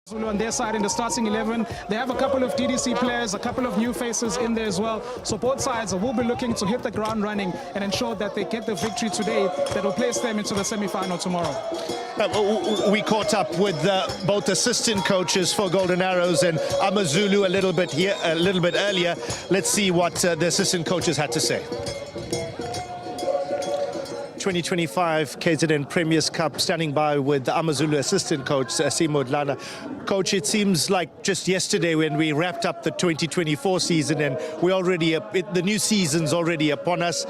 KwaZulu on their side in the starting 11. They have a couple of DDC players, a couple of new faces in there as well. So both sides will be looking to hit the ground running and ensure that they get the victory today that will place them into the semi-final tomorrow. We caught up with both assistant coaches for Golden Arrows and AmaZulu a little bit earlier. Let's see what the assistant coaches had to say. 2025 Kzn Premier'S Cup, standing by with the AmaZulu assistant coach Simo Dlana. Coach, it seems like just yesterday when we wrapped up the 2024 season and the new season's already upon us.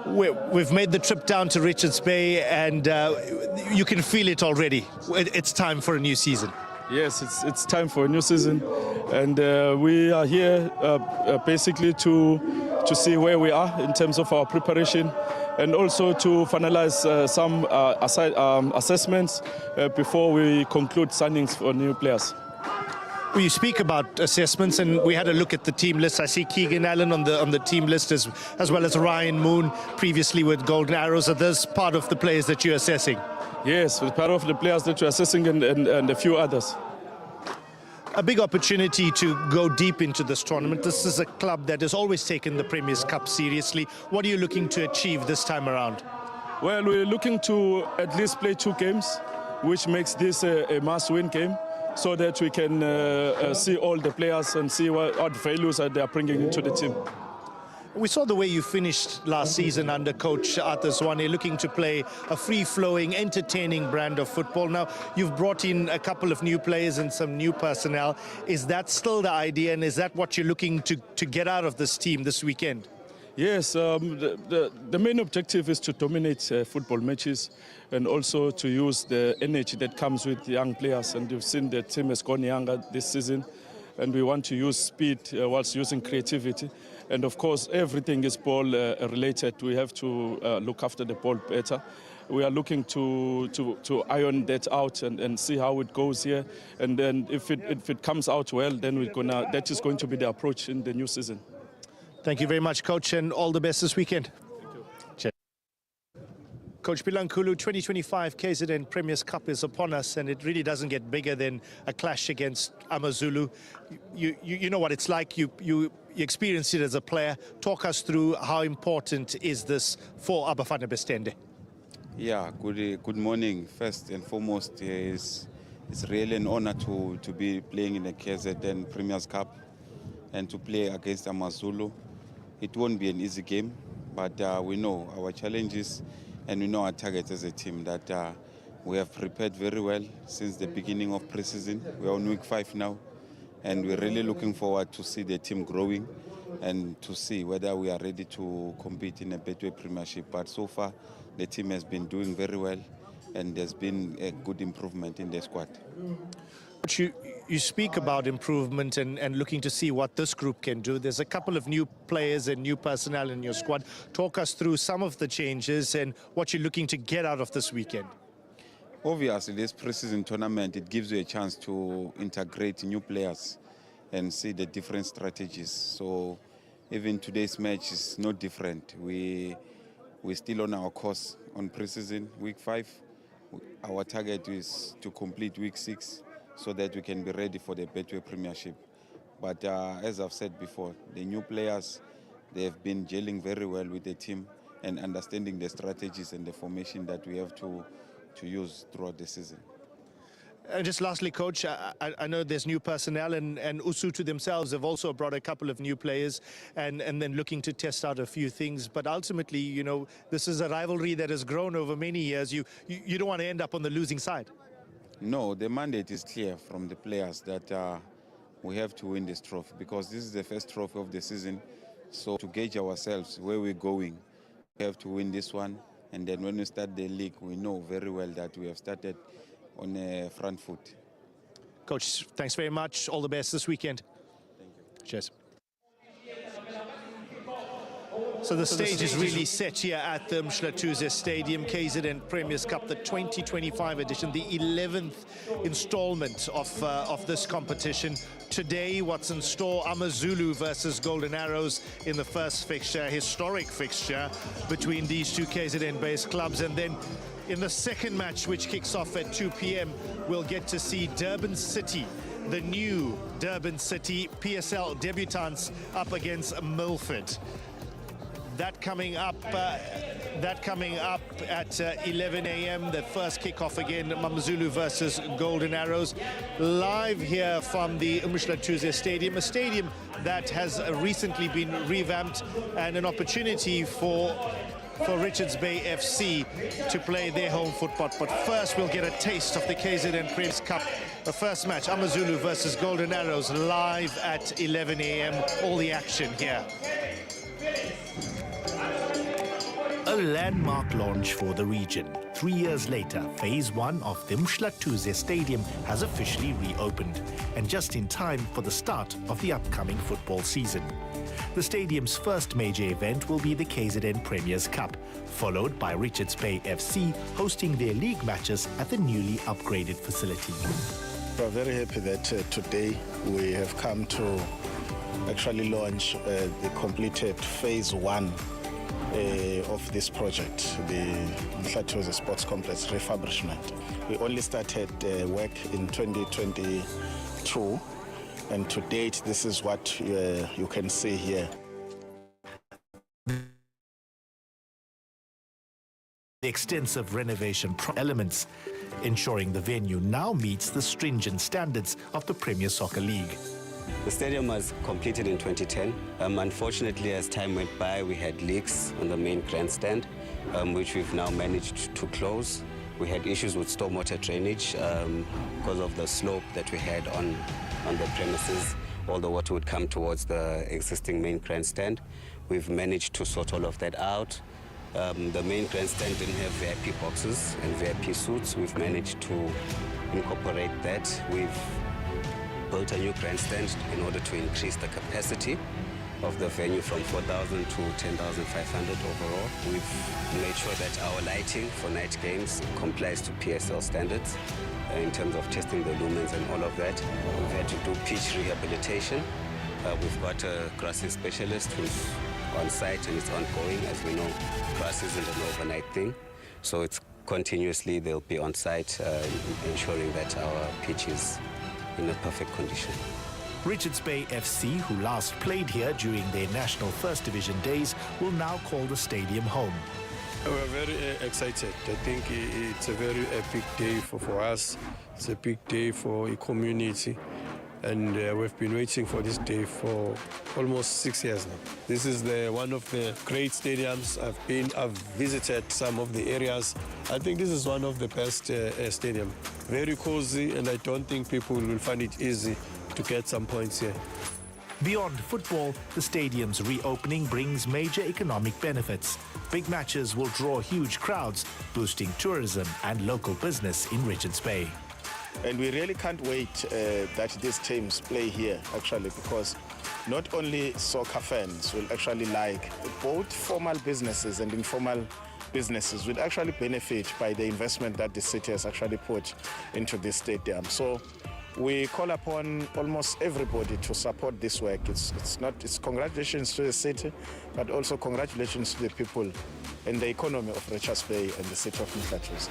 We've made the trip down to Richards Bay and you can feel it already. It's time for a new season. Yes, it's time for a new season, and we are here basically to see where we are in terms of our preparation, and also to finalize some assessments before we conclude signings for new players. Well, you speak about assessments, and we had a look at the team list. I see Keegan Allen on the team list as well as Ryan Moon previously with Golden Arrows. Are those part of the players that you're assessing? Yes, it's part of the players that we're assessing and a few others. A big opportunity to go deep into this tournament. This is a club that has always taken the Premier's Cup seriously. What are you looking to achieve this time around? Well, we're looking to at least play 2 games, which makes this a must-win game, so that we can see all the players and see what values they are bringing into the team. We saw the way you finished last season under Coach Arthur Zwane, looking to play a free-flowing, entertaining brand of football. Now, you've brought in a couple of new players and some new personnel. Is that still the idea, and is that what you're looking to get out of this team this weekend? Yes, the main objective is to dominate football matches and also to use the energy that comes with young players. And you've seen the team has gone younger this season, and we want to use speed whilst using creativity. And of course, everything is ball related. We have to look after the ball better. We are looking to iron that out and see how it goes here. And then if it comes out well, then that is going to be the approach in the new season. Thank you very much, Coach, and all the best this weekend. Thank you. Cheers. Coach Bilankulu, 2025 KZN Premier's Cup is upon us, and it really doesn't get bigger than a clash against AmaZulu. You know what it's like. You experienced it as a player. Talk us through how important is this for Abafana Bestende? Yeah, good morning. First and foremost, it's really an honor to be playing in the KZN Premier's Cup and to play against AmaZulu. It won't be an easy game, but we know our challenges and we know our targets as a team, that we have prepared very well since the beginning of pre-season. We're on week 5 now, and we're really looking forward to see the team growing and to see whether we are ready to compete in a Betway Premiership. But so far, the team has been doing very well, and there's been a good improvement in the squad. You speak about improvement and looking to see what this group can do. There's a couple of new players and new personnel in your squad. Talk us through some of the changes and what you're looking to get out of this weekend. Obviously, this pre-season tournament, it gives you a chance to integrate new players and see the different strategies. So even today's match is no different. We're still on our course on pre-season, week 5. Our target is to complete week 6 so that we can be ready for the Betway Premiership. But as I've said before, the new players, they have been gelling very well with the team and understanding the strategies and the formation that we have to use throughout the season. And just lastly, Coach, I know there's new personnel, and Usutu themselves have also brought a couple of new players and then looking to test out a few things. But ultimately, you know, this is a rivalry that has grown over many years. You don't want to end up on the losing side. No, the mandate is clear from the players that we have to win this trophy, because this is the first trophy of the season. So to gauge ourselves where we're going, we have to win this one. And then when we start the league, we know very well that we have started on a front foot. Coach, thanks very much. All the best this weekend. Thank you. Cheers. So the stage is really set here at the Mhlathuze Stadium, KZN Premier'S Cup, the 2025 edition, the 11th installment of this competition. Today, what's in store? AmaZulu versus Golden Arrows in the first fixture, historic fixture between these two KZN-based clubs. And then in the second match, which kicks off at 2 p.m, we'll get to see Durban City, the new Durban City PSL debutants, up against Milford. That coming up at 11 a.m. The first kickoff again, AmaZulu versus Golden Arrows, live here from the Mhlathuze Stadium, a stadium that has recently been revamped, and an opportunity for Richards Bay FC to play their home football. But first, we'll get a taste of the KZN Premier'S Cup. The first match, AmaZulu versus Golden Arrows, live at 11 a.m. All the action here. A landmark launch for the region. 3 years later, Phase 1 of the Mhlathuze Stadium has officially reopened, and just in time for the start of the upcoming football season. The stadium's first major event will be the KZN Premier'S Cup, followed by Richards Bay FC hosting their league matches at the newly upgraded facility. We are very happy that today we have come to actually launch the completed Phase 1 of this project, the Mhlathuze Sports Complex refurbishment. We only started work in 2022, and to date this is what you can see here. The extensive renovation elements, ensuring the venue now meets the stringent standards of the Premier Soccer League. The stadium was completed in 2010. Unfortunately, as time went by, we had leaks on the main grandstand, which we've now managed to close. We had issues with stormwater drainage because of the slope that we had on the premises. All the water would come towards the existing main grandstand. We've managed to sort all of that out. The main grandstand didn't have VIP boxes and VIP suites. We've managed to incorporate that. We've built a new grandstand in order to increase the capacity of the venue from 4,000 to 10,500 overall. We've made sure that our lighting for night games complies to PSL standards in terms of testing the lumens and all of that. We've had to do pitch rehabilitation. We've got a grassy specialist who's on site, and it's ongoing. As we know, grass isn't an overnight thing, so it's continuously they'll be on site ensuring that our pitch is in a perfect condition. Richards Bay FC, who last played here during their National First Division days, will now call the stadium home. We're very excited. I think it's a very big day for us. It's a big day for a community. And we've been waiting for this day for almost 6 years now. This is one of the great stadiums. I've visited some of the areas. I think this is one of the best stadium. Very cozy, and I don't think people will find it easy to get some points here. Beyond football, the stadium's reopening brings major economic benefits. Big matches will draw huge crowds, boosting tourism and local business in Richards Bay. And we really can't wait that these teams play here, actually, because not only soccer fans will actually like, both formal businesses and informal businesses will actually benefit by the investment that the city has actually put into this stadium. So we call upon almost everybody to support this work. It's congratulations to the city, but also congratulations to the people and the economy of Richards Bay and the city of Mhlathuze.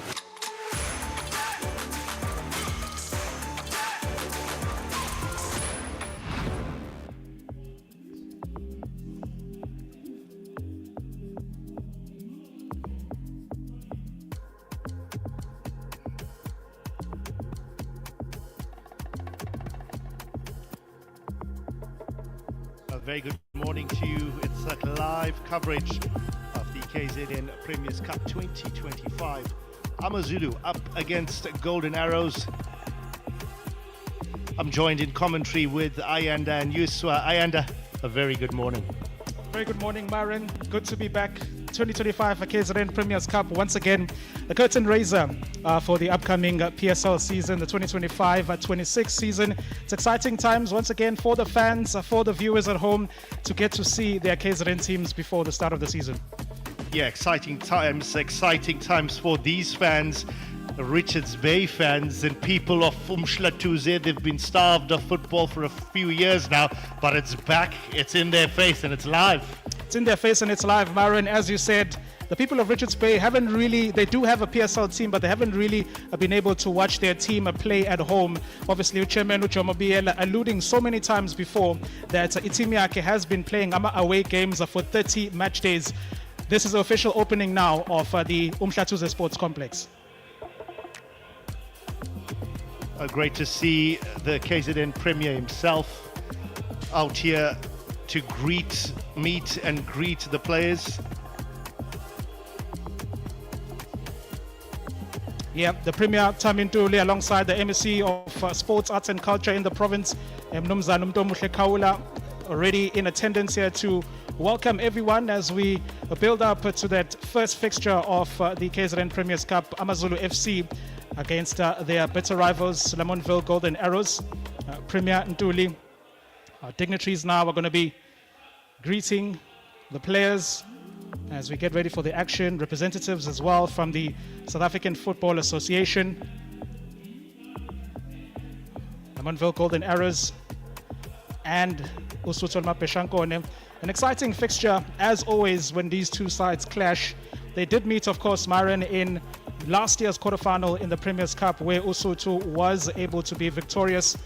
A very good morning to you. It's like live coverage of the KZN Premier'S Cup 2025. AmaZulu up against Golden Arrows. I'm joined in commentary with Ayanda and Yuswa. Ayanda, a very good morning. Very good morning, Myron. Good to be back. 2025 for KZN Premier'S Cup. Once again, the curtain raiser for the upcoming PSL season, the 2025-26 season. It's exciting times once again for the fans, for the viewers at home to get to see their KZN teams before the start of the season. Yeah, exciting times for these fans, Richards Bay fans and people of Umhlatuze. They've been starved of football for a few years now, but it's back, it's in their face and it's live. It's in their face and it's live, Myron. As you said, the people of Richards Bay they do have a PSL team, but they haven't really been able to watch their team play at home. Obviously, Chairman Ujomo Biela alluding so many times before that team yake has been playing away games for 30 match days. This is the official opening now of the Umhlatuze Sports Complex. Great to see the KZN Premier himself out here to meet and greet the players. Yeah, the Premier Tamintuli alongside the MSc of Sports, Arts and Culture in the province, Mnumzana Mtomuhle Kaula, already in attendance here to welcome everyone as we build up to that first fixture of the Kzn Premier'S Cup, AmaZulu FC against their bitter rivals, Lamontville Golden Arrows. Premier Ntuli, our dignitaries now are going to be greeting the players as we get ready for the action. Representatives as well from the South African Football Association. Lamontville Golden Arrows and Usuthu Mapeshankone. An exciting fixture as always when these two sides clash. They did meet, of course, Myron, in last year's quarterfinal in the Premier's Cup, where Usuthu was able to be victorious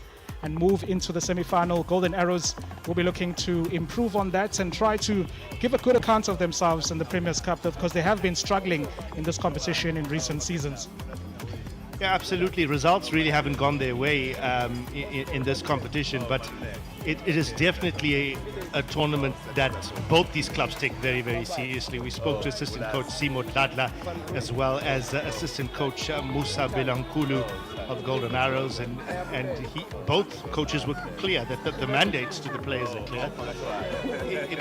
and move into the semi-final. Golden Arrows will be looking to improve on that and try to give a good account of themselves in the Premier's Cup, because they have been struggling in this competition in recent seasons. Yeah, absolutely. Results really haven't gone their way in this competition, but it is definitely a tournament that both these clubs take very, very seriously. We spoke to assistant coach Simo Dladla as well as assistant coach Musa Belankulu of Golden Arrows, and both coaches were clear that the mandates to the players are clear.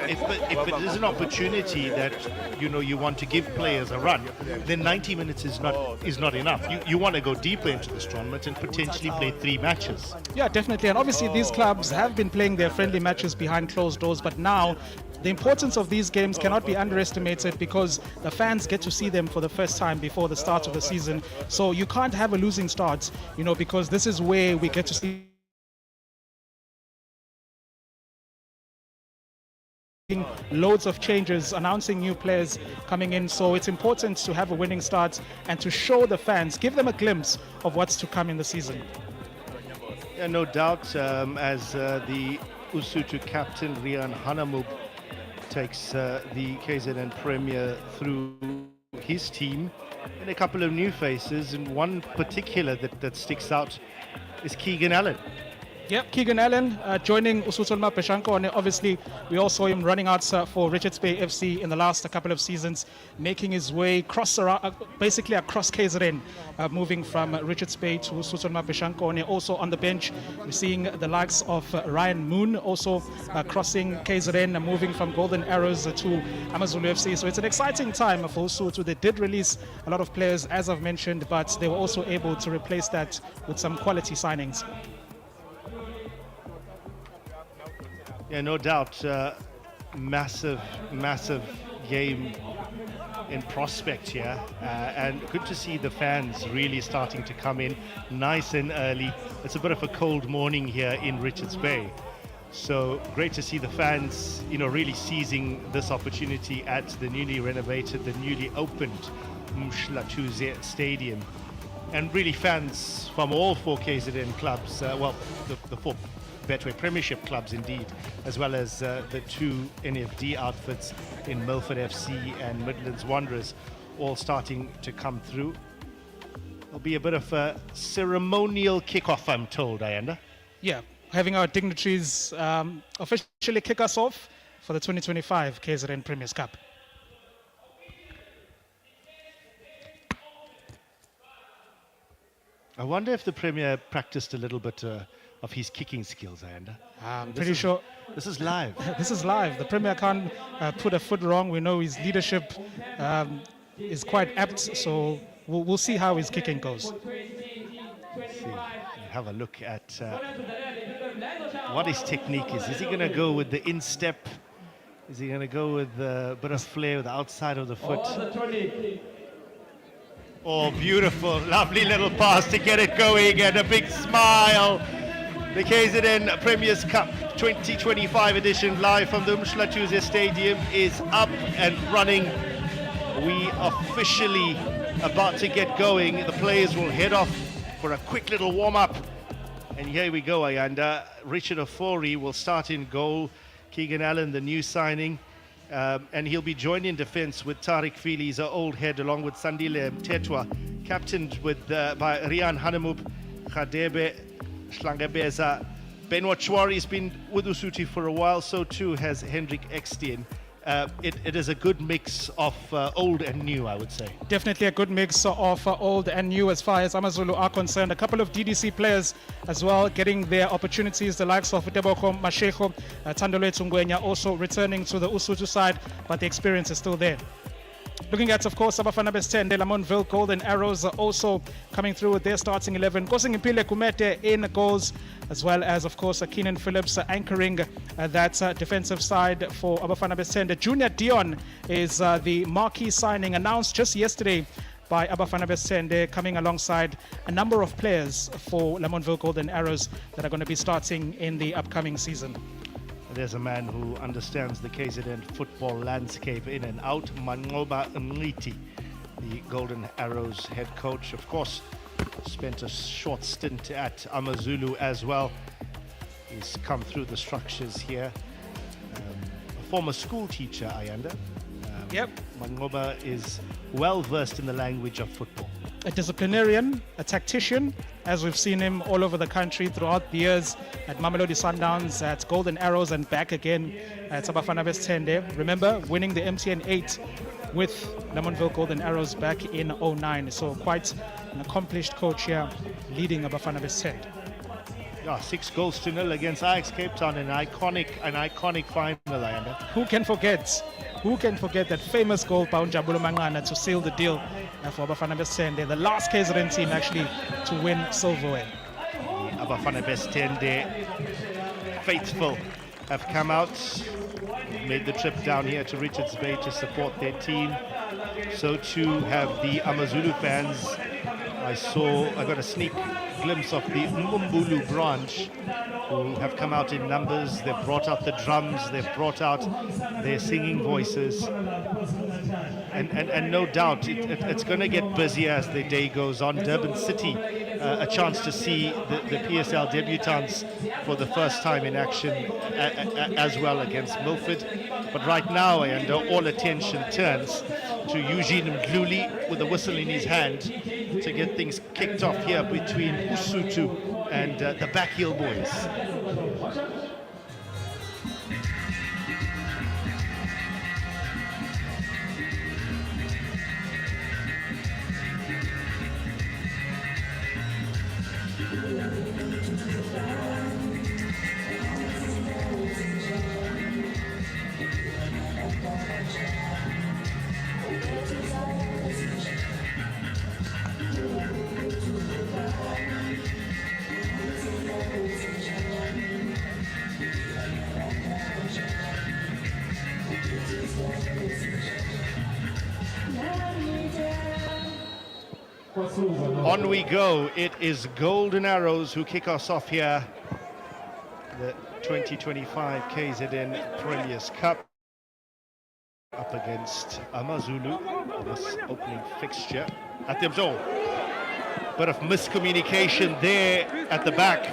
If it is an opportunity that you want to give players a run, then 90 minutes is not enough. You want to go deeper into this tournament and potentially play 3 matches. Yeah, definitely. And obviously these clubs have been playing their friendly matches behind closed doors, but now the importance of these games cannot be underestimated because the fans get to see them for the first time before the start of the season. So you can't have a losing start, because this is where we get to see loads of changes, announcing new players coming in. So it's important to have a winning start and to show the fans, give them a glimpse of what's to come in the season. Yeah, no doubt, as the Usuthu captain Rian Hanamub takes the KZN Premier through his team, and a couple of new faces, and one particular that sticks out is Keegan Allen. Yep, Keegan Allen joining Usuthu Mapeshanko, and obviously we all saw him running out for Richards Bay FC in the last couple of seasons, making his way basically across KZN, moving from Richards Bay to Usuthu Mapeshanko, and also on the bench we're seeing the likes of Ryan Moon also crossing KZN, moving from Golden Arrows to AmaZulu FC. So it's an exciting time for Usuthu. They did release a lot of players, as I've mentioned, but they were also able to replace that with some quality signings. Yeah, no doubt. Massive game in prospect here. And good to see the fans really starting to come in nice and early. It's a bit of a cold morning here in Richards Bay. So great to see the fans, really seizing this opportunity at the newly renovated, the newly opened Umhlatuze Stadium. And really fans from all 4 KZN clubs, the 4 Betway Premiership clubs indeed, as well as the 2 NFD outfits in Milford FC and Midlands Wanderers, all starting to come through. There'll be a bit of a ceremonial kickoff, I'm told, Ayanda. Yeah, having our dignitaries officially kick us off for the 2025 Kzn Premier'S Cup. I wonder if the Premier practiced a little bit of his kicking skills, Ayanda. I'm pretty sure. This is live. This is live. The Premier can't put a foot wrong. We know his leadership is quite apt, so we'll see how his kicking goes. Let's see. Have a look at what his technique is. Is he going to go with the instep? Is he going to go with a bit of flair with the outside of the foot? Oh, beautiful, lovely little pass to get it going, and a big smile. The KZN Premier'S Cup 2025 edition, live from the Umhlatuze Stadium, is up and running. We officially about to get going. The players will head off for a quick little warm-up. And here we go, Ayanda. Richard Ofori will start in goal. Keegan Allen, the new signing. And he'll be joined in defence with Tariq Fili, he's an old head, along with Sandile Mtetwa, captained by Rian Hanamub, Khadebe Shlangabeza. Benoit Chouari's been with Usutu for a while, so too has Hendrik Ekstien. It is a good mix of old and new, I would say. Definitely a good mix of old and new as far as AmaZulu are concerned. A couple of DDC players as well getting their opportunities, the likes of Tebogo Mashego, Tandolwe Tungwenya also returning to the Usutu side, but the experience is still there. Looking at, of course, Abafana Bestende, Lamontville Golden Arrows are also coming through with their starting 11. Kosingimpile Kumete in goals, as well as, of course, Keenan Phillips anchoring that defensive side for Abafana Bestende. Junior Dion is the marquee signing announced just yesterday by Abafana Bestende, coming alongside a number of players for Lamontville Golden Arrows that are going to be starting in the upcoming season. There's a man who understands the KZN football landscape in and out, Mangoba Mliti, the Golden Arrows head coach. Of course, spent a short stint at AmaZulu as well. He's come through the structures here. A former school teacher, Ayanda. Yep. Mangoba is well versed in the language of football. A disciplinarian, a tactician, as we've seen him all over the country throughout the years at Mamelodi Sundowns, at Golden Arrows, and back again at Abafana Bestende. Remember, winning the MTN 8 with Lamontville Golden Arrows back in 2009. So quite an accomplished coach here, leading Abafana Bestende. Yeah, 6-0 against Ajax Cape Town, an iconic final, Ayanda. Who can forget? Who can forget that famous goal by Unjabulo Mangana to seal the deal for Abafana Bestende, the last KZN team actually to win silverware. Abafana Bestende faithful have come out, made the trip down here to Richards Bay to support their team. So too have the AmaZulu fans. I got a sneak glimpse of the Mbumbulu branch, who have come out in numbers. They've brought out the drums, they've brought out their singing voices, and no doubt it's going to get busier as the day goes on. Durban City, a chance to see the PSL debutants for the first time in action as well against Milford. But right now, and all attention turns to Eugene Mdluli with a whistle in his hand to get things kicked off here between Usutu and the Backheel boys. On we go. It is Golden Arrows who kick us off here. The 2025 KZN Premier'S Cup up against AmaZulu in this opening fixture. At the bit of miscommunication there at the back,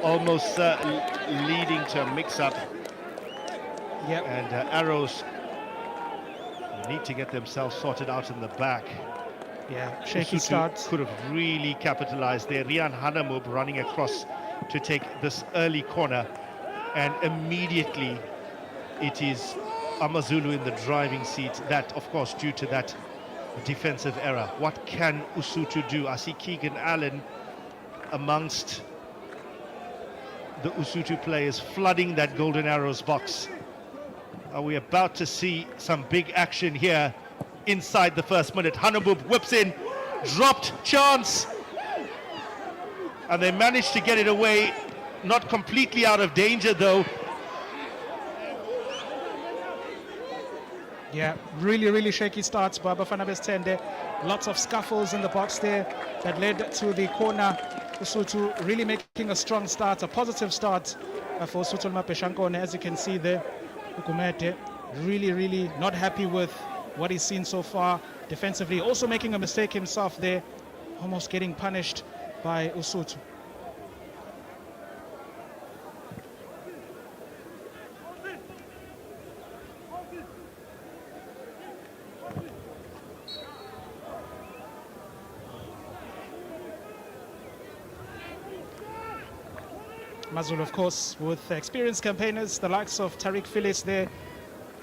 almost leading to a mix-up. Yep. And Arrows need to get themselves sorted out in the back. Yeah, shaky Usutu start. could have really capitalized there. Rian Hanamub running across to take this early corner, and immediately it is AmaZulu in the driving seat. That, of course, due to that defensive error. What can Usutu do? I see Keegan Allen amongst the Usutu players flooding that Golden Arrows box. Are we about to see some big action here inside the first minute? Hanamub whips in, dropped chance. And they managed to get it away. Not completely out of danger, though. Yeah, really shaky starts by Bafana Bafana. Lots of scuffles in the box there that led to the corner. Lesotho really making a strong start, a positive start for Lesotho Mapeshanko. And as you can see there, Ukumete really not happy with what he's seen so far defensively. Also making a mistake himself there, almost getting punished by Lesotho. Mazul, of course, with experienced campaigners, the likes of Tariq Phillips there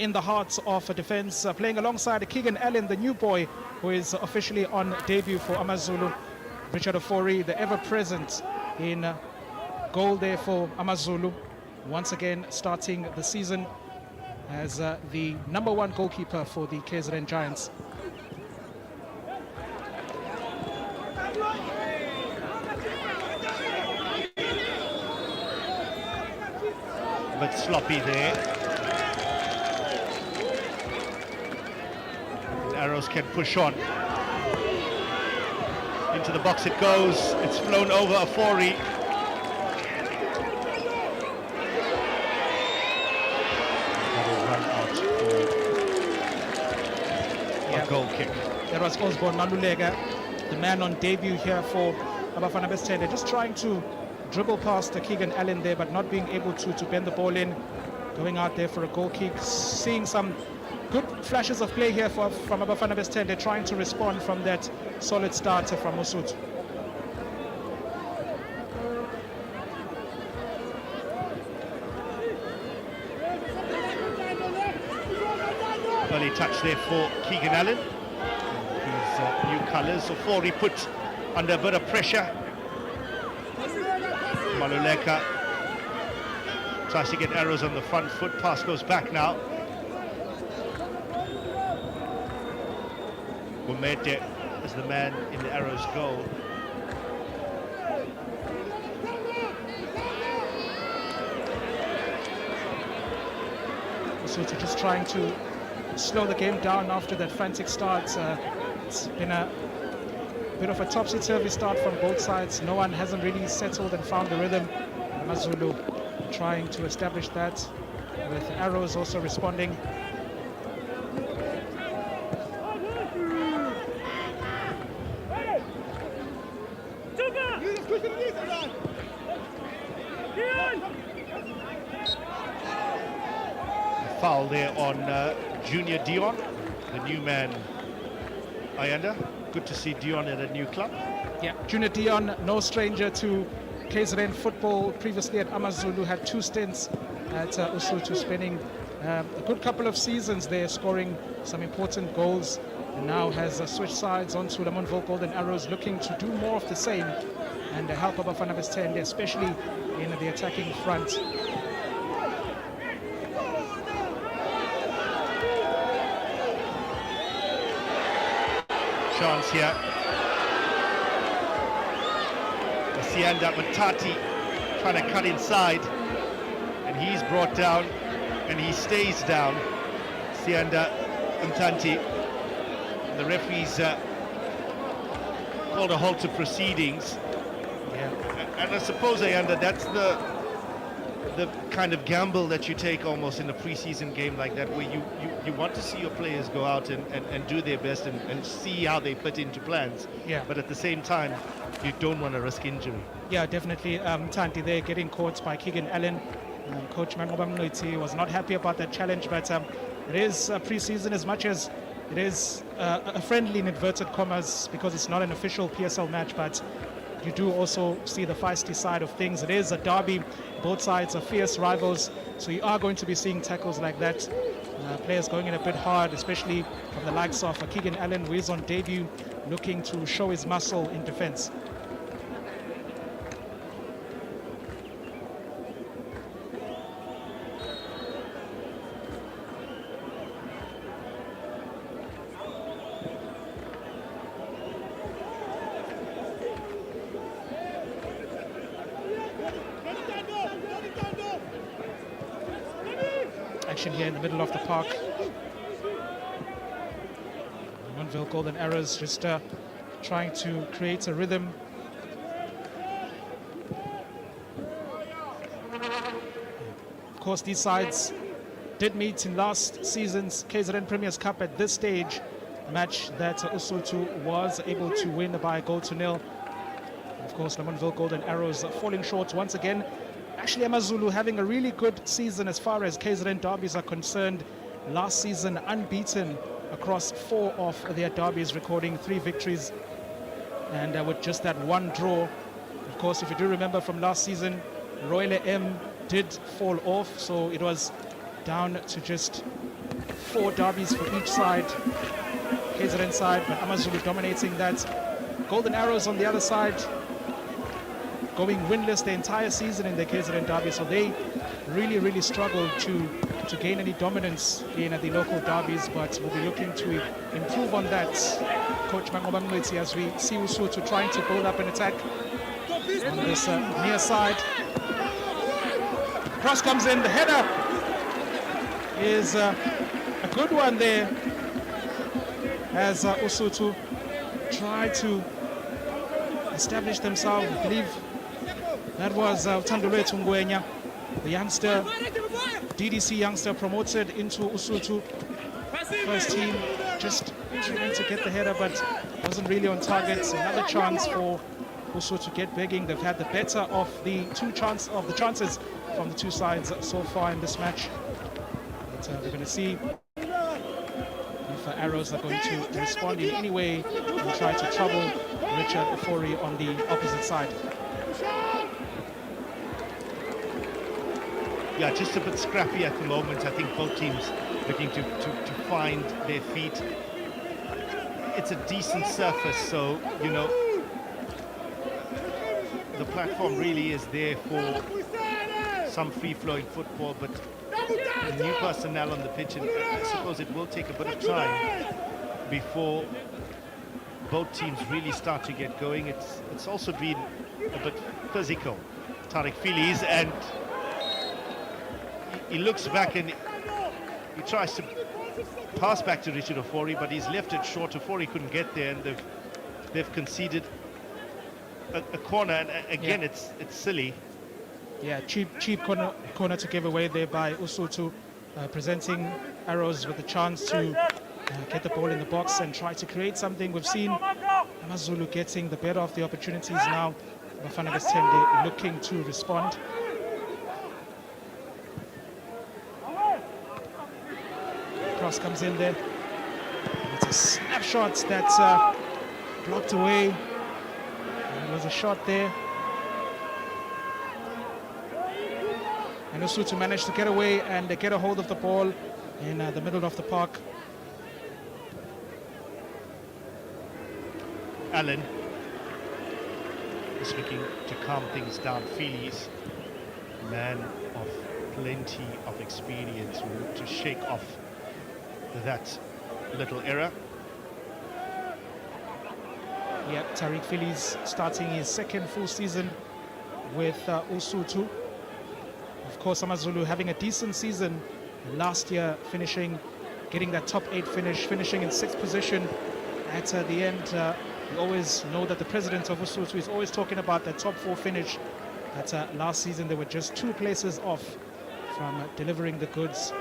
in the heart of a defense, playing alongside Kzn Allen, the new boy, who is officially on debut for AmaZulu. Richard Ofori, the ever-present in goal there for AmaZulu, once again starting the season as the #1 goalkeeper for the KZN Giants. A bit sloppy there. And Arrows can push on. Into the box it goes. It's flown over Afori. That'll run out for a goal kick. That was Osborne Nalulega, the man on debut here for Bafana Bafana, just trying to dribble past Kzn Allen there, but not being able to bend the ball in, going out there for a goal kick. Seeing some good flashes of play here from Bafana Bafana. They're trying to respond from that solid start from Lesotho. Early touch there for Kzn Allen. His new colours. Ofori put under a bit of pressure. Maluleka tries to get Arrows on the front foot. Pass goes back now. Gumete is the man in the Arrows goal. Lesotho just trying to slow the game down after that frantic start. It's been a bit of a topsy-turvy start from both sides. No one hasn't really settled and found the rhythm. AmaZulu trying to establish that, with Arrows also responding. A foul there on Junior Dion, the new man, Ayanda. Good to see Dion at a new club. Yeah, Junior Dion, no stranger to KZN football. Previously at AmaZulu, had 2 stints at Lesotho, spending a good couple of seasons there, scoring some important goals. And now has switched sides onto Lamontville Golden Arrows, looking to do more of the same and help Bafana Bafana, especially in the attacking front. Chance here. Sianda Matati trying to cut inside, and he's brought down, and he stays down. Sianda Mtanti. The referees called a halt to proceedings. Yeah. And I suppose, Ayanda, that's the kind of gamble that you take almost in a preseason game like that, where you want to see your players go out and do their best and see how they fit into plans. Yeah. But at the same time, you don't want to risk injury. Yeah, definitely. Tanti there getting caught by Kzn Allen. Coach Mangoba Mnoiti was not happy about that challenge, but it is pre-season as much as it is a friendly in inverted commas, because it's not an official PSL match, but you do also see the feisty side of things. It is a derby. Both sides are fierce rivals, so you are going to be seeing tackles like that. Players going in a bit hard, especially from the likes of Kzn Allen, who is on debut, looking to show his muscle in defense. formation here in the middle of the park. Montville Golden Arrows just trying to create a rhythm. Of course, these sides did meet in last season's Kzn Premier'S Cup at this stage, a match that Usutu was able to win by a goal to nil. Of course, Montville Golden Arrows falling short once again. Actually, AmaZulu having a really good season as far as KZN derbies are concerned. Last season, unbeaten across 4 of their derbies, recording 3 victories and with just that 1 draw. Of course, if you do remember from last season, Royal M did fall off, so it was down to just 4 derbies for each side, KZN side, but AmaZulu dominating that. Golden Arrows on the other side, going winless the entire season in the KZN derby, so they really struggled to gain any dominance in the local derbies, but we'll be looking to improve on that. Coach Mangoba Mngwiti, as we see Usutu trying to build up an attack on this near side. Cross comes in, the header is a good one there as Usutu try to establish themselves. I believe that was Tandulwe Ngwenya, the youngster, DDC youngster promoted into Usutu first team, just trying to get the header but wasn't really on target. Another chance for Usutu to get begging. They've had the better of the chances from the 2 sides so far in this match. But we're going to see if Arrows are going to respond in any way and try to trouble Richard Ofori on the opposite side. Yeah, just a bit scrappy at the moment. I think both teams looking to find their feet. It's a decent surface, so, you know, the platform really is there for some free-flowing football, but new personnel on the pitch, and I suppose it will take a bit of time before both teams really start to get going. It's also been a bit physical. Tariq Filiz, and he looks back and he tries to pass back to Richard Ofori, but he's left it short. Ofori couldn't get there, and they've conceded a corner, and again, yeah, it's silly. Yeah, cheap corner to give away there by Usutu, presenting Arrows with a chance to get the ball in the box and try to create something. We've seen AmaZulu getting the better of the opportunities now. Bafana Bastende looking to respond. Cross comes in there. It's a snapshot that's blocked away. And there was a shot there. And Usutu managed to get away and get a hold of the ball in the middle of the park. Allen is looking to calm things down. Feelies, man of plenty of experience, will look to shake off that little error. Yep, Tariq Filiz starting his 2nd full season with Usutu. Of course, AmaZulu having a decent season last year, getting that top 8 finish, finishing in 6th position at the end. We always know that the president of Usutu is always talking about that top 4 finish. That last season they were just 2 places off from delivering the goods.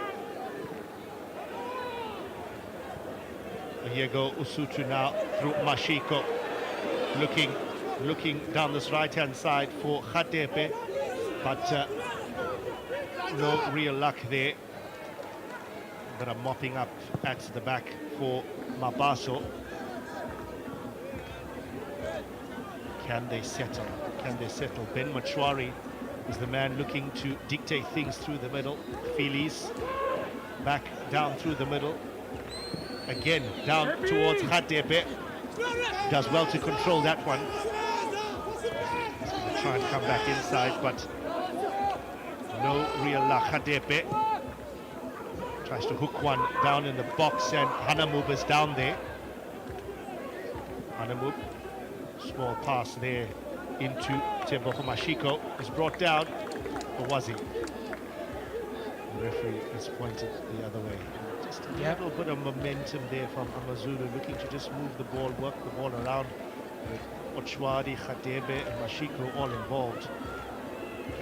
Here go Usutu now through Mashiko, looking down this right-hand side for Khatepe, but no real luck there. But I'm mopping up at the back for Mabaso. Can they settle? Can they settle? Ben Machwari is the man looking to dictate things through the middle. Filiz back down through the middle. Again, down towards Khatepe. Does well to control that one. Try and come back inside, but no real luck. Khatepe tries to hook one down in the box, and Hanamub is down there. Hanamub, small pass there into Tembo Mashiko, is brought down, or was he? The referee has pointed the other way. Just a little bit of momentum there from Amazulu, looking to just move the ball, work the ball around, with Ochwadi, Khadebe and Mashiko all involved.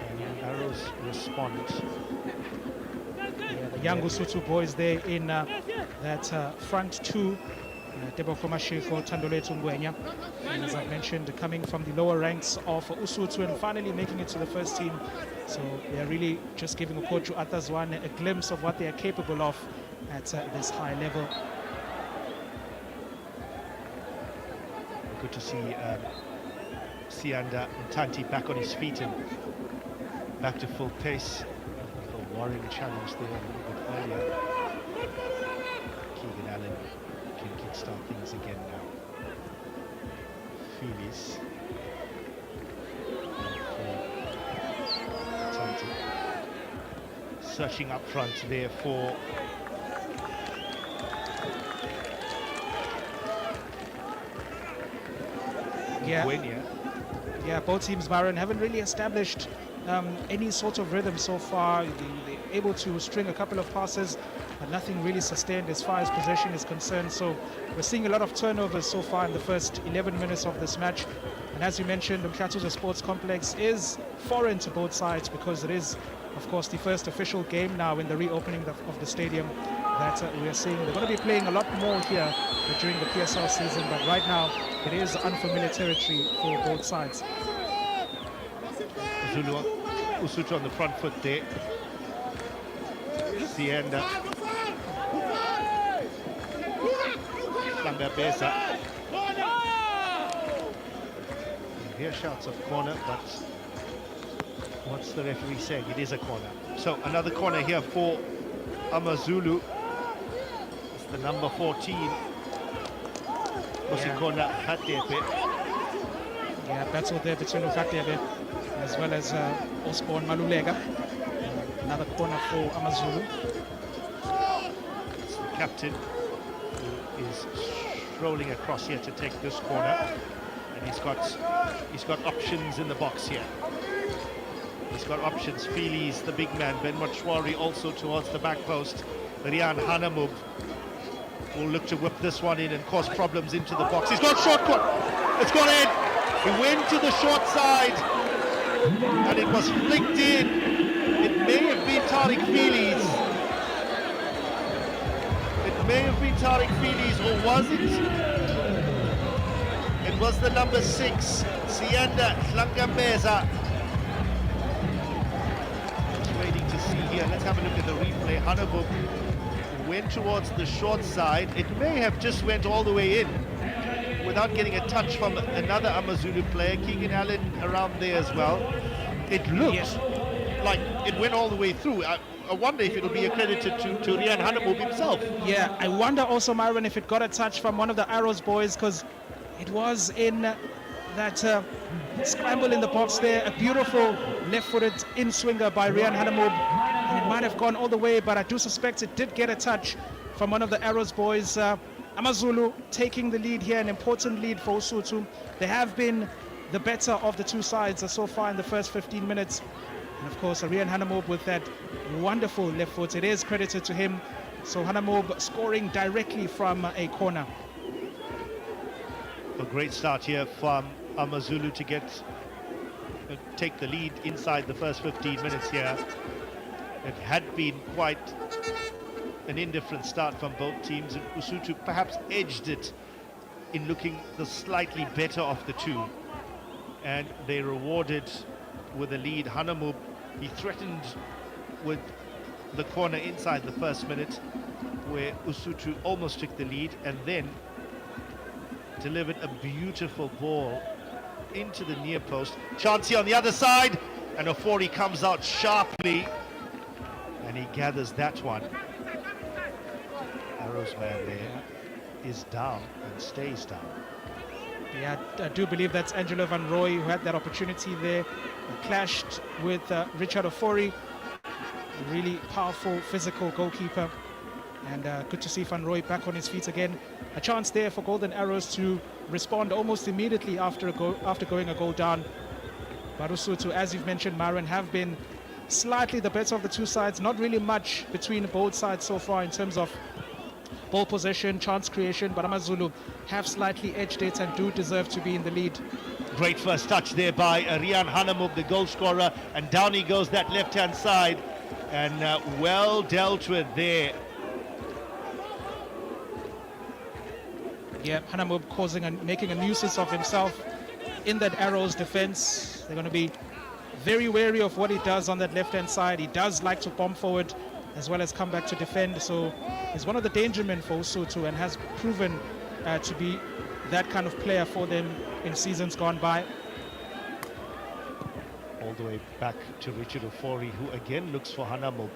And the Arrows respond. Yeah, the young Lesotho boys there in that front two. Teboko Mashiko, Thandolethu Ngwenya, and as I mentioned, coming from the lower ranks of Lesotho and finally making it to the first team. So they are really just giving Ukochu Atazwane a glimpse of what they are capable of at this high level. Good to see Sianda Ntanti back on his feet and back to full pace. The worrying challenge there a little bit earlier. Kzn Allen can kickstart things again now. Phillies. Searching up front there for Yeah, both teams, Byron, haven't really established any sort of rhythm so far. They're able to string a couple of passes, but nothing really sustained as far as possession is concerned. So we're seeing a lot of turnovers so far in the first 11 minutes of this match. And as you mentioned, the Mhlathuze Sports Complex is foreign to both sides because it is, of course, the first official game now in the reopening of the stadium that we are seeing. They're going to be playing a lot more here during the PSL season, but right now it is unfamiliar territory for both sides. Zulu Lesotho on the front foot there. Sianda. Besa. Here shouts of corner, but what's the referee saying? It is a corner. So another corner here for Amazulu. It's the number 14. Osikona Khadebe. Yeah, battle there between Khadebe as well as Osborne Malulega. Another corner for Amazulu. It's the captain who is strolling across here to take this corner, and he's got options in the box here. He's got options. Feely's the big man. Ben Mochwari also towards the back post. Rian Hanamub will look to whip this one in and cause problems into the box. He's got short cut. It's gone in. He went to the short side and it was flicked in. It may have been Tariq Feely's. It may have been Tariq Feely's, or was it? It was the number 6, Sianda Hlangambeza. Just waiting to see here. Let's have a look at the replay. Hanabuk went towards the short side. It may have just went all the way in without getting a touch from another Amazulu player. Kzn Allen around there as well. It looked like it went all the way through. I wonder if it'll be accredited to Rian Hanamub himself. Yeah, I wonder also, Myron, if it got a touch from one of the Arrows boys, because it was in that scramble in the box there. A beautiful left-footed in-swinger by Rian Hanamub. And it might have gone all the way, but I do suspect it did get a touch from one of the Arrows boys. Amazulu taking the lead here, an important lead for Lesotho. They have been the better of the two sides so far in the first 15 minutes. And of course, Rian Hanamub with that wonderful left foot. It is credited to him. So Hanamub scoring directly from a corner. A great start here from Amazulu to take the lead inside the first 15 minutes here. It had been quite an indifferent start from both teams, and Lesotho perhaps edged it in looking the slightly better of the two. And they rewarded with a lead. Hanamub, he threatened with the corner inside the first minute, where Lesotho almost took the lead, and then delivered a beautiful ball into the near post. Chance here on the other side, and Ofori comes out sharply, and he gathers that one. Arrows man there is down and stays down. Yeah, I do believe that's Angelo Van Rooy who had that opportunity there. Clashed with Richard Ofori, a really powerful physical goalkeeper. And good to see Van Rooy back on his feet again. A chance there for Golden Arrows to respond almost immediately after going a goal down. But Lesotho, as you've mentioned, Myron, have been slightly the better of the two sides. Not really much between both sides so far in terms of ball possession, chance creation, but AmaZulu have slightly edged it and do deserve to be in the lead. Great first touch there by Rian Hanamub, the goal scorer, and down he goes that left-hand side, and well dealt with there. Yeah, Hanamub causing and making a nuisance of himself in that Arrows defense. They're going to be very wary of what he does on that left-hand side. He does like to bomb forward as well as come back to defend, so he's one of the danger men for Lesotho and has proven to be that kind of player for them in seasons gone by. All the way back to Richard Ofori, who again looks for Hanamub.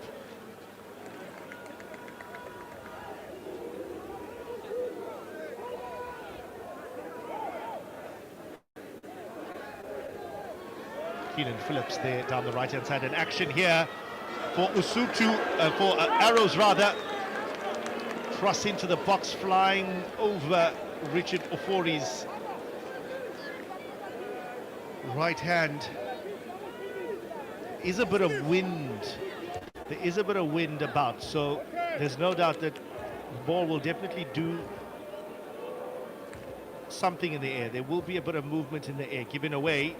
Keenan Phillips there down the right-hand side. An action here for Arrows rather. Cross into the box, flying over Richard Ofori's right hand. Is a bit of wind. There is a bit of wind about, so there's no doubt that the ball will definitely do something in the air. There will be a bit of movement in the air, given away,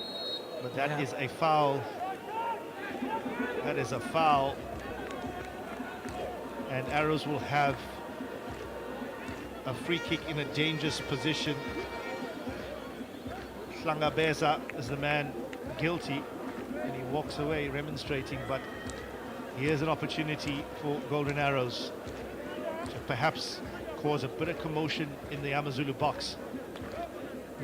but that is a foul. That is a foul, and Arrows will have a free kick in a dangerous position. Hlangabeza is the man guilty, and he walks away remonstrating, but here's an opportunity for Golden Arrows to perhaps cause a bit of commotion in the AmaZulu box.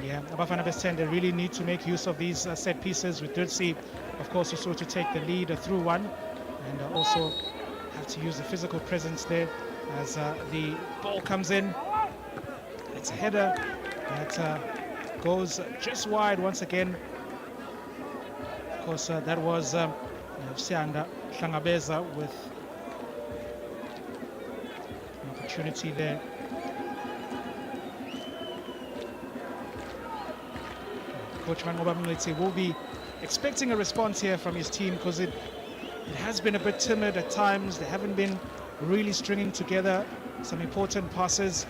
Yeah, Abafana Best-10, they really need to make use of these set pieces. We did see, of course, Lesotho to take the lead through one, and also have to use the physical presence there as the ball comes in. It's a header that goes just wide once again. Of course, that was Sianda Hlangabeza with an opportunity there. Coach Mangoba Mngwetsi will be expecting a response here from his team, because it has been a bit timid at times. They haven't been really stringing together some important passes.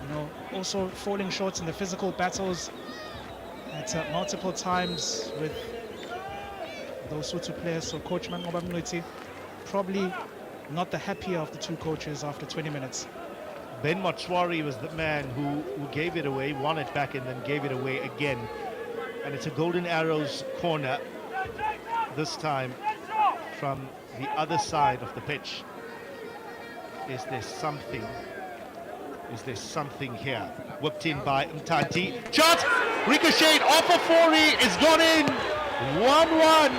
You know, also falling short in the physical battles at multiple times with those sorts of players. So Coach Mangoba Mngwetsi probably not the happier of the two coaches after 20 minutes. Ben Motswari was the man who gave it away, won it back, and then gave it away again. And it's a Golden Arrows corner, this time from the other side of the pitch. Is there something? Is there something here? Whipped in by Mtanti. Shot! Ricocheted off of Fori, is gone in. 1-1.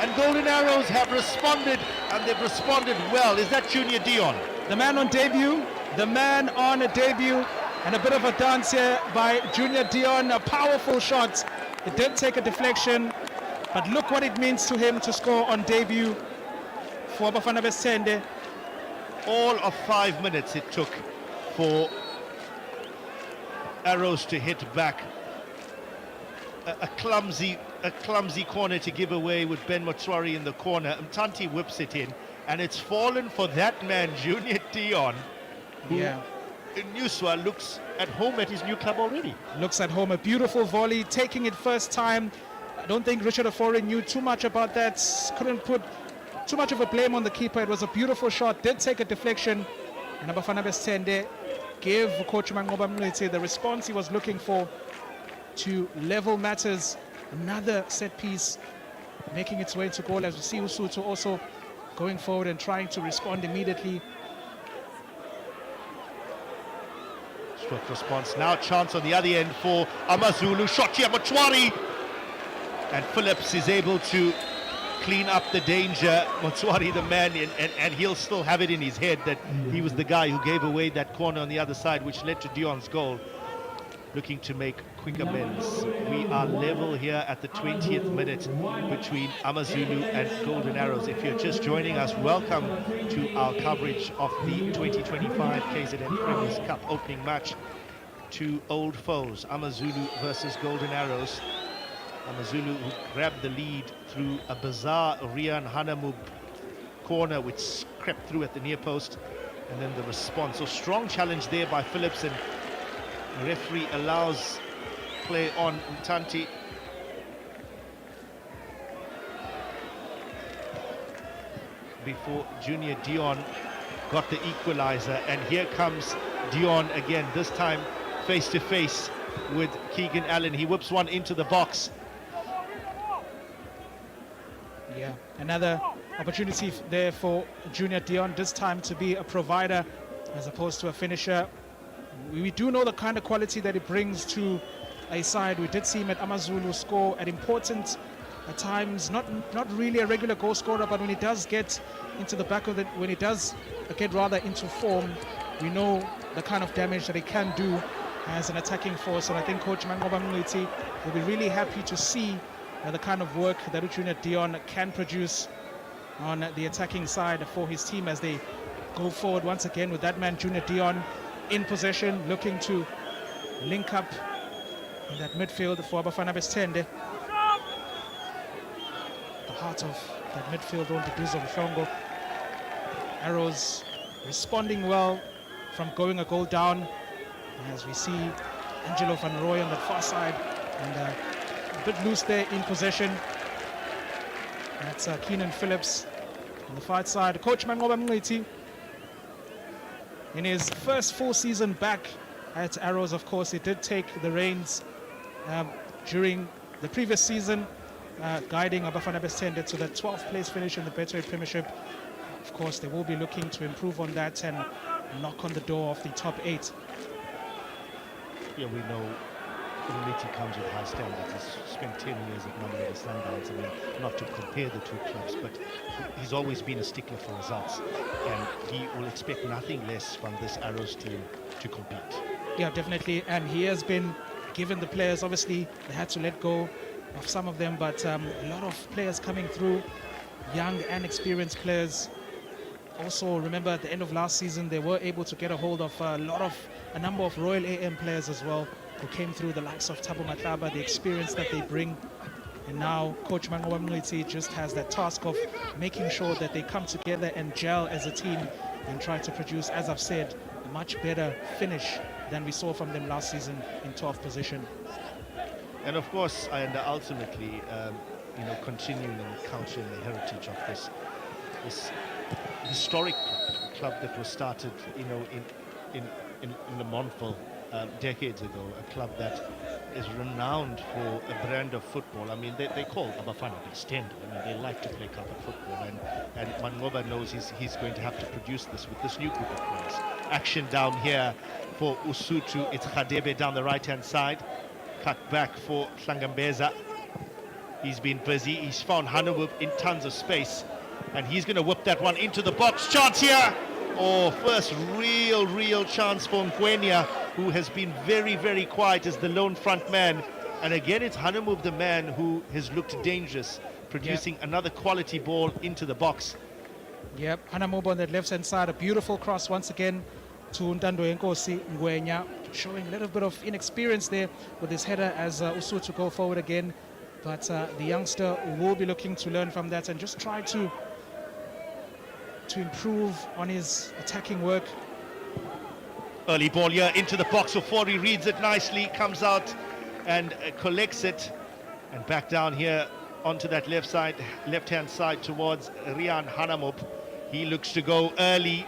And Golden Arrows have responded, and they've responded well. Is that Junior Dion? The man on debut. The man on a debut, and a bit of a dance here by Junior Dion. A powerful shot. It did take a deflection, but look what it means to him to score on debut for Bafana Best-10. All of 5 minutes it took for Arrows to hit back. A clumsy corner to give away with Ben Motswari in the corner. Mtanti whips it in, and it's fallen for that man, Junior Dion. Yeah. Nuswa looks at home at his new club already. Looks at home, a beautiful volley, taking it first time. I don't think Richard Ofori knew too much about that. Couldn't put too much of a blame on the keeper. It was a beautiful shot, did take a deflection. And Abafana Best-10 gave Coach Mangoba Mngwetsi the response he was looking for to level matters. Another set piece making its way to goal, as we see Lesotho also going forward and trying to respond immediately. Swift response, now chance on the other end for AmaZulu. Shot here, Motswari, and Phillips is able to clean up the danger. Motswari, the man, and he'll still have it in his head that he was the guy who gave away that corner on the other side, which led to Dion's goal. Looking to make quick amends. We are level here at the 20th minute between AmaZulu and Golden Arrows. If you're just joining us, welcome to our coverage of the 2025 Kzn Premier'S Cup opening match. Two old foes, AmaZulu versus Golden Arrows. AmaZulu who grabbed the lead through a bizarre Rian Hanamub corner which crept through at the near post, and then the response. So strong challenge there by Phillips, and the referee allows play on Mtanti. Before Junior Dion got the equalizer, and here comes Dion again, this time face to face with Keegan Allen. He whips one into the box. Yeah, another opportunity there for Junior Dion, this time to be a provider as opposed to a finisher. We do know the kind of quality that he brings to a side. We did see him at AmaZulu score at important at times, not really a regular goal scorer, but when he does get into the back of it, when he does get rather into form, we know the kind of damage that he can do as an attacking force. And I think Coach Mangoba Mngqithi will be really happy to see the kind of work that Junior Dion can produce on the attacking side for his team as they go forward once again with that man Junior Dion in possession, looking to link up in that midfield for Abafana Bestende. The heart of that midfield on the Duzo Mhlongo. Arrows responding well from going a goal down, as we see Angelo van Rooy on the far side, and a bit loose there in possession. That's Keenan Phillips on the far side. Coach Mangoba Mngqithi, in his first full season back at Arrows, of course, he did take the reins during the previous season, guiding Abafana Bestende to the 12th place finish in the Betway Premiership. Of course, they will be looking to improve on that and knock on the door of the top 8. Yeah, we know Umliti comes with high standards. He's spent 10 years at Mamelodi Sundowns. I mean, not to compare the two clubs, but he's always been a stickler for results, and he will expect nothing less from this Arrows team to compete. Yeah, definitely, and he has been given the players. Obviously, they had to let go of some of them, but a lot of players coming through, young and experienced players. Also, remember at the end of last season, they were able to get a hold of a number of Royal AM players as well, who came through, the likes of Thabo Matlaba, the experience that they bring. And now Coach Mangoba Mngqithi just has that task of making sure that they come together and gel as a team and try to produce, as I've said, a much better finish than we saw from them last season in 12th position. And of course, and ultimately, continuing the culture and the heritage of this historic club that was started, in the Montville decades ago, a club that is renowned for a brand of football. I mean, they call Abafana Bestende. I mean, they like to play carpet football, and Mangoba knows he's going to have to produce this with this new group of players. Action down here for Usutu. It's Khadebe down the right-hand side. Cut back for Hlangambeza. He's been busy. He's found Hanawub in tons of space, and he's going to whip that one into the box. Chance here. Oh, first real chance for Ngwenya, who has been very, very quiet as the lone front man. And again, it's Hanamub, the man who has looked dangerous, producing another quality ball into the box. Yep, Hanamub on that left-hand side, a beautiful cross once again to Ntando Nkosi Ngwenya, showing a little bit of inexperience there with his header as Usu to go forward again. But the youngster will be looking to learn from that and just try to improve on his attacking work. Early ball here into the box. Ofori reads it nicely, comes out and collects it, and back down here onto that left-hand side towards Rian Hanamub. He looks to go early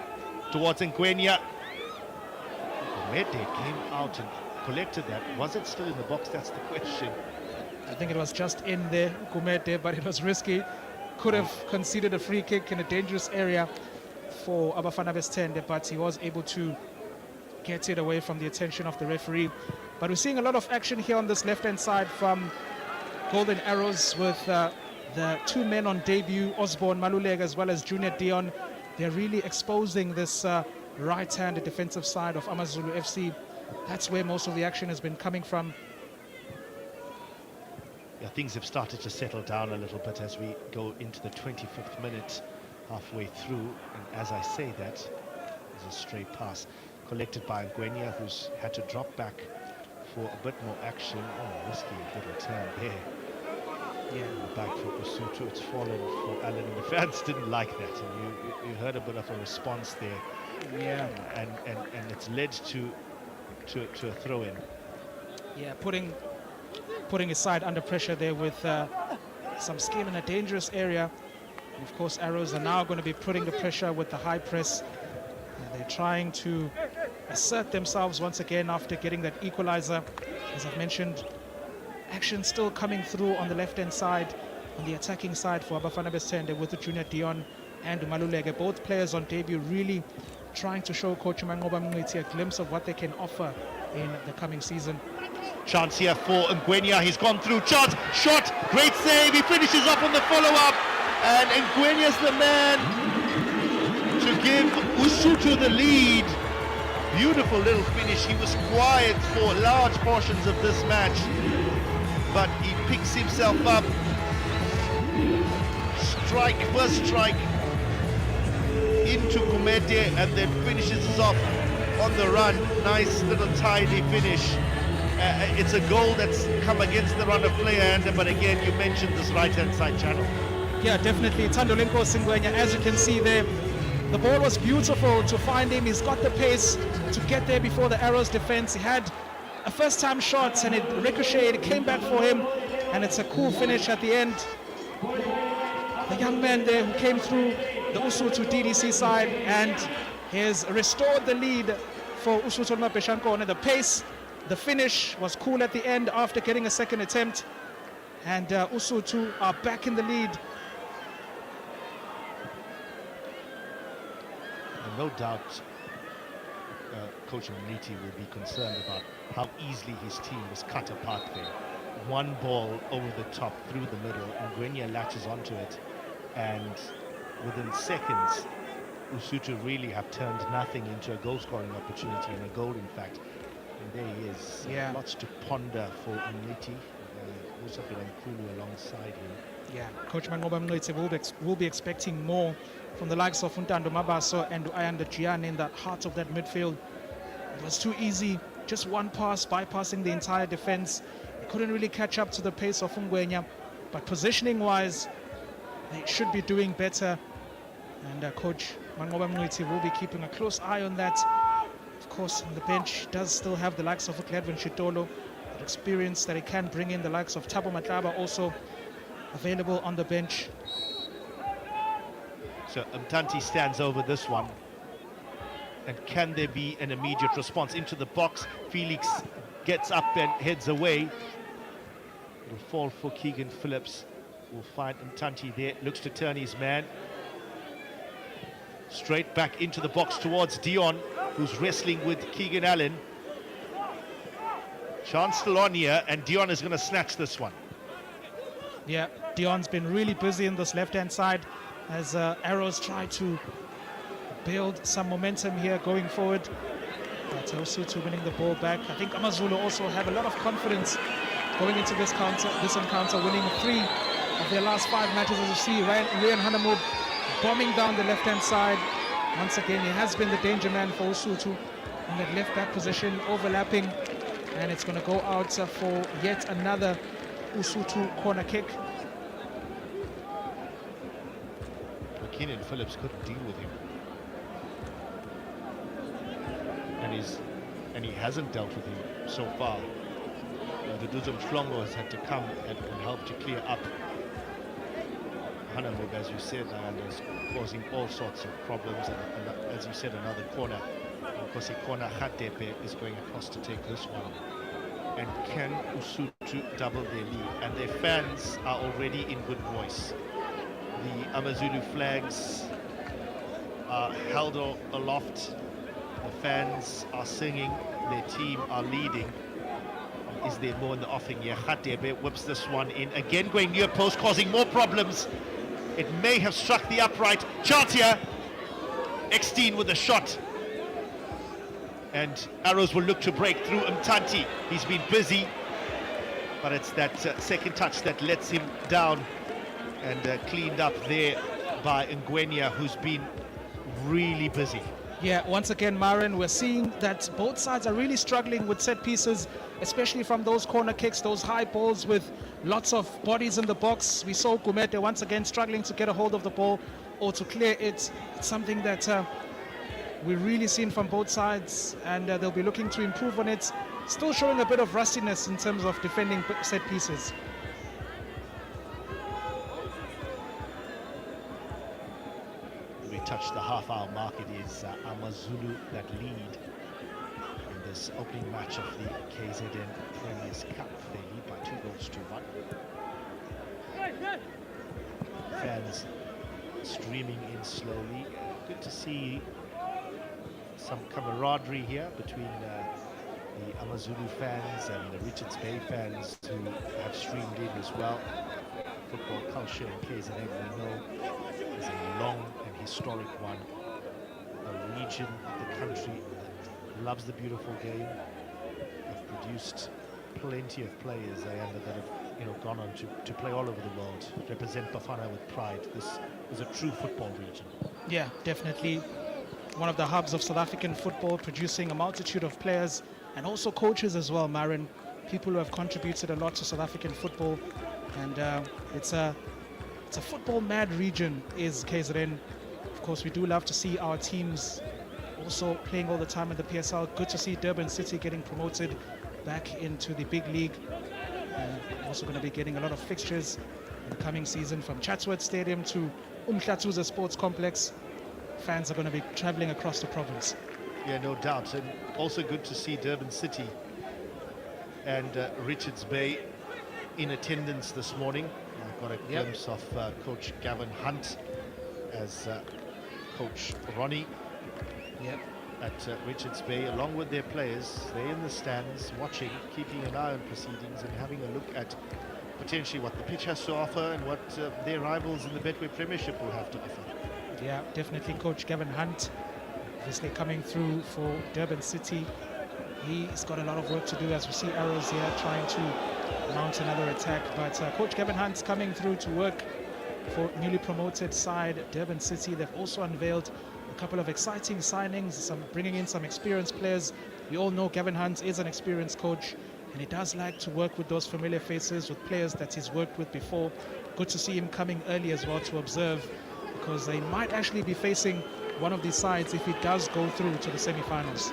towards Ngwenya. Gumede came out and collected that. Was it still in the box? That's the question. I think it was just in there, Gumede, but it was risky. Could have conceded a free kick in a dangerous area for Abafana Bestende, but he was able to get it away from the attention of the referee. But we're seeing a lot of action here on this left-hand side from Golden Arrows with the two men on debut, Osborne Malulega as well as Junior Dion. They're really exposing this right-handed defensive side of AmaZulu FC. That's where most of the action has been coming from. Yeah, things have started to settle down a little bit as we go into the 25th minute, halfway through. And as I say that, there's a stray pass collected by Ngwenya, who's had to drop back for a bit more action. Oh, risky little turn there. Yeah. Back for Lesotho, it's fallen for Allen, and the fans didn't like that, and you heard a bit of a response there. Yeah. And it's led to a throw-in. Yeah, putting his side under pressure there with some skill in a dangerous area. And of course, Arrows are now going to be putting the pressure with the high press. And they're trying to assert themselves once again after getting that equalizer. As I've mentioned, action still coming through on the left-hand side, on the attacking side for Abafana Bastende with the Junior Dion and Maluleke. Both players on debut really trying to show Coach Mangoba Mngqithi a glimpse of what they can offer in the coming season. Chance here for Ngwenya, he's gone through, chance, shot, great save, he finishes up on the follow-up, and Ngwenya's the man to give Lesotho the lead. Beautiful little finish, he was quiet for large portions of this match, but he picks himself up, first strike into Kumete, and then finishes us off on the run. Nice little tidy finish. It's a goal that's come against the run of play, but again, you mentioned this right-hand side channel. Yeah, definitely. Tandolenko Singwenya, as you can see there, the ball was beautiful to find him. He's got the pace to get there before the Arrows defense. He had a first-time shot and it ricocheted, it came back for him, and it's a cool finish at the end. The young man there who came through the Lesotho DDC side and has restored the lead for Lesotho Mapeshanko. And the pace, the finish was cool at the end after getting a second attempt. And Lesotho are back in the lead. And no doubt Coach Mngqithi will be concerned about how easily his team was cut apart there. One ball over the top through the middle, and Ngwenya latches onto it, and within seconds Lesotho really have turned nothing into a goal scoring opportunity, and a goal in fact. And there he is. Yeah. Lots to ponder for Mngqithi. Also Nkulu alongside him. Yeah, Coach Mangoba Mngqithi will be expecting more from the likes of Ntando Mabaso and Ayanda Giane in the heart of that midfield. It was too easy, just one pass, bypassing the entire defense. He couldn't really catch up to the pace of Ngwenya, but positioning-wise, they should be doing better. And Coach Mangoba Mngqithi will be keeping a close eye on that. Of course, on the bench does still have the likes of Gladwin Shitolo, that experience that he can bring in, the likes of Thabo Matlaba also available on the bench. So Mtanti stands over this one. And can there be an immediate response into the box? Felix gets up and heads away. It'll fall for Keegan Phillips. We'll find Mtanti there, looks to turn his man. Straight back into the box towards Dion, who's wrestling with Keegan Allen. Chance still on here, and Dion is going to snatch this one. Yeah, Dion's been really busy in this left-hand side as Arrows try to build some momentum here going forward. But Lesotho winning the ball back. I think AmaZulu also have a lot of confidence going into this encounter, winning 3 of their last 5 matches. As you see, Ryan Hanamud bombing down the left-hand side. Once again, he has been the danger man for Lesotho in that left-back position, overlapping, and it's going to go out for yet another Lesotho corner kick. Keegan Phillips couldn't deal with him. And he hasn't dealt with him so far. The Duzum Shlongo has had to come and help to clear up. Hanamub, as you said, is causing all sorts of problems, and as you said, another corner. Of course, corner Khatepe is going across to take this one. And can Lesotho double their lead? And their fans are already in good voice. The AmaZulu flags are held aloft. The fans are singing. Their team are leading. Is there more in the offing here? Khatebe whips this one in. Again going near post, causing more problems. It may have struck the upright. Chance here. Exteen with a shot. And Arrows will look to break through Mtanti. He's been busy. But it's that second touch that lets him down. And cleaned up there by Ngwenya, who's been really busy. Yeah, once again, Maren, we're seeing that both sides are really struggling with set pieces, especially from those corner kicks, those high balls with lots of bodies in the box. We saw Gumete once again struggling to get a hold of the ball or to clear it. It's something that we've really seen from both sides, and they'll be looking to improve on it. Still showing a bit of rustiness in terms of defending set pieces. We touched the half-hour mark. It is AmaZulu that lead in this opening match of the KZN Premier'S Cup. They lead by 2-1. Fans streaming in slowly. Good to see some camaraderie here between the AmaZulu fans and the Richards Bay fans who have streamed in as well. Football culture in KZN, we know, is a long and historic one. A region of the country that loves the beautiful game, have produced plenty of players that have gone on to play all over the world, represent Bafana with pride. This is a true football region. Yeah, definitely one of the hubs of South African football, producing a multitude of players and also coaches as well, Maren. People who have contributed a lot to South African football, and it's a football mad region is KZN. Of course, we do love to see our teams also playing all the time in the PSL. Good to see Durban City getting promoted back into the big league. Also going to be getting a lot of fixtures in the coming season, from Chatsworth Stadium to Umhlatuza Sports Complex. Fans are going to be traveling across the province. Yeah, no doubt. And also good to see Durban City and Richards Bay in attendance this morning. I've got a glimpse of Coach Gavin Hunt as Coach Ronnie at Richards Bay, along with their players. They're in the stands watching, keeping an eye on proceedings and having a look at potentially what the pitch has to offer and what their rivals in the Betway Premiership will have to offer. Yeah, definitely Coach Gavin Hunt, obviously coming through for Durban City. He's got a lot of work to do, as we see Arrows here trying to mount another attack. But Coach Gavin Hunt's coming through to work for newly promoted side Durban City. They've also unveiled a couple of exciting signings, bringing in some experienced players. We all know Gavin Hunt is an experienced coach, and he does like to work with those familiar faces, with players that he's worked with before. Good to see him coming early as well to observe, because they might actually be facing one of these sides if he does go through to the semi-finals.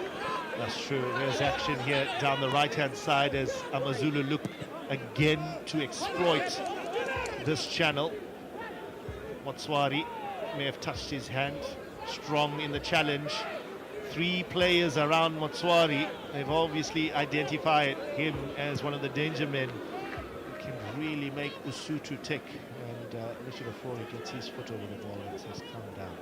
That's true. There's action here down the right-hand side as AmaZulu look again to exploit this channel. Motswari may have touched his hand. Strong in the challenge. 3 players around Motswari. They've obviously identified him as one of the danger men who can really make Usutu tick. And Richard Ofori gets his foot over the ball and says, calm down.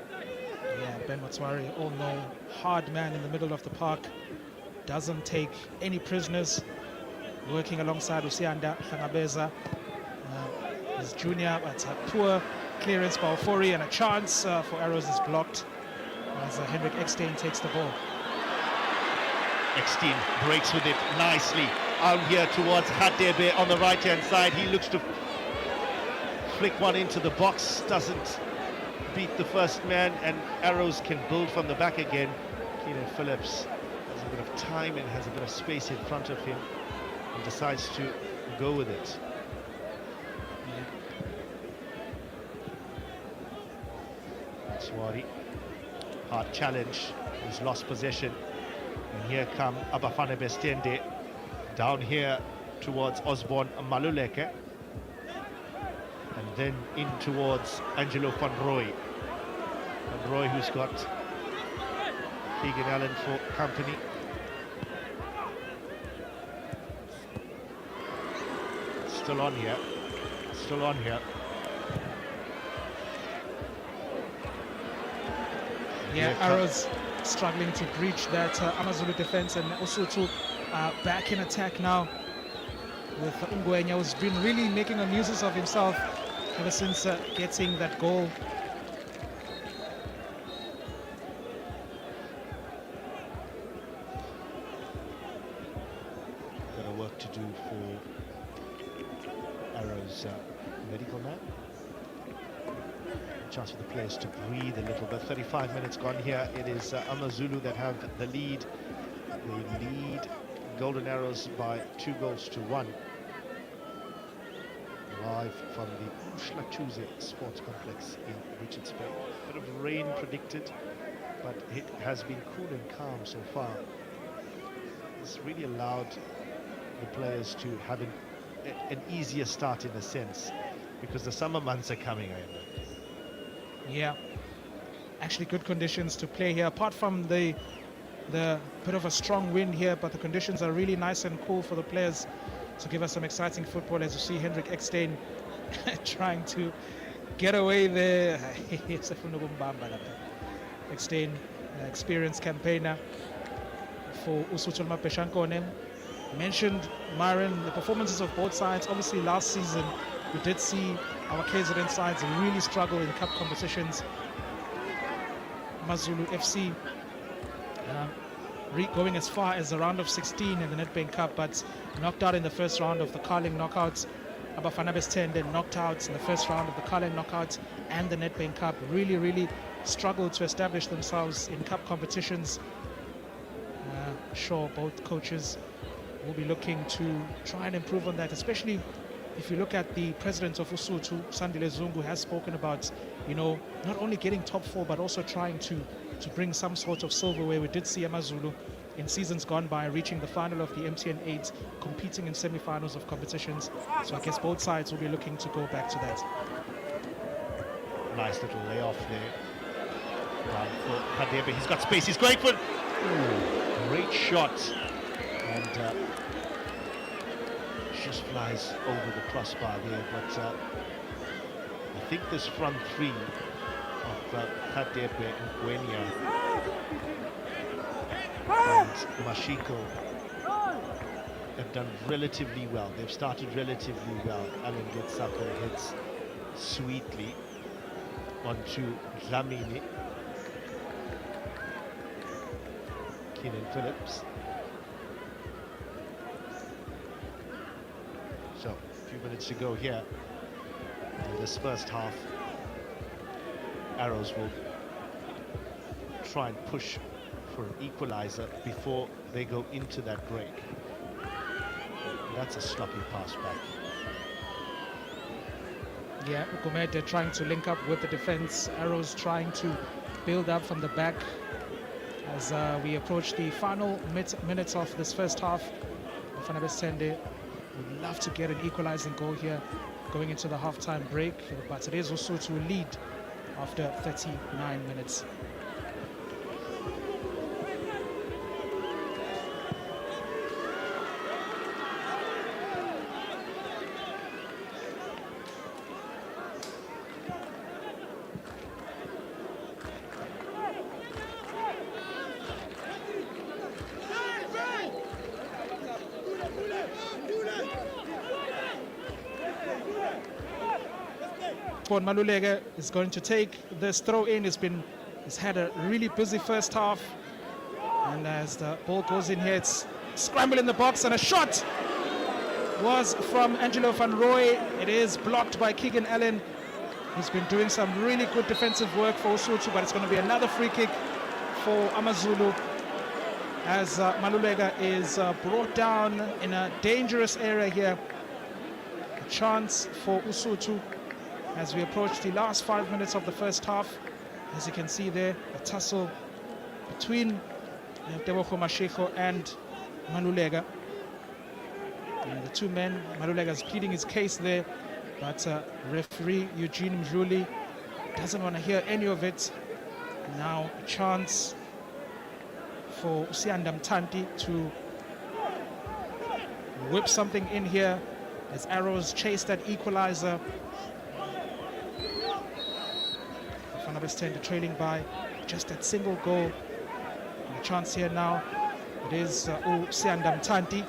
Yeah, Ben Motswari, all know, hard man in the middle of the park. Doesn't take any prisoners. Working alongside Usianda Hlangabeza. His junior, but a poor clearance by Ofori, and a chance for Arrows is blocked as Henrik Eckstein takes the ball. Eckstein breaks with it nicely. Out here towards Hadebe on the right-hand side. He looks to flick one into the box. Doesn't beat the first man, and Arrows can build from the back again. Keenan Phillips has a bit of time and has a bit of space in front of him and decides to go with it. Swari, hard challenge, he's lost possession, and here come Abafana Bestende down here towards Osborne Maluleke, and then in towards Angelo Van Roy. Van Roy, who's got Keegan Allen for company. Still on here, still on here. Yeah, Arrows struggling to breach that AmaZulu defense, and also to back in attack now with Ungwenya, who's been really making a nuisance of himself ever since getting that goal. Got a work to do for Arrows medical man. chance for the players to breathe a little bit. 35 minutes gone here. It is AmaZulu that have the lead. They lead Golden Arrows by 2-1. Live from the Umhlathuze Sports Complex in Richards Bay. A bit of rain predicted, but it has been cool and calm so far. It's really allowed the players to have an easier start in a sense, because the summer months are coming. Yeah, actually good conditions to play here, apart from the bit of a strong wind here, but the conditions are really nice and cool for the players to give us some exciting football. As you see, Hendrik Eckstein trying to get away there. Eckstein, experienced campaigner for Usuthu Mapeshankone. Mentioned, Myron, the performances of both sides. Obviously last season we did see our KZN sides really struggle in cup competitions. AmaZulu FC going as far as the round of 16 in the Nedbank Cup, but knocked out in the first round of the Carling knockouts. Abafana Bestende knocked out in the first round of the Carling knockouts and the Nedbank Cup. Really struggled to establish themselves in cup competitions. Sure, both coaches will be looking to try and improve on that, especially if you look at the president of Usuthu, Sandile Zungu, has spoken about, you know, not only getting top 4 but also trying to bring some sort of silverware. We did see AmaZulu in seasons gone by reaching the final of the MTN 8, competing in semi-finals of competitions. So I guess both sides will be looking to go back to that. Nice little layoff there. Down for Kadebe. He's got space. He's going for great shot, and just flies over the crossbar there. But I think this front three of Kadebe and Gwenya and Mashiko have done relatively well. They've started relatively well. Alan gets up and hits sweetly onto Dlamini. Keenan Phillips. So, a few minutes to go here in this first half. Arrows will try and push for an equalizer before they go into that break. That's a sloppy pass back. Yeah, Ukumete trying to link up with the defense. Arrows trying to build up from the back. As we approach the final minutes of this first half, Bafana Bestende would love to get an equalizing goal here going into the halftime break, but it is also to lead after 39 minutes. Maluleke is going to take this throw in. He's had a really busy first half, and as the ball goes in here, it's scramble in the box, and a shot was from Angelo van Rooy. It is blocked by Keegan Allen. He's been doing some really good defensive work for Usuthu, but it's going to be another free kick for AmaZulu as Maluleke is brought down in a dangerous area here. A chance for Usuthu as we approach the last 5 minutes of the first half. As you can see there, a tussle between Tebogo Mashiko and Maluleke. And the two men, Maluleke is pleading his case there, but referee Eugene Mdluli doesn't want to hear any of it. Now a chance for Usianda Mtanti to whip something in here as Arrows chase that equalizer. Bafana Bestende trailing by just that single goal. And a chance here now. It is Usianda Mtanti.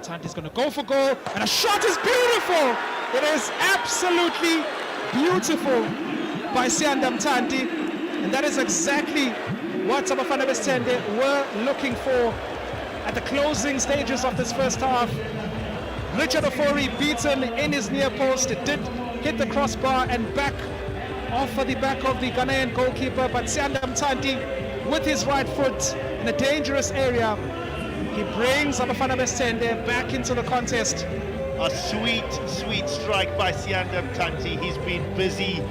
Mtanti's going to go for goal, and a shot is beautiful. It is absolutely beautiful by Sianda Mtanti, and that is exactly what Bafana Bestende were looking for at the closing stages of this first half. Richard Ofori beaten in his near post. It did hit the crossbar and back off the back of the Ghanaian goalkeeper, but Kzn Premier'S with his right foot in a dangerous area, he brings Abafana Besende back into the contest. A sweet strike by Kzn Premier'S. He's been busy,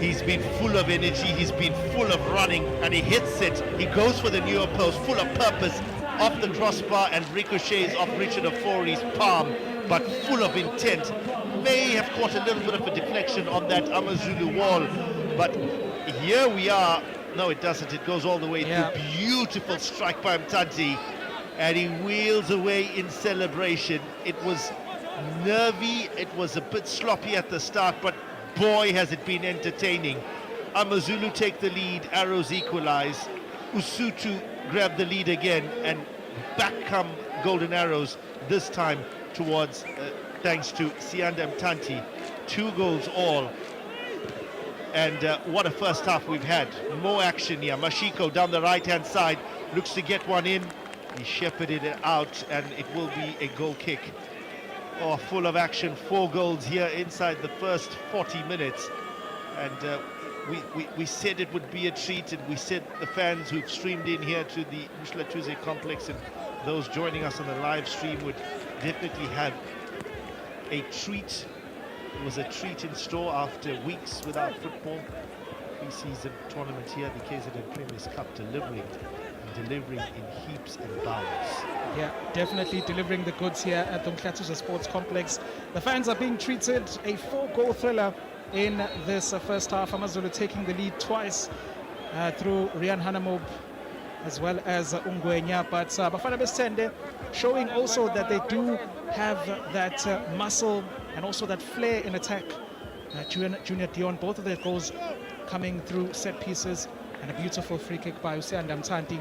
he's been full of energy, he's been full of running, and he hits it. He goes for the newer post, full of purpose, off the crossbar and ricochets off Richard Ofori's palm, but full of intent. May have caught a little bit of a deflection on that AmaZulu wall, but here we are. No, it doesn't. It goes all the way through. Beautiful strike by Mtati, and he wheels away in celebration. It was nervy, it was a bit sloppy at the start, but boy has it been entertaining. AmaZulu take the lead, Arrows equalize, Usutu grab the lead again, and back come Golden Arrows, this time towards thanks to Kzn Premier'S. 2 goals all, and what a first half we've had. More action here. Mashiko down the right hand side looks to get one in. He shepherded it out, and it will be a goal kick. Oh, full of action. 4 goals here inside the first 40 minutes, and we said it would be a treat, and we said the fans who've streamed in here to the Mshlatuze complex and those joining us on the live stream would definitely have a treat. It was a treat in store after weeks without football. Pre-season tournament here, the Kzn Premier'S Cup, delivering in heaps and bounds. Yeah, definitely delivering the goods here at the Mshlatuze Sports Complex. The fans are being treated. A 4-goal thriller in this first half. AmaZulu taking the lead twice through Rian Hanamob as well as Ungwenya, but Bafana Besende showing also that they do have that muscle and also that flair in attack. Junior Dion, both of their goals coming through set pieces, and a beautiful free kick by Kzn Premier'S.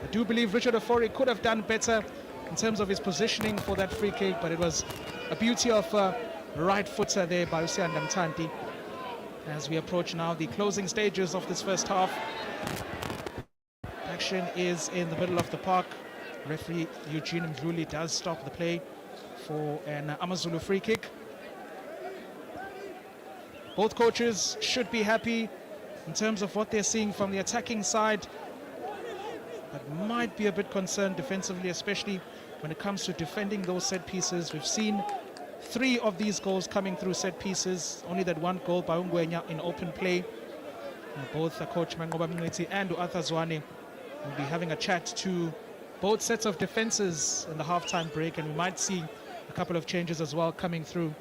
I do believe Richard Ofori could have done better in terms of his positioning for that free kick, but it was a beauty of right footer there by Kzn Premier'S. As we approach now the closing stages of this first half, action is in the middle of the park. Referee Eugene Mdluli does stop the play for an AmaZulu free kick. Both coaches should be happy in terms of what they're seeing from the attacking side, but might be a bit concerned defensively, especially when it comes to defending those set pieces. We've seen 3 of these goals coming through set pieces, only that 1 goal by Ungwenya in open play. Both Coach Mangoba Mngwiti and Arthur Zwane will be having a chat to both sets of defenses in the halftime break, and we might see a couple of changes as well coming through.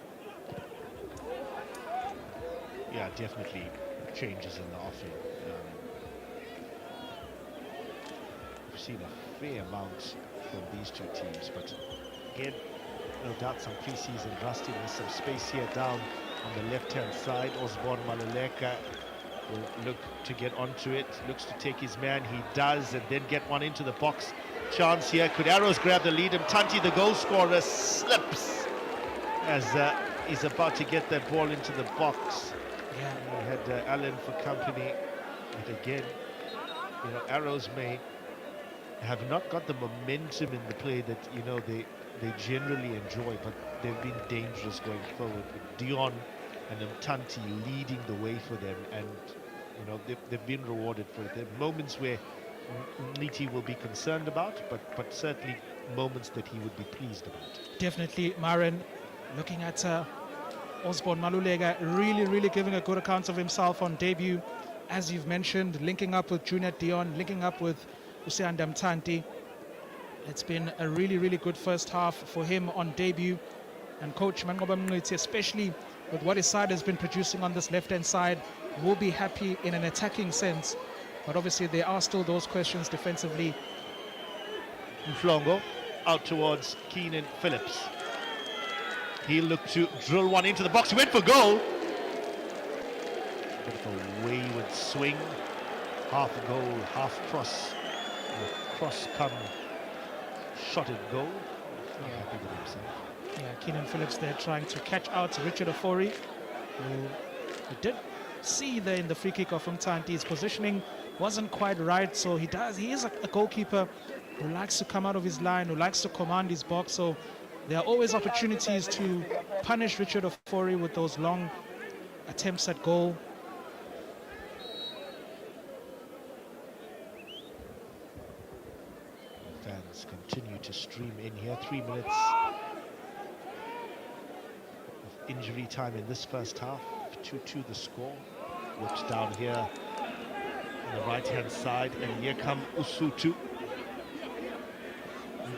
Yeah, definitely changes in the offing. We've seen a fair amount from these 2 teams, but again, no doubt some pre-season rustiness, some space here down on the left-hand side. Osborne Maluleka will look to get onto it, looks to take his man, he does, and then get one into the box. Chance here, could Arrows grab the lead? Mtati, the goal scorer, slips as he's about to get that ball into the box. Yeah, he had Allen for company, but again, you know, Arrows may have not got the momentum in the play that, you know, they generally enjoy, but they've been dangerous going forward, with Dion and Mtati leading the way for them, and you know, they've been rewarded for it. There are moments where Niti will be concerned about, but certainly moments that he would be pleased about. Definitely, Maren, looking at Osborne Maluleka, really giving a good account of himself on debut, as you've mentioned, linking up with Junior Dion, linking up with Kzn Premier'S. It's been a really good first half for him on debut, and Coach Mangoba Mngwiti, especially with what his side has been producing on this left-hand side, will be happy in an attacking sense. But obviously there are still those questions defensively. Mflongo out towards Keenan Phillips. He'll look to drill one into the box. He went for goal. Bit of a wayward swing. Half goal, half cross. Cross come shotted goal. Not happy with himself. Yeah, Keenan Phillips there trying to catch out Richard Ofori, who we did see there in the free kick of Mtati. His positioning wasn't quite right, so he is a goalkeeper who likes to come out of his line, who likes to command his box, so there are always opportunities to punish Richard Ofori with those long attempts at goal. Fans continue to stream in here. 3 minutes of injury time in this first half. 2-2 the score. Looks down here on the right-hand side, and here come Usutu.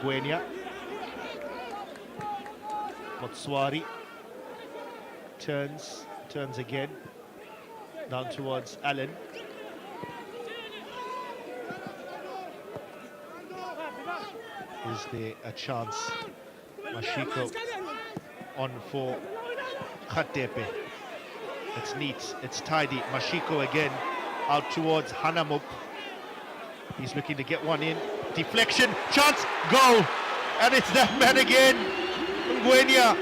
Ngwenya. Motswari turns again down towards Allen. Is there a chance? Mashiko on for Khatepe. It's neat, it's tidy. Mashiko again out towards Hanamuk. He's looking to get one in. Deflection, chance, goal! And it's that man again, Ngwenya.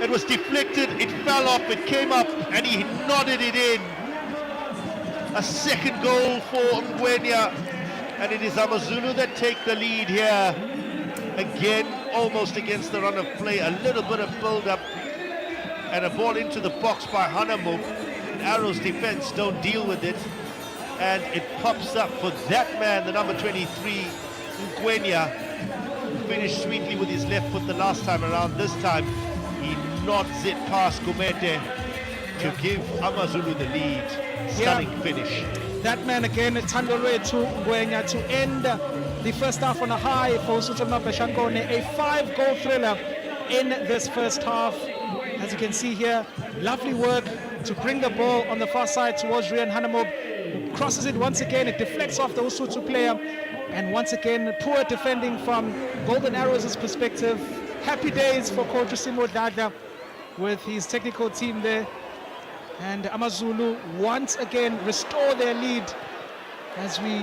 It was deflected, it fell off, it came up, and he nodded it in. A second goal for Ngwenya. And it is AmaZulu that take the lead here. Again, almost against the run of play. A little bit of build-up. And a ball into the box by Hanamuk. And Arrow's defense don't deal with it. And it pops up for that man, the number 23, Ngwenya, who finished sweetly with his left foot the last time around. This time, he nods it past Gumete to give AmaZulu the lead. Stunning finish. That man again, Tandolwe to Ngwenya to end the first half on a high for Usuthu Mapeshankone. A 5-goal thriller in this first half. As you can see here, lovely work to bring the ball on the far side towards Rian Hanamub. Crosses it once again, it deflects off the Usuthu player. And once again, poor defending from Golden Arrows' perspective. Happy days for Coach Simo Dada with his technical team there. And AmaZulu once again restore their lead as we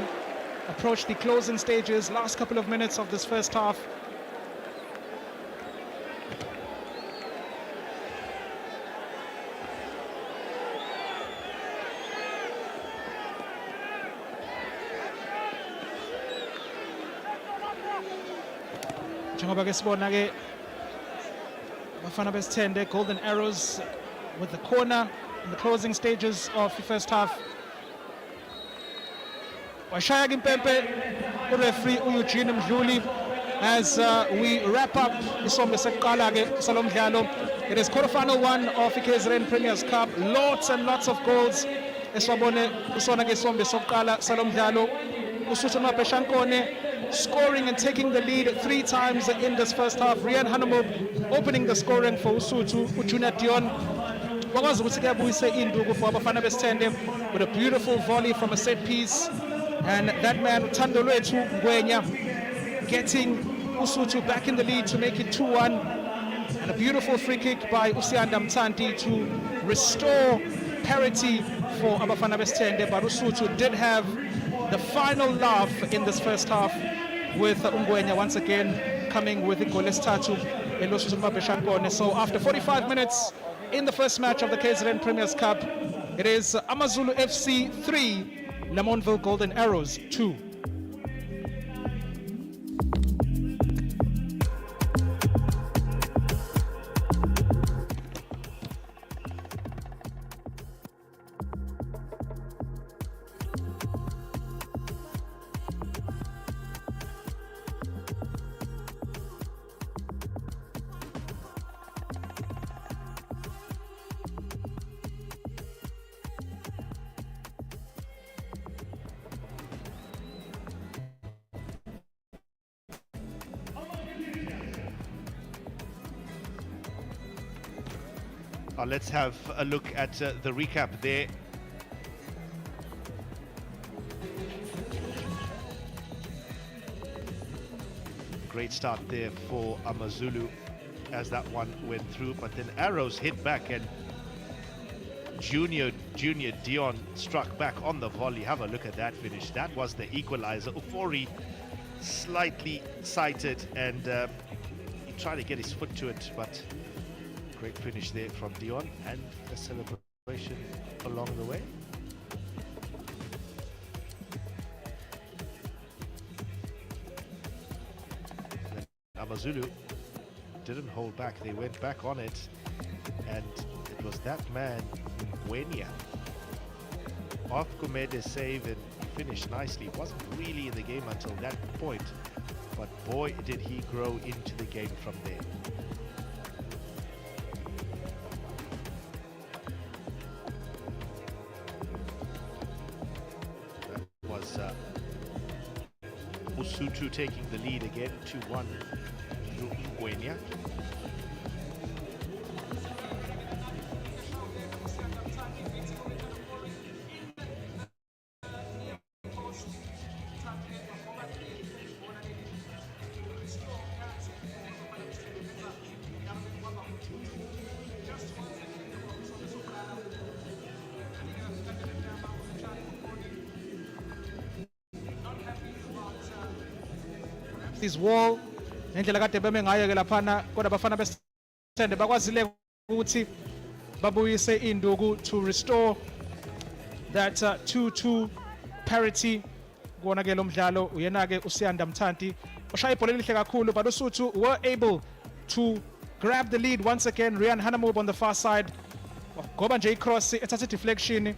approach the closing stages, last couple of minutes of this first half. Njengoba ke sibona ke Bafana Besithende, Golden Arrows with the corner in the closing stages of the first half. Washaya Gimpempe, referee Eugene Mdluli, as we wrap up isombe sekuqala ke salomdlalo. It is quarterfinal 1 of the Kzn Premier'S Cup. Lots and lots of goals. Eswabone usona ke isombe sokuqala salomdlalo. Usuthu Mapeshankone scoring and taking the lead 3 times in this first half. Rian Hanamub opening the scoring for Usuthu. Junior Dion wakwazi ukuthi kuyabuyisa induku for Bafana Besithende with a beautiful volley from a set piece. And that man, Tandolwethu Ngwenya, getting Usuthu back in the lead to make it 2-1. And a beautiful free kick by Usianda Mtanti to restore parity for Bafana Besithende. But Usuthu did have the final laugh in this first half with Ngwenya once again coming with the goal esithathu eLosuthu Mapeshankone. So after 45 minutes in the first match of the Kzn Premier'S Cup, it is AmaZulu FC 3, Lamontville Golden Arrows 2. Let's have a look at the recap there. Great start there for AmaZulu as that one went through, but then Arrows hit back and Junior Dion struck back on the volley. Have a look at that finish. That was the equalizer. Ofori slightly sighted and he tried to get his foot to it, but great finish there from Dion and a celebration along the way. AmaZulu didn't hold back. They went back on it, and it was that man, Wenya, off Kumede's save, and finished nicely. Wasn't really in the game until that point, but boy, did he grow into the game from there. That was Usutu taking the lead again, 2-1 through Ngwenya. This wall ngendlela kade beme ngayo ke laphana kodwa abafana besithende bakwazile ukuthi babuyise induku to restore that 2-2 parity kuona ke lo mdlalo uyena ke uSiyanda Mthanti ushaya ibhola elihle kakhulu, but uSuthu were able to grab the lead once again. Rian Hanamub on the far side goba nje icross ethatha deflection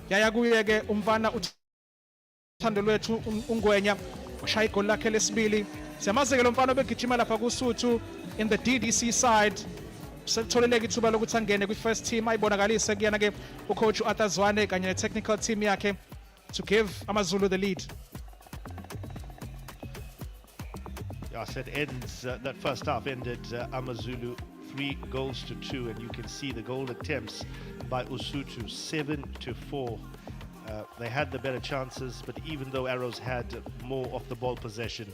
yaya kuye ke umfana uthando lwethu uNgwenya ushaya igoli lakhe lesibili. Siyamazi ke lo mfana obegijima lapha kuSuthu in the DDC side, setholeleka ithuba lokuthi angene kwi-first team, ayibonakalise kuyena ke ucoach uArthur Zwane kanye ne-technical team yakhe to give AmaZulu the lead. Yes, it ends, that first half ended AmaZulu 3-2, and you can see the goal attempts by Usutu 7-4. They had the better chances, but even though Arrows had more of the ball possession.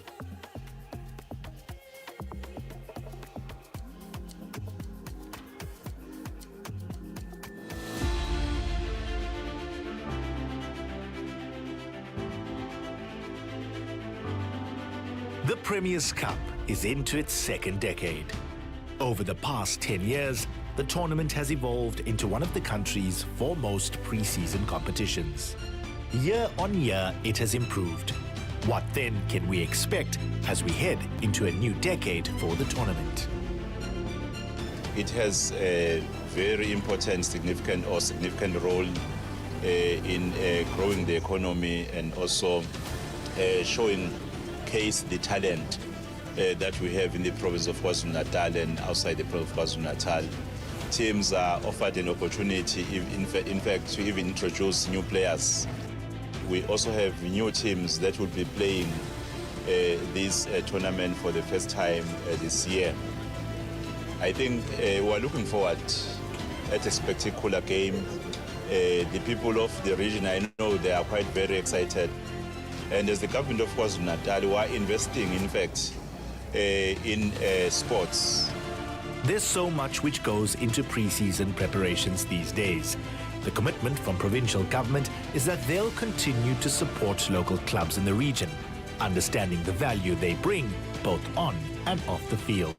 The Premier's Cup is into its second decade. Over the past 10 years, the tournament has evolved into one of the country's foremost pre-season competitions. Year on year, it has improved. What then can we expect as we head into a new decade for the tournament? It has a very important, significant role in growing the economy and also showing the talent that we have in the province of KwaZulu-Natal and outside the province of KwaZulu-Natal. Teams are offered an opportunity, in fact, to even introduce new players. We also have new teams that will be playing this tournament for the first time this year. I think we're looking forward at a spectacular game. The people of the region, I know they are quite very excited. And as the government of KwaZulu-Natal, we are investing, in fact, in sports. There's so much which goes into pre-season preparations these days. The commitment from provincial government is that they'll continue to support local clubs in the region, understanding the value they bring both on and off the field.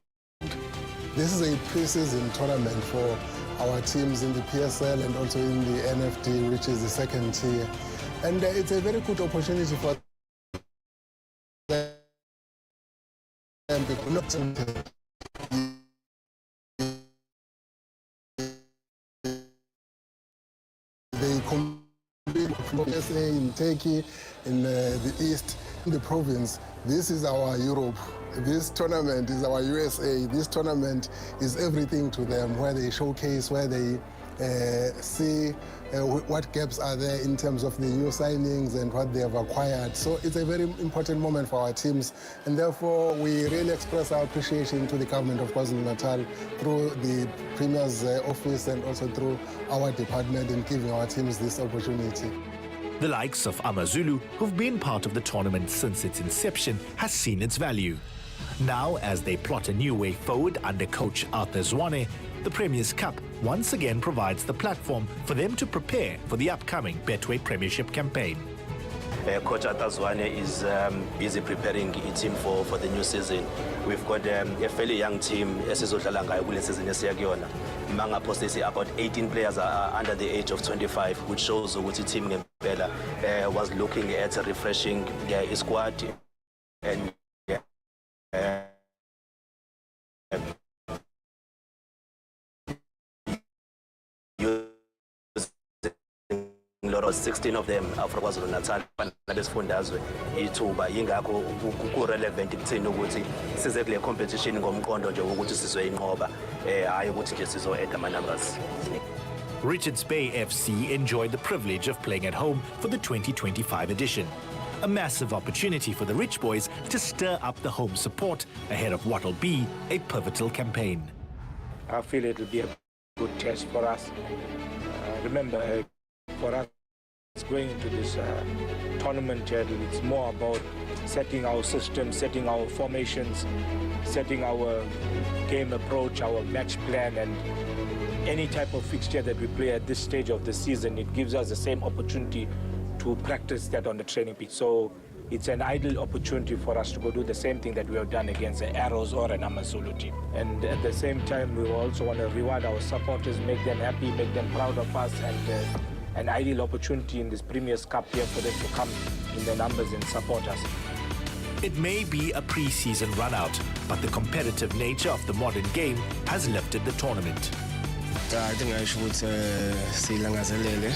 This is a pre-season tournament for our teams in the PSL and also in the NFD, which is the second tier. And it's a very good opportunity for them they compete from SA in Turkey, in the East, in the province. This is our Europe. This tournament is our USA. This tournament is everything to them, where they showcase, where they see what gaps are there in terms of the new signings and what they have acquired. So it's a very important moment for our teams, and therefore we really express our appreciation to the government of KwaZulu-Natal through the Premier's office and also through our department in giving our teams this opportunity. The likes of AmaZulu, who've been part of the tournament since its inception, has seen its value. Now, as they plot a new way forward under coach Arthur Zwane, the Premier's Cup once again provides the platform for them to prepare for the upcoming Betway Premiership campaign. Coach Arthur Zwane is busy preparing a team for the new season. We've got a fairly young team esizodlala ngayo kule season esiyakuyona. Manga postesi about 18 players are under the age of 25, which shows ukuthi team ngempela was looking at refreshing his squad and Loros, 16 of them are from KwaZulu-Natal. Nabesifundazwe ithuba yingakho ku-relevant kuthina ukuthi size kule competition ngomqondo nje ukuthi sizoyinqoba hayi ukuthi nje sizo-add ama-numbers. Richards Bay FC enjoyed the privilege of playing at home for the 2025 edition. A massive opportunity for the Rich Boys to stir up the home support ahead of what will be a pivotal campaign. I feel it will be a good test for us. Remember, for us going into this tournament, it's more about setting our system, setting our formations, setting our game approach, our match plan, and any type of fixture that we play at this stage of the season, it gives us the same opportunity to practice that on the training pitch. So it's an ideal opportunity for us to go do the same thing that we have done against the Arrows or an AmaZulu team. And at the same time, we also want to reward our supporters, make them happy, make them proud of us, and an ideal opportunity in this Premier's Cup here for them to come in the numbers and support us. It may be a pre-season run-out, but the competitive nature of the modern game has lifted the tournament. I think I should silangazelele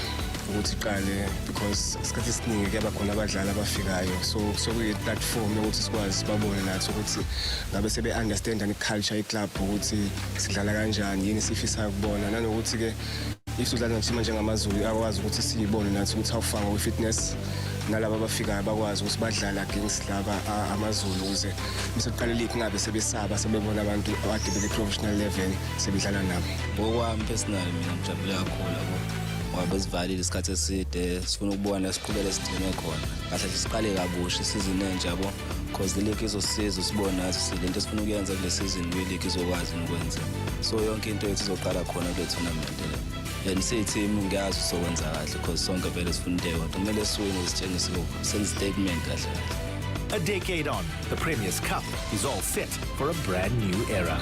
ukuthi iqale because isikhathi esiningi kuyaba khona abadlali abafikayo so kuyi-platform yokuthi sikwazi sibabone nathi ukuthi ngabe sebe-understand i-culture ye-club ukuthi sidlala kanjani yini sifisayo ukubona nanokuthi-ke if sidlala nothima njengamaZulu akwazi ukuthi siyibone nathi ukuthi how far we-fitness nalabo abafikayo bakwazi ukuthi badlale against laba amaZulu ukuze bese league ngabe sebesaba sebebona abantu abagibele professional level sebedlala nabo. Ngokwami personally mina ngijabule kakhulu ngoba besivalile isikhathi eside sifuna ukubona siqhubele sigcine khona kahle siqale kabusha isizini entsha yabo because the league izosiza sibone nathi lento esifuna ukuyenza kule season league izokwazi ukwenza so yonke into yethu izoqala khona kule tournament le and siyiteam ngiyazi uzokwenza kahle because sonke vele sifuna into kodwa kumele siwine sitshengise senze statement kahle. A decade on, the Premier's Cup is all set for a brand new era.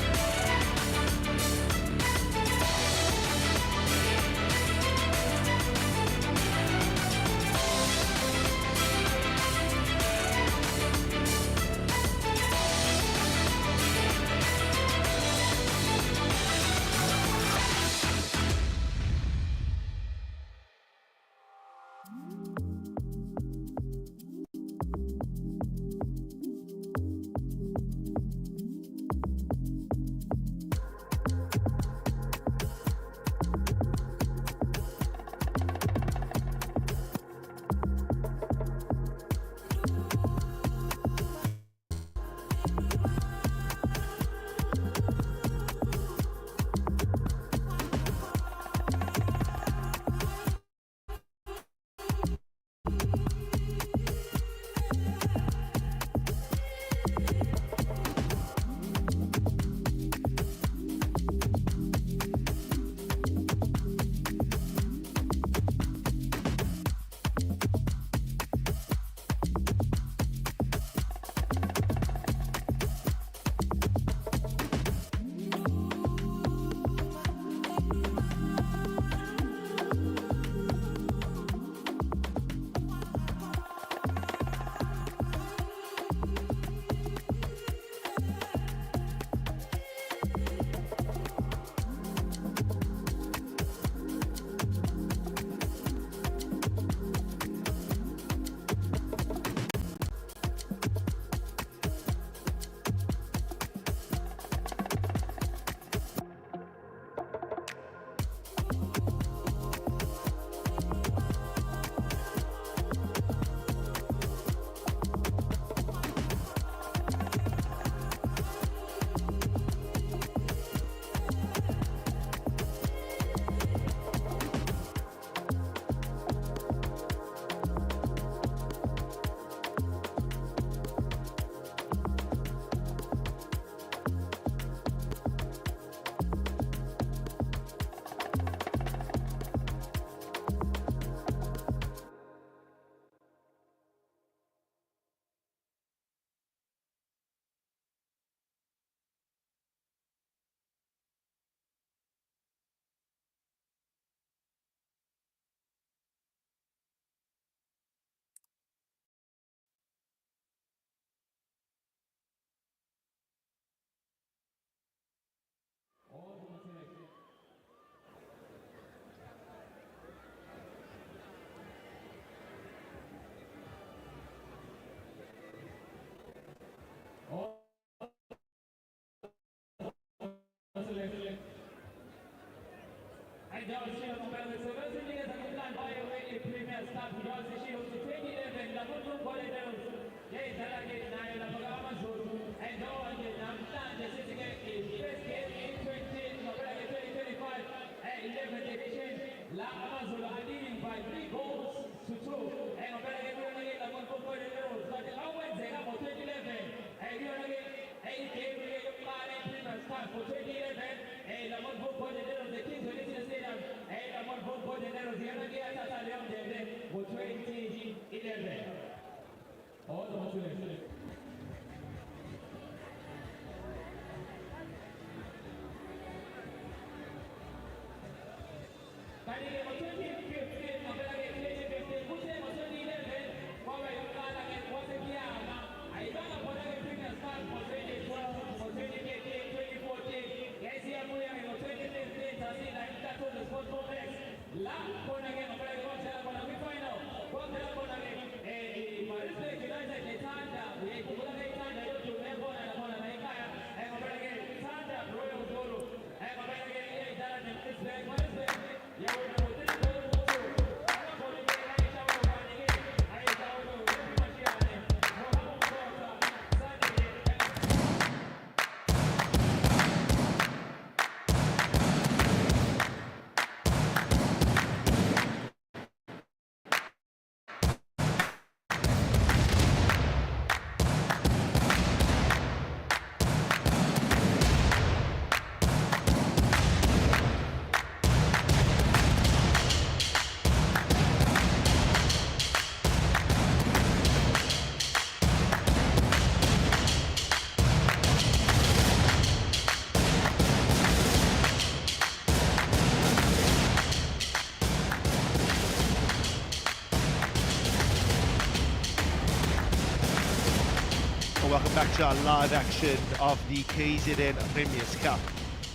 Welcome back to our live action of the KZN Premier'S Cup.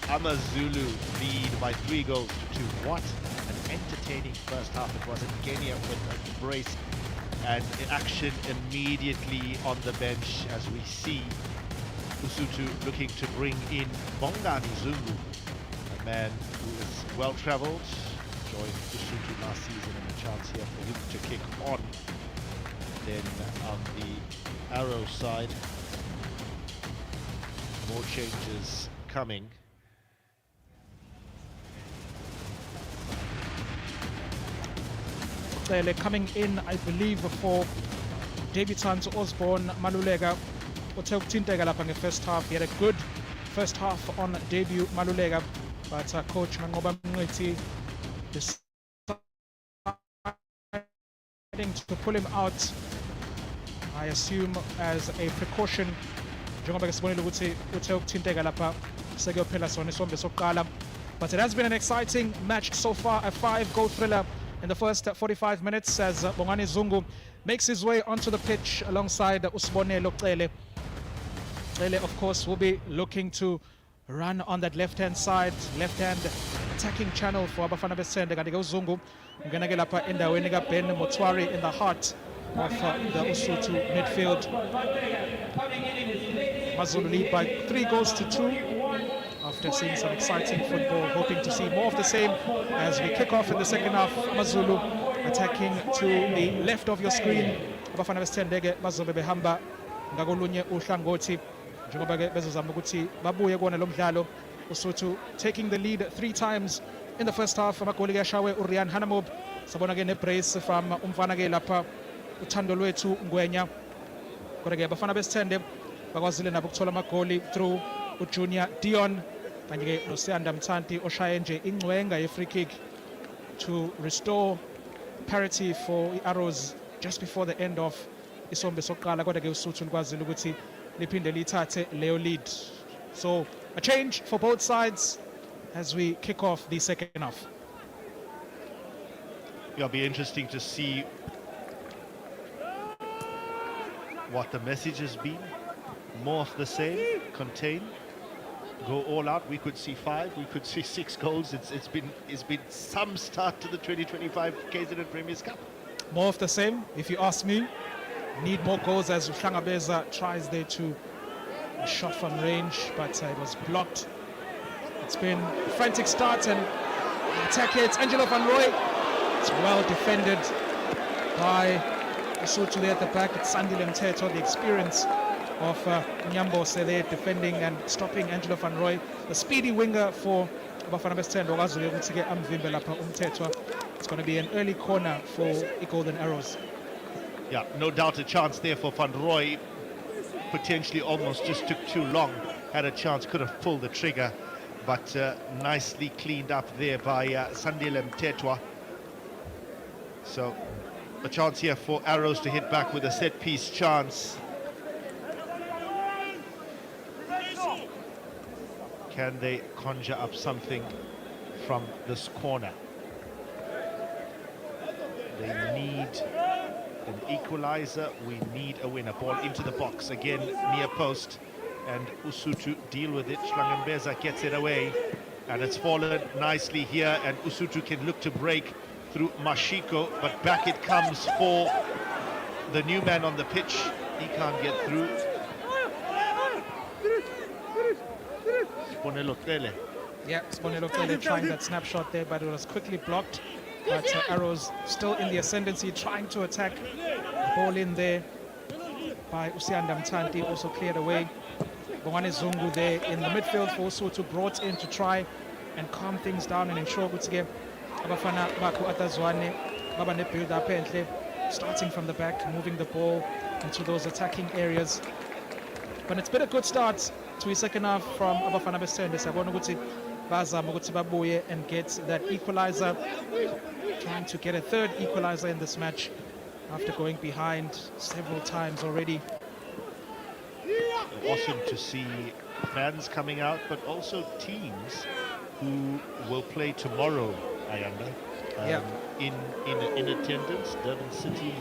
AmaZulu lead by 3 goals to 2. What an entertaining first half it was. And Kenya with a brace and action immediately on the bench as we see Lesotho looking to bring in Bongani Zungu, a man who is well travelled, joined Lesotho last season, and a chance here for him to kick on. Then on the Arrow side, more changes coming. They're coming in, I believe, for debutant Osborne Malulega. In the first half, he had a good first half on debut, Malulega, but coach Ngoba Mngweti deciding to pull him out, I assume as a precaution. But it has been an exciting match so far, a 5-goal thriller in the first 45 minutes as Bongani Zungu makes his way onto the pitch alongside Usbonelo Cele. Cele, of course, will be looking to run on that left-hand side, left-hand attacking channel for Abafana Besende. Kadiga Zungu ngenake lapha endaweni kaBen Motwari in the heart of the Lesotho midfield. AmaZulu lead by 3 goals to 2 after seeing some exciting football, hoping to see more of the same as we kick off in the second half. AmaZulu attacking to the left of your screen. Abafana Besende bazobe behamba ngakolunye uhlangothi njengoba ke bezozama ukuthi babuye kuona lo mdlalo. Lesotho taking the lead 3 times in the first half. Amagoli ke ashawe uRian Hanamob, sabona ke nebrace from umfana ke lapha uthando lwethu Ngwenya. Kodwa ke Abafana Besende bakwazile nabo ukuthola amagoli through uJunior Dion kanye ke noSiyanda Mthanti oshaye nje ingcwenga ye-free kick to restore parity for i-Arrows just before the end of isombe sokuqala. Kodwa ke uSuthu likwazile ukuthi liphinde lithathe leyo lead. So a change for both sides as we kick off the second half. It'll be interesting to see what the message has been. More of the same, contain, go all out. We could see 5, we could see 6 goals. It's been some start to the 2025 Kzn Premier'S Cup. More of the same, if you ask me. Need more goals as Uhlangabeza tries there to a shot from range, but it was blocked. It's been a frantic start, and Attack it, Angelo Van Roy. It's well defended by Lesotho there at the back. It's Sandile Mteto, the experience of Nyambose there defending and stopping Angelo Van Roy. The speedy winger for Bafana Bastendo. It's going to be an early corner for the Golden Arrows. Yeah, no doubt a chance there for Van Roy. Potentially almost just took too long. Had a chance, could have pulled the trigger, but nicely cleaned up there by Sandile Mtetwa. So a chance here for Arrows to hit back with a set-piece chance. Can they conjure up something from this corner? They need an equalizer. We need a winner. Ball into the box again, near post, and Usutu deal with it. Schlangembeza gets it away, and it's fallen nicely here, and Usutu can look to break through Mashiko, but back it comes for the new man on the pitch. He can't get through. Sponelo Tele. Yeah, Sponelo Tele trying that snapshot there, but it was quickly blocked. But Arrows still in the ascendancy, trying to attack. Ball in there by Usianda Mtanti, also cleared away. Bongwane Zungu there in the midfield for Lesotho, brought in to try and calm things down and ensure ukuthi abafana bakho atazwane baba ne build up enhle, starting from the back, moving the ball into those attacking areas. But it's been a good start to his second half from abafana besende. Siyabona ukuthi bazama ukuthi babuye and get that equalizer, trying to get a third equalizer in this match after going behind several times already. Awesome to see fans coming out, but also teams who will play tomorrow, Ayanda, in attendance. Durban City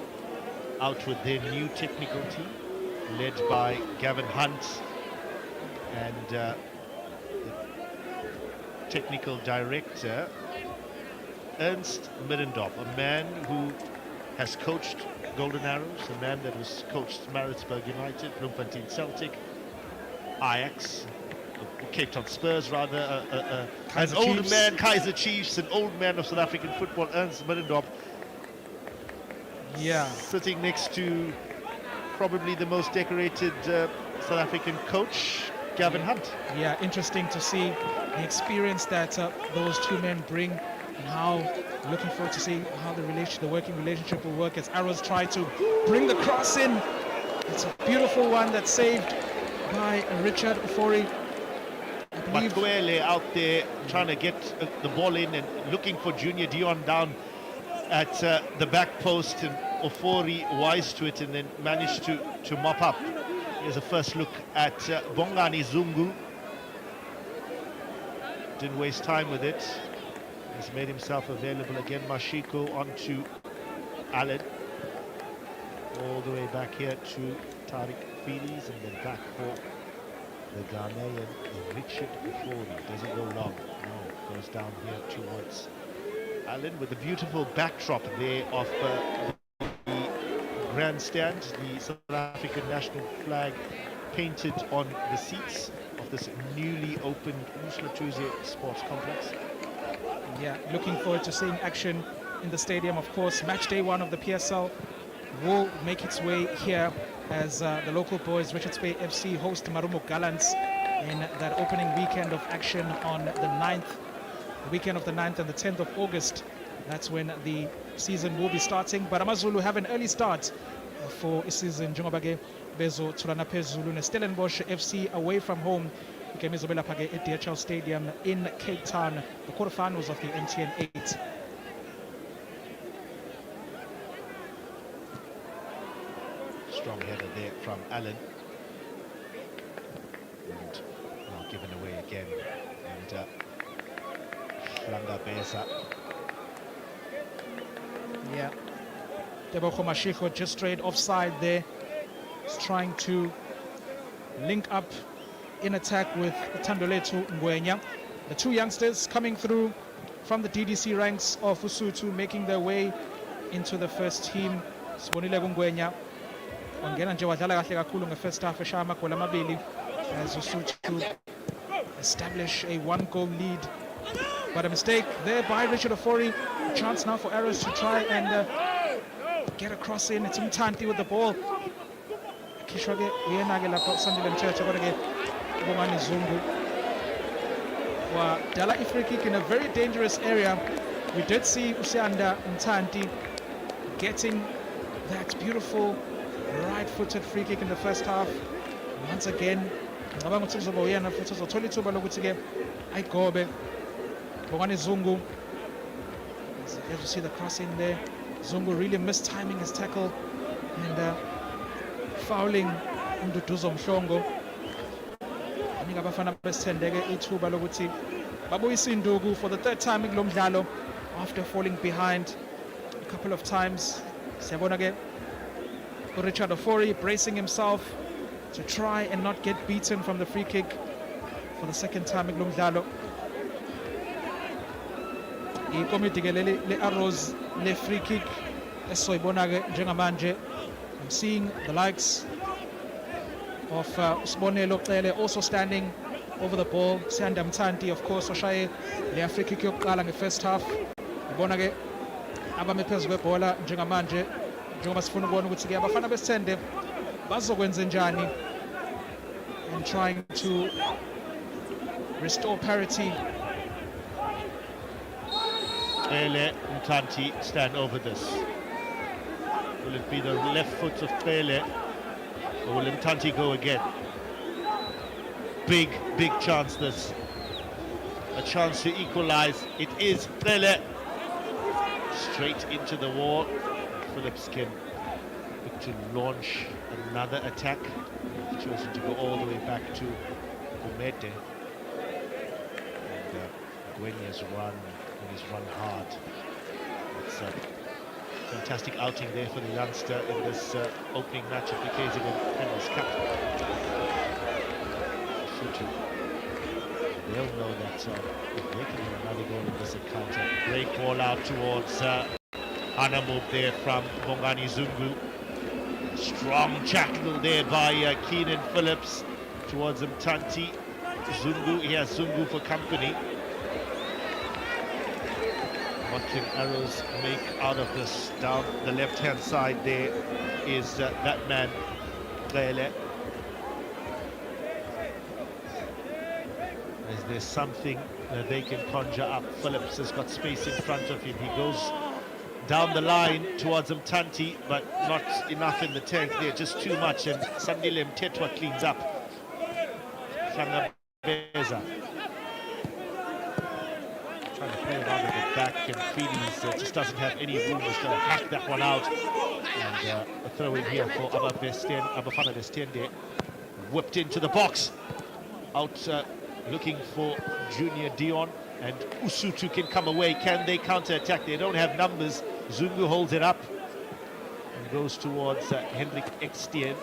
out with their new technical team, led by Gavin Hunt and the technical director Ernst Middendorp, a man who has coached Golden Arrows, a man that has coached Maritzburg United, Bloemfontein Celtic, Ajax, Cape Town Spurs rather, an old man, Kaizer Chiefs, an old man of South African football, Ernst Middendorp. Yeah. Sitting next to probably the most decorated South African coach, Gavin Hunt. Yeah, interesting to see the experience that those two men bring, and how looking forward to see how the working relationship will work as Arrows try to bring the cross in. It's a beautiful one that's saved by Richard Ofori. Matwele out there trying to get the ball in and looking for Junior Dion down at the back post, and Ofori wise to it and then managed to mop up. Here's a first look at Bongani Zungu. Didn't waste time with it. He's made himself available again. Mashiko onto Allen. All the way back here to Tariq Filis, and then back for the Ghanaian Richard Ofori. Does it go long? No, goes down here towards Allen with a beautiful backdrop there of the grandstand, the South African national flag painted on the seats of this newly opened Mhlathuze Sports Complex. Yeah, looking forward to seeing action in the stadium. Of course, match day one of the PSL will make its way here as the local boys, Richards Bay FC, host Marumo Gallants in that opening weekend of action on the 9th, the weekend of the 9th and the 10th of August. That's when the season will be starting. But AmaZulu have an early start for a season. Jongobage Bezo Tulana Pezulu Stellenbosch FC away from home. Game is at DHL Stadium in Cape Town, the quarterfinals of the MTN 8. Strong header there from Allen. And well, given away again. And Flanga Beza. Yeah. Tebogo Mashiko just straight offside there. He's trying to link up in attack with Tandoletu Ngwenya. The two youngsters coming through from the DDC ranks of Lesotho, making their way into the first team. Sibonile Ngwenya wangena nje wadlala kahle kakhulu nge-first half, eshaya amagoli amabili as Lesotho establish a one-goal lead But a mistake there by Richard Ofori. Chance now for Arrows to try and get a cross in. It's Mtanti with the ball. Kishwage uyenake lapho Sandile Mthetho kodwa-ke Bongani Zungu wadala i-free kick in a very dangerous area. We did see Usianda Mtanti getting that beautiful right-footed free kick in the first half. Once again, ngicabanga ukuthi kuzoba uyena futhi uzothola ithuba lokuthi-ke ayigobe. Bongani Zungu, as you see the cross in there, Zungu really mistiming his tackle and fouling uNduduzo Mhlongo. Anika abafana besithendeke ithuba lokuthi babuyise induku for the third time kulo mdlalo after falling behind a couple of times. Siyabona ke Richard Ofori bracing himself to try and not get beaten from the free kick for the second time kulo mdlalo. Ikomiti ke le Arrows le free kick esizoyibona ke njengamanje. I'm seeing the likes of Sibonelo Cele also standing over the ball. Sianda Mtanti, of course, oshaye le free kick yokuqala nge-first half. Ibona ke abame phezu kwebhola njengamanje njengoba sifuna ukubona ukuthi ke abafana besithende bazokwenza njani and trying to restore parity. Pele Mtanti stand over this. Will it be the left foot of Pele, or will Mtanti go again? Big chance this. A chance to equalize. It is Pele. Straight into the wall. Phillips can look to launch another attack. He's chosen to go all the way back to Umete. And Gweni has run, and he's run hard. It's fantastic outing there for the youngster in this opening match of the Kzn Premier'S Cup. They'll know that if they can get another goal in this encounter. Great ball out towards Anamub there from Bongani Zungu. Strong tackle there by Keenan Phillips towards Mtanti. Zungu, he has Zungu for company. What can Arrows make out of this? Down the left-hand side there is that man, Klele. Is there something that they can conjure up? Phillips has got space in front of him. He goes down the line towards Mtanti, but not enough in the tank there, just too much, and Sandile Mthetho cleans up. Beza. Trying to play around at the back, and Feedy's just doesn't have any room. He's going to hack that one out. And a throw in here for Abafana Bestende. Whipped into the box. Out looking for Junior Dion, and Usutu can come away. Can they counter-attack? They don't have numbers. Zungu holds it up and goes towards Hendrik Ekstien.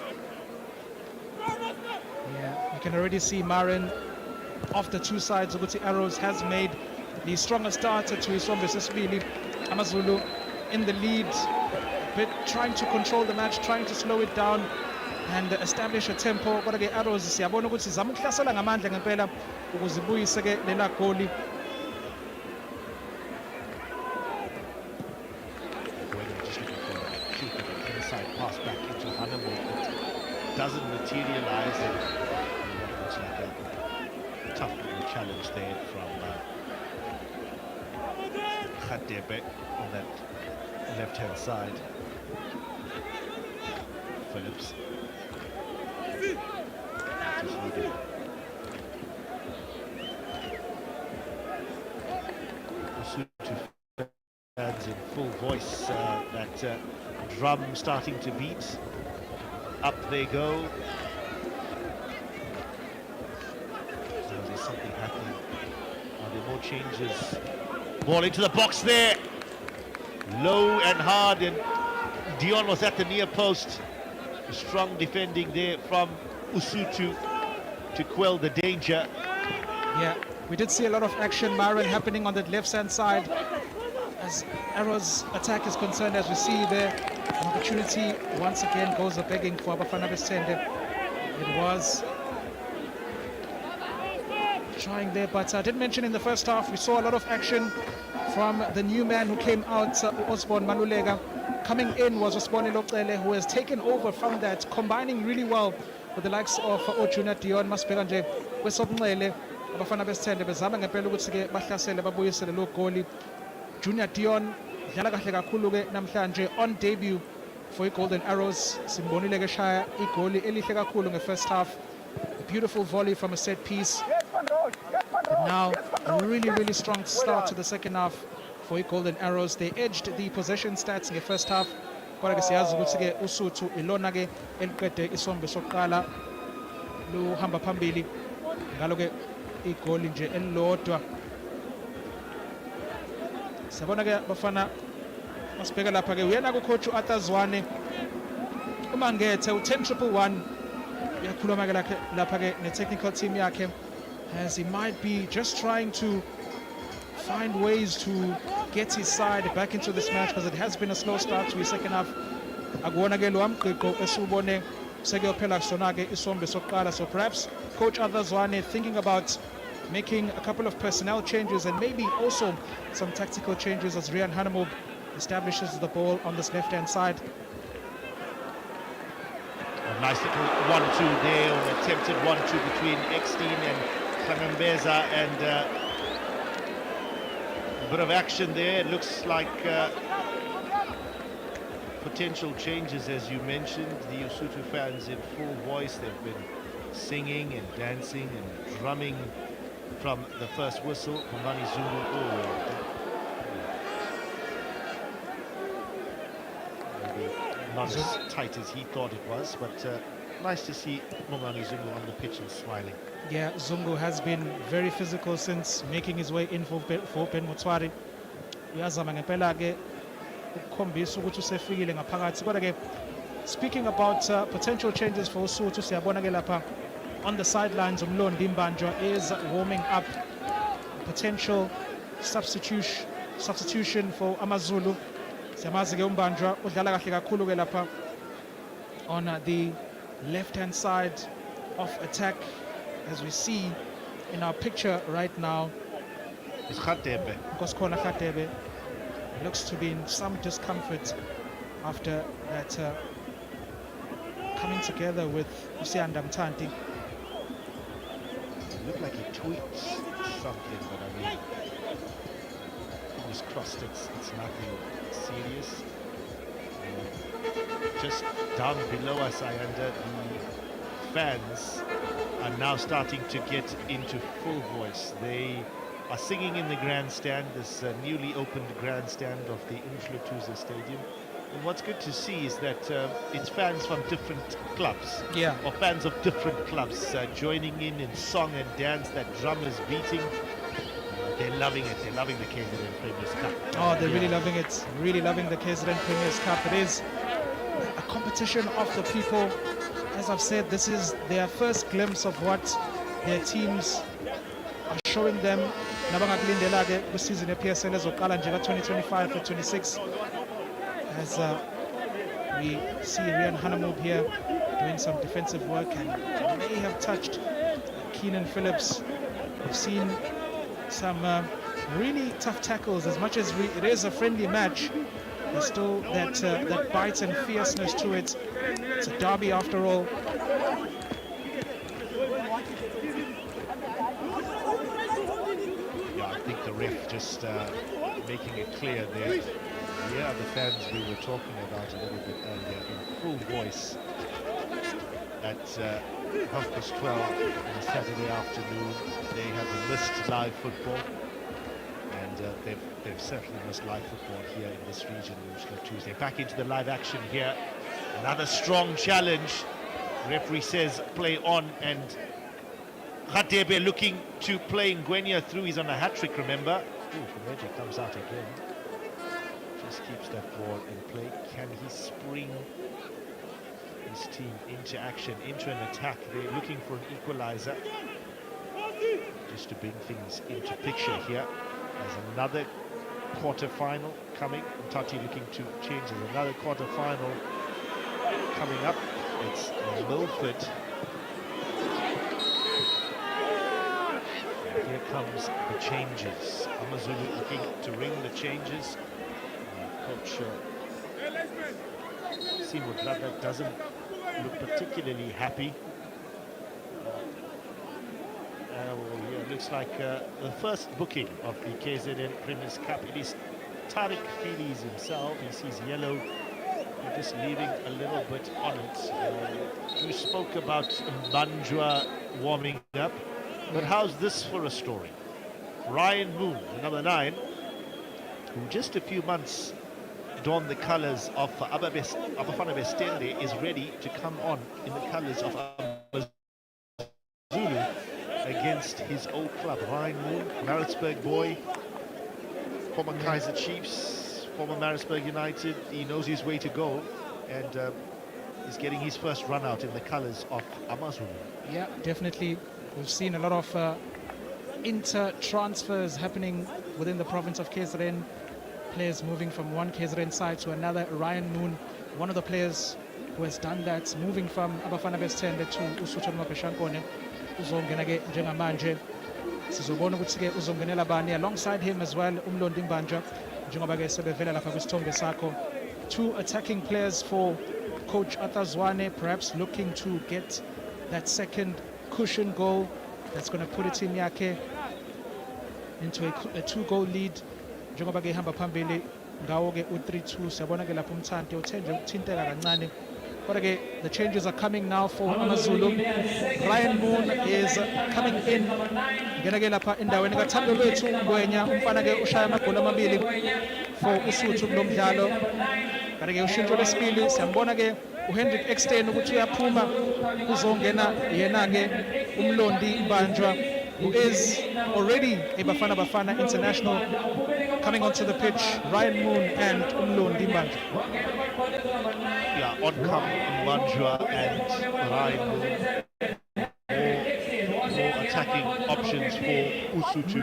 Yeah, you can already see Marin off the two sides. Ukuthi Arrows has made the strongest starter to Isombe Sesibili. AmaZulu in the lead, but trying to control the match, trying to slow it down and establish a tempo. Kodwa ke Arrows siyabona ukuthi zama ukuhlasela ngamandla ngempela ukuze ibuyise ke lela goli. Pass back into Hannibal, it doesn't materialize, and it's like a tough little challenge there from Khatepe on that left-hand side. Phillips. Fans in full voice, that drum starting to beat. Up they go. Now there's something happening. Are there more changes? Ball into the box there. Low and hard, and Dion was at the near post. Strong defending there from Usutu to quell the danger. Yeah, we did see a lot of action, Marin, happening on that left-hand side. As Arrows' attack is concerned, as we see there, an opportunity once again goes a begging for Abafana Bestende. It was trying there, but I did mention in the first half we saw a lot of action from the new man who came out, Osborne Malulega. Coming in was Osborne Loqele, who has taken over from that, combining really well with the likes of Junior Dion. Masibheka nje kwesobunxele abafana besithende bezama ngempela ukuthi ke bahlasele babuyisele lo goli. Junior Dion dlala kahle kakhulu ke namhlanje on debut for Golden Arrows. Simbonile ke shaya igoli elihle kakhulu nge-first half. A beautiful volley from a set piece. But now a really strong start to the second half for Golden Arrows. They edged the possession stats in the first half. Kodwa ke siyazi ukuthi ke uSuthu ilona ke eliqede isombe sokuqala luhamba phambili ngalo ke igoli nje elilodwa. Sabona ke bafana masibheka lapha ke uyena ku coach uArthur Zwane uma ngethe u10-1-1 uyakhuluma ke lapha ke ne-technical team yakhe, as he might be just trying to find ways to get his side back into this match, because it has been a slow start to his second half. Akuwona ke lo amgqiqo esubone sekuyophela kusona ke isombe sokuqala. So perhaps coach Arthur Zwane thinking about making a couple of personnel changes and maybe also some tactical changes as Rian Hanemob establishes the ball on this left-hand side. A nice little 1-2 there, or an attempted 1-2 between Eckstein and Kangambeza, and a bit of action there. It looks like potential changes, as you mentioned. The Lesotho fans in full voice. They've been singing and dancing and drumming from the first whistle. Kongani Zulu, maybe not as tight as he thought it was, but nice to see Kongani Zulu on the pitch and smiling. Yeah, Zungu has been very physical since making his way in for Ben Mutwari. Uyazama ngempela ke ukukhombisa ukuthi usefikile ngaphakathi. Kodwa ke speaking about potential changes for uSuthu, siyabona ke lapha on the sidelines uMlondi Mbanjwa is warming up. Potential substitution for AmaZulu. Siyamazi ke uMbanjwa udlala kahle kakhulu ke lapha on the left-hand side of attack, as we see in our picture right now. It's Khatebe. Koskona Khatebe looks to be in some discomfort after that coming together with Usianda Mtanti. It looked like he tweaked something, but I mean, fingers crossed it's nothing serious. Just down below us, Ayanda, the fans are now starting to get into full voice. They are singing in the grandstand, this newly opened grandstand of the Mhlathuze Stadium. And what's good to see is that it's fans from different clubs, or fans of different clubs joining in song and dance. That drum is beating. They're loving it. They're loving the Kzn Premier'S Cup. Oh, they're really loving it. Really loving the Kzn Premier'S Cup. It is a competition of the people. As I've said, this is their first glimpse of what their teams are showing them. Nabangakulindela ke kusizini yePSL ezoqala nje ka-2025-26. As we see Rian Hanemob here doing some defensive work and may have touched Keenan Phillips. We've seen some really tough tackles. As much as it is a friendly match, there's still that bite and fierceness to it. It's a derby after all. Yeah, I think the ref just making it clear there. Yeah, the fans we were talking about a little bit earlier in full voice at 12:30 on a Saturday afternoon. They have missed live football, and they've certainly missed live football here in this region. Tuesday back into the live action here. Another strong challenge. Referee says play on, and Khatebe looking to play Ngwenya through. He's on a hat-trick, remember. Magic comes out again. Just keeps that ball in play. Can he spring his team into action, into an attack? They're looking for an equalizer. Just to bring things into picture here. There's another quarter-final coming. Tati looking to change. There's another quarter-final coming up. It's Milford. comes the changes. AmaZulu looking to ring the changes. Coach Kzn Premier'S doesn't look particularly happy. Well, yeah, it looks like the first booking of the Kzn Premier'S Cup. It is Tariq Fili's himself. He sees yellow. He's just leaving a little bit on it. You spoke about Mbanjwa warming up, but how's this for a story? Ryan Moon, the number 9, who just a few months donned the colours of Abafana Bestende, is ready to come on in the colours of AmaZulu against his old club. Ryan Moon, Maritzburg boy, former Kaizer Chiefs, former Maritzburg United. He knows his way to go, and he's getting his first run out in the colours of AmaZulu. Yeah, definitely. We've seen a lot of inter-transfers happening within the province of KZN. Players moving from one KZN side to another. Ryan Moon, one of the players who has done that, moving from Abafana Bestende to uSuthu Mapeshankone. Uzongena-ke njengamanje sizobona ukuthi-ke uzongenela bani. Alongside him as well Umlondi Mbanjwa, njengoba-ke sebevela lapha kwisithombe sakho. 2 attacking players for Coach Atazwane, perhaps looking to get that second cushion goal that's going to put it in yakhe into a 2-goal lead. Njengoba-ke ihamba phambili ngawo-ke u-3-2. Siyabona-ke lapho umthandi uthenje ukuthinteka kancane. But the changes are coming now for AmaZulu. Ryan Moon is coming in. Ngena-ke lapha endaweni kaThando Lwethu Ngwenya, umfana-ke ushaya amagoli amabili for uSuthu kulo mdlalo. Kanti-ke ushintsho lesibili siyambona-ke uHendrick Exton ukuthi uyaphuma, kuzongena yena-ke Umlondi Mbanjwa, who is already a Bafana international, coming onto the pitch. Ryan Moon and Umlondi Mbanjwa. Yeah, on come Mbanjwa and Ryan Moon. More attacking options for uSuthu.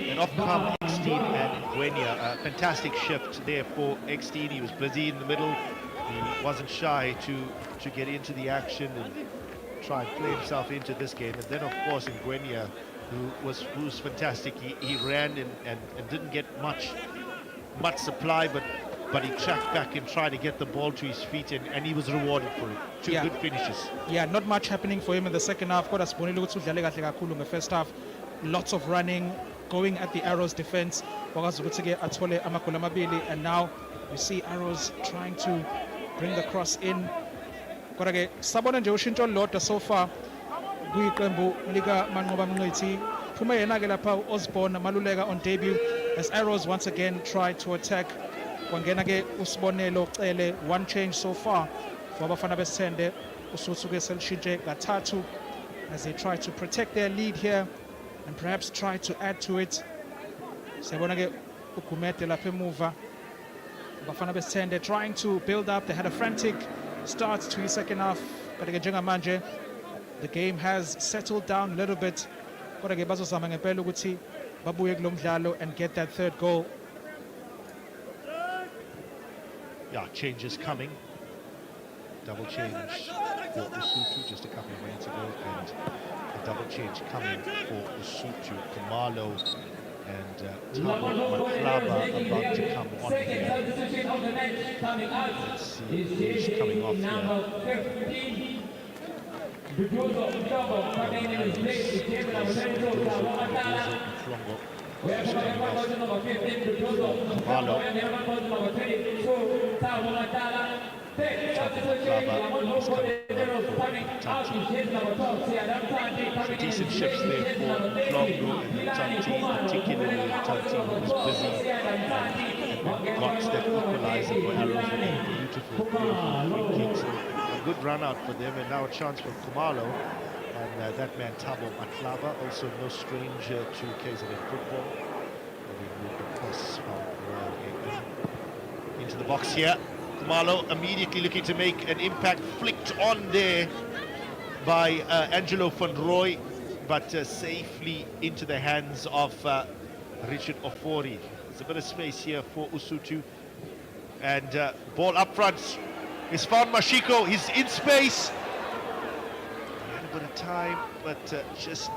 And off come Exton and Ngwenya. A fantastic shift there for Exton. He was busy in the middle. He wasn't shy to get into the action and try and play himself into this game. And then, of course, Ngwenya, who's fantastic. He ran and didn't get much supply, but he tracked back and tried to get the ball to his feet, and he was rewarded for it. 2 good finishes. Yeah, not much happening for him in the second half. Kodwa sibonile ukuthi udlale kahle kakhulu in the first half. Lots of running, going at the Arrows defense. Wakwazi ukuthi-ke athole amagoli amabili, and now you see Arrows trying to bring the cross in. Kodwa-ke sabona nje ushintsho olulodwa so far kwiqembu lika Manqoba Mngqithi. Phume yena-ke lapha Osborne Maluleka on debut as Arrows once again try to attack. Kwangena-ke uSibonelo Cele, 1 change so far for Abafana Bestende. uSuthu-ke selishintshe kathathu as they try to protect their lead here and perhaps try to add to it. Siyabona-ke uGumede lapha emuva. Abafana Bestende trying to build up. They had a frantic start to the second half, but njengamanje the game has settled down a little bit. Kodwa-ke bazozama ngempela ukuthi babuye kulo mdlalo and get that 3rd goal. Yeah, changes coming. Double change for uSuthu just a couple of minutes ago, and a double change coming for uSuthu. Khumalo and Thabo Matlaba about to come on here. Let's see who's coming off here. Decent shifts there for Mhlongo and Tanti, particularly Tanti, who was busy and got that equalizer for Arrows with a beautiful free kick. So a good run out for them, and now a chance for Khumalo. And that man Thabo Matlaba, also no stranger to KZN football. And we move across from into the box here. Khumalo immediately looking to make an impact, flicked on there by Angelo van Rooy, but safely into the hands of Richard Ofori. There's a bit of space here for uSuthu, and ball up front is found Mashiko. He's in space. He had a bit of time, but just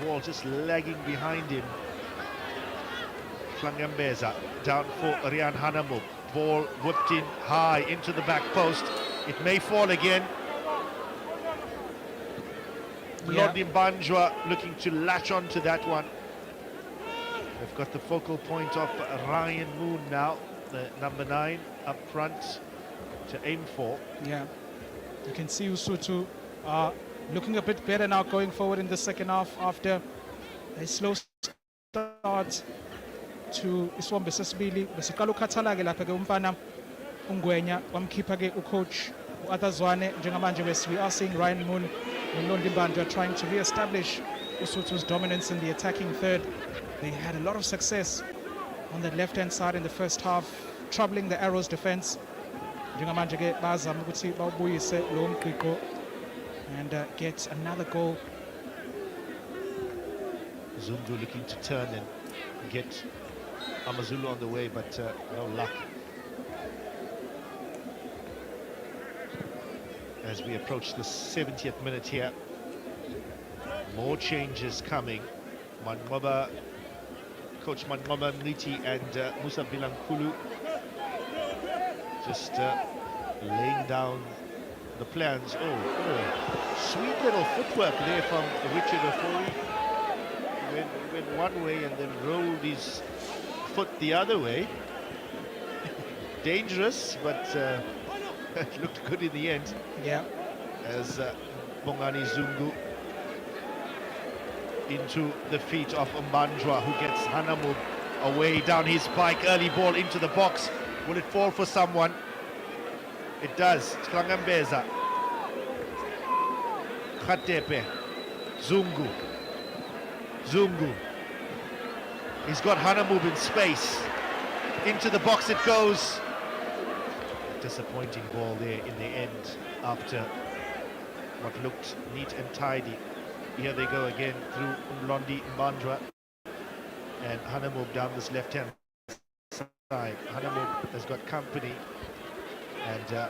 ball just lagging behind him. Flangambeza down for Rian Hanamo. Ball whipped in high into the back post. It may fall again. Yeah. Lodi Banjwa looking to latch on to that one. They've got the focal point of Ryan Moon now, the number 9 up front to aim for. Yeah, you can see Usutu looking a bit better now going forward in the second half after a slow start to Iswambe Sesibili. Besiqala ukhathala-ke lapha ke umfana uNgwenya wamkhipha-ke ucoach uAthazwane. Njengamanje we are seeing Ryan Moon and Londi Mbandwa trying to re-establish Usutu's dominance in the attacking third. They had a lot of success on the left-hand side in the first half, troubling the Arrows defense. Njengamanje ke bazama ukuthi bawubuyise lo mgqiqo and get another goal. Zungu looking to turn and get Amazulu on the way, but no luck. As we approach the 70th minute here, more changes coming. Coach Mangoba Mniti and Musa Bilankulu just laying down the plans. Sweet little footwork there from Richard Ofori. Went one way and then rolled his foot the other way. Dangerous, but it looked good in the end. Yeah. As Bongani Zungu into the feet of Mbandwa, who gets Hanamu away down his bike. Early ball into the box. Will it fall for someone? It does. Klangambeza. Khatepe. Zungu. Zungu. He's got Hanamu in space. Into the box it goes. Disappointing ball there in the end after what looked neat and tidy. Here they go again through Londi Mbandwa and Hanamu down this left-hand side. Hanamu has got company and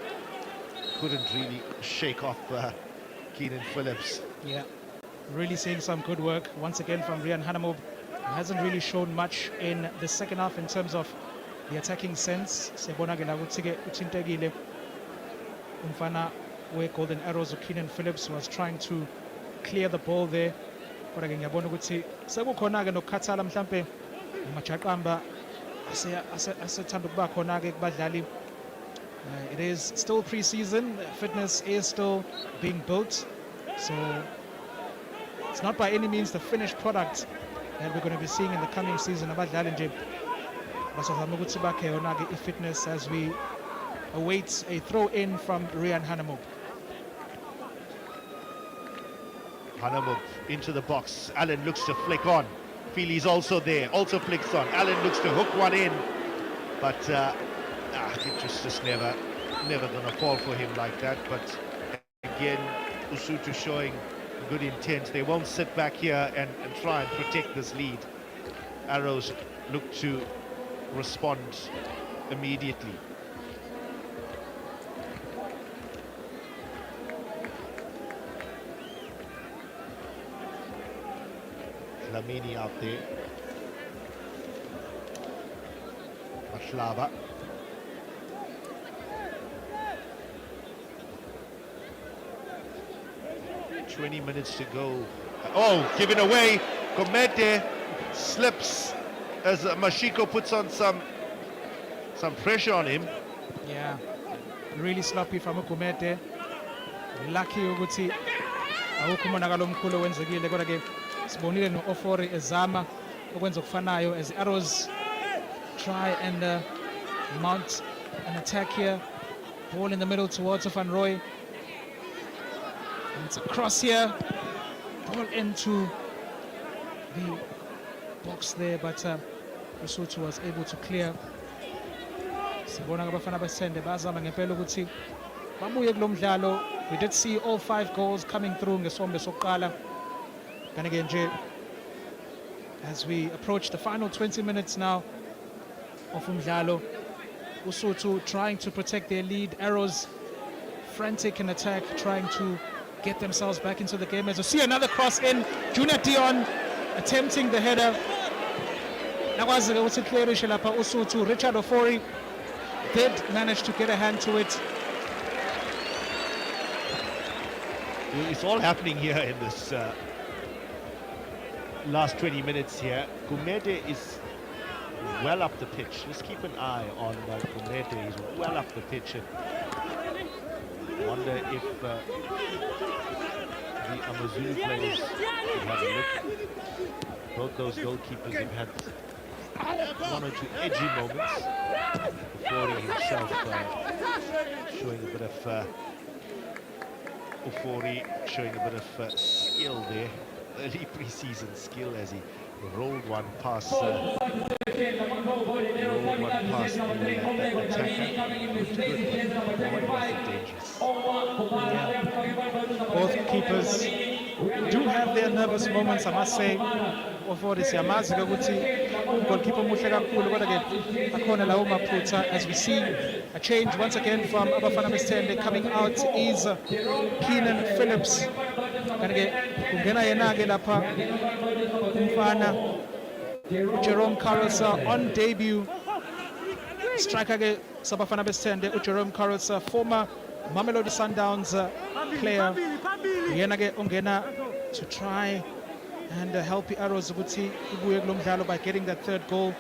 couldn't really shake off Keenan Phillips. Yeah, really seeing some good work once again from Rian Hanamu. Hasn't really shown much in the second half in terms of the attacking sense. Sebonagela Utsige Uchintegile Umfana where Golden Arrows of Keenan Phillips was trying to clear the ball there. Kodwa ke ngiyabona ukuthi sekukhona ke nokukhathala mhlambe amajaqamba asethanda ukuba khona ke kubadlali. It is still pre-season, fitness is still being built, so it's not by any means the finished product that we're going to be seeing in the coming season. Abadlali nje basazama ukuthi bakhe yona ke fitness as we await a throw in from Rian Hanamu. Hanamu into the box. Allen looks to flick on. Feely's also there, also flicks on. Allen looks to hook one in, but it just never gonna fall for him like that. But again, Usutu showing good intent. They won't sit back here and try and protect this lead. Arrows look to respond immediately. Lamini out there. Mashlaba. $20 minutes to go. Oh, given away. Komete slips as Mashiko puts on some pressure on him. Yeah, really sloppy from Komete. Lucky ukuthi awukumonakalo omkhulu wenzekile kodwa ke sibonile no Ofori ezama ukwenza okufanayo as the Arrows try and mount an attack here. Ball in the middle towards Van Roy. And it's a cross here. Ball into the box there, but Lesotho was able to clear. Sibona abafana besende bazama ngempela ukuthi babuye kulo mdlalo. We did see all 5 goals coming through ngesombe sokuqala. Kanti ke nje as we approach the final 20 minutes now of umdlalo, Lesotho trying to protect their lead. Arrows frantic in attack, trying to get themselves back into the game. As we see another cross in, Junior Dion attempting the header. Nakwazi-ke ukuthi clearishe lapha uSuthu. Richard Ofori did manage to get a hand to it. It's all happening here in this last 20 minutes here. Gumede is well up the pitch. Just keep an eye on Gumede. He's well up the pitch. And wonder if the Amazulu players could have a look. Both those goalkeepers have had one or two edgy moments. Ofori himself showing a bit of skill there. Early pre-season skill as he rolled one past the attacker. Dangerous. Both keepers do have their nervous moments, I must say. Ofori siyamazi-ke ukuthi goalkeeper muhle kakhulu, kodwa-ke akhona lawo maphutha. As we see a change once again from Abafana Besithende. Coming out is Keenan Phillips. Kanti-ke kungena yena-ke lapha umfana Jerome Carrosa on debut. Striker-ke sabafana Besithende uJerome Carrosa, former Mamelodi Sundowns player. Yena-ke ongena to try and help the Arrows ukuthi ibuye kulo mdlalo by getting that third goal.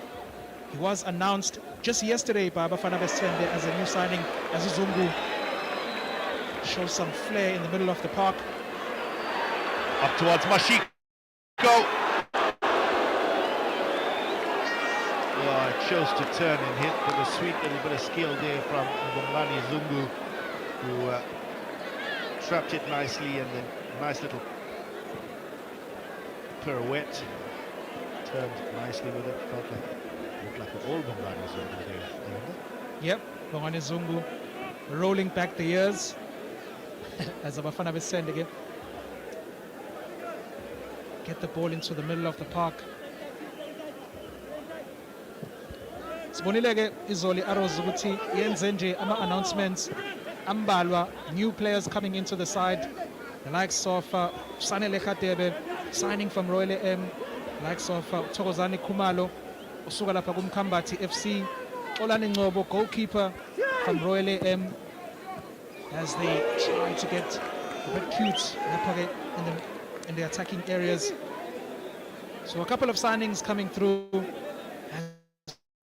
He was announced just yesterday by Abafana Besithende as a new signing, as Zungu shows some flair in the middle of the park. Up towards Mashiko. Oh, it chose to turn and hit with a sweet little bit of skill there from Ngomani Zungu, who trapped it nicely, and then nice little pirouette. Turned nicely with it. Felt like looked like an old Ngomani Zungu there. Yep, Ngomani Zungu rolling back the years as Abafana Besithende again. Get the ball into the middle of the park. Sibonile-ke izoli Arrows ukuthi yenze nje ama-announcements ambalwa, new players coming into the side, the likes of Sanele Khatebe signing from Royal AM, likes of Thokozani Khumalo usuka lapha kuMkhambathi FC, Xolani Ngcobo goalkeeper from Royal AM, as they try to get a bit cute lapha in the attacking areas. So a couple of signings coming through.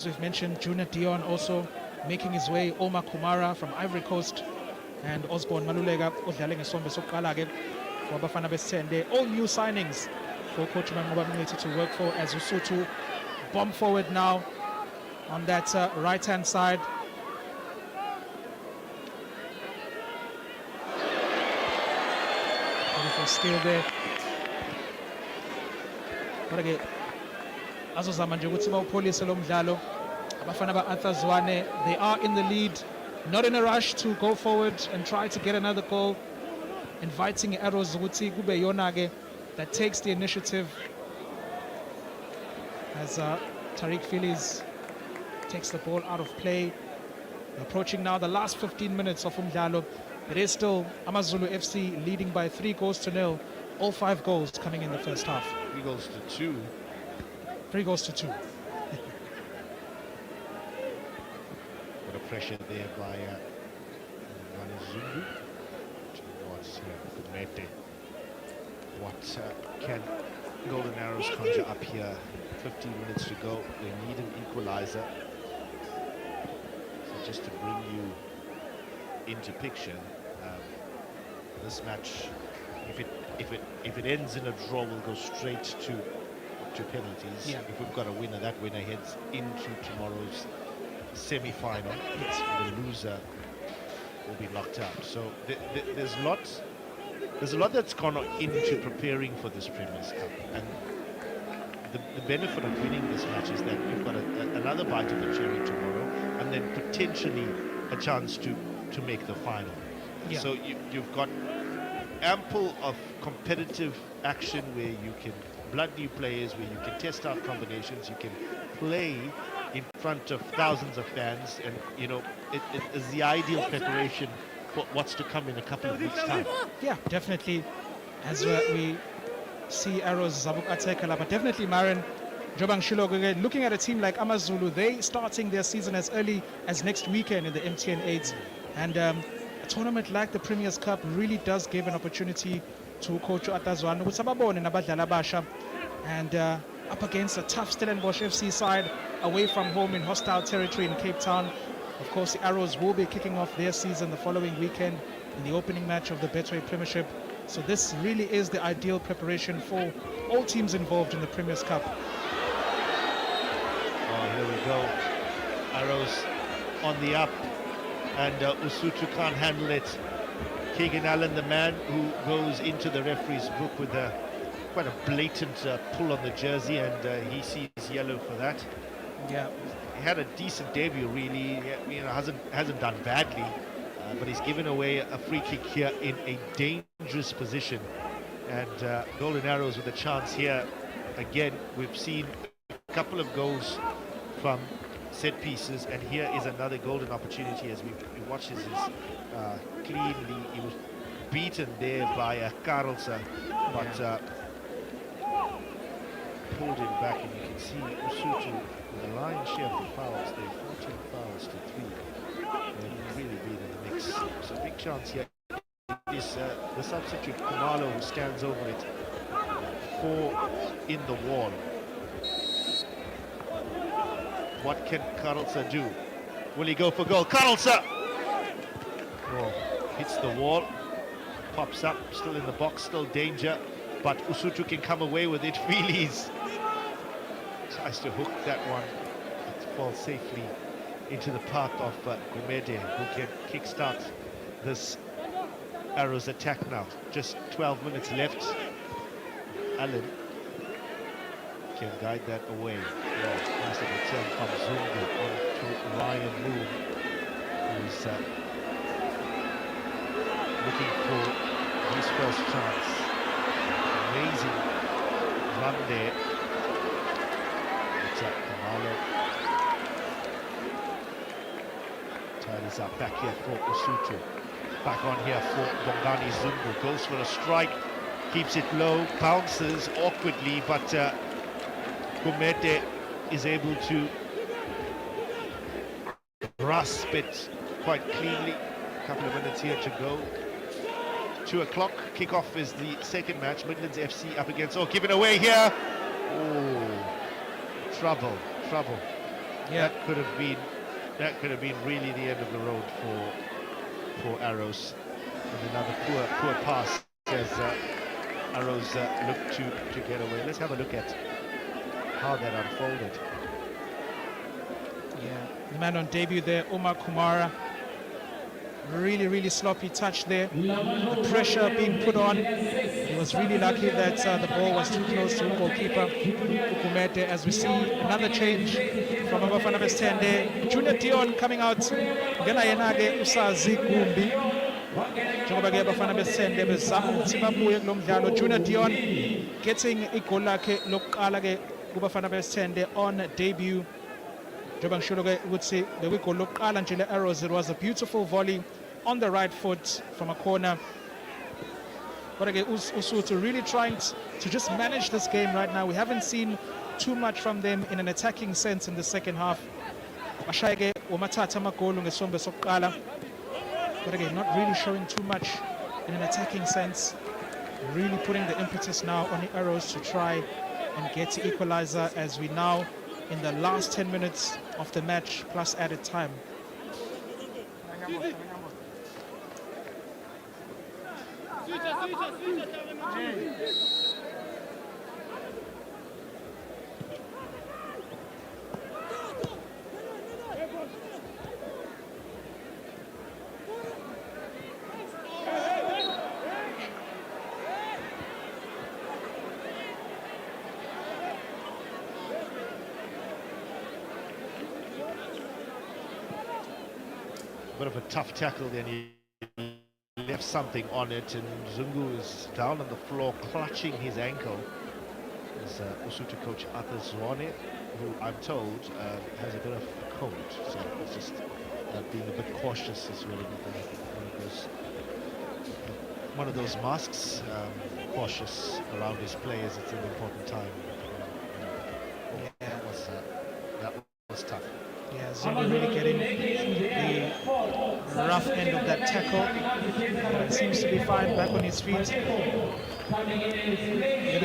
As we've mentioned, Junior Dion also making his way, Omar Kumara from Ivory Coast, and Osborne Malulega odlale ngesombe sokuqala-ke for Abafana Besithende. All new signings for Coach Manqoba Mngqithi to work for, as Usuthu bomb forward now on that right-hand side. Beautiful skill there. Kodwa-ke azozama nje ukuthi bawupholise lo mdlalo abafana ba-Arthur Zwane. They are in the lead, not in a rush to go forward and try to get another goal, inviting Arrows ukuthi kube yona-ke that takes the initiative, as Tariq Phillies takes the ball out of play. Approaching now the last 15 minutes of umdlalo. It is still Amazulu FC leading by 3-0. All 5 goals coming in the first half. 3-2. 3-2. Bit of pressure there by Zungu towards Gumede. What can Golden Arrows conjure up here? 15 minutes to go. They need an equalizer. So just to bring you into picture, this match, if it ends in a draw, we'll go straight to penalties. Yeah. If we've got a winner, that winner heads into tomorrow's semi-final. Yes. The loser will be knocked out. So there's a lot that's gone into preparing for this Premier's Cup, and the benefit of winning this match is that you've got another bite of the cherry tomorrow, and then potentially a chance to make the final. Yeah. So you've got ample of competitive action where you can blood new players, where you can test out combinations, you can play in front of thousands of fans, and you know it is the ideal preparation what's to come in a couple of weeks' time. Yeah, definitely. As we see Arrows Zabuk Atekala, but definitely Marin Jobang Shilogo, looking at a team like AmaZulu, they starting their season as early as next weekend in the MTN 8s, and a tournament like the Premier's Cup really does give an opportunity to Coach Atazwan Sababon and Abadala Basha, and up against a tough Stellenbosch FC side away from home in hostile territory in Cape Town. Of course, the Arrows will be kicking off their season the following weekend in the opening match of the Betway Premiership. So this really is the ideal preparation for all teams involved in the Premier's Cup. Oh, here we go. Arrows on the up, and Usutu can't handle it. Keegan Allen, the man who goes into the referee's book with quite a blatant pull on the jersey, and he sees yellow for that. Yeah, he had a decent debut, really. You know, hasn't done badly, but he's given away a free kick here in a dangerous position, and Golden Arrows with a chance here. Again, we've seen a couple of goals from set pieces, and here is another golden opportunity as we watch this. Cleanly, he was beaten there by Karlse, but pulled him back, and you can see Usutu with the lion's share of the fouls there, 14 fouls to 3. They'll really be in the mix. So big chance here. It is the substitute Kumalo who stands over it. 4 in the wall. What can Karlse do? Will he go for goal? Karlse! Oh, hits the wall, pops up, still in the box, still danger, but Usutu can come away with it. Feelies tries to hook that one. It falls safely into the path of Gumede, who can kickstart this Arrows attack now. Just 12 minutes left. Allen can guide that away. Nice little turn from Zungu on to Ryan Moon, who's looking for his first chance. Amazing run there. It's Kamalo. Tidies up back here for Usutu. Back on here for Bongani Zungu. Goes for a strike. Keeps it low. Bounces awkwardly, but Gumede is able to grasp it quite cleanly. A couple of minutes here to go. 2 o'clock, kickoff is the second match. Midlands FC up against, given away here. Oh, trouble. Yeah, that could have been really the end of the road for Arrows. And another poor pass as Arrows look to get away. Let's have a look at how that unfolded. Yeah, the man on debut there, Omar Kumara. Really sloppy touch there. The pressure being put on. He was really lucky that the ball was too close to the goalkeeper, Ukumete. As we see another change from Abafana Bestende. Junior Dion coming out. Ngena yenake usazi Gumbi. Njengoba ke Abafana Bestende bezama ukuthi babuye kulo mdlalo. Junior Dion getting igol lakhe lokuqala ke kuBafana Bestende on debut. Jobang Shilogo would say the week look Alan Arrows. It was a beautiful volley on the right foot from a corner. But again, Usutu really trying to just manage this game right now. We haven't seen too much from them in an attacking sense in the second half. But again, not really showing too much in an attacking sense. Really putting the impetus now on the Arrows to try and get to equalizer as we now in the last 10 minutes of the match plus added time. Bit of a tough tackle then. He left something on it, and Zungu is down on the floor clutching his ankle. There's Usutu coach Arthur Zwane, who I'm told has a bit of a cold, so he's just being a bit cautious as well. One of those masks, cautious around his players. It's an important time. That was tough. Yeah, Zulu really getting the rough end of that tackle. But seems to be fine back on his feet. Gonna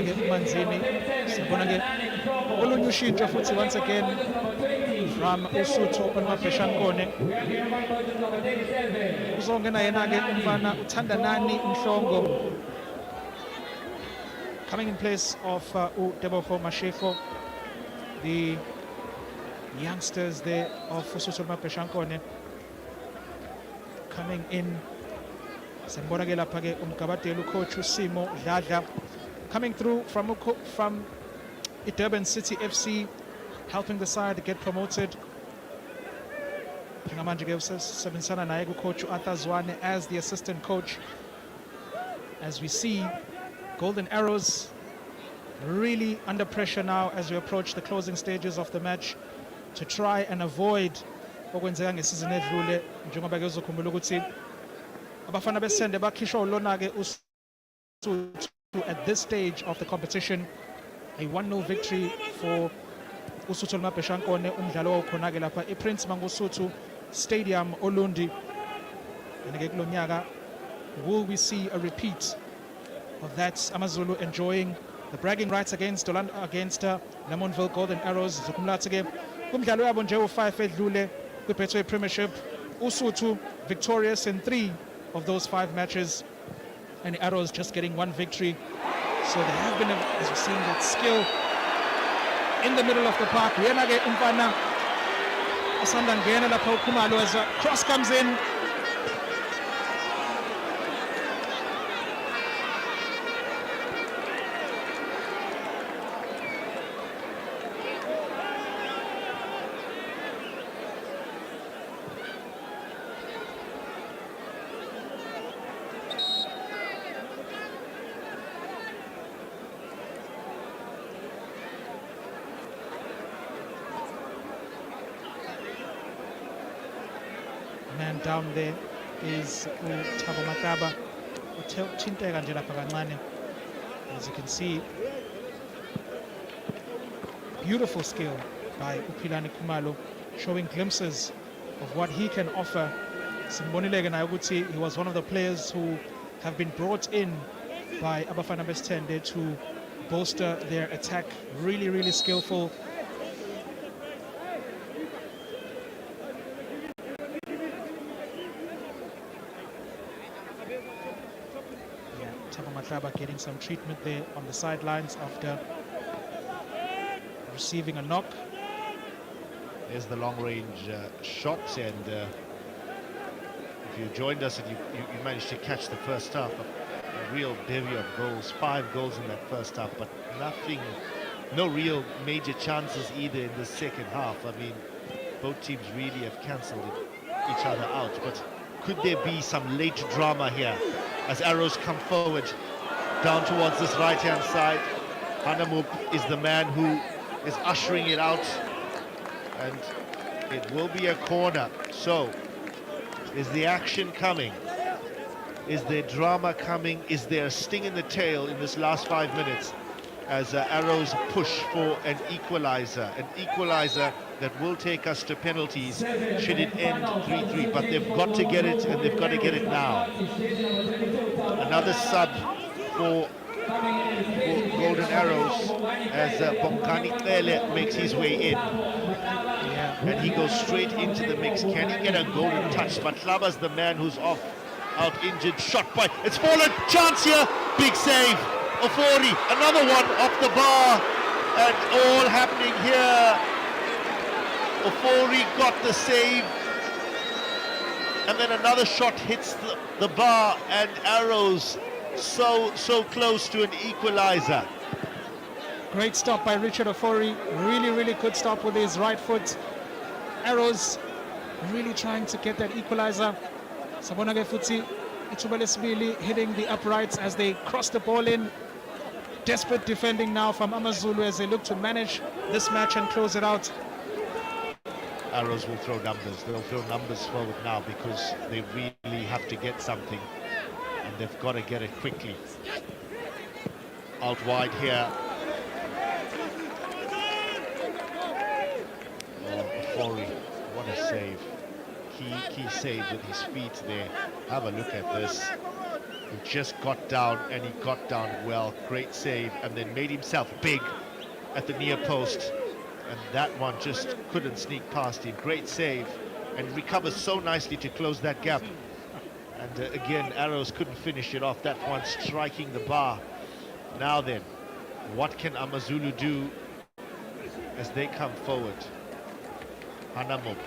get Manzini. So gonna get Olunyushinja futhi once again from Usutu on Mapeshankone. Uzongena yena-ke umfana uThandanani Mhlongo. Coming in place of Tebogo Mashego, the youngsters there of Usutu Mapeshankone. Coming in. Sembonagela Page Umkabatelu coach Simo Dada coming through from Durban City FC, helping the side get promoted. Sebinsana Naegu coach Arthur Zwane as the assistant coach. As we see Golden Arrows really under pressure now as we approach the closing stages of the match to try and avoid okwenzeka ngesizini edlule njengoba ke uzokhumbula ukuthi abafana besende bakhishwa ulona-ke at this stage of the competition. A 1-0 victory for Usuthu Mapeshankone umdlalo wawukhona-ke lapha ePrince Mangosuthu Stadium Olundi. And kulo nyaka, will we see a repeat of that? AmaZulu enjoying the bragging rights against Lemontville Golden Arrows. Zokumlathi-ke kumdlalo yabo nje u-5 edlule kwi-Betway Premiership. Usuthu victorious in 3 of those 5 matches, and the Arrows just getting 1 victory. So they have been, as we've seen, that skill in the middle of the park. Yenage Umfana Asandangena lapho Khumalo as a cross comes in. Man down there is Thabo Matlaba. As you can see, beautiful skill by Upilani Khumalo, showing glimpses of what he can offer. Simbonile Nayoguti, he was one of the players who have been brought in by Abafana Bestende to bolster their attack. Really, really skillful. Getting some treatment there on the sidelines after receiving a knock. There's the long-range shots, and if you joined us and you managed to catch the first half, a real bevy of goals, 5 goals in that first half, but no real major chances either in the second half. I mean, both teams really have cancelled each other out, but could there be some late drama here as Arrows come forward down towards this right-hand side? Hanamuk is the man who is ushering it out, and it will be a corner. So, is the action coming? Is there drama coming? Is there a sting in the tail in this last 5 minutes as Arrows push for an equalizer that will take us to penalties should it end 3-3, but they've got to get it, and they've got to get it now. Another sub for Golden Arrows as Bongani Tele makes his way in. And he goes straight into the mix. Can he get a golden touch? But Tlaba's the man who's out injured. Shot by, it's fallen, chance here, big save. Ofori, another one off the bar, and all happening here. Ofori got the save, and then another shot hits the bar, and Arrows so close to an equalizer. Great stop by Richard Ofori. Really good stop with his right foot. Arrows really trying to get that equalizer. Sabonage Futsi, Itubelesbili hitting the uprights as they cross the ball in. Desperate defending now from AmaZulu as they look to manage this match and close it out. Arrows will throw numbers. They'll throw numbers forward now because they really have to get something, and they've got to get it quickly. Out wide here. Oh, Ofori, what a save. Key save with his feet there. Have a look at this. He just got down, and he got down well. Great save, and then made himself big at the near post. And that one just couldn't sneak past him. Great save, and recovers so nicely to close that gap. And again, Arrows couldn't finish it off. That one striking the bar. Now then, what can AmaZulu do as they come forward? Hanamop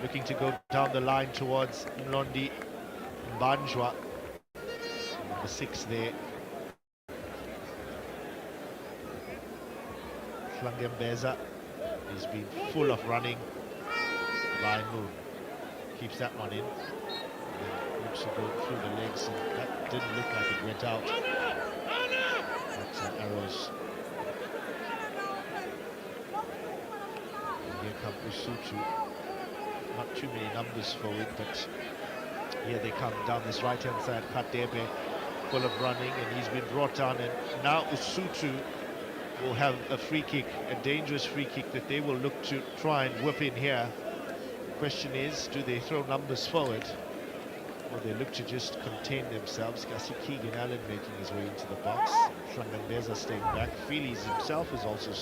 looking to go down the line towards Mlondi Mbanjwa, number 6 there. Hlangembeza, he's been full of running. Lion Moon keeps that one in. And then looks to go through the legs, and that didn't look like it went out. That's Arrows. And here come Usutu. Not too many numbers forward, but here they come down this right-hand side. Khatepe full of running, and he's been brought down, and now Usutu will have a free kick, a dangerous free kick that they will look to try and whip in here. The question is, do they throw numbers forward, or they look to just contain themselves? I see Keegan Allen making his way into the box. Hlangembeza staying back. Feelies himself is also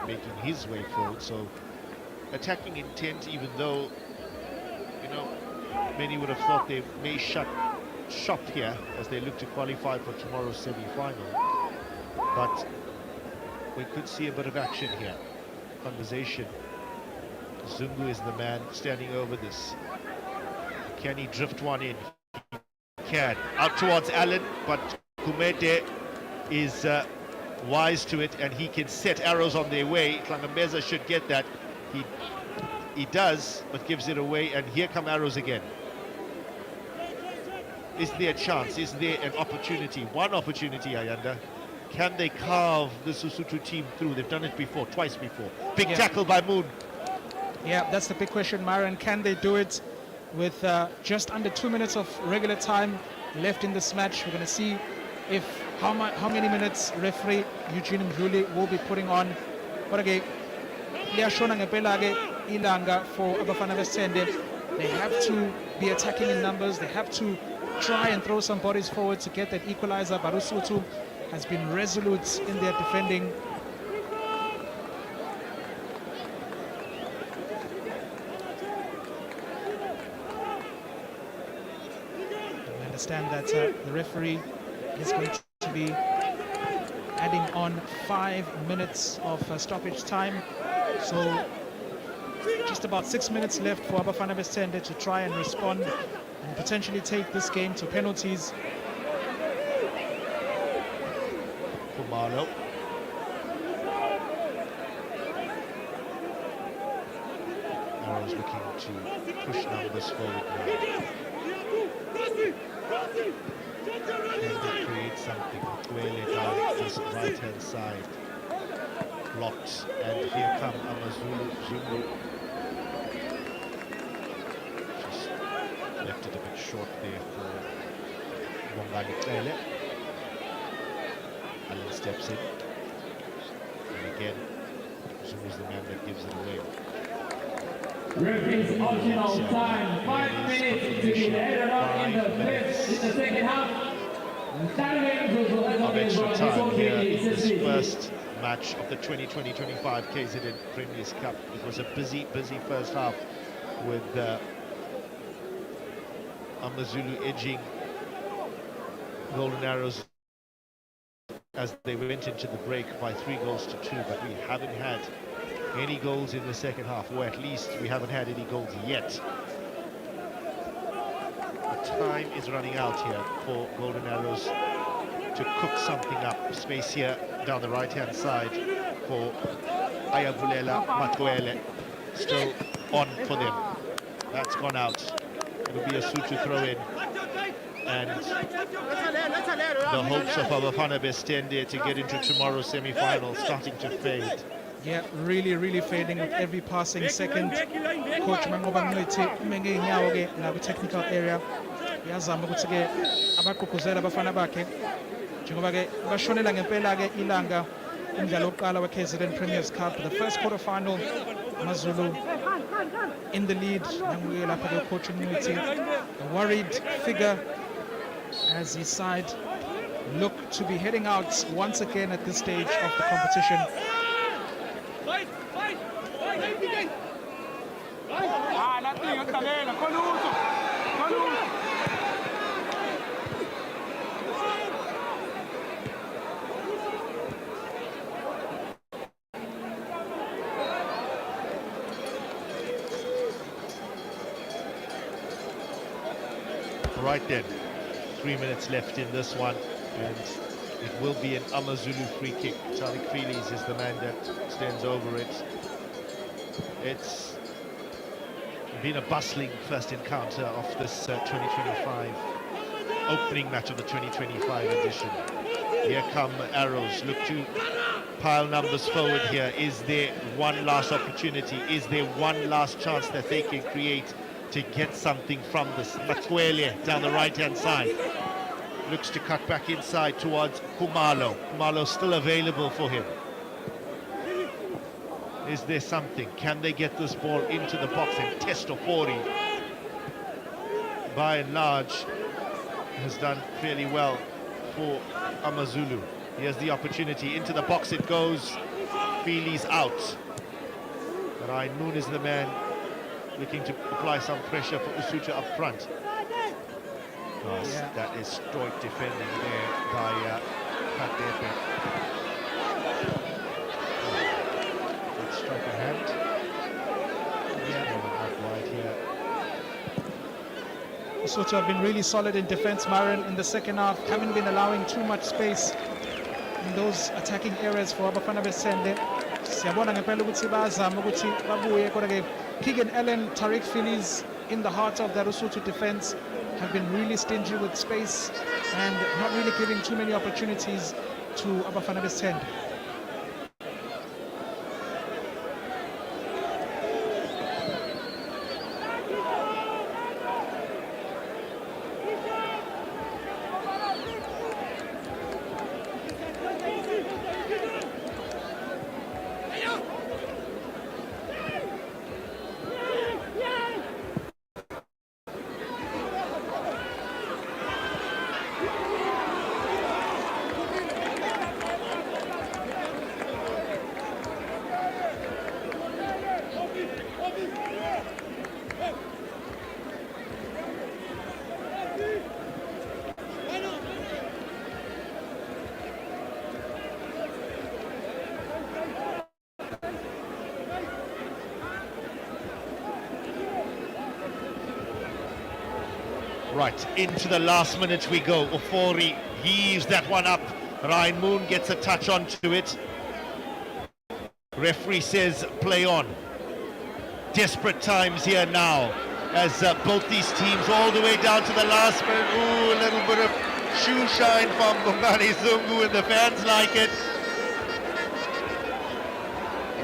making his way forward, so attacking intent, even though, you know, many would have thought they may shut shop here as they look to qualify for tomorrow's semi-final. But we could see a bit of action here. Conversation. Zungu is the man standing over this. Can he drift one in? He can. Out towards Allen, but Kumete is wise to it, and he can set Arrows on their way. Hlangembeza should get that. He does, but gives it away, and here come Arrows again. Is there a chance? Is there an opportunity? One opportunity, Ayanda. Can they carve the Usutu team through? They've done it before, twice before. Big tackle by Moon. Yeah, that's the big question, Myron. Can they do it with just under 2 minutes of regular time left in this match? We're going to see if how many minutes referee Eugene Mdluli will be putting on. But again, liyashona ngempela ke ilanga for Abafana Besende. They have to be attacking in numbers. They have to try and throw some bodies forward to get that equalizer. Barusutu has been resolute in their defending. We understand that the referee is going to be adding on 5 minutes of stoppage time. So just about 6 minutes left for Abafana Besende to try and respond and potentially take this game to penalties. Kumalo. Arrows looking to push numbers forward now. Can they create something? Kwele down this right-hand side. Blocked, and here come AmaZulu. Zungu just left it a bit short there for Bongani Kwele. Allen steps in, and again, Zungu's the man that gives it away. Referee's optional time, 5 minutes to be added on in the second half. Of extra time here in this first match of the 2020-25 Kzn Premier'S Cup. It was a busy first half with AmaZulu edging Golden Arrows as they went into the break by 3-2, but we haven't had any goals in the second half, or at least we haven't had any goals yet. The time is running out here for Golden Arrows to cook something up. Space here down the right-hand side for Ayavulela Makwele. Still on for them. That's gone out. It'll be a Sutu throw-in. And the hopes of Abafana Bestende to get into tomorrow's semi-final starting to fade. Yeah, really fading with every passing second. Coach Mangoba Mngqithi umenge inyawo ke la ku technical area. Uyazama ukuthi ke abaqhuquzela abafana bakhe njengoba ke bashonela ngempela ke ilanga umdlalo oqala we KZN Premier'S Cup, the first quarter final. AmaZulu in the lead. Nanguye lapha ke coach Mngqithi, a worried figure as his side look to be heading out once again at this stage of the competition. Right then, 3 minutes left in this one, and it will be an AmaZulu free kick. Tariq Feelies is the man that stands over it. It's been a bustling first encounter of this 2025 opening match of the 2025 edition. Here come Arrows, look to pile numbers forward here. Is there one last opportunity? Is there one last chance that they can create to get something from this? Makwele down the right-hand side. Looks to cut back inside towards Khumalo. Khumalo still available for him. Is there something? Can they get this ball into the box? And Testofori, by and large, has done fairly well for AmaZulu. Here's the opportunity. Into the box it goes. Feelies out. Ryan Moon is the man looking to apply some pressure for Usucha up front. That is stoic defending there by Khatepe. Let's strike a hand. Out wide here. Usucha have been really solid in defense, Marin, in the second half. Haven't been allowing too much space in those attacking areas for Abafana Besende. Siyabona ngempela ukuthi bazama ukuthi babuye, kodwa ke Keegan Allen, Tariq Feelies in the heart of that Lesotho defense have been really stingy with space and not really giving too many opportunities to Abafana Besende. Right, into the last minute we go. Ofori heaves that one up. Ryan Moon gets a touch onto it. Referee says play on. Desperate times here now as both these teams all the way down to the last minute. Ooh, a little bit of shoe shine from Bongani Zungu, and the fans like it.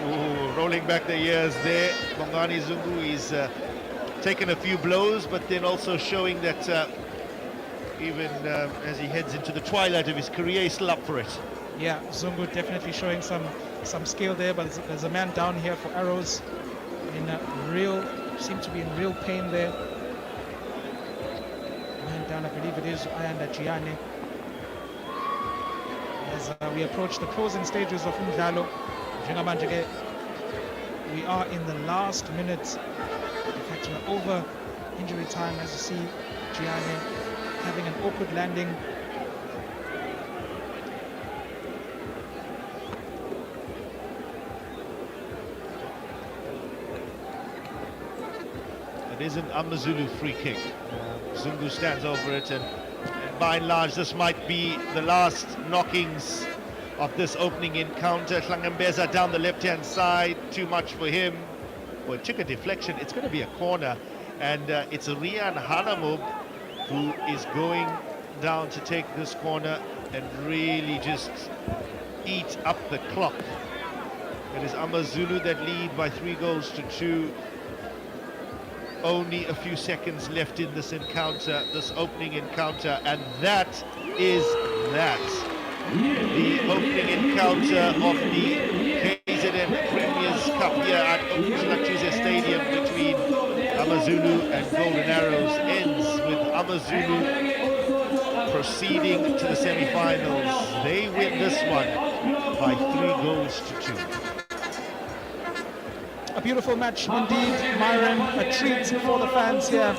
Ooh, rolling back the years there. Bongani Zungu is taken a few blows, but then also showing that even as he heads into the twilight of his career, he's still up for it. Yeah, Zungu definitely showing some skill there, but there's a man down here for Arrows seem to be in real pain there. Man down, I believe it is Ayanda Gianni. As we approach the closing stages of Umdlalo, we are in the last minute. In fact, we're over injury time, as you see Gianni having an awkward landing. It is an AmaZulu free kick. Zungu stands over it, and by and large this might be the last knockings of this opening encounter. Hlangambeza down the left-hand side, too much for him. Well, it took a deflection. It's going to be a corner, and it's Rian Hanamub who is going down to take this corner and really just eat up the clock. It is AmaZulu that lead by 3-2. Only a few seconds left in this encounter, this opening encounter, and that is that. The opening encounter of the KZN Premier's Cup here at Kzn Stadium between AmaZulu and Golden Arrows ends with AmaZulu proceeding to the semi-finals. They win this one by 3-2. A beautiful match indeed, Myron. A treat for the fans here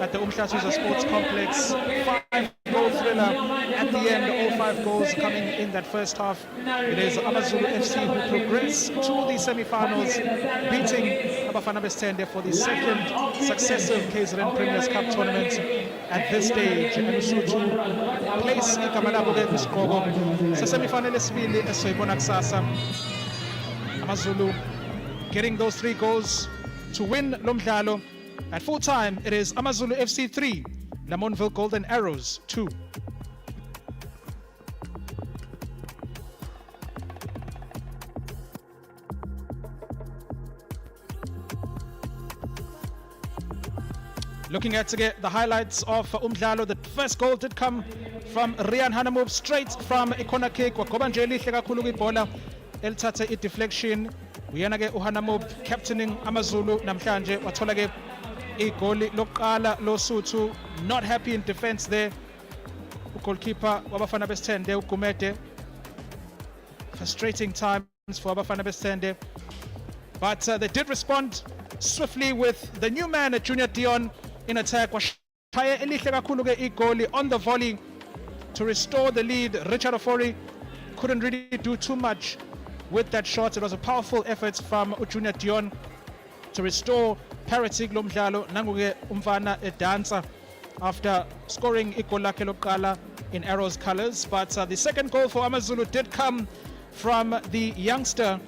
at the Umhlathuze Sports Complex. 5-goal thriller at the end, all 5 goals coming in that first half. It is AmaZulu FC who progress to the semi-finals, beating Abafana Bestende for the second successive KZN Premier'S Cup tournament at this stage. And Lesotho place igama labo ke kwisigqoko sesemi-final esibili esizoyibona kusasa. AmaZulu getting those 3 goals to win Lomdlalo. At full time, it is AmaZulu FC 3, Lamontville Golden Arrows 2. Looking at the highlights of Umdlalo, the first goal did come from Rian Hanamub, straight from a corner kick. Wagoba nje elihle kakhulu kwibhola elithathe i-deflection. Uyena-ke uHanamub captaining AmaZulu namhlanje wathola-ke igoli lokuqala loSuthu. Not happy in defense there. Goalkeeper wabafana besithende uGumede. Frustrating times for Abafana Bestende. But they did respond swiftly with the new man at Junior Dion in attack. Washaya elihle kakhulu ke igoli on the volley to restore the lead. Richard Ofori couldn't really do too much with that shot. It was a powerful effort from Junior Dion to restore parity kulomdlalo. Nangu-ke umfana edansa after scoring igoli lakhe lokuqala in Arrows colours. But the second goal for AmaZulu did come from the youngster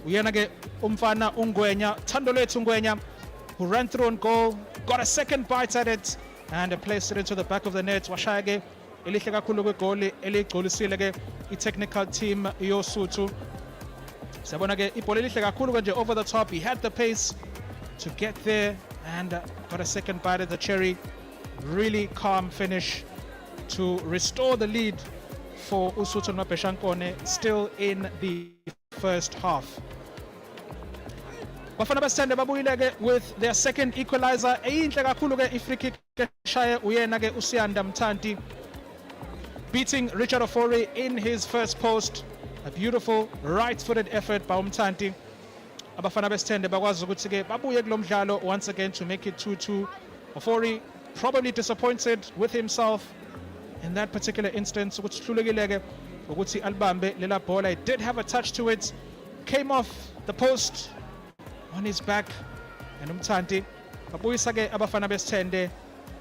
uyena-ke umfana uNgwenya, Thandolethu Ngwenya, who ran through on goal, got a second bite at it and placed it into the back of the net. Washaya-ke elihle kakhulu kwegoli eligcolisile-ke i-technical team yoSuthu. Sabona-ke ibhola elihle kakhulu nje over the top. He had the pace to get there and got a second bite at the cherry. Really calm finish to restore the lead for uSuthu Mapeshankone still in the first half. Bafana Bestende babuyile-ke with their second equalizer. Eyinhle kakhulu-ke i-free kick eshaya uyena-ke uSiyanda Mthanti, beating Richard Ofori in his first post. A beautiful right-footed effort by Mthanti. Abafana Bestende bakwazi ukuthi-ke babuye kulo mdlalo once again to make it 2-2. Ofori probably disappointed with himself in that particular instance. Ukuthi hlulekile-ke ukuthi alibambe lela bhola. He did have a touch to it, came off the post on his back, and Mthanti babuyisa-ke Abafana Bestende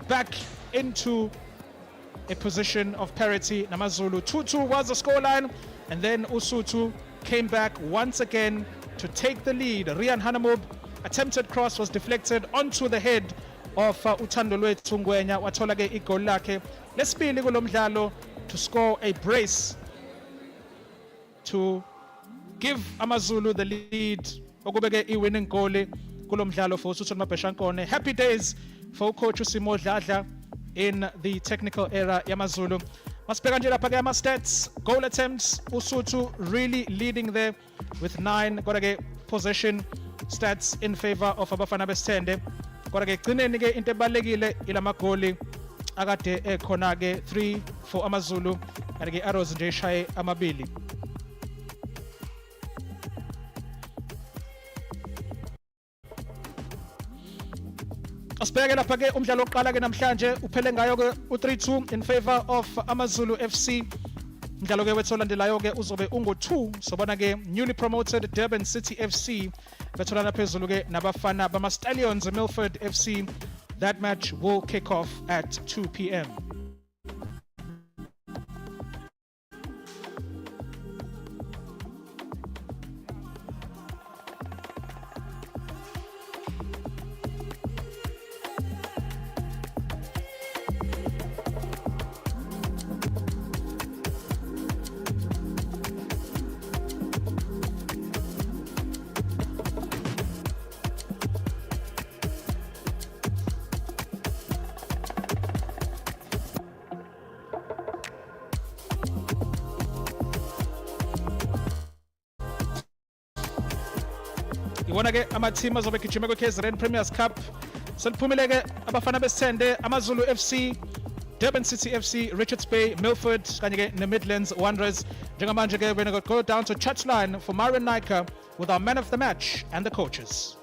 back into a position of parity. NamaZulu 2-2 was the scoreline, and then uSuthu came back once again to take the lead. Rian Hanamub attempted cross was deflected onto the head of Thandolethu Ngwenya. Wathola-ke igoli lakhe lesibili kulo mdlalo to score a brace to give AmaZulu the lead. Okube-ke i-winning goal kulo mdlalo for uSuthu Mapeshankone. Happy days for coach uSimo Dladla in the technical era yamaZulu. Masibheka nje lapha-ke ama-stats. Goal attempts, uSuthu really leading there with 9. Kodwa-ke possession stats in favor of Abafana Bestende. Kodwa-ke ekugcineni-ke into ebalulekile ilamagoli akade ekhona-ke 3 for AmaZulu, kanti-ke Arrows nje ishaye amabili. Asibheke lapha-ke umdlalo wokuqala-ke namhlanje uphele ngayo-ke u-3-2 in favor of AmaZulu FC. Umdlalo-ke wethu olandelayo-ke uzobe ungo-2. Sobona-ke newly promoted Durban City FC betholana phezulu-ke nabafana bama-Stallions Milford FC. That match will kick off at 2 p.m. sibona ke ama-team azobe egijime kwi-Kzn Premier'S Cup. Seliphumile ke abafana besithende AmaZulu FC, Durban City FC, Richards Bay, Milford kanye ke ne-Midlands Wanderers. Njengamanje ke we're going to go down to touchline for Myron Naika with our man of the match and the coaches.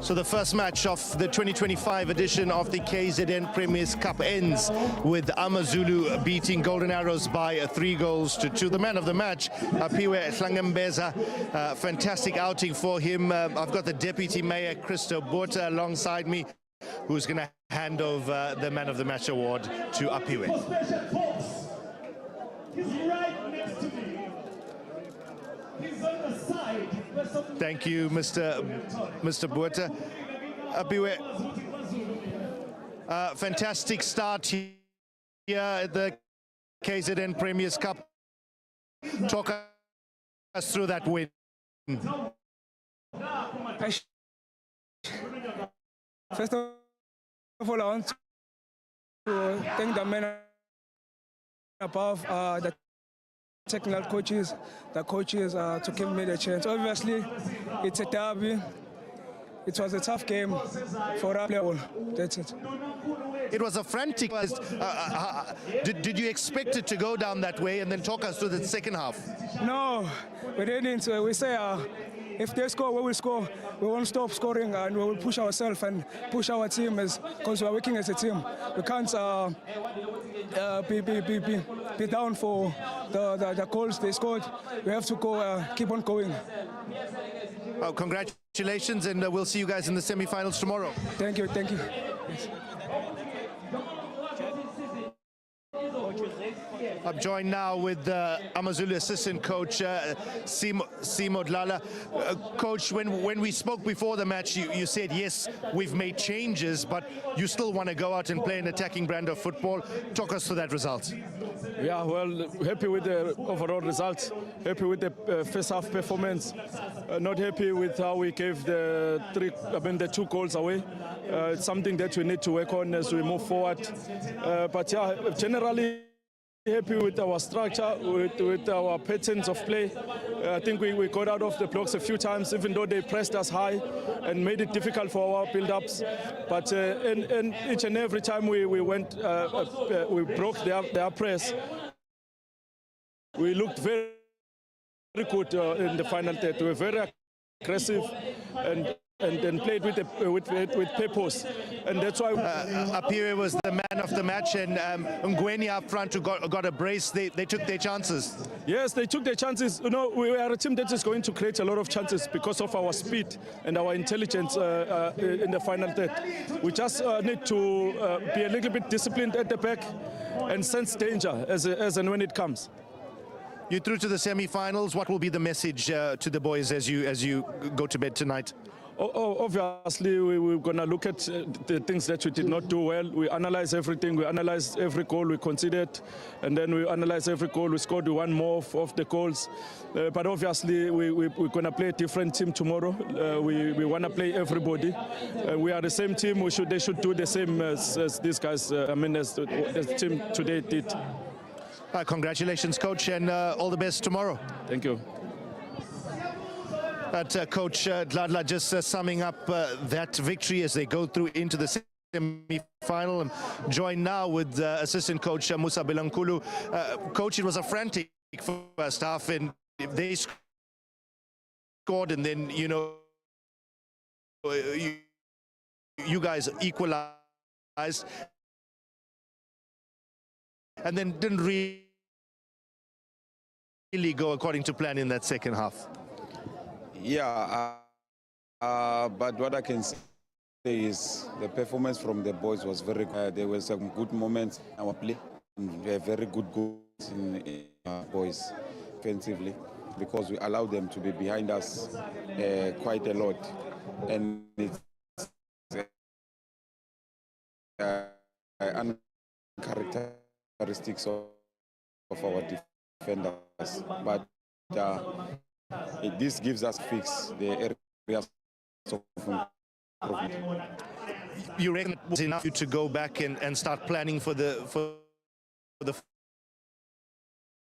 So the first match of the 2025 edition of the KZN Premier'S Cup ends with AmaZulu beating Golden Arrows by 3-2. The man of the match, Aphiwe Hlangembeza. Fantastic outing for him. I've got the Deputy Mayor, Christo Botha, alongside me, who's going to hand over the man of the match award to Aphiwe. He's right next to me. He's on the side. Thank you, Mr. Botha. Aphiwe, fantastic start here at the KZN Premier'S Cup. Talk us through that win. First of all, I want to thank the men above, the technical coaches, the coaches to give me the chance. Obviously, it's a derby. It was a tough game for our player. That's it. It was a frantic. Did you expect it to go down that way? And then talk us through the second half. No, we didn't. We say if they score, we will score. We won't stop scoring, and we will push ourselves and push our team because we are working as a team. We can't be down for the goals they scored. We have to go, keep on going. Oh, congratulations, and we'll see you guys in the semi-finals tomorrow. Thank you, thank you. Yes. I'm joined now with AmaZulu assistant coach Simo Dlala. Coach, when we spoke before the match, you said, yes, we've made changes, but you still want to go out and play an attacking brand of football. Talk us through that result. Yeah, well, happy with the overall result. Happy with the first half performance. Not happy with how we gave the 2 goals away. It's something that we need to work on as we move forward. But yeah, generally happy with our structure, with our patterns of play. I think we got out of the blocks a few times, even though they pressed us high and made it difficult for our build-ups. But and each and every time we went, we broke their press. We looked very good in the final third. We were very aggressive and played with purpose, and that's why Aphiwe was the man of the match, and Ngweni up front who got a brace. They took their chances. Yes, they took their chances. You know, we are a team that is going to create a lot of chances because of our speed and our intelligence in the final third. We just need to be a little bit disciplined at the back and sense danger as and when it comes. You're through to the semi-finals. What will be the message to the boys as you go to bed tonight? Obviously, we're going to look at the things that we did not do well. We analyze everything. We analyze every goal we conceded, and then we analyze every goal we scored. We want more of the goals. But obviously, we're going to play a different team tomorrow. We want to play everybody. We are the same team. They should do the same as these guys. As the team today did. Congratulations, coach, and all the best tomorrow. Thank you. Coach Dladla just summing up that victory as they go through into the semi-final. I'm joined now with assistant coach Musa Belankulu. Coach, it was a frantic first half, and they scored, and then you guys equalized, and then didn't really go according to plan in that second half. Yeah, but what I can say is the performance from the boys was very good. There were some good moments in our play, and we have very good goals in boys offensively, because we allowed them to be behind us quite a lot, and it's uncharacteristics of our defenders, but this gives us fix the areas of improvement. You reckon it was enough to go back and start planning for the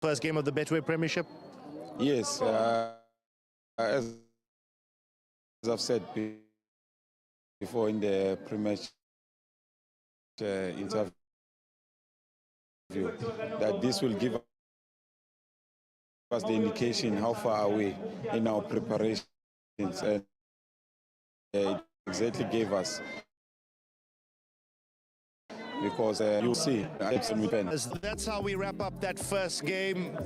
first game of the Betway Premiership? Yes, As I've said before in the pre-match interview, that this will give us the indication how far are we in our preparations, and it exactly gave us, because you'll see. That's how we wrap up that first game.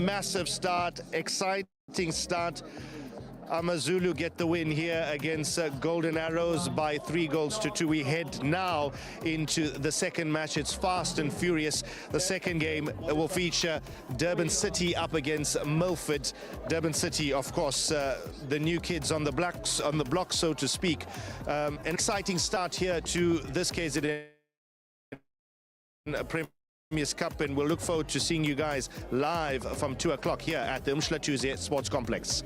Massive start, exciting start. AmaZulu get the win here against Golden Arrows by 3-2. We head now into the second match. It's fast and furious. The second game will feature Durban City up against Milford. Durban City, of course, the new kids on the block, so to speak. An exciting start here to this Kzn Premier's Cup, and we'll look forward to seeing you guys live from 2 o'clock here at the Umhlathuze Sports Complex.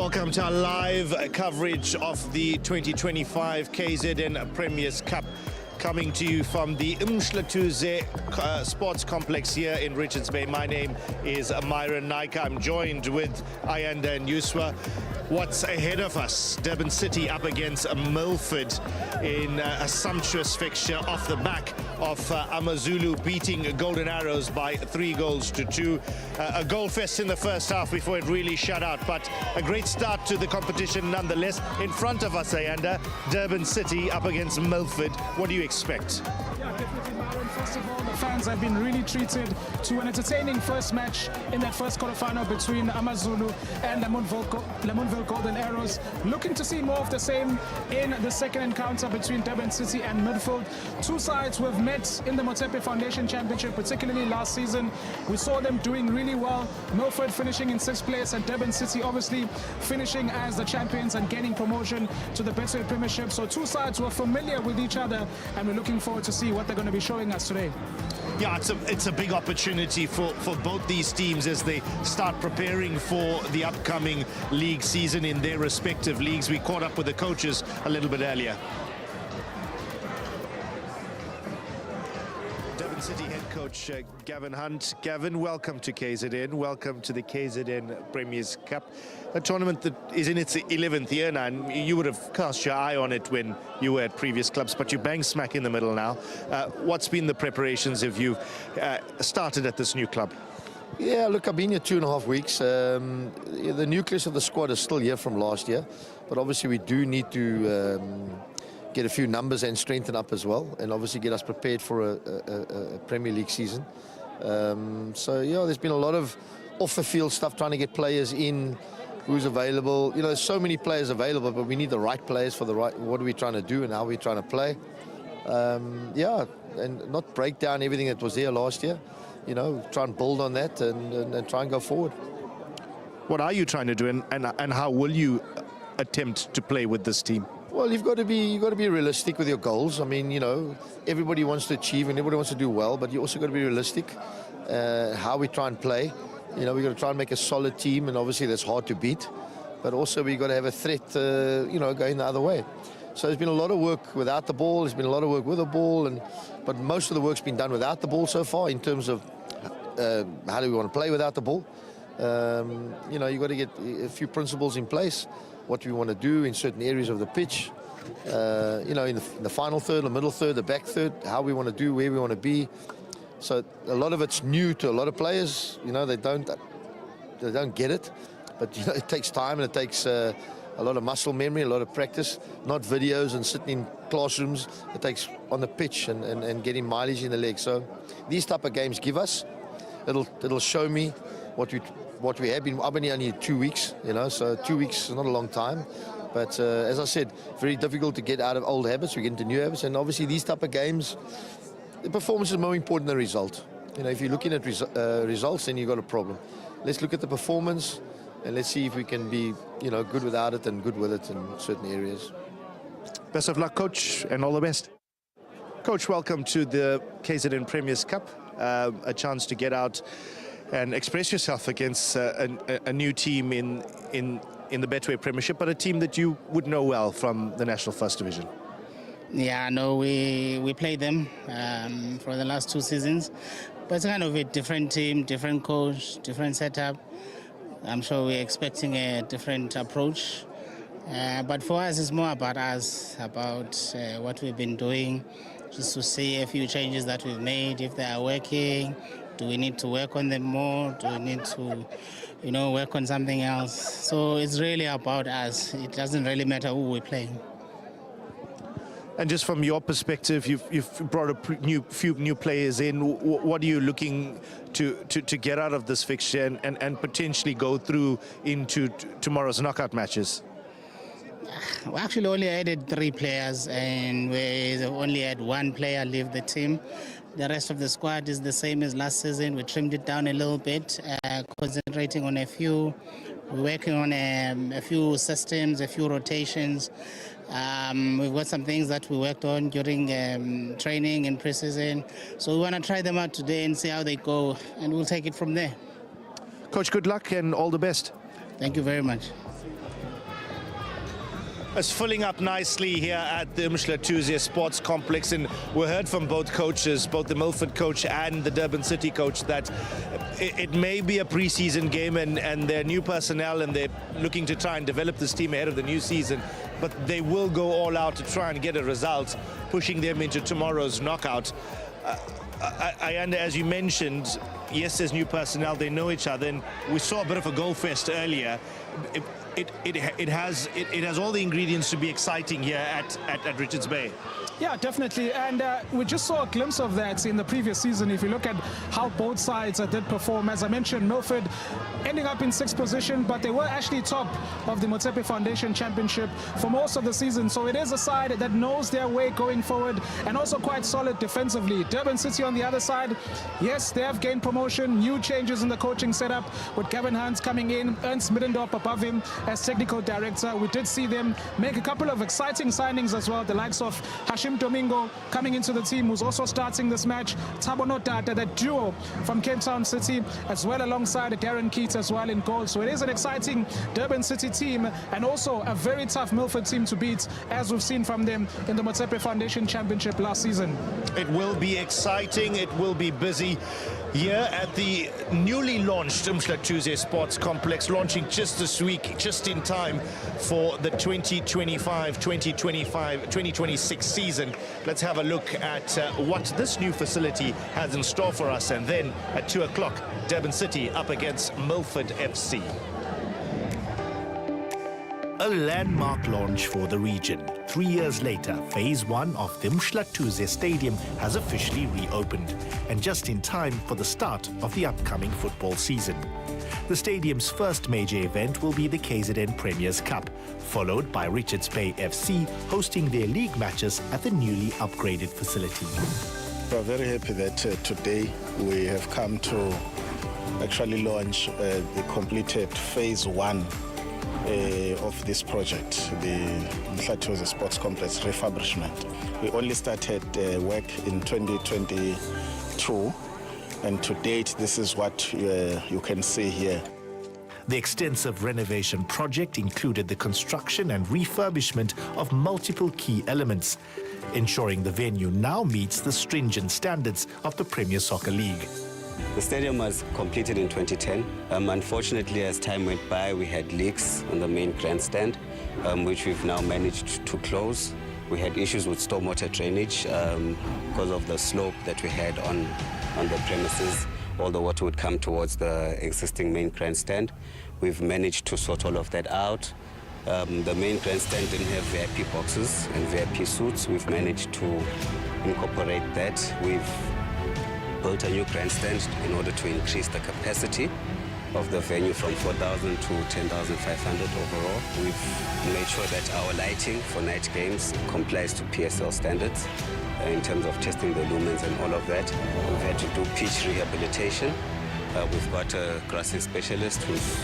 Welcome to our live coverage of the 2025 KZN Premier'S Cup, coming to you from the Kzn Sports Complex here in Richards Bay. My name is Myron Naika. I'm joined with Ayanda and Yuswa. What's ahead of us? Durban City up against Milford in a sumptuous fixture off the back of AmaZulu beating Golden Arrows by 3-2. A goal fest in the first half before it really shut out, but a great start to the competition nonetheless. In front of us, Ayanda, Durban City up against Milford. What do you expect? Yeah, definitely, Myron. First of all, the fans have been really treated to an entertaining first match in that first quarterfinal between AmaZulu and Lamontville Golden Arrows. Looking to see more of the same in the second encounter between Durban City and Midfield. Two sides who have met in the Motepe Foundation Championship, particularly last season. We saw them doing really well. Milford finishing in 6th place and Durban City obviously finishing as the champions and gaining promotion to the Betway Premiership. So two sides who are familiar with each other, and we're looking forward to see what they're going to be showing us today. Yeah, it's a big opportunity for both these teams as they start preparing for the upcoming league season in their respective leagues. We caught up with the coaches a little bit earlier. Durban City head coach Gavin Hunt. Gavin, welcome to KZN. Welcome to the KZN Premier'S Cup, a tournament that is in its 11th year now, and you would have cast your eye on it when you were at previous clubs, but you're bang smack in the middle now. What's been the preparations if you've started at this new club? Yeah, look, I've been here 2.5 weeks. The nucleus of the squad is still here from last year, but obviously we do need to get a few numbers and strengthen up as well, and obviously get us prepared for a Premier League season. So yeah, there's been a lot of off-the-field stuff, trying to get players in, who's available. You know, there's so many players available, but we need the right players for the right, what are we trying to do and how are we trying to play. Yeah, and not break down everything that was there last year. You know, try and build on that and try and go forward. What are you trying to do, and how will you attempt to play with this team? Well, you've got to be realistic with your goals. I mean, you know, everybody wants to achieve and everybody wants to do well, but you also got to be realistic how we try and play. You know, we've got to try and make a solid team, and obviously that's hard to beat, but also we've got to have a threat, you know, going the other way. So there's been a lot of work without the ball, there's been a lot of work with the ball, but most of the work's been done without the ball so far in terms of how do we want to play without the ball. You know, you've got to get a few principles in place, what we want to do in certain areas of the pitch, you know, in the final third, the middle third, the back third, how we want to do, where we want to be. So a lot of it's new to a lot of players. You know, they don't get it, but you know, it takes time and it takes a lot of muscle memory, a lot of practice, not videos and sitting in classrooms. It takes on the pitch and getting mileage in the legs. So these type of games give us, it'll show me what we have been. I've been here only 2 weeks, you know, so 2 weeks is not a long time. But as I said, very difficult to get out of old habits. We get into new habits, and obviously these type of games, the performance is more important than the result. You know, if you're looking at results, then you've got a problem. Let's look at the performance, and let's see if we can be, you know, good without it and good with it in certain areas. Best of luck, Coach, and all the best. Coach, welcome to the KZN Premier'S Cup. A chance to get out and express yourself against a new team in the Betway Premiership, but a team that you would know well from the National First Division. Yeah, no, we played them for the last 2 seasons, but it's kind of a different team, different coach, different setup. I'm sure we're expecting a different approach, but for us it's more about us, about what we've been doing, just to see a few changes that we've made, if they are working. Do we need to work on them more? Do we need to, you know, work on something else? So it's really about us. It doesn't really matter who we're playing. And just from your perspective, you've brought a few new players in. What are you looking to get out of this fixture and potentially go through into tomorrow's knockout matches? We actually only added 3 players, and we only had 1 player leave the team. The rest of the squad is the same as last season. We trimmed it down a little bit, concentrating on a few. We're working on a few systems, a few rotations. We've got some things that we worked on during training and pre-season. So we want to try them out today and see how they go, and we'll take it from there. Coach, good luck and all the best. Thank you very much. is filling up nicely here at the Mhlathuze Sports Complex, and we heard from both coaches, both the Milford coach and the Durban City coach, that it may be a pre-season game and they're new personnel and they're looking to try and develop this team ahead of the new season, but they will go all out to try and get a result, pushing them into tomorrow's knockout. And as you mentioned, yes, there's new personnel, they know each other, and we saw a bit of a goal fest earlier. It has all the ingredients to be exciting here at Richards Bay. Yeah, definitely, and we just saw a glimpse of that in the previous season. If you look at how both sides did perform, as I mentioned, Milford ending up in 6th position, but they were actually top of the Motsepe Foundation Championship for most of the season. So it is a side that knows their way going forward and also quite solid defensively. Durban City on the other side, yes, they have gained promotion, new changes in the coaching setup with Gavin Hans coming in, Ernst Middendorp above him as technical director. We did see them make a couple of exciting signings as well, the likes of Hashim Domingo coming into the team, who's also starting this match, Thabo Notata, that duo from Cape Town City, as well alongside Darren Keats as well in goal. So it is an exciting Durban City team and also a very tough Milford team to beat, as we've seen from them in the Motsepe Foundation Championship last season. It will be exciting, it will be busy here at the newly launched Mhlathuze Sports Complex, launching just this week, just in time for the 2025-2026 season. Let's have a look at what this new facility has in store for us, and then at 2 o'clock, Durban City up against Milford FC. A landmark launch for the region. 3 years later, Phase 1 of the Mhlathuze Stadium has officially reopened, and just in time for the start of the upcoming football season. The stadium's first major event will be the Kzn Premier'S Cup, followed by Richards Bay FC hosting their league matches at the newly upgraded facility. We are very happy that today we have come to actually launch the completed Phase 1 of this project, the Mhlathuze Sports Complex refurbishment. We only started work in 2022, and to date this is what you can see here. The extensive renovation project included the construction and refurbishment of multiple key elements, ensuring the venue now meets the stringent standards of the Premier Soccer League. The stadium was completed in 2010. Unfortunately, as time went by, we had leaks on the main grandstand, which we've now managed to close. We had issues with stormwater drainage because of the slope that we had on the premises. All the water would come towards the existing main grandstand. We've managed to sort all of that out. The main grandstand didn't have VIP boxes and VIP suites. We've managed to incorporate that. We've built a new grandstand in order to increase the capacity of the venue from 4,000 to 10,500 overall. We've made sure that our lighting for night games complies to PSL standards in terms of testing the lumens and all of that. We've had to do pitch rehabilitation. We've got a grassing specialist who's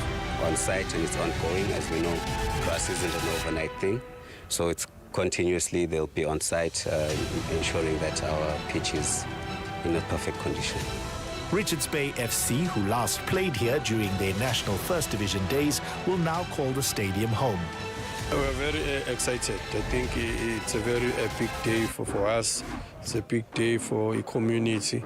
on site and it's ongoing. As we know, grass isn't an overnight thing, so it's continuously they'll be on site ensuring that our pitch is in a perfect condition. Richards Bay FC, who last played here during their National First Division days, will now call the stadium home. We're very excited. I think it's a very big day for us. It's a big day for the community.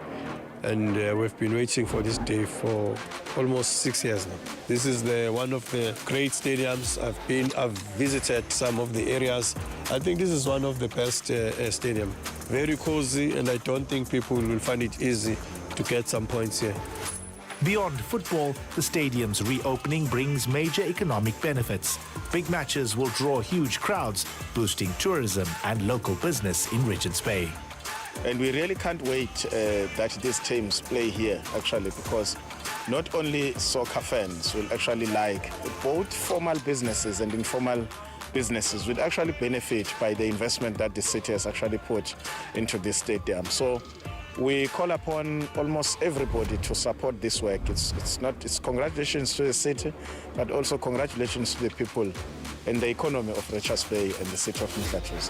And we've been waiting for this day for almost 6 years now. This is one of the great stadiums. I've visited some of the areas. I think this is one of the best stadium. Very cozy, and I don't think people will find it easy to get some points here. Beyond football, the stadium's reopening brings major economic benefits. Big matches will draw huge crowds, boosting tourism and local business in Richards Bay. And we really can't wait that these teams play here, actually, because not only soccer fans will actually like, both formal businesses and informal businesses would actually benefit by the investment that the city has actually put into this stadium. So we call upon almost everybody to support this work. It's congratulations to the city, but also congratulations to the people and the economy of Richards Bay and the city of Mhlathuze.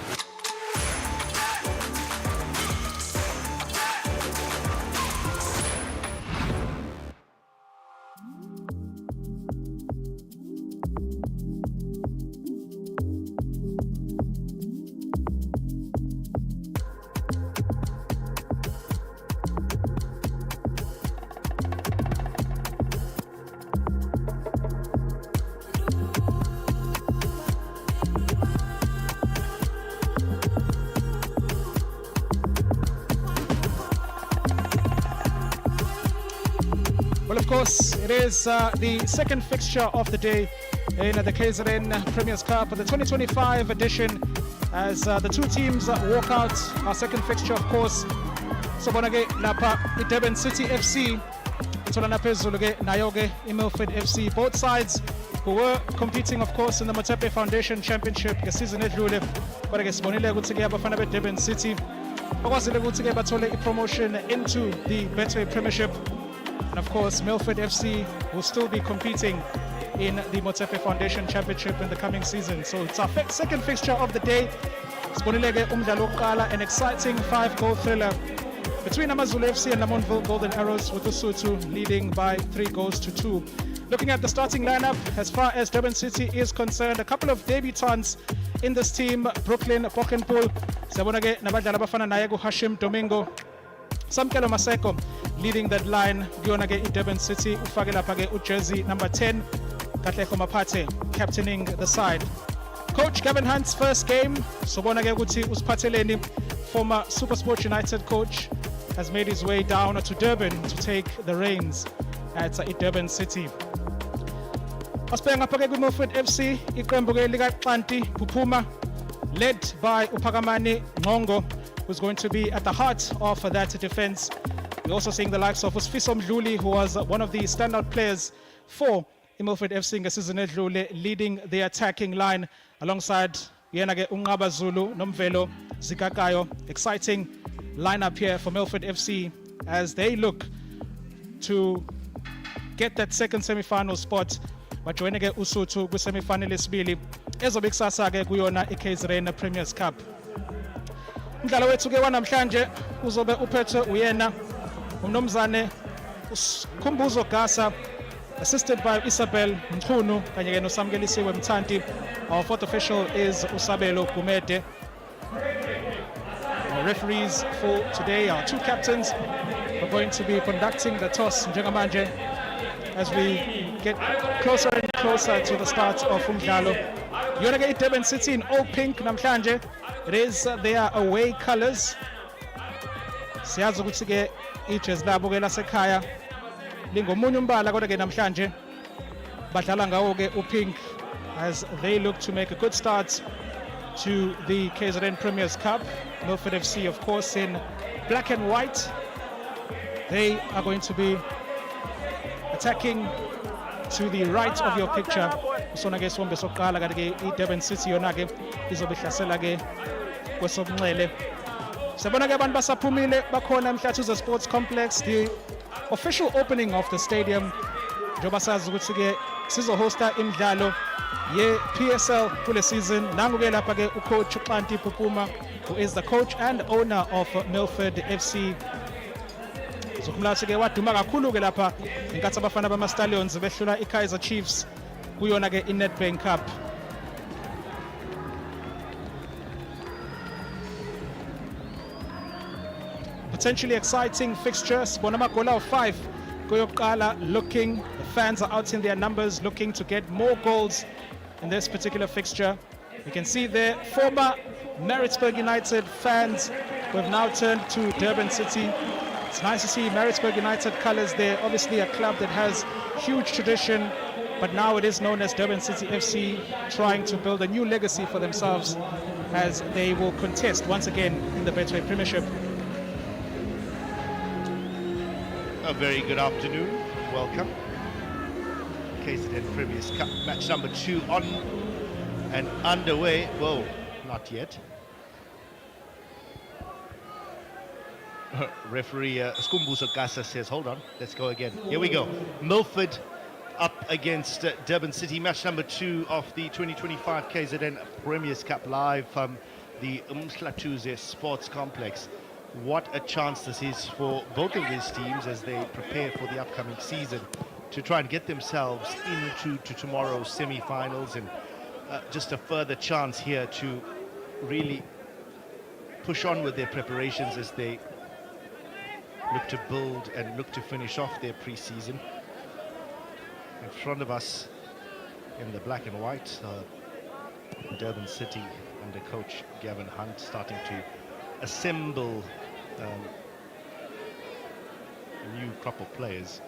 course, it is the second fixture of the day in the Kzn Premier'S Cup, the 2025 edition, as the two teams walk out. Our second fixture, of course, Sobonage Napa, Durban City FC, Tolana Pezuluge, Nayoge, Milford FC. Both sides who were competing, of course, in the Motepe Foundation Championship, Kzn but I guess Bonile Gutige Bafana Durban City. Okwazile ukuthi-ke bathole promotion into the Betway Premiership, and of course Milford FC will still be competing in the Motepe Foundation Championship in the coming season. So it's our second fixture of the day. Sibonile-ke umdlalo wokuqala, an exciting 5-goal thriller between AmaZulu FC and Lamontville Golden Arrows, with Usuthu leading by 3-2. Looking at the starting lineup, as far as Durban City is concerned, a couple of debutants in this team. Brooklyn Pokenpool, Sabonage Nabadala Bafana Nayago Hashim Domingo, Samkelo Maseko leading that line. Gionage Durban City, Ufagela Page Ujersey number 10, Katleko Mapate captaining the side. Coach Gavin Hunt's first game, Sobonage Guti Uspateleni, former SuperSport United coach, has made his way down to Durban to take the reins at Durban City. Aspeng apake ku Milford FC, iqembu ke lika Xanti Phuphuma, led by Uphakamani Ngongo, who's going to be at the heart of that defense. We're also seeing the likes of Usfiso Mdluli, who was one of the standout players for Milford FC ngesizini edlule, leading the attacking line alongside yena ke Ungaba Zulu Nomvelo Zikakayo. Exciting lineup here for Milford FC as they look to get that second semi-final spot. Bajoyene ke Usuthu kwi-semi-final esibili ezobe kusasa ke kuyona iKZN Premier'S Cup. Umdlalo wethu ke wanamhlanje uzobe uphethwe uyena uMnumzane Khumbuzo Gasa, assisted by Isabel Mchunu kanye ke noSamkelisiwe Mthanti. Our fourth official is Usabelo Gumede. Our referees for today are two captains. We're going to be conducting the toss njengamanje as we get closer and closer to the start of umdlalo. You're going to get Durban City in all pink namhlanje. It is their away colors. Siyazi ukuthi ke ijezi labo ke lasekhaya lingomunye umbala, kodwa ke namhlanje badlala ngawo ke upink as they look to make a good start to the KZN Premier'S Cup. Milford FC, of course, in black and white. They are going to be attacking to the right of your picture. Usona ke sombe soqala kanti ke Durban City yona ke izobe ihlasela ke kwesobunxele. Sabona ke abantu basaphumile bakhona eMhlathuze Sports Complex, the official opening of the stadium. Njoba sazi ukuthi ke sizohosta imidlalo ye-PSL kule season. Nangu ke lapha ke ucoach uXanti Phuphuma, who is the coach and owner of Milford FC. Zokumlathi ke waduma kakhulu ke lapha inkathi abafana bama-Stallions behlula iKaizer Chiefs kuyona ke iNedbank Cup. Potentially exciting fixtures. Bonamagola of 5 koyoqala, looking, the fans are out in their numbers looking to get more goals in this particular fixture. You can see there former Maritzburg United fans who have now turned to Durban City. It's nice to see Maritzburg United colours there. Obviously a club that has huge tradition, but now it is known as Durban City FC, trying to build a new legacy for themselves as they will contest once again in the Betway Premiership. A very good afternoon, welcome. Kzn Premier'S Cup match number 2 on and underway. Whoa, not yet. Referee Skumbuso Gasa says, hold on, let's go again. Here we go. Milford up against Durban City, match number 2 of the 2025 KZN Premier'S Cup, live from the Mhlathuze Sports Complex. What a chance this is for both of these teams as they prepare for the upcoming season to try and get themselves into tomorrow's semi-finals, and just a further chance here to really push on with their preparations as they look to build and look to finish off their pre-season. In front of us in the black and white, Durban City under coach Gavin Hunt starting to assemble a new crop of players.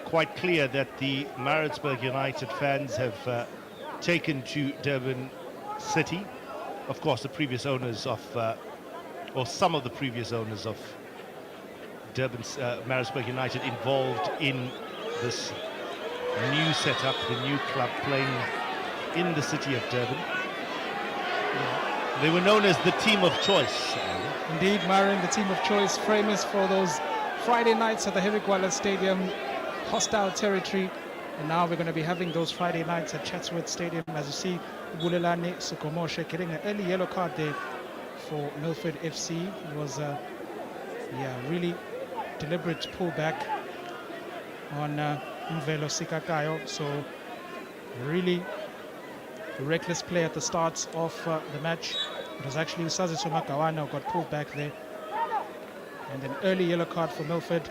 quite clear that the Maritzburg United fans have taken to Durban City. Of course, the previous owners of, or some of the previous owners of Maritzburg United involved in this new setup, the new club playing in the city of Durban. They were known as the team of choice. Indeed, Marin, the team of choice, famous for those Friday nights at the Hevikwala Stadium, hostile territory. And now we're going to be having those Friday nights at Chatsworth Stadium. As you see, Bulelani Sukomoshe getting an early yellow card there for Milford FC. It was a really deliberate pullback on Mvelo Sikakayo. So really reckless play at the start of the match. It was actually Saziso Makawana who got pulled back there. And an early yellow card for Milford.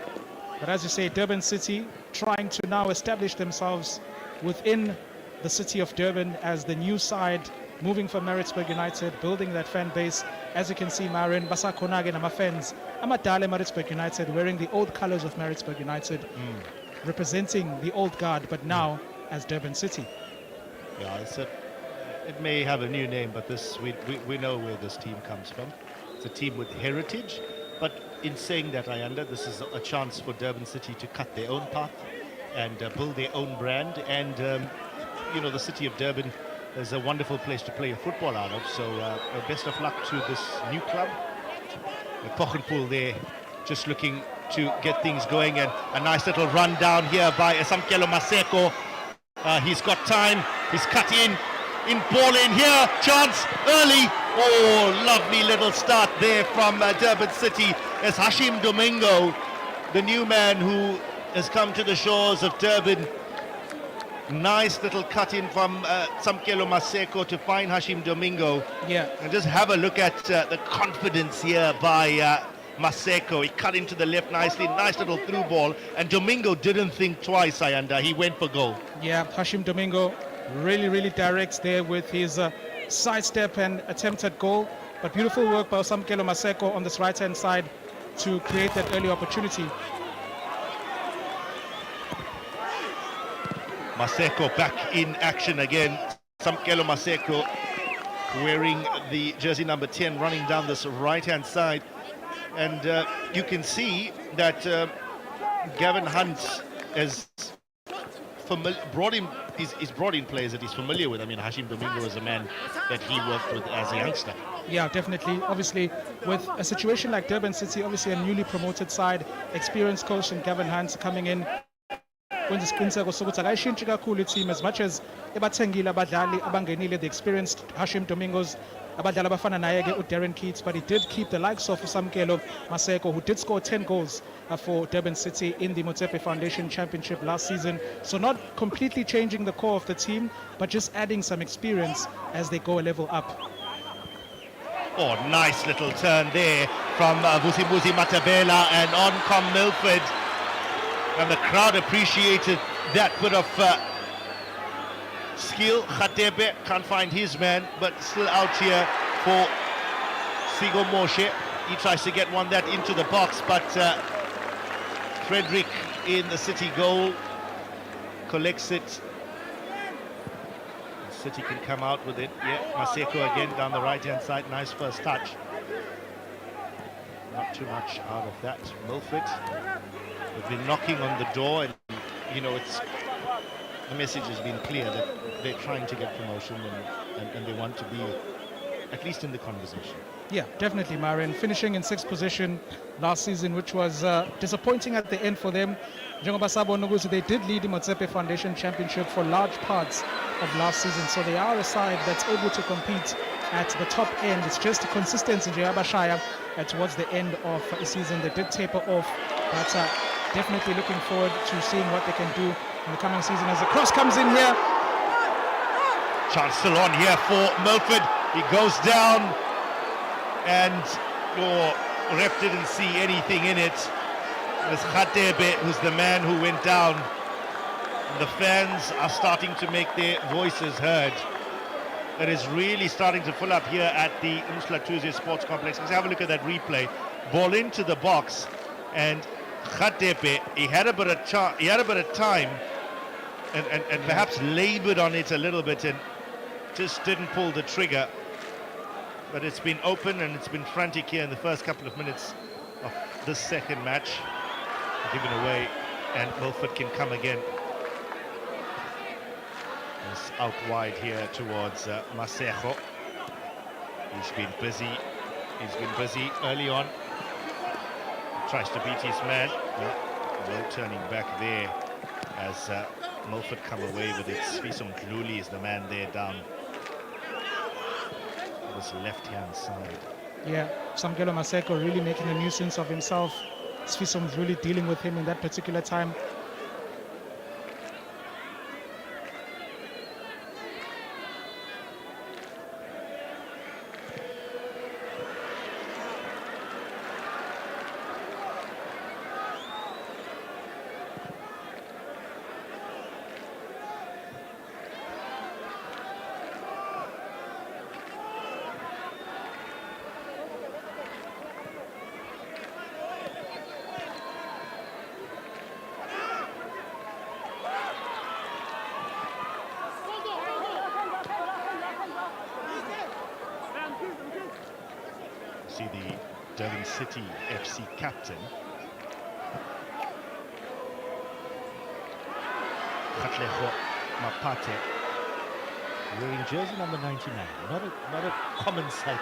But as you say, Durban City trying to now establish themselves within the city of Durban as the new side, moving from Maritzburg United, building that fan base. As you can see, Marin, Basakonage and fans, Amadale Maritzburg United, wearing the old colors of Maritzburg United, representing the old guard, but now as Durban City. Yeah, it may have a new name, but we know where this team comes from. It's a team with heritage, but in saying that, this is a chance for Durban City to cut their own path and build their own brand. And the city of Durban is a wonderful place to play football out of. So best of luck to this new club. Pochenpoel there, just looking to get things going, and a nice little run down here by Samkelo Maseko. He's got time. He's cut in ball in here. Chance early. Oh, lovely little start there from Durban City as Hashim Domingo, the new man who has come to the shores of Durban. Nice little cut in from Samkelo Maseko to find Hashim Domingo. Yeah. And just have a look at the confidence here by Maseko. He cut into the left nicely, nice little through ball. And Domingo didn't think twice, Ayanda. He went for goal. Yeah, Hashim Domingo really directs there with his sidestep and attempt at goal. But beautiful work by Samkelo Maseko on this right-hand side to create that early opportunity. Maseko back in action again. Samkelo Maseko wearing the jersey number 10, running down this right-hand side. And you can see that Gavin Hunt has brought in players that he's familiar with. I mean, Hashim Domingo is a man that he worked with as a youngster. Yeah, definitely. Obviously, with a situation like Durban City, obviously a newly promoted side, experienced coach and Gavin Hunt coming in. When this team, as much as the experienced Hashim Domingos, Darren Keats, but he did keep the likes of Samkelo Maseko, who did score 10 goals for Durban City in the Motsepe Foundation Championship last season. So not completely changing the core of the team, but just adding some experience as they go a level up. Oh, nice little turn there from Vusimuzi Matabela, and on come Milford. And the crowd appreciated that bit of skill. Khatebe can't find his man, but still out here for Sigo Moshe. He tries to get one that into the box, but Frederick in the City goal collects it. City can come out with it. Yeah, Maseko again down the right-hand side. Nice first touch. Not too much out of that. Milford, they've been knocking on the door, and it's the message has been clear that they're trying to get promotion and they want to be at least in the conversation. Yeah, definitely, Marin. Finishing in 6th position last season, which was disappointing at the end for them. They did lead the Motsepe Foundation Championship for large parts of last season, so they are a side that's able to compete at the top end. It's just consistency towards the end of the season. They did taper off, but definitely looking forward to seeing what they can do in the coming season as the cross comes in here. Chance still on here for Milford. He goes down, and ref didn't see anything in it. It was Khatebe who's the man who went down. And the fans are starting to make their voices heard. It is really starting to fill up here at the Umslatuzwe Sports Complex. Let's have a look at that replay. Ball into the box, and Khatepe, he had a bit of time and perhaps laboured on it a little bit and just didn't pull the trigger. But it's been open and it's been frantic here in the first couple of minutes of this second match. Given away, and Milford can come again. It's out wide here towards Masejo. He's been busy. He's been busy early on. Tries to beat his man. No turning back there as Milford come away with it. Svisong Gluli is the man there down this left-hand side. Yeah, Samkelo Maseko really making a nuisance of himself. Svisom's really dealing with him in that particular time. See the Durban City FC captain. Khatleho Mapate, wearing jersey number 99. Not a common sight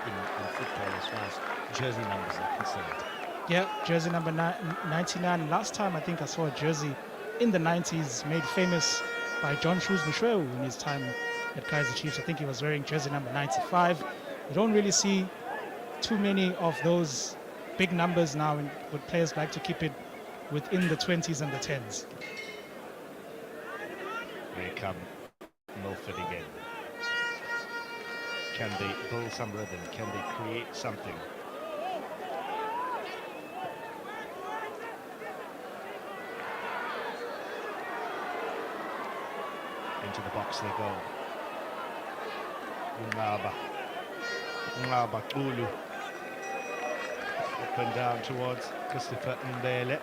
in football as far as jersey numbers are concerned. Yeah, jersey number 99. Last time I think I saw a jersey in the 90s made famous by John Shoes Bushweu in his time at Kaizer Chiefs. I think he was wearing jersey number 95. You don't really see too many of those big numbers now, and would players like to keep it within the 20s and the 10s. Here come Milford again. Can they build some rhythm? Can they create something? Into the box they go. Ngaba Kulu. Up and down towards Christopher Mbele.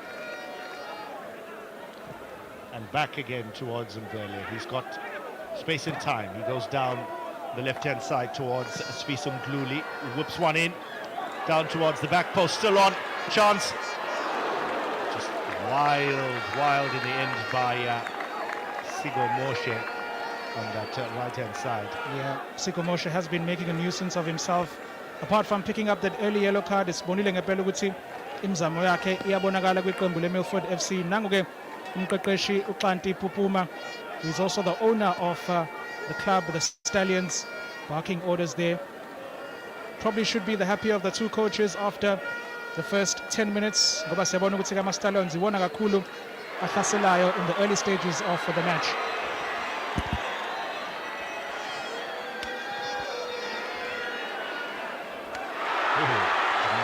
And back again towards Mbele. He's got space and time. He goes down the left-hand side towards Svisong Gluli. Whips one in. Down towards the back post. Still on. Chance. Just wild in the end by Sigo Moshe on that right-hand side. Yeah, Sigo Moshe has been making a nuisance of himself. Apart from picking up that early yellow card, isibonile ngempela ukuthi imizamo yakhe iyabonakala kwiqembu leMilford FC. Nangu-ke umqeqeshi uXanti Pupuma, who's also the owner of the club, the Stallions, barking orders there. Probably should be the happier of the two coaches after the first 10 minutes. Ngoba siyabona ukuthi ama-Stallions iwona kakhulu ahlaselayo in the early stages of the match.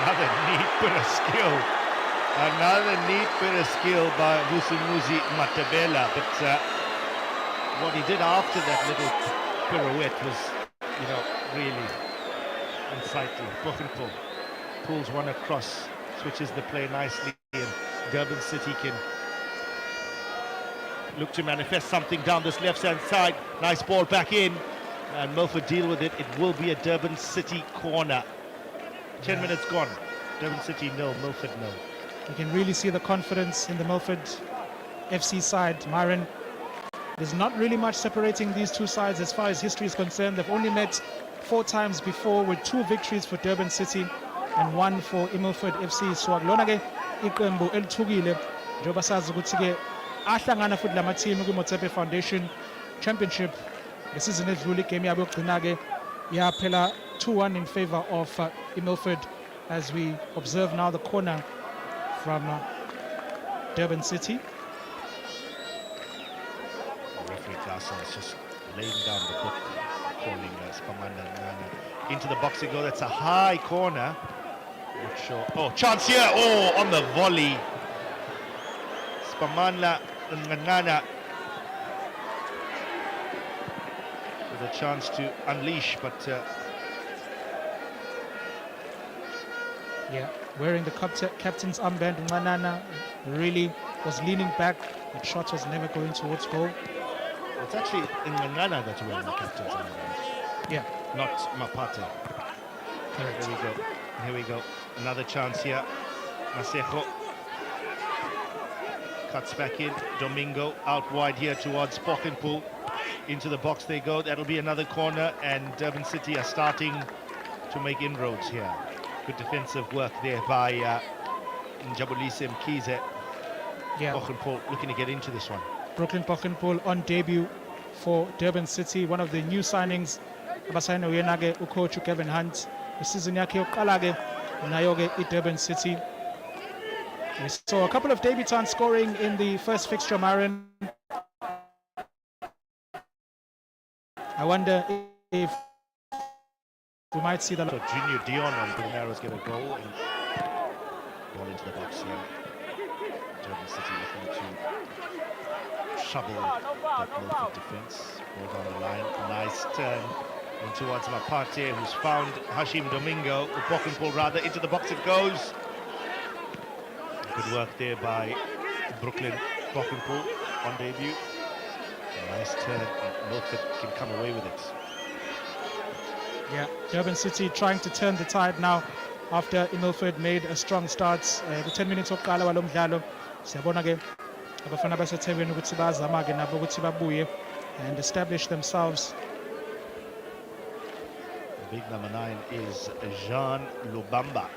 Another neat bit of skill. Another neat bit of skill by Vusumuzi Matabela. But what he did after that little pirouette was, really insightful. Buchenpool pulls one across, switches the play nicely, and Durban City can look to manifest something down this left-hand side. Nice ball back in, and Milford deal with it. It will be a Durban City corner. 10 minutes gone. Durban City 0, Milford 0. You can really see the confidence in the Milford FC side, Myron. There's not really much separating these two sides as far as history is concerned. They've only met 4 times before, with 2 victories for Durban City and 1 for Milford FC. So akulona-ke iqembu elithukile njengoba sazi ukuthi-ke ahlangana futhi lama team kwi-Motsepe Foundation Championship ngesizini edlule. Igame yabo yokugcina-ke yaphela 2-1 in favor of Milford, as we observe now the corner from Durban City. Referee Garson is just laying down the book, calling Spamanda Ngana into the box they go. That's a high corner. Not sure. Oh, chance here. Oh, on the volley. Spamanda Ngana with a chance to unleash, but yeah, wearing the captain's armband. Nganana really was leaning back. The shot was never going towards goal. It's actually in Nganana that's wearing the captain's armband. Yeah. Not Mapate. Correct. Here we go. Here we go. Another chance here. Masejo cuts back in. Domingo out wide here towards Pockenpool. Into the box they go. That'll be another corner, and Durban City are starting to make inroads here. Good defensive work there by Njabulise Mkhize. Yeah. Pockenpool looking to get into this one. Brooklyn Pockenpool on debut for Durban City, one of the new signings. Abasayina uyenake ucoach Kevin Hunt. Isizini yakhe yokuqala ke nayo ke iDurban City. We saw a couple of debutants scoring in the first fixture, Myron. I wonder if we might see the... So Junior Dion on Boomeros get a goal, and ball into the box here. Durban City looking to shovel that Milford defence. Ball down the line, nice turn in towards Mapate, who's found Hashim Domingo, or Pockenpool rather, into the box it goes. Good work there by Brooklyn Pockenpool on debut. Nice turn, and Milford can come away with it. Yeah, Durban City trying to turn the tide now after Milford made a strong start. The 10 minutes wokuqala walo mdlalo siyabona ke abafana baseThekwini ukuthi bazama ke nabo ukuthi babuye and establish themselves. The big number 9 is Jean Lubamba.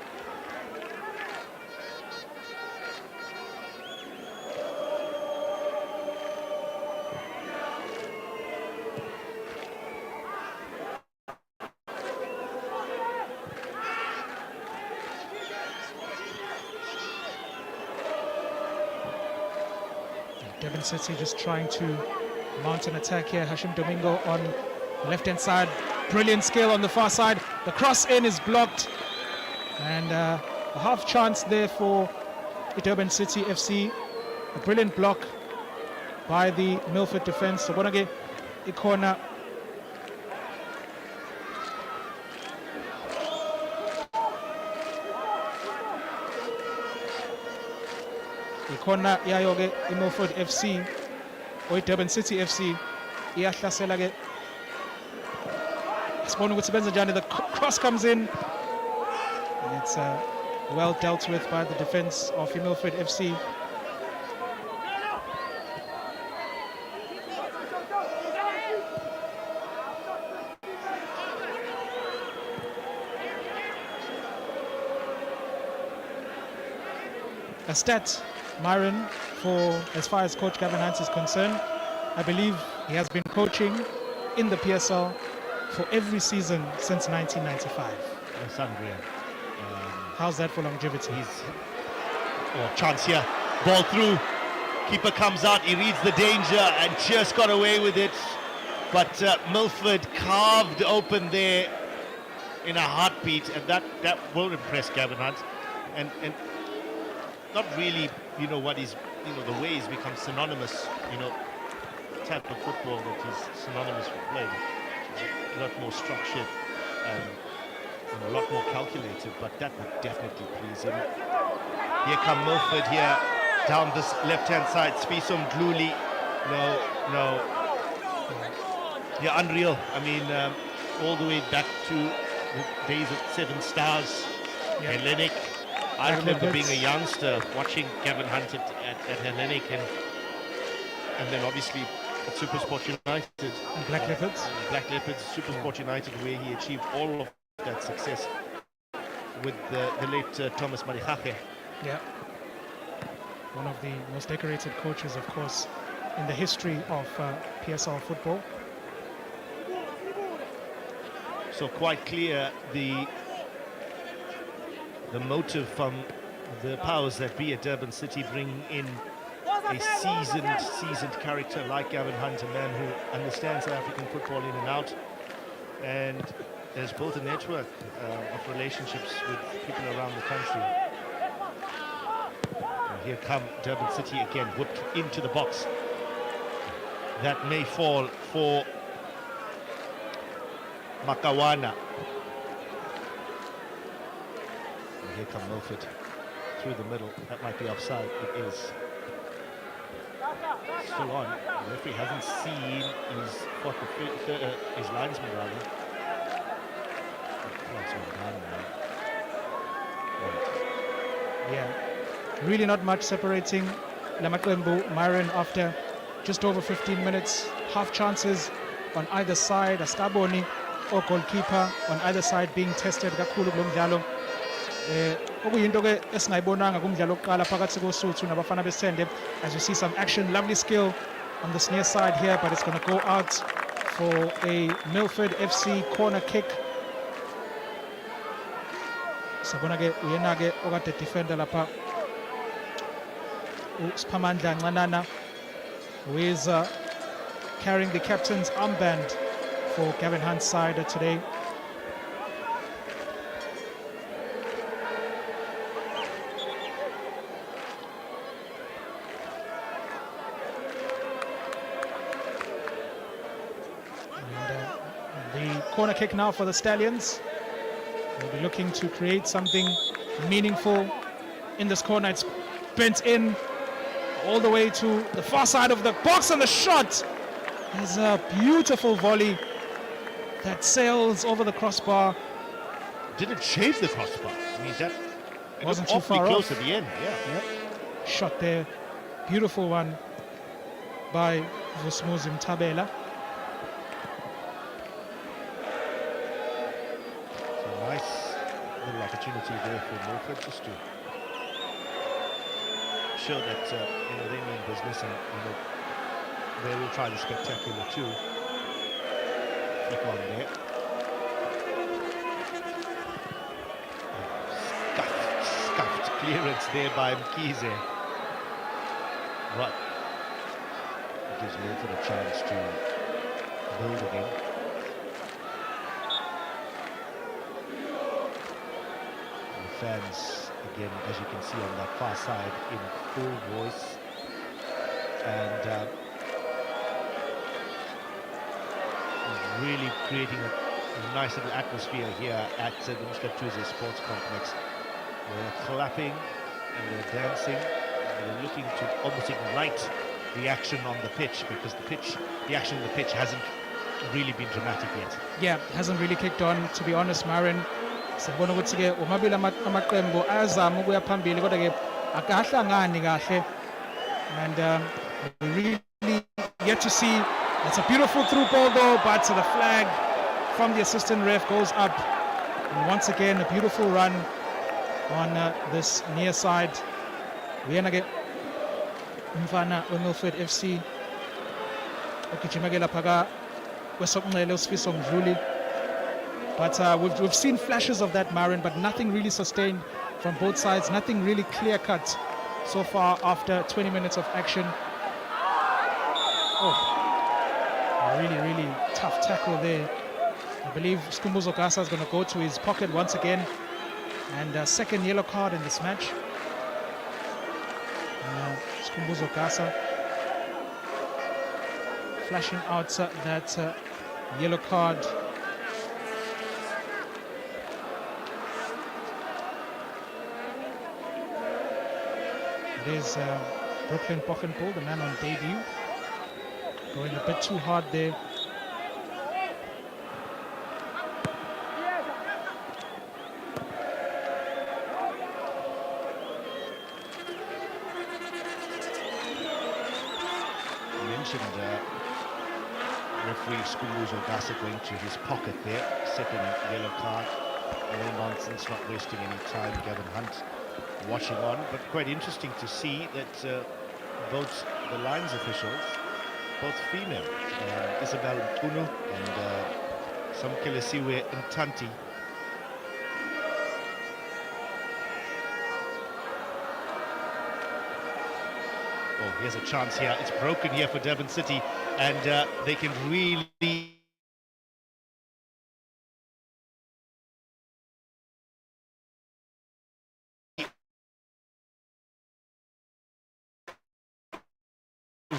Durban City just trying to mount an attack here. Hashim Domingo on the left-hand side. Brilliant skill on the far side. The cross in is blocked. And a half chance there for Durban City FC. A brilliant block by the Milford defense. So Bonage, a corner. Ikona yayoke iMilford FC or Durban City FC iyahlasela ke sibona ukuthi benza njani. The cross comes in and it's well dealt with by the defense of iMilford FC. A stat, Myron, for as far as Coach Gavin Hunt is concerned, I believe he has been coaching in the PSL for every season since 1995. That's unreal. How's that for longevity? Chance here, ball through, keeper comes out, he reads the danger and just got away with it. But Milford carved open there in a heartbeat, and that will impress Gavin Hunt. And not really, what is, the way he's become synonymous, type of football that he's synonymous with playing. A lot more structured and a lot more calculated, but that would definitely please him. Here come Milford here, down this left-hand side, Spisum Dluli. No. Yeah, unreal. I mean, all the way back to the days of 7 Stars, Hellenic. I remember being a youngster watching Gavin Hunt at Hellenic and then obviously at Supersport United. And Black Leopards. Black Leopards, Supersport United, where he achieved all of that success with the late Thomas Marichache. Yeah. One of the most decorated coaches, of course, in the history of PSL football. So quite clear the motive from the powers that be at Durban City, bringing in a seasoned character like Gavin Hunt, a man who understands South African football in and out, and has built a network of relationships with people around the country. And here come Durban City again, whipped into the box. That may fall for Makawana. Here come Milford through the middle. That might be offside. It is. Still on. The referee hasn't seen his linesman rather. Yeah, really not much separating Lamaqembu, Myron after just over 15 minutes. Half chances on either side. Askaboni or goalkeeper on either side being tested kakhulu kulo mdlalo. Okuyinto ke esingayibonanga kumdlalo oqala phakathi koSuthu nabafana beSithende. As you see some action, lovely skill on this near side here, but it's going to go out for a Milford FC corner kick. Sabona ke uyena ke okade defender lapha uSiphamandla Ncanana, who is carrying the captain's armband for Gavin Hunt's side today. And, the corner kick now for the Stallions. We'll be looking to create something meaningful in this corner. It's bent in all the way to the far side of the box, and the shot is a beautiful volley that sails over the crossbar. Didn't shave the crossbar. I mean, that wasn't too far close off at the end. Yeah. Yep. Shot there, beautiful one by Vusmuzi Mtabela. Nice little opportunity there for Milford just to show that they mean business, and they will try the spectacular too. Flick on there. Scuffed clearance there by Mkhize. Right. It gives Milford a chance to build again. Fans, again, as you can see on that far side, in full voice, and really creating a nice little atmosphere here at the Mshlathuze Sports Complex. They're clapping and they're dancing, and they're looking to almost ignite the action on the pitch, because the action on the pitch hasn't really been dramatic yet. Yeah, hasn't really kicked on, to be honest, Marin. Sibona ukuthi ke omabili amaqembu ayazama ukuya phambili kodwa ke akahlangani kahle, and we really get to see. It's a beautiful through ball though, but the flag from the assistant ref goes up, and once again a beautiful run on this near side. Uyena ke umfana weMilford FC ogijimela phaka kwesokunxele uSifiso Mdluli. But we've seen flashes of that, Marin, but nothing really sustained from both sides, nothing really clear-cut so far after 20 minutes of action. Oh, a really, really tough tackle there. I believe Skumbuzo Gasa is going to go to his pocket once again, and a second yellow card in this match. Skumbuzo Gasa flashing out that yellow card. There's Brooklyn Pockenpool, the man on debut, going a bit too hard there. You mentioned referee Skumbuzo Gasa going to his pocket there, second yellow card. No nonsense, not wasting any time. Gavin Hunt watching on, but quite interesting to see that both the lines officials, both female, Isabel Mkunu and Samkelesiwe Ntanti, oh, here's a chance here. It's broken here for Durban City, and they can really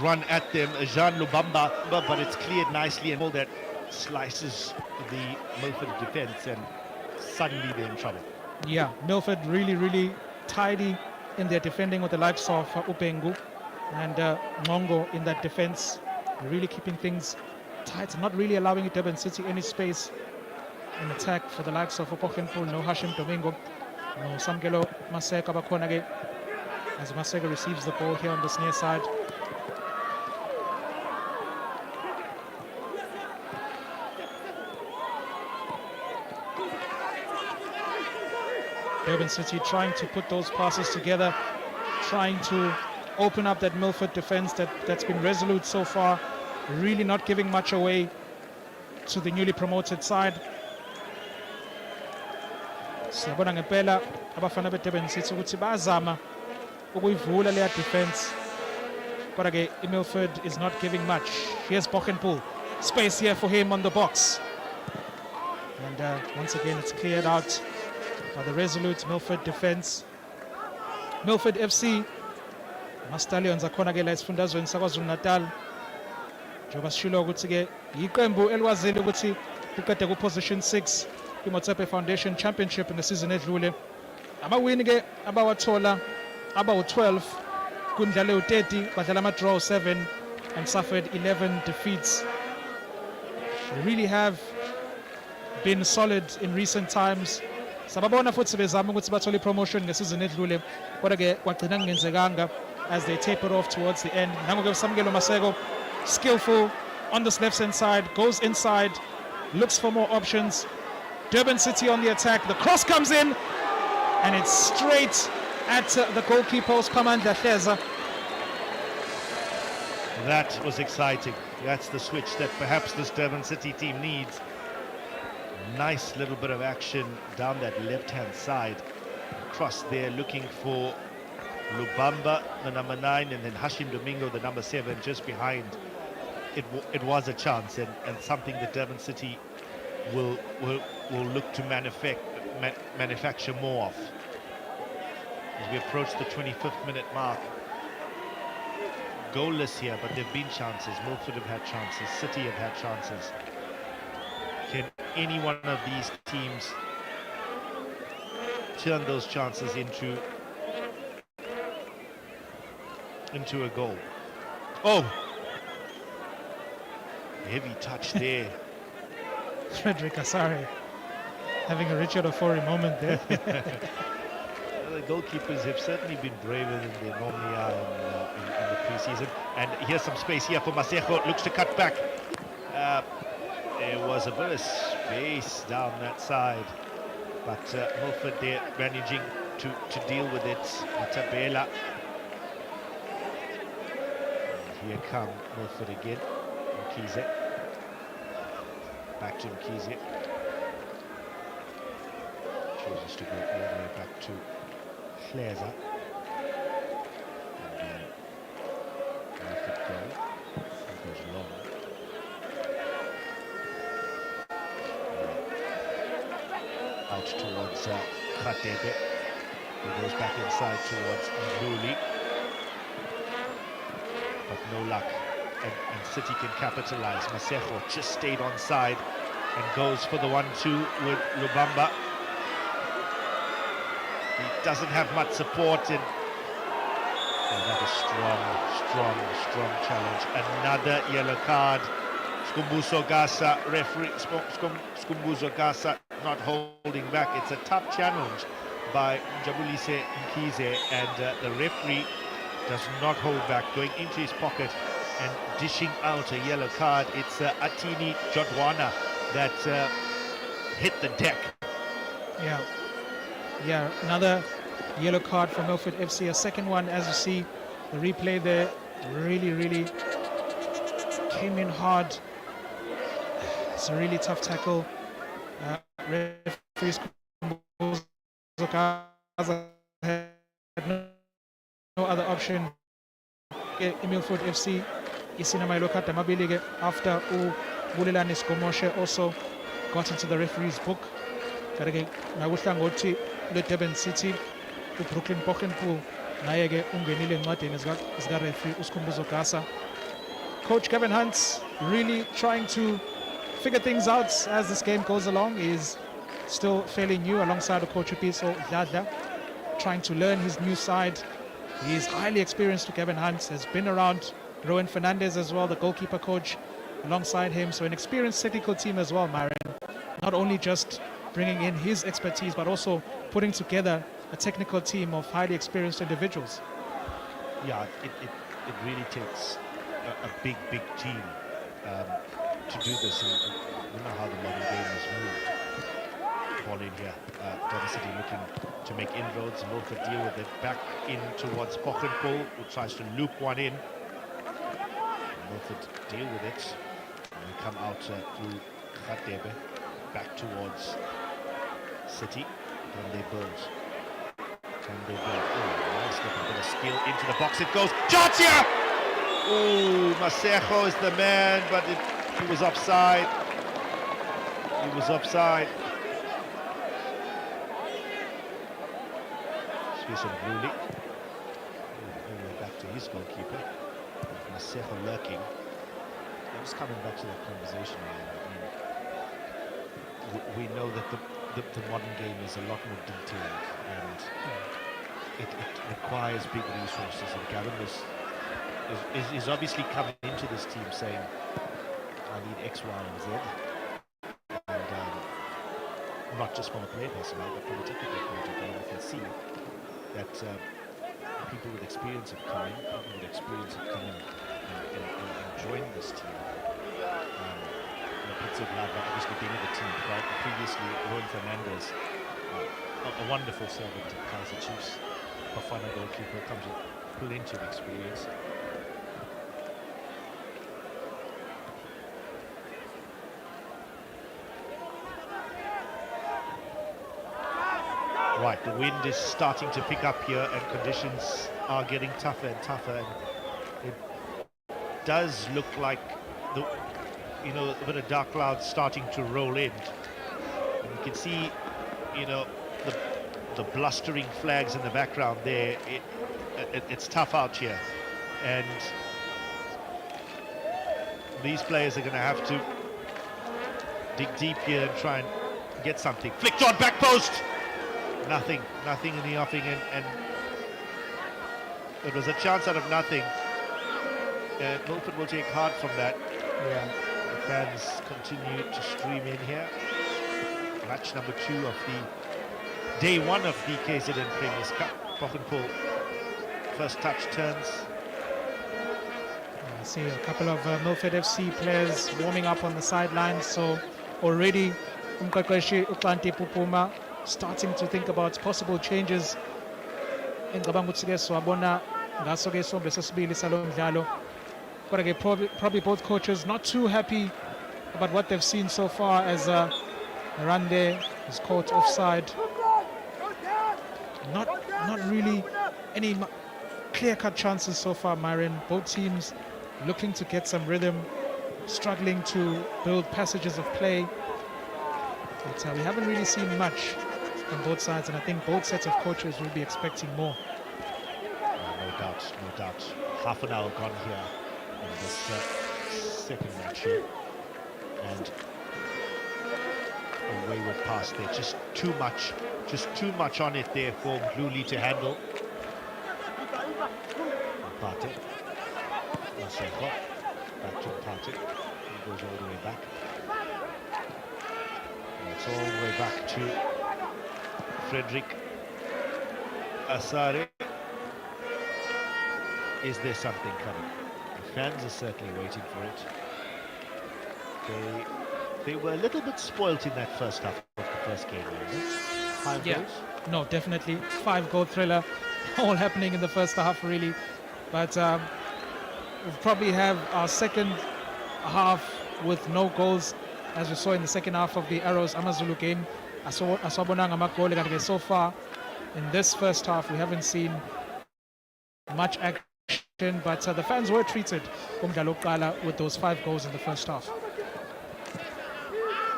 run at them, Jean Lubamba, but it's cleared nicely, and all that slices the Milford defense, and suddenly they're in trouble. Yeah, Milford really tidy in their defending with the likes of Upengu and Ngongo in that defense, really keeping things tight, not really allowing Durban City any space in attack for the likes of Upokhenpool, no Hashim Domingo, no Samkelo Maseka Bakonage, as Maseka receives the ball here on this near side. Durban City trying to put those passes together, trying to open up that Milford defense that's been resolute so far, really not giving much away to the newly promoted side. Siyabona ngempela abafana beDurban City ukuthi bazama ukuyivula leya defense, but again Milford is not giving much. Here's Bochenpool, space here for him on the box, and once again it's cleared out by the resolute Milford defense. Milford FC Mastallions akhona ke la esifundazweni saKwaZulu-Natal, njengoba sishilo ukuthi ke iqembu elikwazile ukuthi liqede ku-position 6 kwi-Motsepe Foundation Championship ngesizini edlule. Amawini ke abawathola abawu-12 kundlale u-30, badlala ama-draw 7 and suffered 11 defeats. They really have been solid in recent times. Sababona futhi bezama ukuthi bathole i-promotion ngesizini edlule, kodwa ke kwagcina kungenzekanga as they taper off towards the end. Nangoke Samkelo Maseko, skillful on this left-hand side, goes inside, looks for more options. Durban City on the attack, the cross comes in, and it's straight at the goalkeeper's Kamandla Hleza. That was exciting. That's the switch that perhaps this Durban City team needs. Nice little bit of action down that left-hand side. Cross there looking for Lubamba, the number 9, and then Hashim Domingo, the number 7, just behind. It was a chance and something that Durban City will look to manufacture more of. As we approach the 25th minute mark, goalless here, but there have been chances. Milford have had chances, City have had chances. Can any one of these teams turn those chances into a goal? Oh! Heavy touch there. Frederick Asare having a Richard Ofori moment there. The goalkeepers have certainly been braver than they normally are in the pre-season. And here's some space here for Maseko. Looks to cut back. There was a bit of space down that side, but Milford there managing to deal with it. Matabela. Here come Milford again. Mkhize. Back to Mkhize. Chooses to go all the way back to Hleza. And Milford goes long. Out towards Khatebe, who goes back inside towards Nduli, but no luck, and City can capitalize. Maseko just stayed on side and goes for the 1-2 with Lubamba. He doesn't have much support in. That is strong challenge. Another yellow card. Skumbuso Gasa, referee Skumbuso Gasa not holding back. It's a tough challenge by Njabulise Mkhize, and the referee does not hold back, going into his pocket and dishing out a yellow card. It's Atini Jodwana that hit the deck. Yeah, another yellow card for Milford FC, a second one, as you see the replay there. Really came in hard. It's a really tough tackle. Referees had no other option. Milford FC isina yellow card amabili after Bulelani Skomoshe also got into the referee's book. Nakuhlangothi Durban City uBrooklyn Bochenpool naye ke ungenile encwadini zika referee uSkhumbuzo Gasa. Coach Kevin Hunt really trying to figure things out as this game goes along. Is still fairly new alongside the coach Piso Dladla, trying to learn his new side. He is highly experienced. Kevin Hunt has been around. Rowan Fernandez as well, the goalkeeper coach, alongside him. So an experienced technical team as well, Myron. Not only just bringing in his expertise, but also putting together a technical team of highly experienced individuals. Yeah, it really takes a big team to do this. And you know how the modern game has moved. Ball in here. Durban City looking to make inroads. Milford deal with it. Back in towards Bochenpoel, who tries to loop one in. Milford deal with it. And they come out through Khatebe. Back towards City. Can they build? Can they build? Oh, nice little bit of skill into the box. It goes. Georgia! Oh, Masejo is the man, but he was offside. He was offside. Swissem Bluli. All the way back to his goalkeeper. Masejo lurking. I'm just coming back to that conversation. We know that the modern game is a lot more detailed, and it requires big resources. And Gavin is obviously coming into this team saying, I need X, Y, and Z. And not just from a player personnel, but from a technical point of view. You can see that people with experience have come in, people with experience have come in and joined this team. Obviously being in the team, right? Previously, Rowan Fernandez, a wonderful servant at Kaizer Chiefs, Bafana goalkeeper, comes with plenty of experience. Right, the wind is starting to pick up here, and conditions are getting tougher and tougher. And it does look like a bit of dark clouds starting to roll in. And you can see, the blustering flags in the background there. It's tough out here, and these players are going to have to dig deep here and try and get something. Flicked on back post. Nothing in the offing, and it was a chance out of nothing. Milford will take hard from that. Yeah. Fans continue to stream in here. Match number 2 of the day 1 of the Kzn Premier'S Cup. Bochenpoel, first touch turns. I see a couple of Milford FC players warming up on the sidelines. So already Umqeqeshi uXanti Pupuma starting to think about possible changes. Engicabanga ukuthi ke siwabona ngaso ke isombe sesibili salo mdlalo. Probably both coaches not too happy about what they've seen so far, as Rande is caught offside. Not really any clear-cut chances so far, Myron. Both teams looking to get some rhythm, struggling to build passages of play. But we haven't really seen much from both sides, and I think both sets of coaches will be expecting more. No doubt. Half an hour gone here in this second match here, and a wayward pass there. Just too much on it there for Bluli to handle. Mpate, Masejo, back to Mpate. He goes all the way back. And it's all the way back to Frederick Asare. Is there something coming? The fans are certainly waiting for it. They were a little bit spoilt in that first half of the first game. 5 goals? No, definitely 5-goal thriller, all happening in the first half, really. But we'll probably have our second half with no goals, as we saw in the second half of the Arrows Amazulu game. So far in this first half, we haven't seen much action, but the fans were treated with those 5 goals in the first half.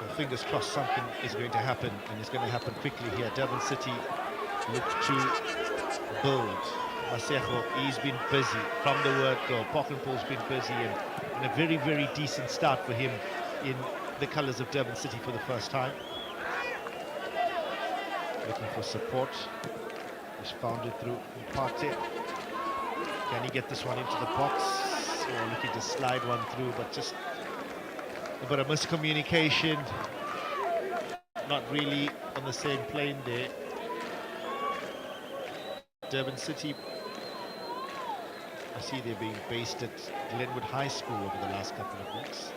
Well, fingers crossed something is going to happen, and it's going to happen quickly here. Durban City look to build. Masejo, he's been busy from the word go. Bochenpoel's been busy, and a very, very decent start for him in the colours of Durban City for the first time. looking for support. He's found it through Mpate. Can he get this one into the box? Or looking to slide one through, but just a bit of miscommunication. Not really on the same plane there. Durban City, I see they're being based at Glenwood High School over the last couple of weeks.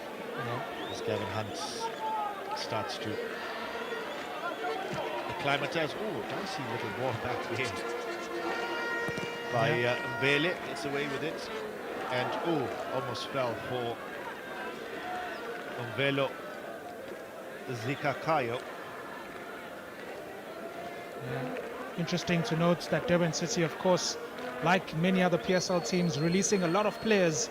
As Gavin Hunt starts to acclimatise. Oh, dicey little ball back there by Mbele. Gets away with it. And almost fell for Umvelo Zikakayo. Interesting to note that Durban City, of course, like many other PSL teams, releasing a lot of players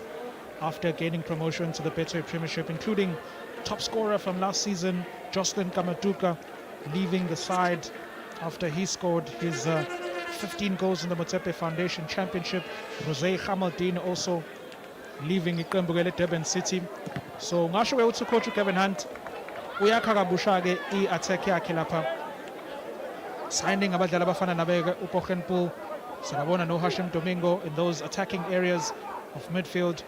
after gaining promotion to the Betway Premiership, including top scorer from last season, Jocelyn Kamatuka, leaving the side after he scored his 15 goals in the Motsepe Foundation Championship. Rosé Hamaldine also leaving Iqembu Durban City. So ngasho ukuthi coach Kevin Hunt uyakha kabusha ke i-attack yakhe lapha, signing abadlali abafana nabeke uPochenpool, sinabona no Hashim Domingo in those attacking areas of midfield.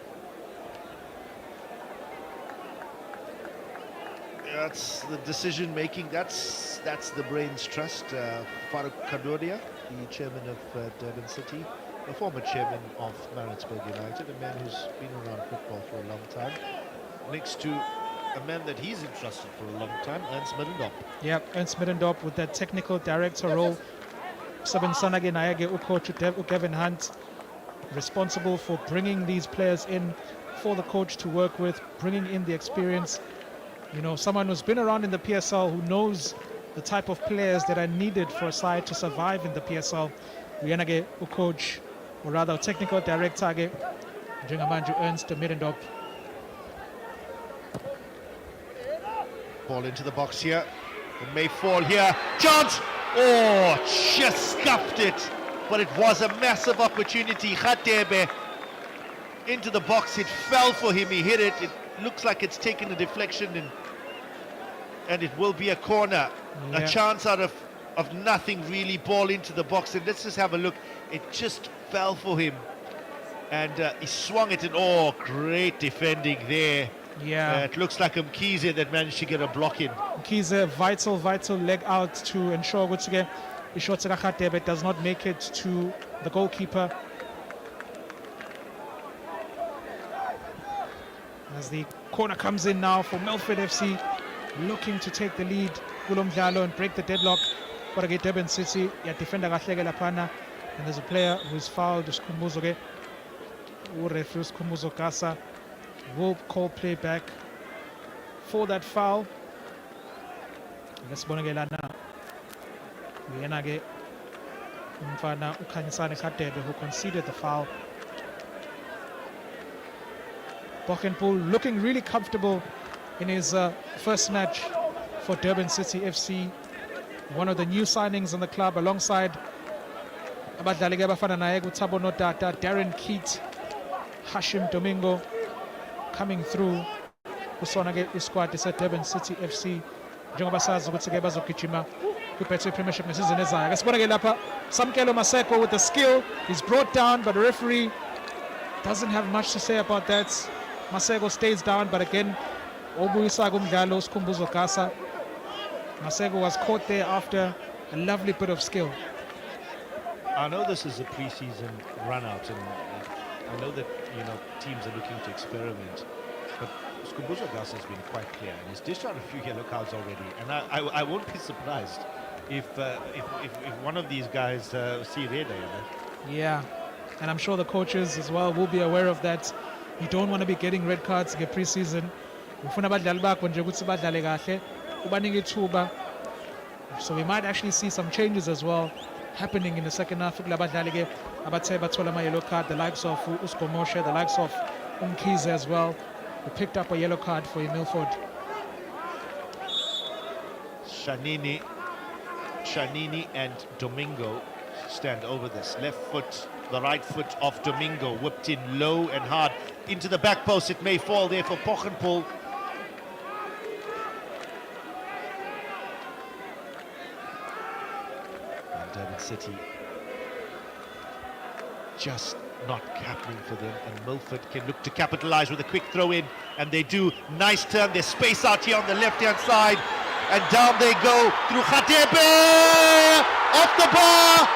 That's the decision making. That's the brain's trust. Farouk Kadoria, the chairman of Durban City, the former chairman of Maritzburg United, a man who's been around football for a long time, next to a man that he's entrusted for a long time, Ernst Middendorp. Yeah, Ernst Middendorp with that technical director role. Sabensonage Nayage coach Kevin Hunt, responsible for bringing these players in for the coach to work with, bringing in the experience. You know, someone who's been around in the PSL, who knows the type of players that are needed for a side to survive in the PSL. Uyanage coach, or rather technical director, Njengamanju Ernst Middendorp. Ball into the box here. It may fall here. Chance! Oh, just scuffed it. But it was a massive opportunity. Khatebe into the box. It fell for him. He hit it. It looks like it's taken a deflection, and it will be a corner. Yeah. A chance out of nothing, really. Ball into the box. And let's just have a look. It just fell for him. And he swung it, and great defending there. Yeah. It looks like Kzn that managed to get a block in. Kzn, vital leg out to ensure that Ishoteka Khatebe does not make it to the goalkeeper. As the corner comes in now for Milford FC, looking to take the lead, Kulomdlalo, and break the deadlock. But again, Durban City, defender Gahlege Lapana, and there's a player who's fouled, Skumbuzo, who refused Skumbuzo Kasa. Will call play back for that foul. Let's Bonagelana. Vienage Mfana Ukanyisane Khatebe, who conceded the foul. Bochenpool looking really comfortable in his first match for Durban City FC. One of the new signings in the club, alongside abadlali abafana naye kuThabo Nodata, Darren Keat, Hashim Domingo coming through. Kusona isquad is at Durban City FC. Njengoba sazi ukuthi ke bazogijima kwi-Betway Premiership ngesizini ezayo. Asibona ke lapha Samkelo Maseko with the skill. He's brought down, but the referee doesn't have much to say about that. Maseko stays down, but again, obuyisa kumdlalo Skhumbuzo Gasa. Maseko was caught there after a lovely bit of skill. I know this is a pre-season run-out, and I know that teams are looking to experiment, but Skhumbuzo Gasa has been quite clear, and he's dished out a few yellow cards already. And I won't be surprised if one of these guys see red. Yeah, and I'm sure the coaches as well will be aware of that. You don't want to be getting red cards in pre-season. So we might actually see some changes as well happening in the second half. The yellow card, the likes of Usko Moshe, the likes of Kzn as well, who picked up a yellow card for Milford. Shanini and Domingo stand over this. Left foot, the right foot of Domingo, whipped in low and hard into the back post. It may fall there for Pochenpool. Durban City just not happening for them, and Milford can look to capitalise with a quick throw in, and they do. Nice turn, there's space out here on the left hand side, and down they go through Khatepe, off the bar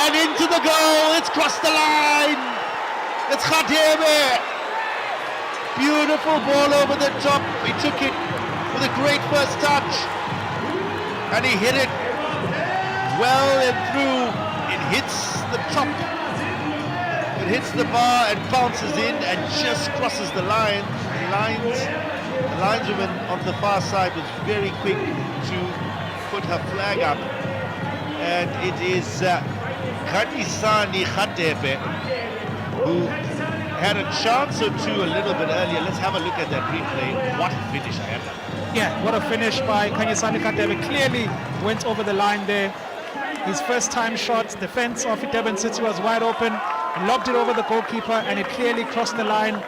and into the goal. It's crossed the line. It's Khatepe, beautiful ball over the top. He took it with a great first touch and he hit it well and through. It hits the top, it hits the bar and bounces in and just crosses the line. The lineswoman on the far side was very quick to put her flag up, and it is Khanisani Khatepe who had a chance or two a little bit earlier. Let's have a look at that replay. What a finish, I have done. Yeah, what a finish by Khanisani Khatepe. Clearly went over the line there. His first time shot, defense of Durban City was wide open, lobbed it over the goalkeeper, and it clearly crossed the line.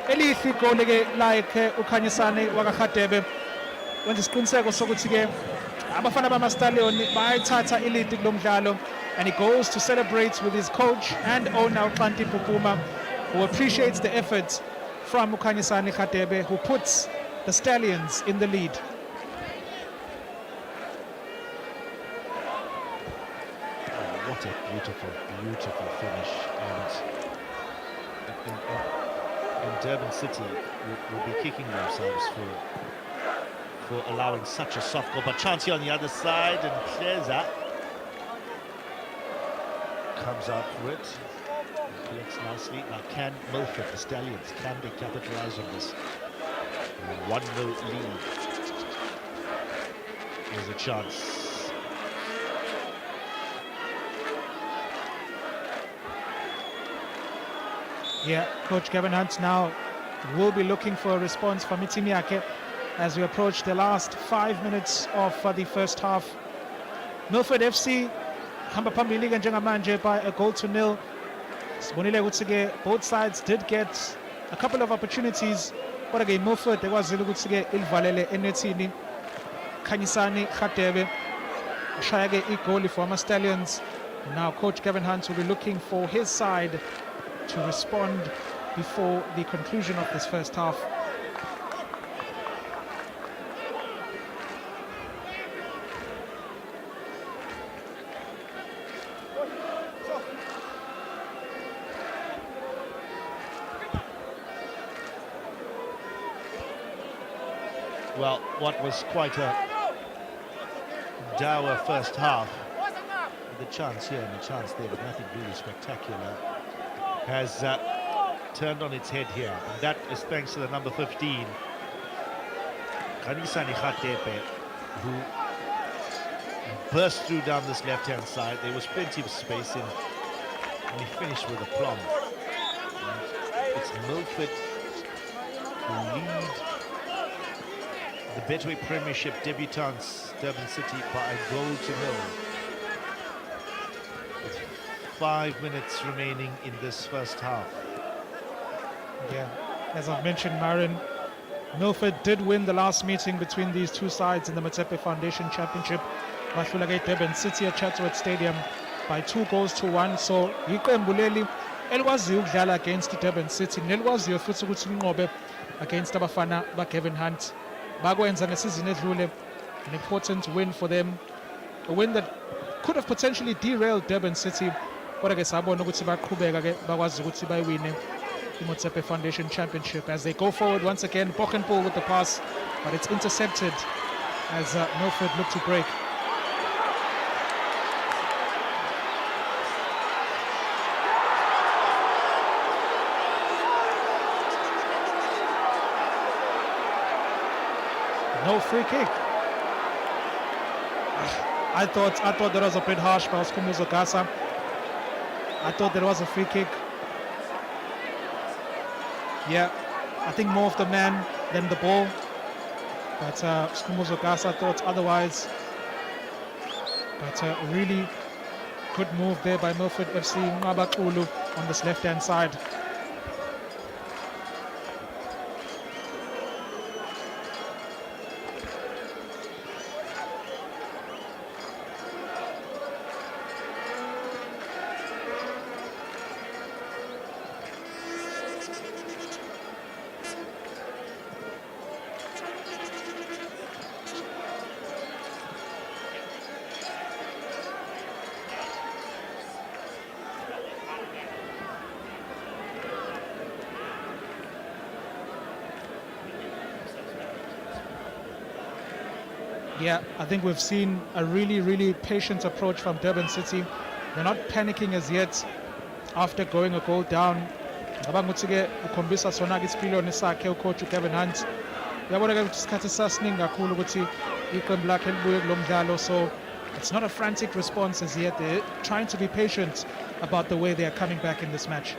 Elihle goal like uKhanyisani waka Khatepe wenza isiqiniseko sokuthi ke abafana bamaStallion bayithatha ilidi kulo mdlalo, and he goes to celebrate with his coach and owner uXanti Pupuma, who appreciates the efforts from uKhanyisani Khatepe, who puts the Stallions in the lead. What a beautiful, beautiful finish. And Durban City will be kicking themselves for allowing such a soft goal. But chance here on the other side, and Kleza comes out for it. Collects nicely. Now can Milford, the Stallions, can they capitalise on this 1-0 lead? There's a chance. Yeah, Coach Kevin Hunt now will be looking for a response from Itimiake as we approach the last 5 minutes of the first half. Milford FC hamba phambili ke njengamanje by a goal to nil. Sibonile ukuthi ke both sides did get a couple of opportunities, kodwa ke Milford ekwazile ukuthi ke ilivalele enethini. Khanyisani Khatepe ushaya ke igoli for ama-Stallions. Now Coach Kevin Hunt will be looking for his side to respond before the conclusion of this first half. Well, what was quite a dour first half, with a chance here and a chance there, but nothing really spectacular, has turned on its head here, and that is thanks to the number 15, Khanisani Khatepe, who burst through down this left-hand side. There was plenty of space in, and he finished with a plumb. And it's Milford who lead the Betway Premiership debutants, Durban City, by a goal to nil. 5 minutes remaining in this first half. Yeah, as I've mentioned, Marin, Milford did win the last meeting between these two sides in the Motsepe Foundation Championship. Bahluleke Durban City at Chatsworth Stadium by 2-1. So iqembu leli elikwaziyo ukudlala against Durban City, nelikwaziyo futhi ukuthi linqobe against abafana baKevin Hunt. Bakwenza ngesizini edlule, an important win for them, a win that could have potentially derailed Durban City. Kodwa ke sabona ukuthi baqhubeka ke bakwazi ukuthi bayiwine iMotsepe Foundation Championship as they go forward once again. Bochenpool with the pass, but it's intercepted as Milford look to break. No free kick. I thought that was a bit harsh by Skumuzo Gasa. I thought there was a free kick. Yeah, I think more of the man than the ball. But Skumuzo Gasa thought otherwise. But a really good move there by Milford FC Ngabakulu on this left-hand side. Yeah, I think we've seen a really patient approach from Durban City. They're not panicking as yet after going a goal down. Ngabangutike ukhombisa sona ke isipiliyoni sakhe ucoach Kevin Hunt. Uyabona ke isikhathi sasiningi kakhulu ukuthi iqembu lakhe libuye kulo mdlalo, so it's not a frantic response as yet. They're trying to be patient about the way they are coming back in this match.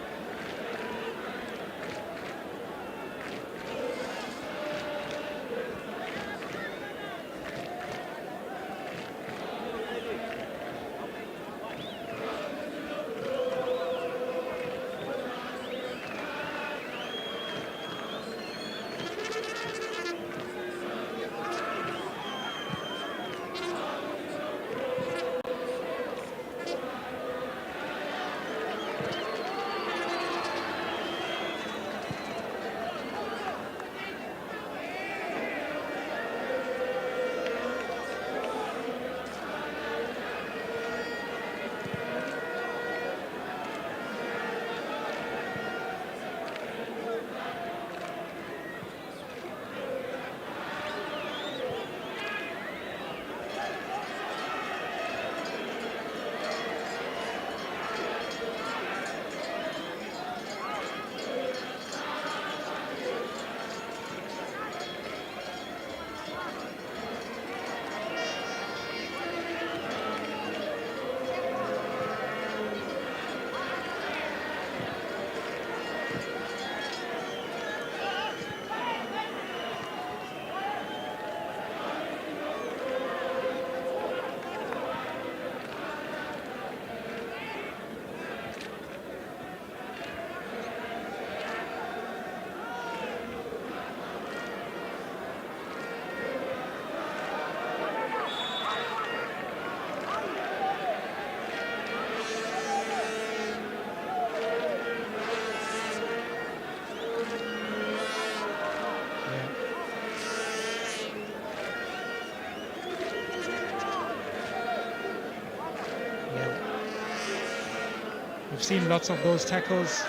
We've seen lots of those tackles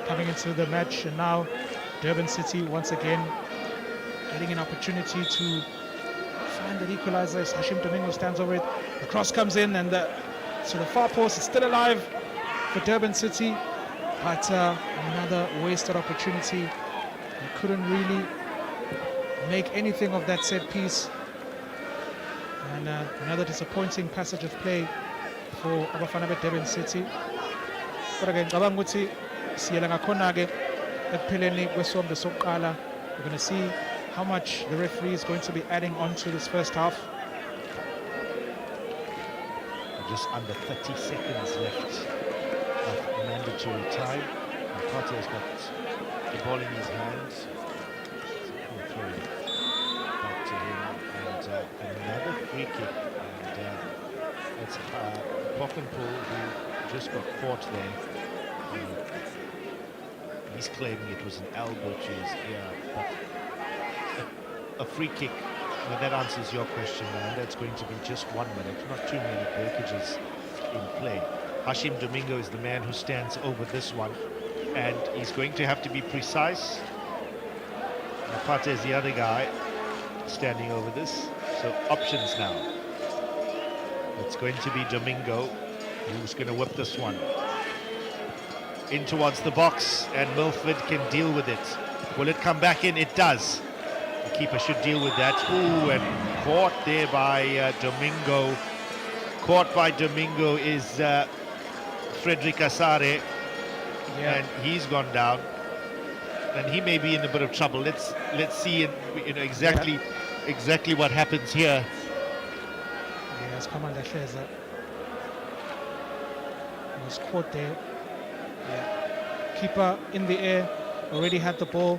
coming into the match, and now Durban City once again getting an opportunity to find the equalizer as Hashim Domingo stands over it. The cross comes in, and the far post is still alive for Durban City, but another wasted opportunity. He couldn't really make anything of that set piece, and another disappointing passage of play for abafana be-Durban City. But again, ngicabanga ukuthi siyela ngakhona-ke ekupheleni kwesombe sokuqala. We're going to see how much the referee is going to be adding on to this first half. Just under 30 seconds left of mandatory time. Mpate has got the ball in his hands. He'll throw it back to him, and another free kick. And it's Pokenpool who just got caught there. He's claiming it was an elbow to his ear, but a free kick. Well, that answers your question, and that's going to be just 1 minute, not too many breakages in play. Hashim Domingo is the man who stands over this one, and he's going to have to be precise. Napate is the other guy standing over this, so options now. It's going to be Domingo who's going to whip this one in towards the box, and Milford can deal with it. Will it come back in? It does. The keeper should deal with that. Ooh, and caught there by Domingo. Caught by Domingo is Frederick Asare, and he's gone down, and he may be in a bit of trouble. Let's see exactly what happens here. Yes, Commander Sheza was caught there. Yeah. Keeper in the air, already had the ball.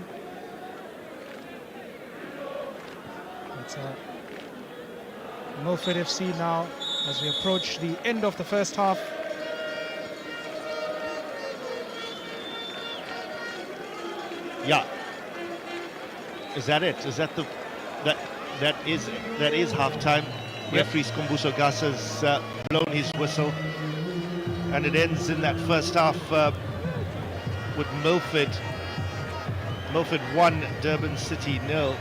It's Milford FC now as we approach the end of the first half. Yeah. Is that it? Is that that is half time? Referee Skombuso Gas has blown his whistle, and it ends in that first half with Milford 1, Durban City 0.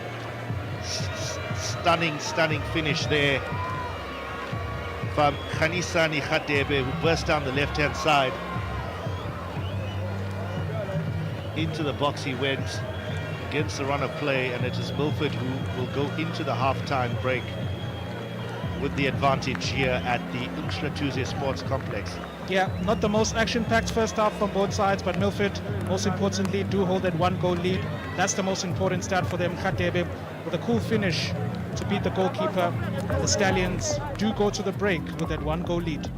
Stunning finish there from Khanisani Khadebe, who burst down the left-hand side. Into the box he went against the run of play, and it is Milford who will go into the half-time break with the advantage here at the Umhlathuze Sports Complex. Yeah, not the most action-packed first half from both sides, but Milford, most importantly, do hold that 1-goal lead. That's the most important stat for them. Khadebe with a cool finish to beat the goalkeeper. The Stallions do go to the break with that 1-goal lead.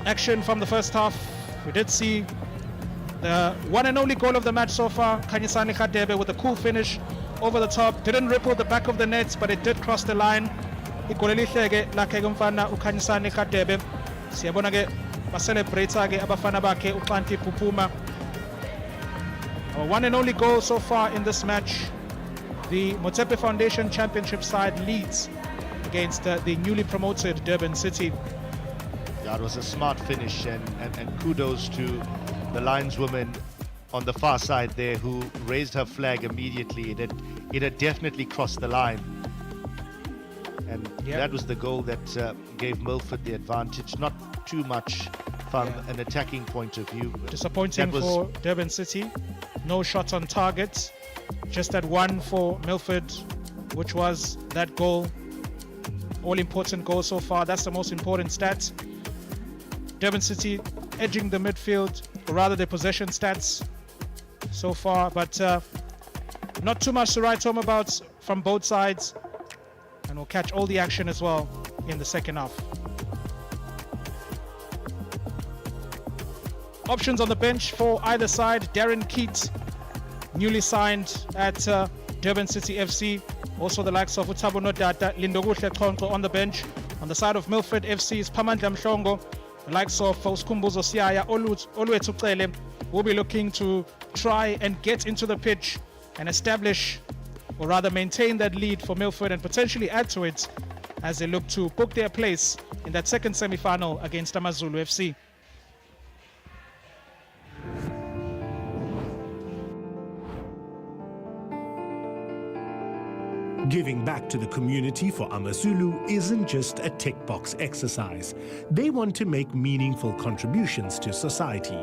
Action from the first half. We did see the one and only goal of the match so far. Khanisani Khadebe with a cool finish over the top. Didn't ripple the back of the nets, but it did cross the line. Igoli elihle ke lakhe kumfana uKhanisani Khadebe. Siyabona ke ba-celebrate ke abafana bakhe uXanti Phuphuma. Our one and only goal so far in this match. The Motsepe Foundation Championship side leads against the newly promoted Durban City. That was a smart finish, and kudos to the lineswoman on the far side there who raised her flag immediately. It had definitely crossed the line. And that was the goal that gave Milford the advantage. Not too much from an attacking point of view. Disappointing for Durban City. No shots on target. Just that one for Milford, which was that goal. All important goal so far. That's the most important stat. Durban City edging the midfield, or rather the possession stats so far, but not too much to write home about from both sides, and we'll catch all the action as well in the second half. Options on the bench for either side. Darren Keat, newly signed at Durban City FC. Also the likes of Uthabo Nodata, Lindokuhle Chonko on the bench. On the side of Milford FC is Pamandla Mhlongo. The likes of Uskhumbuzo Siaya, Olwethu Cele will be looking to try and get into the pitch and establish, or rather maintain that lead for Milford and potentially add to it as they look to book their place in that second semi-final against AmaZulu FC. Giving back to the community for AmaZulu isn't just a tick box exercise. They want to make meaningful contributions to society.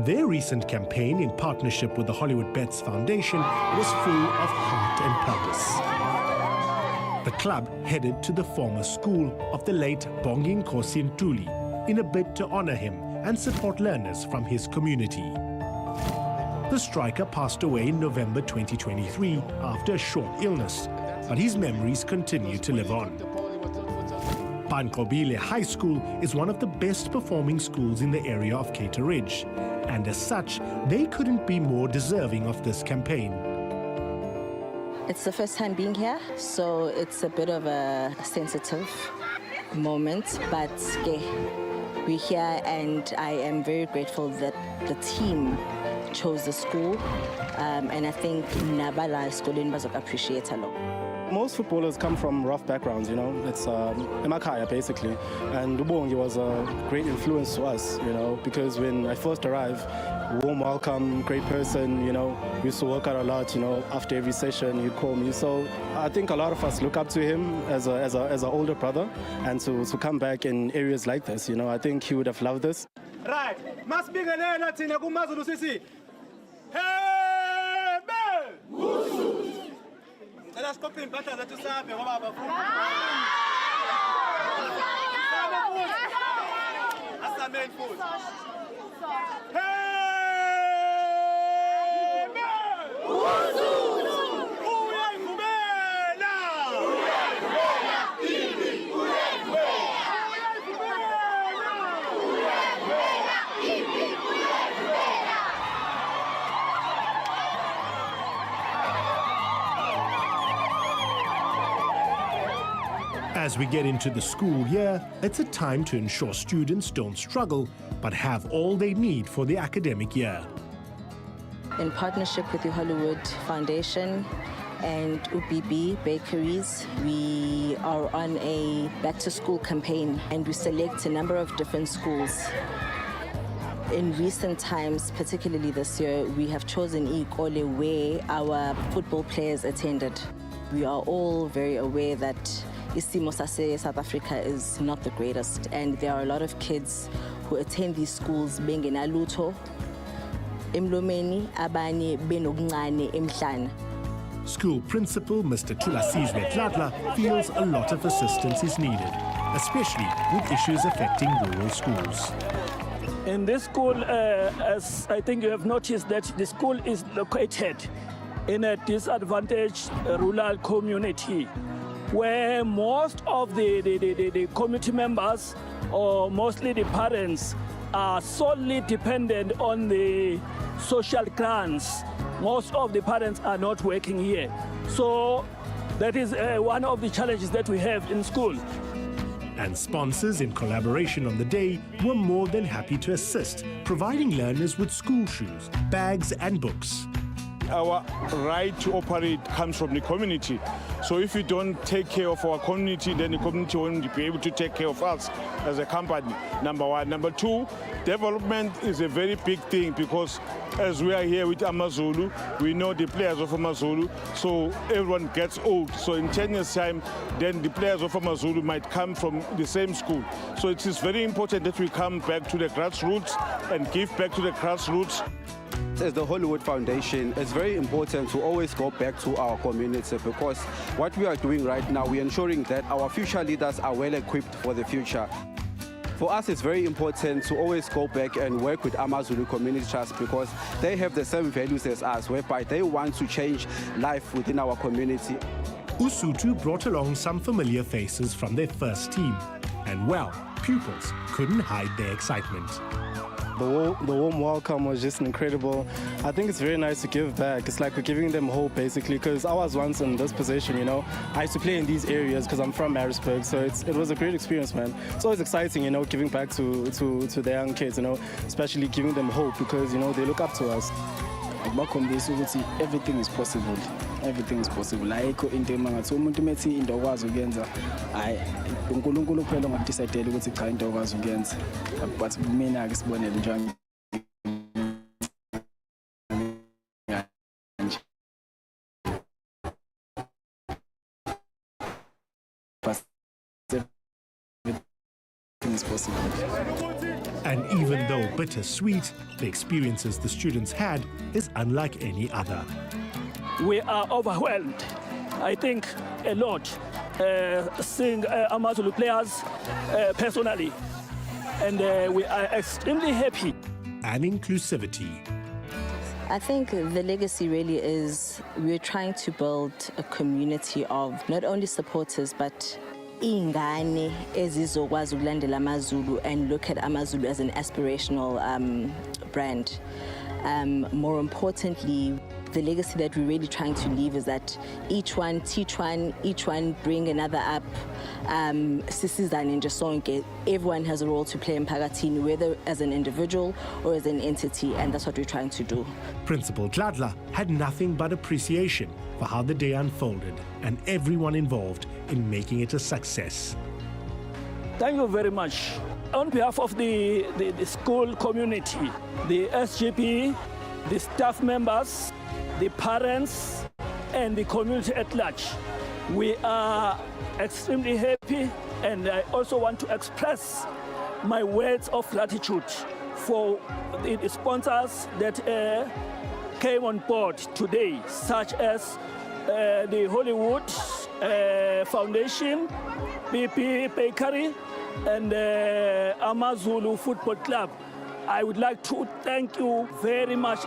Their recent campaign in partnership with the Hollywood Bets Foundation was full of heart and purpose. The club headed to the former school of the late Bongi Nkosi Ntuli in a bid to honor him and support learners from his community. The striker passed away in November 2023 after a short illness, but his memories continue to live on. Pankobile High School is one of the best performing schools in the area of Cater Ridge, and as such, they couldn't be more deserving of this campaign. It's the first time being here, so it's a bit of a sensitive moment, but we're here and I am very grateful that the team chose the school, and I think Nabala School will appreciate a lot. Most footballers come from rough backgrounds, you know. It's Emakaya basically, and Ubongi was a great influence to us, you know, because when I first arrived, warm welcome, great person, you know. We used to work out a lot, you know. After every session, he'd call me. So I think a lot of us look up to him as an older brother, and to come back in areas like this, you know, I think he would have loved this. Right, must be the hey, man! Let us copy better than to serve your Baba. That's the main food. Hey, man! As we get into the school year, it's a time to ensure students don't struggle, but have all they need for the academic year. In partnership with the Hollywood Foundation, and UBB Bakeries. We are on a back-to-school campaign, and we select a number of different schools. In recent times, particularly this year, we have chosen Ikole where our football players attended. We are all very aware that isimo sase South Africa is not the greatest, and there are a lot of kids who attend these schools bengenalutho emlomeni, abanye benokuncane emhlana. School principal Mr. Kzn Premier'S feels a lot of assistance is needed, especially with issues affecting rural schools. In this school, as I think you have noticed, that the school is located in a disadvantaged rural community where most of the community members, or mostly the parents, are solely dependent on the social grants. Most of the parents are not working here. So that is one of the challenges that we have in school. And sponsors, in collaboration on the day, were more than happy to assist, providing learners with school shoes, bags and books. Our right to operate comes from the community. So if we don't take care of our community, then the community won't be able to take care of us as a company, number one. Number two, development is a very big thing, because as we are here with AmaZulu, we know the players of AmaZulu, so everyone gets old. So in 10 years' time, then the players of AmaZulu might come from the same school. So it is very important that we come back to the grassroots and give back to the grassroots. As the Hollywood Foundation, it's very important to always go back to our community, because what we are doing right now, we're ensuring that our future leaders are well equipped for the future. For us, it's very important to always go back and work with AmaZulu Community Trust, because they have the same values as us, whereby they want to change life within our community. Usutu brought along some familiar faces from their first team, and well, pupils couldn't hide their excitement. The warm welcome was just incredible. I think it's very nice to give back. It's like we're giving them hope, basically, because I was once in this position, you know. I used to play in these areas because I'm from Maritzburg, so it was a great experience, man. It's always exciting, you know, giving back to the young kids, you know, especially giving them hope, because, you know, they look up to us. Everything is possible. Everything is possible. Ayikho into emangathi umuntu methi into okwazi ukuyenza, hayi uNkulunkulu kuphela ongadecide ukuthi cha into okwazi ukuyenza. But mina ke sibonele njani. Everything is possible. And even though bittersweet, the experiences the students had is unlike any other. We are overwhelmed, I think, a lot, seeing AmaZulu players personally. And we are extremely happy. And inclusivity. I think the legacy really is we're trying to build a community of not only supporters, but ingane ezizokwazi ukulandela AmaZulu and look at AmaZulu as an aspirational brand. More importantly, the legacy that we're really trying to leave is that each one teach one, each one bring another up. Sisizane nje sonke. Everyone has a role to play in Pagatini, whether as an individual or as an entity, and that's what we're trying to do. Principal Dladla had nothing but appreciation for how the day unfolded and everyone involved in making it a success. Thank you very much. On behalf of the school community, the SGP, the staff members, the parents, and the community at large, we are extremely happy, and I also want to express my words of gratitude for the sponsors that came on board today, such as the Hollywood Foundation, BP Bakery, and AmaZulu Football Club. I would like to thank you very much.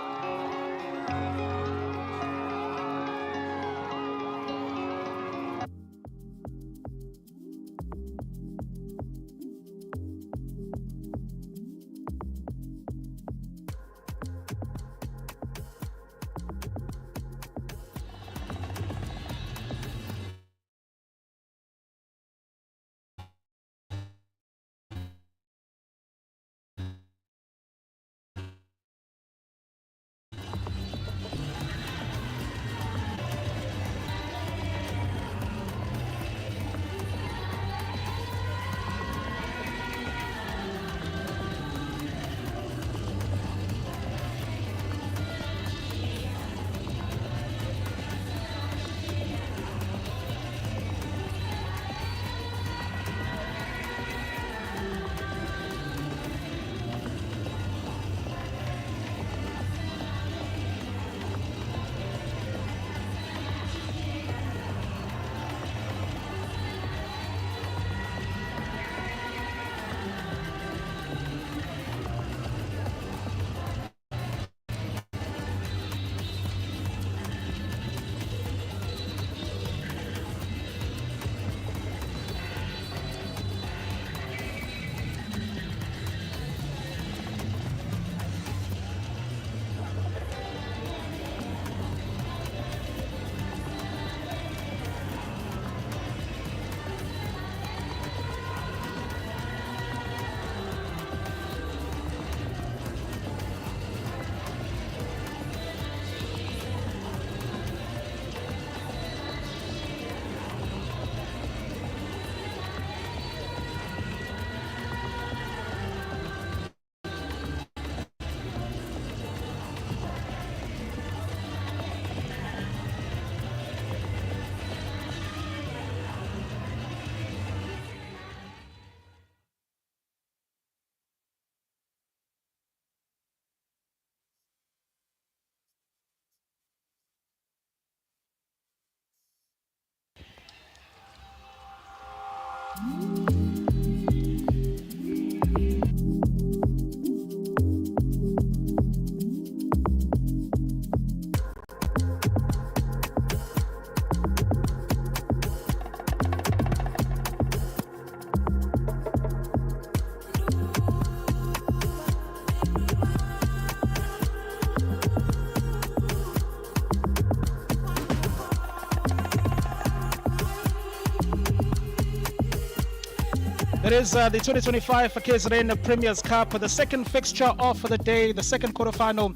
It is the 2025 Kzn Premier'S Cup, the second fixture of the day, the second quarterfinal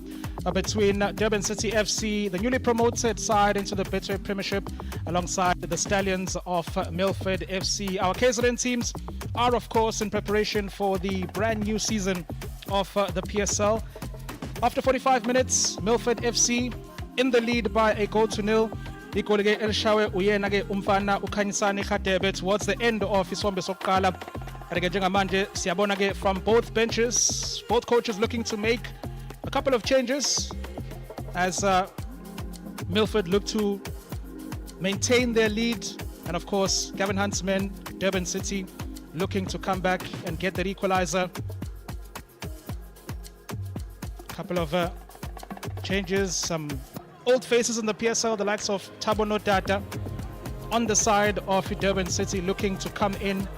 between Durban City FC, the newly promoted side into the Betway Premiership, alongside the Stallions of Milford FC. Our Kzn teams are, of course, in preparation for the brand new season of the PSL. After 45 minutes, Milford FC in the lead by a goal to nil. Ikolege Elshawe uyenake umfana ukhanyisani Khatebe towards the end of isombe sokuqala. Kanti njengamanje siyabona ke from both benches, both coaches looking to make a couple of changes as Milford look to maintain their lead, and of course Gavin Hunt's men, Durban City, looking to come back and get that equalizer. Couple of changes, some old faces in the PSL, the likes of Thabo Nodata on the side of Durban City looking to come in.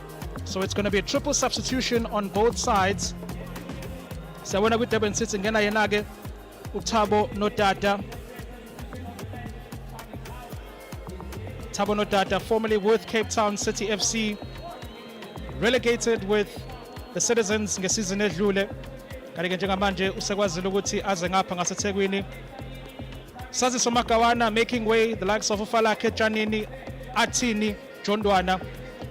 So it's going to be a triple substitution on both sides. So when I with Durban City, ngena yenage Thabo Nodata. Thabo Nodata, formerly with Cape Town City FC, relegated with the Citizens ngesizini edlule. Kanti njengamanje usekwazile ukuthi aze ngapha ngaseThekwini. Saziso Makawana making way, the likes of Ufalake Janini, Atini, Jondwana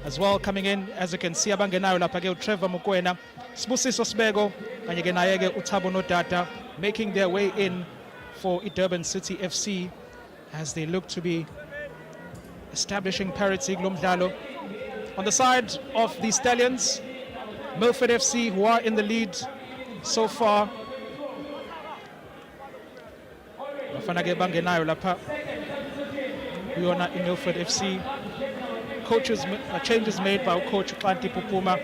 as well coming in, as you can see abangenayo lapha ke Trevor Mukwena, Sbusiso Sbego kanye ke naye ke uThabo Nodata making their way in for Durban City FC as they look to be establishing parity kulomdlalo. On the side of the Stallions, Milford FC, who are in the lead so far. Bafanake bangenayo lapha kuyona Milford FC. Coaches changes made by coach Klanti Pupuma.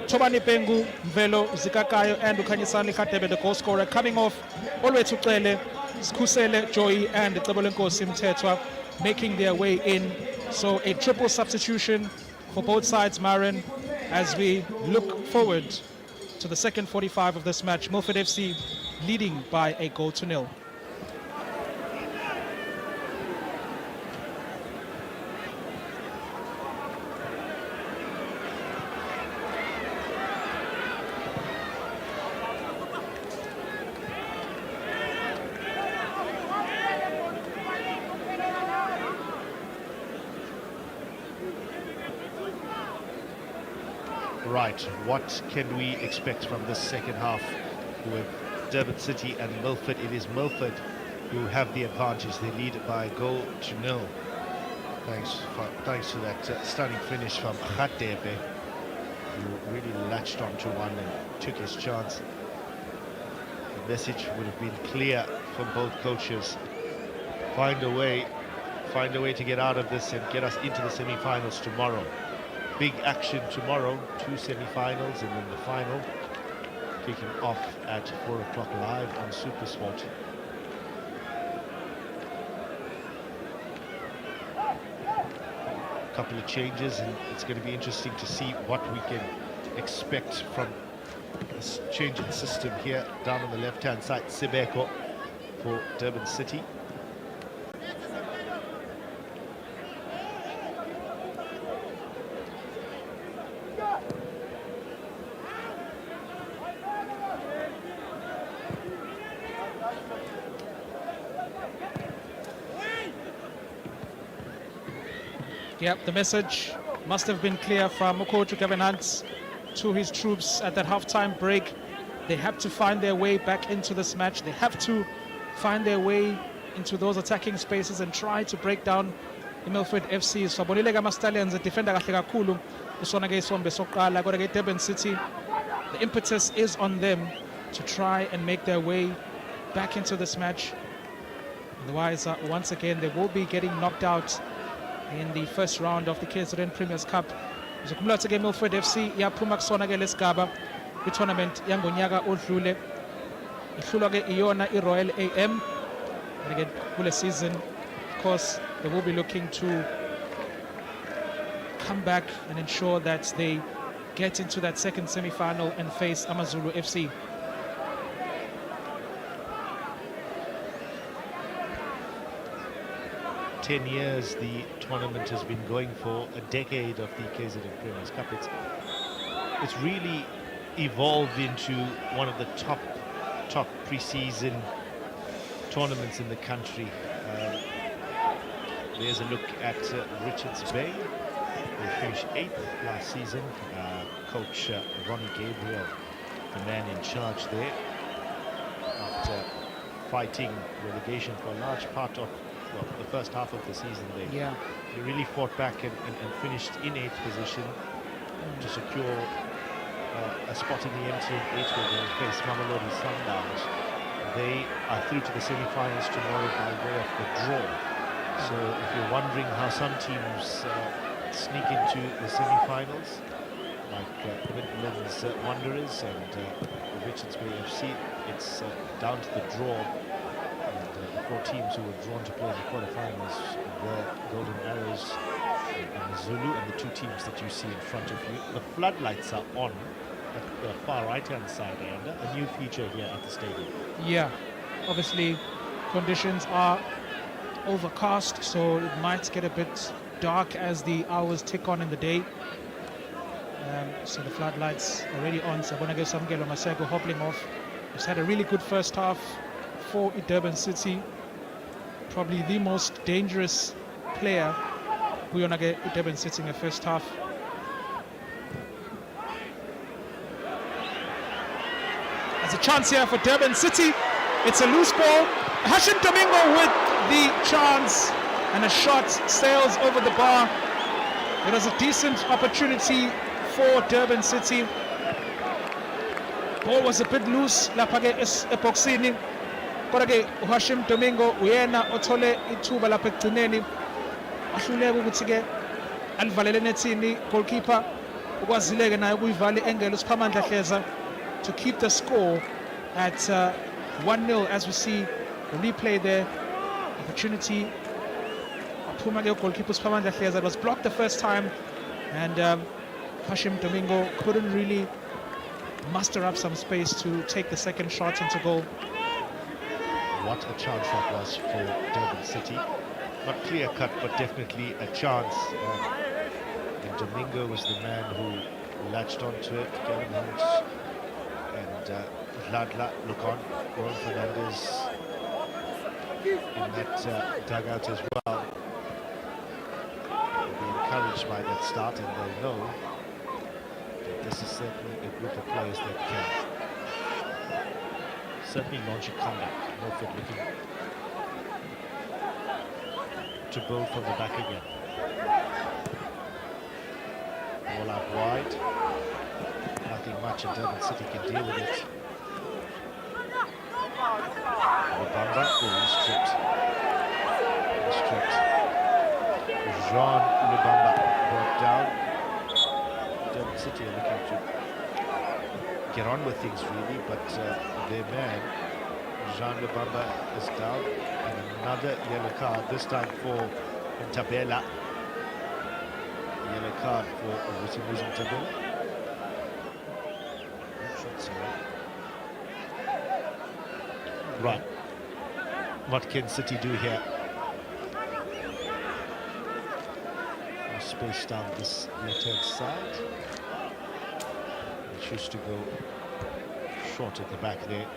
Tobani Pengu, Mvelo, Zikakayo, and Ukhanyisani Khatebe, the goal scorer, coming off all the way to Klele, Skusele, Joy, and Tebolenko Simtetwa, making their way in. So a triple substitution for both sides, Marin, as we look forward to the second 45 of this match. Milford FC leading by a goal to nil. Right, what can we expect from this second half with Durban City and Milford? It is Milford who have the advantage. They lead by a goal to nil. Thanks to that stunning finish from Khatebe, who really latched onto one and took his chance. The message would have been clear from both coaches. Find a way to get out of this and get us into the semi-finals tomorrow. Big action tomorrow, 2 semi-finals and then the final kicking off at 4 o'clock live on SuperSport. A couple of changes, and it's going to be interesting to see what we can expect from this change in system here. Down on the left-hand side, Sibeko for Durban City. Yep, the message must have been clear from Coach Gavin Hunt to his troops at that halftime break. They have to find their way back into this match. They have to find their way into those attacking spaces and try to break down the Milford FC. So bonile ga Stallions defender kahle kakhulu usona ke isombe sokuqala kodwa ke Durban City, the impetus is on them to try and make their way back into this match. Otherwise, once again, they will be getting knocked out in the first round of the Kzn Premier'S Cup. Zokumula ke Milford FC yaphuma kusona ke lesigaba kwi-tournament yangonyaka odlule. Ihlulwa ke iyona i-Royal AM. And again, kule season, of course, they will be looking to come back and ensure that they get into that second semi-final and face AmaZulu FC. For 10 years the tournament has been going, for a decade of the Kzn Premier'S Cup. It's it's really evolved into one of the top pre-season tournaments in the country. There's a look at Richards Bay. They finished 8th last season. Coach Ronnie Gabriel, the man in charge there, after fighting relegation for a large part of the first half of the season. They really fought back and finished in 8th position to secure a spot in the MTN 8 where they will face Mamelodi Sundowns. They are through to the semi-finals tomorrow by way of the draw. So if you're wondering how some teams sneak into the semi-finals, like Midlands Wanderers and Richards Bay FC, it's down to the draw. And the 4 teams who were drawn to play in the quarterfinals were Golden Arrows and Zulu, and the 2 teams that you see in front of you. The floodlights are on at the far right-hand side, and a new feature here at the stadium. Yeah, obviously conditions are overcast, so it might get a bit dark as the hours tick on in the day. So the floodlights already on. Sabonake Samgelo Masego hobbling off. He's had a really good first half for Durban City. Probably the most dangerous player Buyonage Durban City in the first half. There's a chance here for Durban City. It's a loose ball. Hashim Domingo with the chance, and a shot sails over the bar. It was a decent opportunity for Durban City. Ball was a bit loose lapha ke eboxini, kodwa ke uHashim Domingo uyena othole ithuba lapha ekugcineni, ahluleka ukuthi ke alivalele nethini. Goalkeeper ukwazile ke naye ukuyivala iengelo uSiphamandla Hleza to keep the score at 1-0 as we see the replay there. Opportunity. Phuma ke goalkeeper uSiphamandla Hleza was blocked the first time, and Hashim Domingo couldn't really muster up some space to take the second shot into goal. What a chance that was for Durban City. Not clear-cut, but definitely a chance. And Domingo was the man who latched onto it. Gavin Hunt and Vladla look on. Ron Fernandez in that dugout as well. They'll be encouraged by that start, and they'll know that this is certainly a group of players that can certainly launch a comeback. Milford looking to build from the back again. Ball out wide. Nothing much, and Durban City can deal with it. Lubamba, he's stripped. Jean Lubamba brought down. Durban City are looking to get on with things really, but their man, Jean Lubamba, is down. And another yellow card, this time for Ntabela. Yellow card for Rutimuzi Ntabela. Right. What can City do here? Space down this left-hand side. They choose to go short at the back there.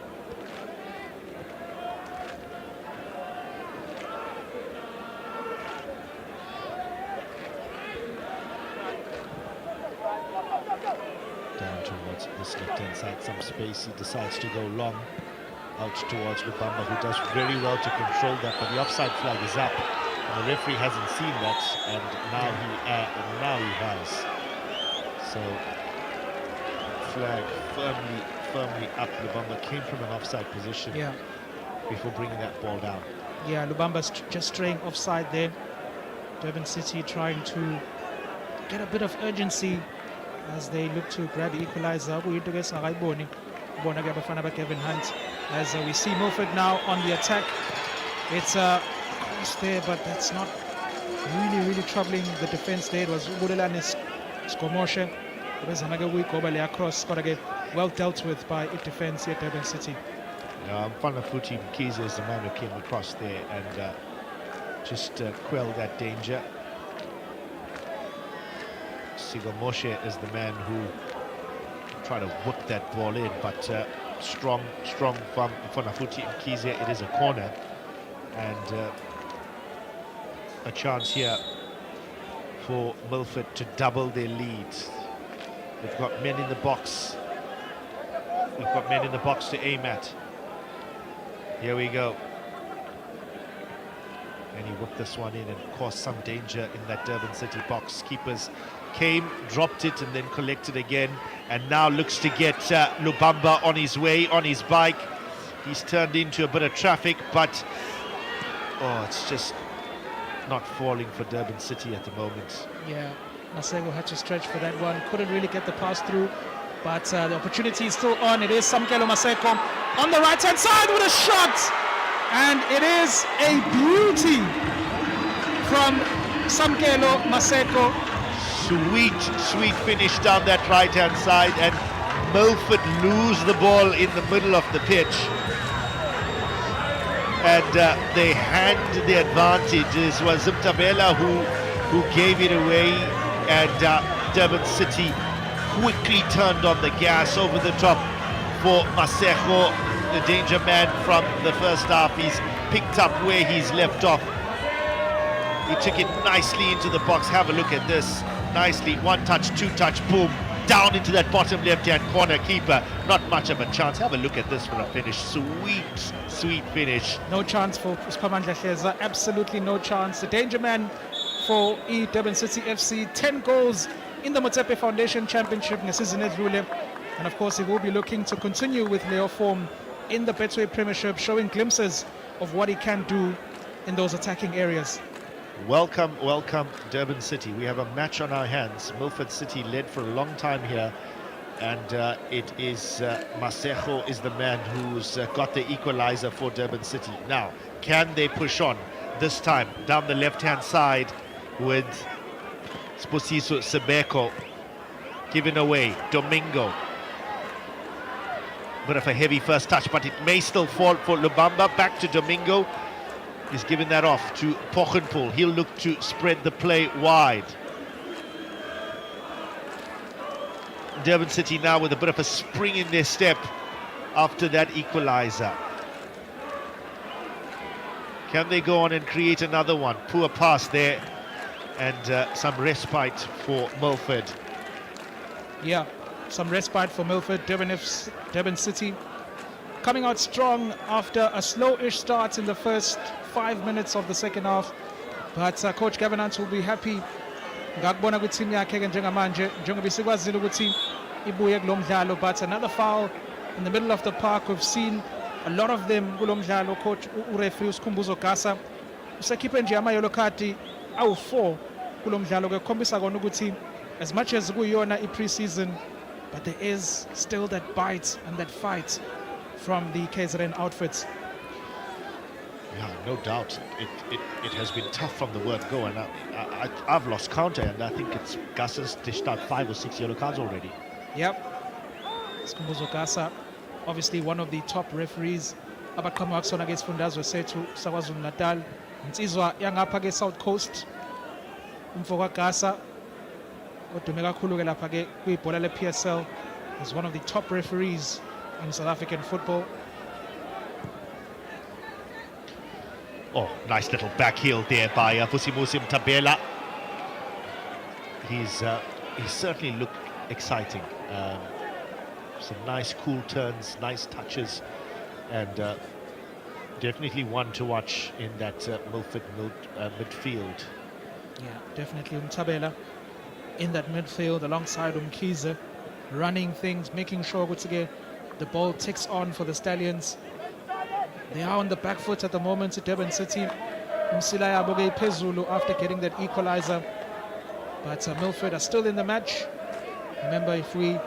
Down towards this left-hand side, some space. He decides to go long out towards Lubamba, who does very well to control that, but the offside flag is up. And the referee hasn't seen that, and now he has. So flag firmly up. Lubamba came from an offside position before bringing that ball down. Yeah, Lubamba's just straying offside there. Durban City trying to get a bit of urgency as they look to grab the equalizer. Kevin Hunt, as we see Milford now on the attack. It's a cross there, but that's not really troubling the defense there. It was Budelanis Skomoshe. Cross, well dealt with by the defense here at Durban City. Mfanafuti Mkhize is the man who came across there and just quelled that danger. Sigomoshe is the man who try to whip that ball in, but strong from Nafuti and Kzn. It is a corner, and a chance here for Milford to double their lead. They've got men in the box. We've got men in the box to aim at. Here we go. And he whipped this one in and caused some danger in that Durban City box. Keepers came, dropped it, and then collected again. And now looks to get Lubamba on his way, on his bike. He's turned into a bit of traffic, but oh, it's just not falling for Durban City at the moment. Yeah, Masego had to stretch for that one. Couldn't really get the pass through, but the opportunity is still on. It is Samkelo Maseko on the right-hand side with a shot. And it is a beauty from Samkelo Maseko. Sweet finish down that right-hand side, and Milford lose the ball in the middle of the pitch. And they hand the advantage. It was Mtabela who gave it away, and Durban City quickly turned on the gas over the top for Maseko, the danger man from the first half. He's picked up where he's left off. He took it nicely into the box. Have a look at this. Nicely, one touch, two touch, boom, down into that bottom left-hand corner. Keeper, not much of a chance. Have a look at this for a finish. Sweet finish. No chance for Spamandla Hleza, absolutely no chance. The danger man for Durban City FC, 10 goals in the Motsepe Foundation Championship ngesizini edlule. And of course, he will be looking to continue with Leo form in the Betway Premiership, showing glimpses of what he can do in those attacking areas. Welcome, Durban City. We have a match on our hands. Milford City led for a long time here, and it is Maseko is the man who's got the equalizer for Durban City. Now, can they push on? This time, down the left-hand side with Sposiso Sebeko given away. Domingo. Bit of a heavy first touch, but it may still fall for Lubamba. Back to Domingo. He's given that off to Pochenpoel. He'll look to spread the play wide. Durban City now with a bit of a spring in their step after that equalizer. Can they go on and create another one? Poor pass there, and some respite for Milford. Yeah, some respite for Milford. Durban City coming out strong after a slow-ish start in the first 5 minutes of the second half, but Coach Gavenant will be happy ngakubona ukuthi team yakhe njengamanje njengoba isikwazile ukuthi ibuye kulo mdlalo. But another foul in the middle of the park. We've seen a lot of them kulo mdlalo. Coach ureferee uSkhumbuzo Gasa usekhiphe nje ama yellow card awu4 kulo mdlalo, kukhombisa kona ukuthi as much as kuyona i-pre-season, but there is still that bite and that fight from the KZN outfits. Yeah, no doubt. It has been tough from the word go, and I've lost count, and I think it's Gasa's dished out 5 or 6 yellow cards already. Yep. Skhumbuzo Gasa, obviously one of the top referees abaqhamuka kusona ke isifundazwe sethu saKwaZulu-Natal. Insizwa yangapha ke South Coast, umfoko kaGasa odume kakhulu ke lapha ke kwibhola le-PSL, is one of the top referees in South African football. Oh, nice little back heel there by Vusimusi Mtabela. He certainly looked exciting. Some nice cool turns, nice touches, and definitely one to watch in that Milford midfield. Yeah, definitely Mtabela in that midfield alongside Mkhize, running things, making sure the ball ticks on for the Stallions. They are on the back foot at the moment at Durban City. Msila Yaboge Pezulu after getting that equalizer. But Milford are still in the match. Remember, if we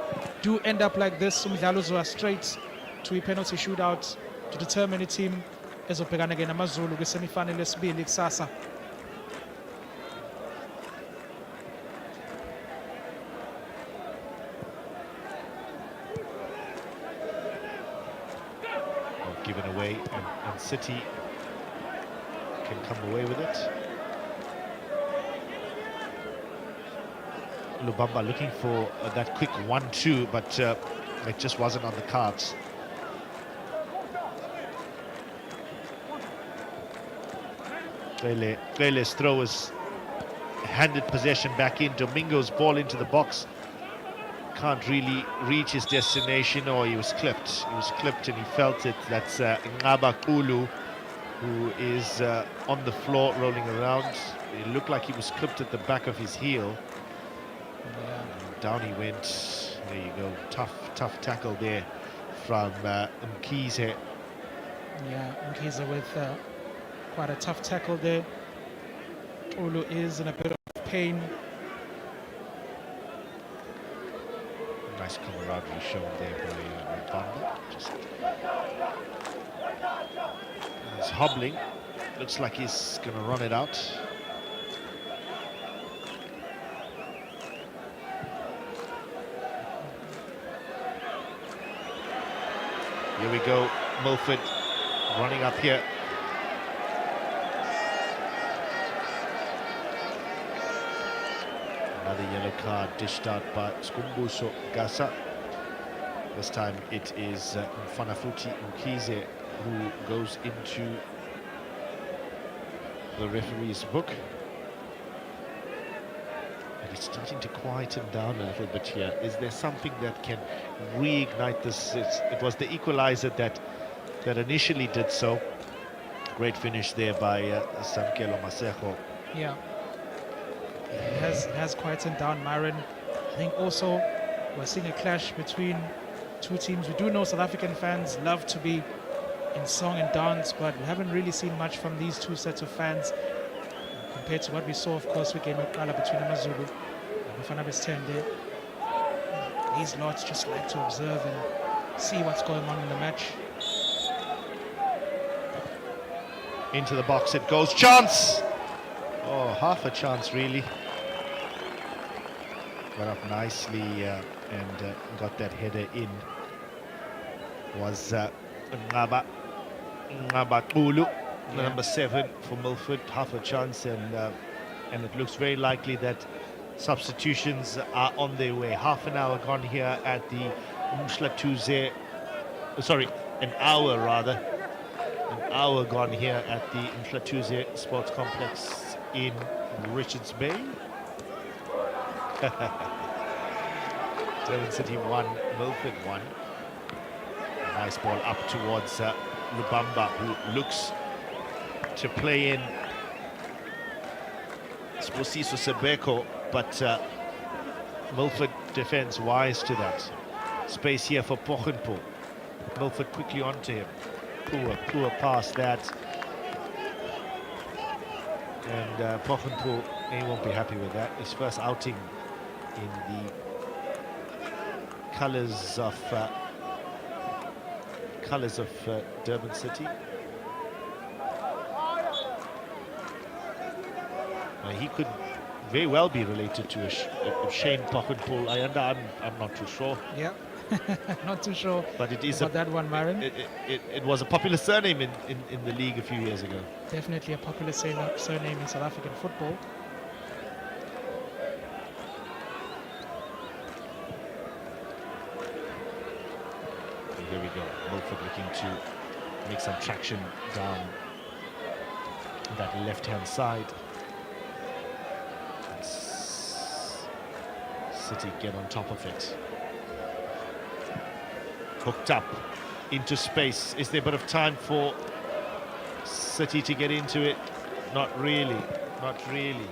do end up like this, Umdlaluzo are straight to a penalty shootout to determine a team ezobhekana again amaZulu kwi-semi-final lesibili kusasa. Given away, and City can come away with it. Lubamba looking for that quick 1-2, but it just wasn't on the cards. Kwele's throw was handed possession back in. Domingo's ball into the box. Can't really reach his destination, or he was clipped. He was clipped and he felt it. That's Ngaba Kulu, who is on the floor rolling around. It looked like he was clipped at the back of his heel. And down he went. There you go. Tough tackle there from Kzn. Yeah, Kzn with quite a tough tackle there. Ulu is in a bit of pain. Nice camaraderie shown there by Bamba. He's hobbling. Looks like he's going to run it out. Here we go. Milford running up here. Another yellow card dished out by Skumbuso Gasa. This time it is Mfanafuti Mkhize who goes into the referee's book. And it's starting to quieten down a little bit here. Is there something that can reignite this? It was the equalizer that initially did so. Great finish there by Samkelo Maseko. Yeah. It has quietened down Myron. I think also we're seeing a clash between two teams. We do know South African fans love to be in song and dance, but we haven't really seen much from these two sets of fans compared to what we saw, of course, with game of Kala between Amazulu and Bafana Bastende. These lots just like to observe and see what's going on in the match. Into the box it goes. Chance! Oh, half a chance really. Got up nicely and got that header in. Was Ngaba Kulu, number 7 for Milford. Half a chance, and it looks very likely that substitutions are on their way. Half an hour gone here at the Mshlatuze. Sorry, an hour rather. An hour gone here at the Mshlatuze Sports Complex in Richards Bay. Durban City 1, Milford 1. Nice ball up towards Lubamba, who looks to play in Sposiso Sebeko, but Milford defends wise to that. Space here for Pochenpo. Milford quickly onto him. Poor pass that. And Pochenpo, he won't be happy with that. His first outing in the colours of Durban City. He could very well be related to Shane Pochenpo. I'm not too sure. Yeah, not too sure. But it is that one, Myron. It was a popular surname in the league a few years ago. Definitely a popular surname in South African football. Here we go. Milford looking to make some traction down that left-hand side. City get on top of it. Hooked up into space. Is there a bit of time for City to get into it? Not really. Not really.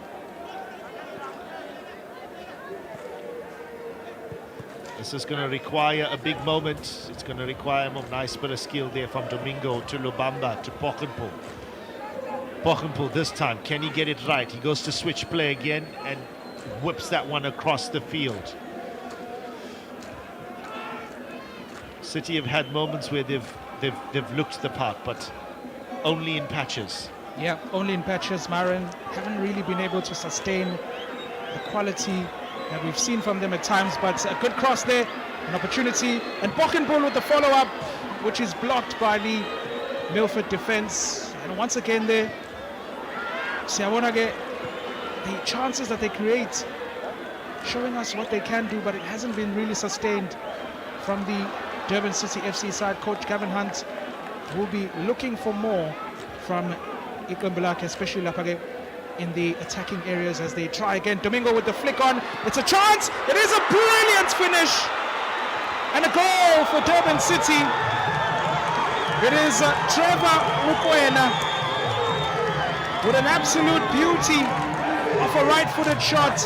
This is going to require a big moment. It's going to require a nice bit of skill there from Domingo to Lubamba to Pochenpo. Pochenpo this time, can he get it right? He goes to switch play again and whips that one across the field. City have had moments where they've looked the part, but only in patches. Yeah, only in patches, Myron. Haven't really been able to sustain the quality that we've seen from them at times, but a good cross there, an opportunity, and Pochenpo with the follow-up, which is blocked by the Milford defense. And once again there, Siawonage, the chances that they create showing us what they can do, but it hasn't been really sustained from the Durban City FC side. Coach Gavin Hunt will be looking for more from Iqembelake, especially Lapage in the attacking areas as they try again. Domingo with the flick on. It's a chance. It is a brilliant finish. And a goal for Durban City. It is Trevor Mokoena with an absolute beauty of a right-footed shot.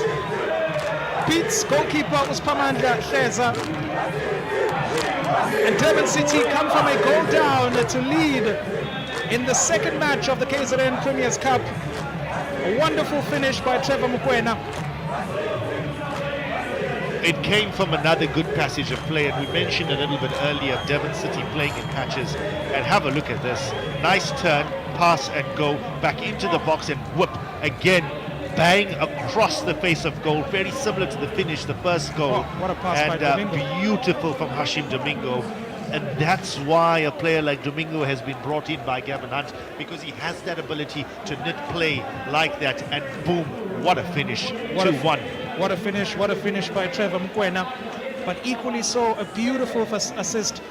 Beats goalkeeper Uspamandla Hleza. And Durban City come from a goal down to lead in the second match of the Kzn Premier'S Cup. A wonderful finish by Trevor Mokoena. It came from another good passage of play, and we mentioned a little bit earlier Durban City playing in patches. And have a look at this. Nice turn, pass and go back into the box and whip again. Bang across the face of goal, very similar to the finish, the first goal. Oh, what a pass and, by Domingo. Beautiful from Hashim Domingo. And that's why a player like Domingo has been brought in by Gavin Hunt, because he has that ability to knit play like that, and boom, what a finish, 2-1. What a finish by Trevor Mokoena. But equally so, a beautiful assist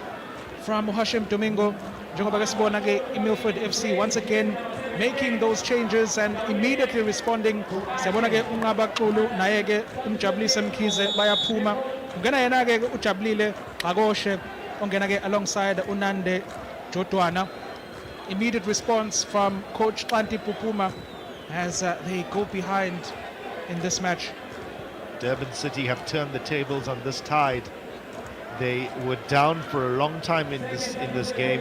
from Hashim Domingo. Milford FC once again making those changes and immediately responding. Sabonage Ungabakulu, Naege, Umjablis Mkize, Bayapuma. Uganayage Uchablile, Agoshe, Ongenage alongside Unande Jotwana. Immediate response from Coach Kanti Pupuma as they go behind in this match. Durban City have turned the tables on this tide. They were down for a long time in this game,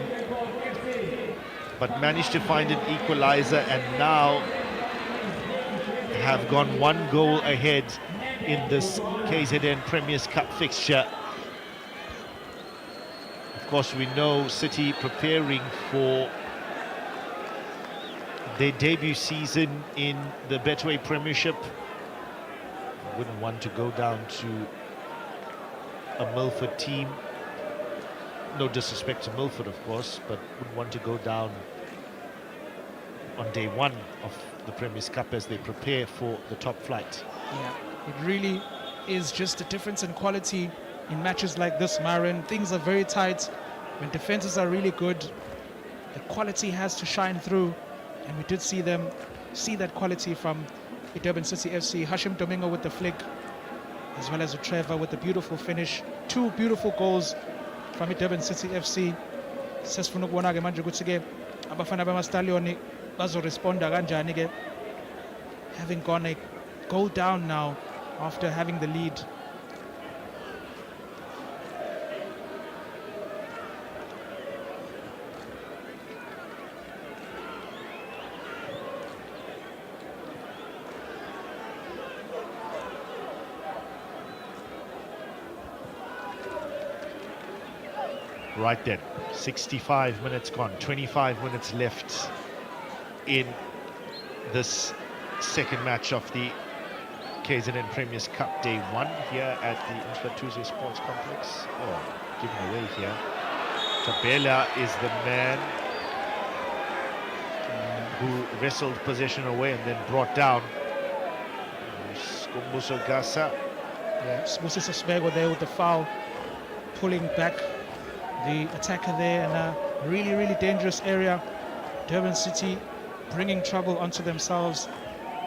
but managed to find an equalizer, and now have gone one goal ahead in this KZN Premier's Cup fixture. Of course, we know City preparing for their debut season in the Betway Premiership. Wouldn't want to go down to a Milford team. No disrespect to Milford, of course, but wouldn't want to go down on day one of the Premier's Cup as they prepare for the top flight. Yeah, it really is just a difference in quality in matches like this, Myron. Things are very tight. When defenses are really good, the quality has to shine through, and we did see that quality from Durban City FC. Hashim Domingo with the flick, as well as Trevor with the beautiful finish. Two beautiful goals from Durban City FC. Sesifuna ukubona ke manje ukuthi ke abafana bamaStallion bazoresponda kanjani ke, having gone a goal down now after having the lead. Right then, 65 minutes gone, 25 minutes left in this second match of the KZN Premier's Cup Day 1 here at the Mhlathuze Sports Complex. Oh, given away here. Tabela is the man who wrestled possession away and then brought down Skumbuso Gasa. Yeah, Sbusiso Smego there with the foul, pulling back the attacker there in a really, really dangerous area. Durban City bringing trouble onto themselves.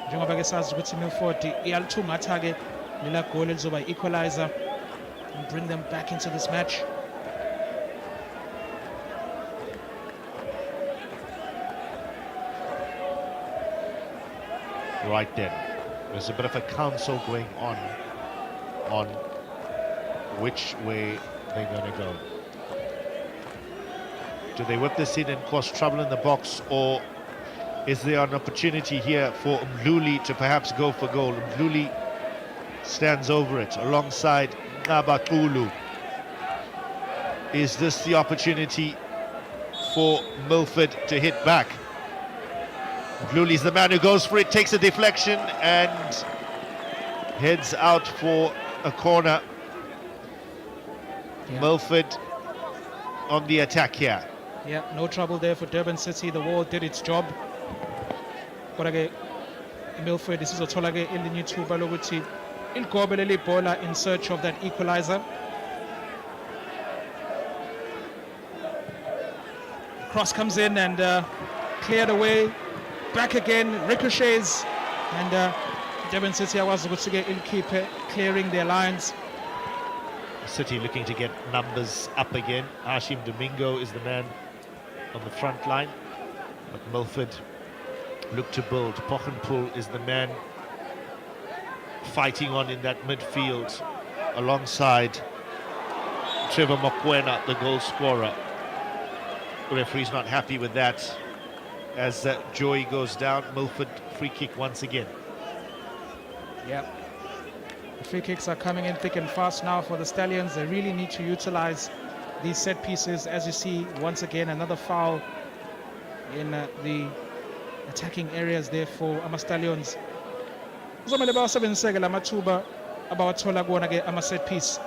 Njengoba ke sazi ukuthi Milford iyalithungatha ke lela goal elizoba equalizer and bring them back into this match. Right then, there's a bit of a council going on which way they're going to go. Do they whip this in and cause trouble in the box, or is there an opportunity here for Mdluli to perhaps go for goal? Mdluli stands over it alongside Ngabakulu. Is this the opportunity for Milford to hit back? Mdluli's the man who goes for it, takes a deflection and heads out for a corner. Yeah. Milford on the attack here. Yeah, no trouble there for Durban City. The wall did its job. Milford, this is a tolage in the new tuba loguti Ilgobeleli Bola in search of that equalizer. Cross comes in and cleared away. Back again, ricochets, and Durban City was able to get in keeper, clearing their lines. City looking to get numbers up again. Hashim Domingo is the man on the front line, but Milford look to build. Pochenpoel is the man fighting on in that midfield alongside Trevor Mokoena, the goal scorer. The referee's not happy with that as Joy goes down. Milford free kick once again. Yeah. The free kicks are coming in thick and fast now for the Stallions. They really need to utilize these set pieces. As you see, once again, another foul in the attacking areas there for Stallions. Kuzomele bawasebenziseke la mathuba abawathola kuwona ke ama set piece.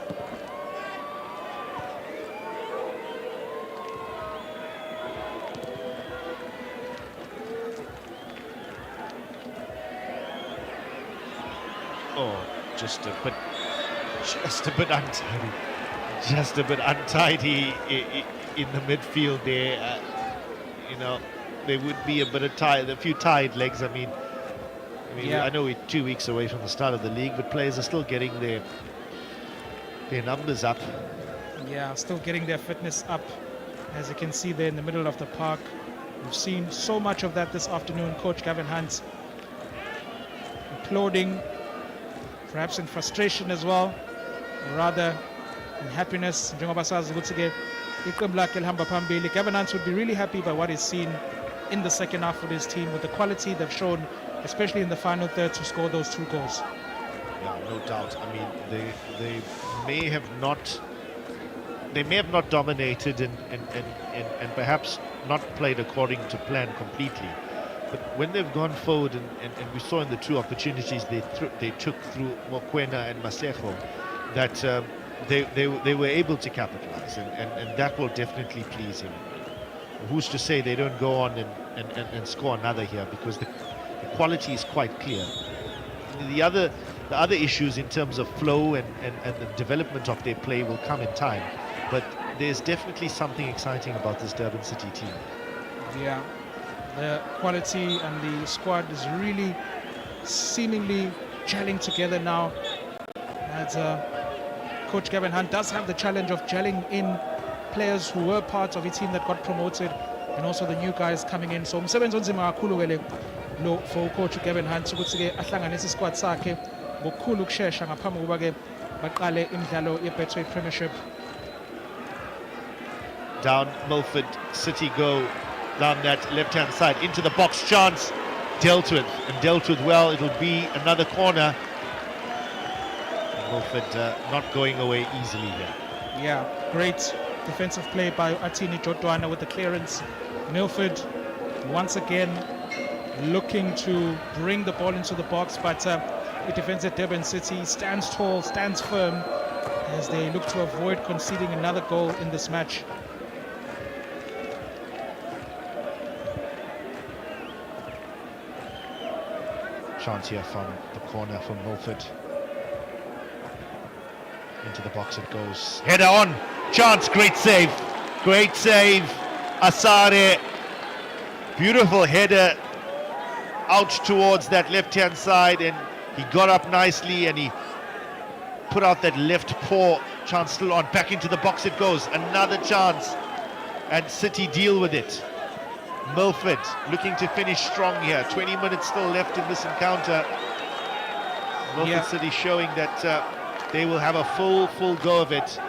Oh, just a bit untidy. Just a bit untidy in the midfield there. You know, there would be a bit of a few tired legs. I mean, Yeah. I know we're 2 weeks away from the start of the league, but players are still getting their numbers up. Yeah, still getting their fitness up. As you can see there in the middle of the park. We've seen so much of that this afternoon. Coach Gavin Hunt applauding, perhaps in frustration as well, or rather in happiness. Gavin Hunt would be really happy by what he's seen in the second half of his team, with the quality they've shown, especially in the final third, to score those 2 goals. Yeah, no doubt. I mean, they may have not dominated and perhaps not played according to plan completely. But when they've gone forward, and we saw in the 2 opportunities they took through Mokoena and Maseko, that they were able to capitalize, and that will definitely please him. Who's to say they don't go on and score another here, because the quality is quite clear. The other issues in terms of flow and the development of their play will come in time, but there's definitely something exciting about this Durban City team. Yeah, the quality and the squad is really seemingly gelling together now, as Coach Gavin Hunt does have the challenge of gelling in players who were part of a team that got promoted, and also the new guys coming in. So umsebenzi onzima kakhulu ke lo for Coach Gavin Hunt ukuthi ke ahlanganise isquad sakhe ngokukhulu ukushesha ngaphambi kokuba ke baqale imidlalo ye-Betway Premiership. Down Milford, City go down that left-hand side into the box. Chance dealt with, and dealt with well. It'll be another corner. Milford not going away easily here. Yeah, great defensive play by Atini Jotwana with the clearance. Milford once again looking to bring the ball into the box, but the defense at Durban City stands tall, stands firm, as they look to avoid conceding another goal in this match. Chance here from the corner from Milford. Into the box it goes. Header on. Chance, great save. Great save. Asare. Beautiful header out towards that left-hand side, and he got up nicely and he put out that left paw. Chance still on. Back into the box it goes. Another chance. And City deal with it. Milford looking to finish strong here. 20 minutes still left in this encounter. Milford City showing that they will have a full go of it.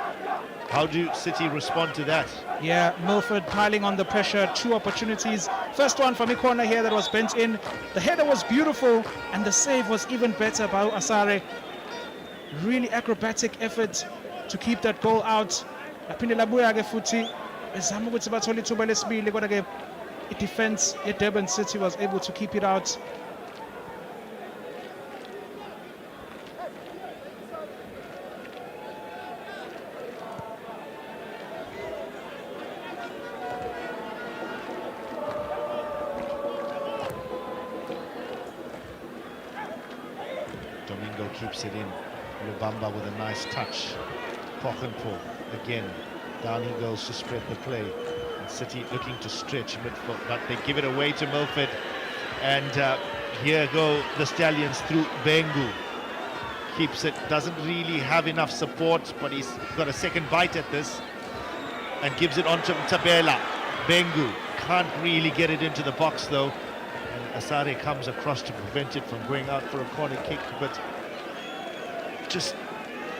How do City respond to that? Yeah, Milford piling on the pressure. 2 opportunities. First one from a corner here that was bent in. The header was beautiful, and the save was even better by Asare. Really acrobatic effort to keep that goal out. Defense at Durban City was able to keep it out. Domingo keeps it in. Lubamba with a nice touch. Pochenpo again. Down he goes to spread the play. And City looking to stretch midfield, but they give it away to Milford. And here go the Stallions through Bengu. Keeps it, doesn't really have enough support, but he's got a second bite at this. And gives it on to Tabela. Bengu can't really get it into the box though. And Asare comes across to prevent it from going out for a corner kick, but just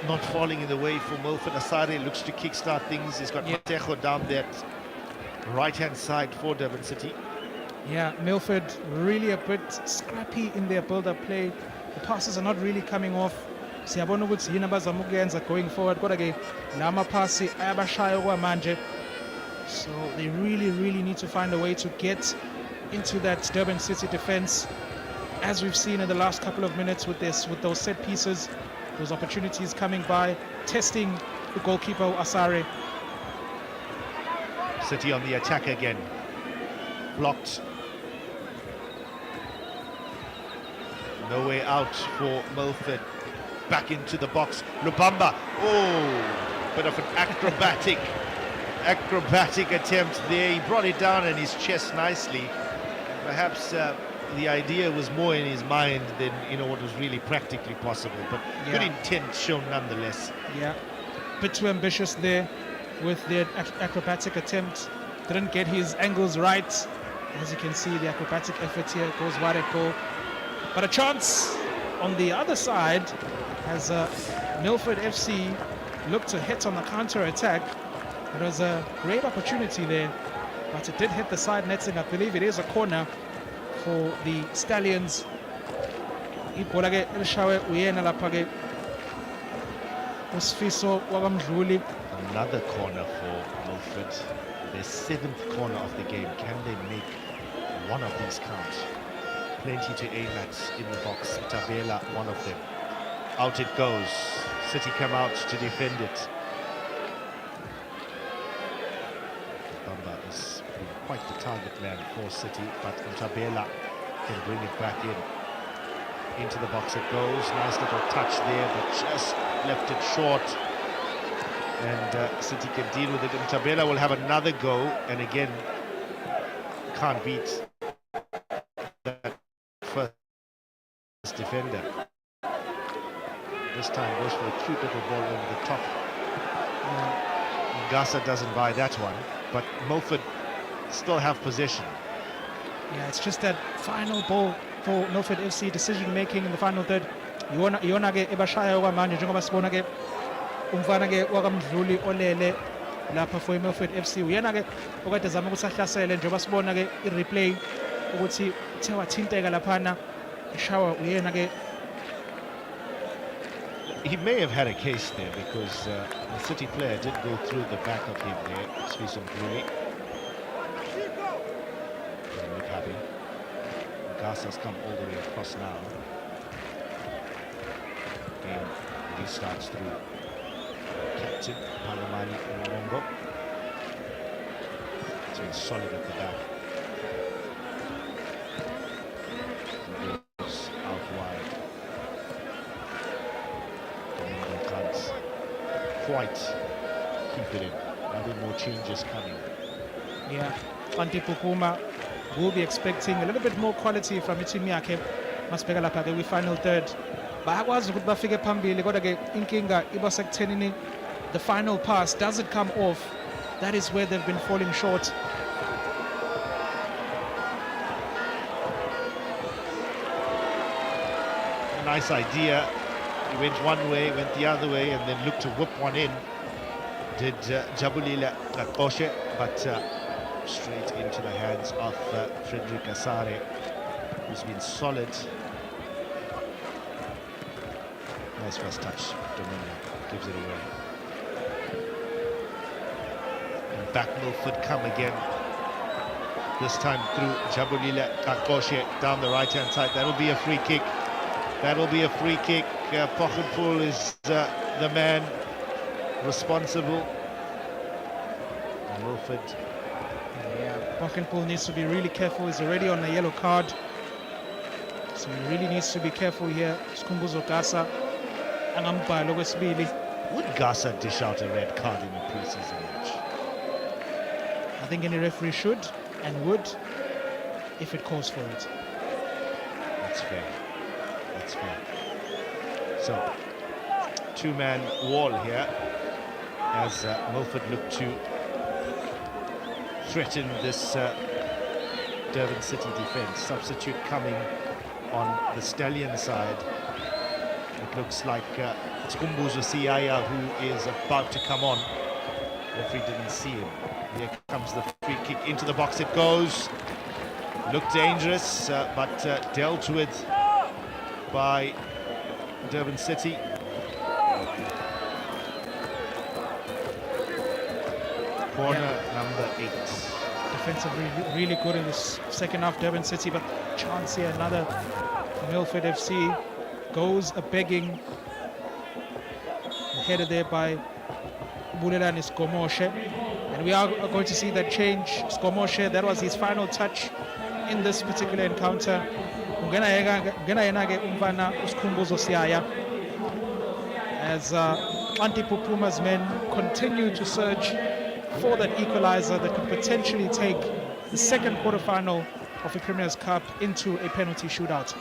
not falling in the way for Milford. Asare looks to kickstart things. He's got Matejo down that right-hand side for Durban City. Yeah, Milford really a bit scrappy in their build-up play. The passes are not really coming off. Siyabona ukuthi yini abazama ukuyenza going forward, kodwa ke lama pasi ayabashaya kwamanje. So they really need to find a way to get into that Durban City defense, as we've seen in the last couple of minutes with those set pieces, those opportunities coming by, testing the goalkeeper Asare. City on the attack again. Blocked. No way out for Milford. Back into the box. Lubamba. Oh, bit of an acrobatic attempt there. He brought it down in his chest nicely. Perhaps the idea was more in his mind than what was really practically possible. But good intent shown nonetheless. Yeah, bit too ambitious there with the acrobatic attempt. Didn't get his angles right. As you can see, the acrobatic effort here goes wide at goal. But a chance on the other side as Milford FC looked to hit on the counter-attack. It was a great opportunity there, but it did hit the side netting. I believe it is a corner for the Stallions. Another corner for Milford. Their 7th corner of the game. Can they make one of these count? Plenty to aim at in the box. Tabela, one of them. Out it goes. City come out to defend it. Bamba is quite the target man for City, but Tabela can bring it back in. Into the box it goes. Nice little touch there, but just left it short. And City can deal with it. And Tabela will have another go, and again, can't beat that first defender. This time goes for a cute little ball over the top. Gasa doesn't buy that one, but Milford still have possession. Yeah, it's just that final ball for Milford FC, decision making in the final third. Iona ke ebashaya okwamanje njengoba sibona ke umfana ke wakamdluli olele lapha for Milford FC. Uyena ke okade zama ukuthi ahlasele njengoba sibona ke i-replay ukuthi uthe wathinteka laphana ishawa uyena ke. He may have had a case there because the City player did go through the back of him there. Swisum Gray. Look happy. Gasa's come all the way across now. Game restarts through captain Palamani Mwongo. It's been solid at the back. He goes out wide. Quite keep it in. Maybe more changes coming. Yeah, Anti Pupuma will be expecting a little bit more quality from team yakhe masibheka lapha ke final third. Bayakwazi ukuthi bafike phambili kodwa ke inkinga iba sekuthenini the final pass, does it come off? That is where they've been falling short. A nice idea. He went one way, went the other way, and then looked to whip one in. Did Jabulile Nakoshe, but straight into the hands of Frederick Asare, who's been solid. Nice first touch. Dominion gives it away. And back Milford come again. This time through Jabulile Nakoshe down the right-hand side. That'll be a free kick. That'll be a free kick. Pochenpool is the man responsible. Milford. Yeah, Pochenpool needs to be really careful. He's already on a yellow card. So he really needs to be careful here. Skumbuzo Gasa. angambhala okwesibili. Would Gasa dish out a red card in a preseason match? I think any referee should and would if it calls for it. That's fair. That's fair. So, two-man wall here as Milford look to threaten this Durban City defence. Substitute coming on the Stallion side. It looks like it's Kumbuzo Siaya who is about to come on. Referee didn't see him. Here comes the free kick into the box. It goes. Looked dangerous, but dealt with by Durban City. Corner number 8. Defensively really good in this second half, Durban City, but chance here, another Milford FC goes a begging. Headed there by Bulelani Skomoshe. And we are going to see that change. Skomoshe, that was his final touch in this particular encounter. As Anti-Pupuma's men continue to search for that equalizer that could potentially take the second quarterfinal of the Premier's Cup into a penalty shootout.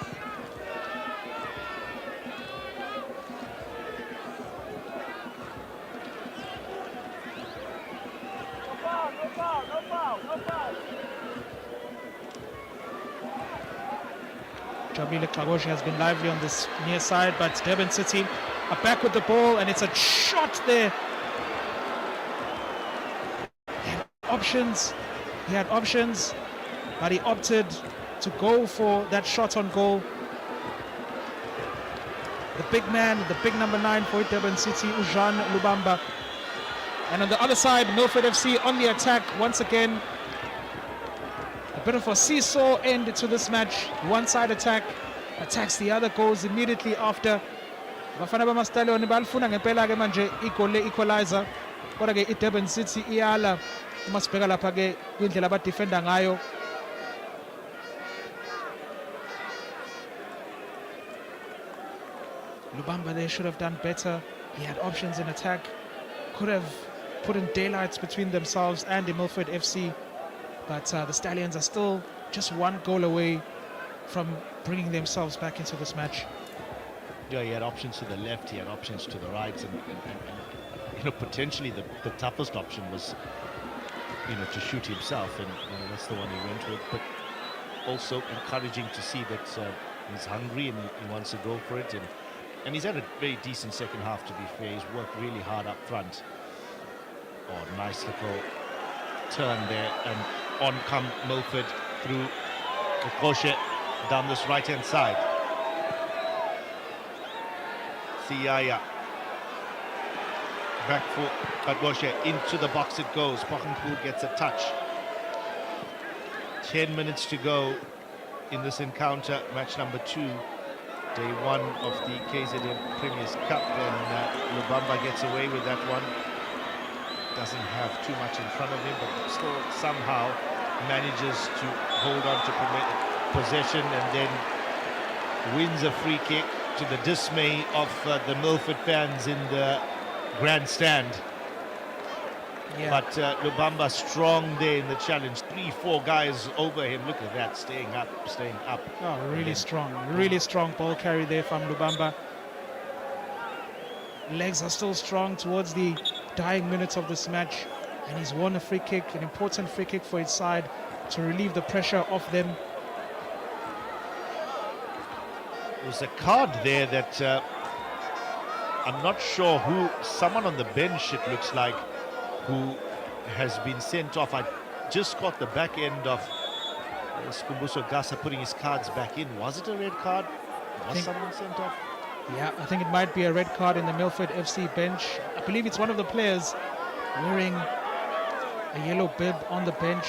Jabile Klagoshi has been lively on this near side, but Durban City are back with the ball, and it's a shot there. He had options, but he opted to go for that shot on goal. The big man, the big number 9 for Durban City, Ujan Lubamba. And on the other side, Milford FC on the attack once again. A bit of a seesaw end to this match. One side attacks the other, goes immediately after. Bafana bamaStallion balifuna ngempela ke manje igoli le-equalizer. Kodwa ke iDurban City iyala uma sibheka lapha ke kwindlela abadefenda ngayo. Lubamba there should have done better. He had options in attack. Could have put in daylights between themselves and the Milford FC. But the Stallions are still just one goal away from bringing themselves back into this match. Yeah, he had options to the left, he had options to the right, and you know, potentially the toughest option was, you know, to shoot himself, and you know, that's the one he went with. But also encouraging to see that he's hungry and he wants to go for it, and he's had a very decent second half, to be fair. He's worked really hard up front. Oh, nice little turn there, and on come Milford through the Koshe down this right-hand side. Siaya back for Kagoshe, into the box it goes. Pochenpoel gets a touch. 10 minutes to go in this encounter, match number 2, day 1 of the KZN Premier'S Cup, and Lubamba gets away with that one. Doesn't have too much in front of him, but still somehow manages to hold on to possession, and then wins a free kick to the dismay of the Milford fans in the grandstand. Yeah. But Lubamba strong there in the challenge. 3-4 guys over him. Look at that, staying up. Oh, really strong ball carry there from Lubamba. Legs are still strong towards the dying minutes of this match, and he's won a free kick, an important free kick for his side to relieve the pressure off them. There's a card there that I'm not sure who, someone on the bench it looks like, who has been sent off. I just caught the back end of Skumbuso Gasa putting his cards back in. Was it a red card? Was someone sent off? Yeah, I think it might be a red card in the Milford FC bench. I believe it's one of the players wearing a yellow bib on the bench.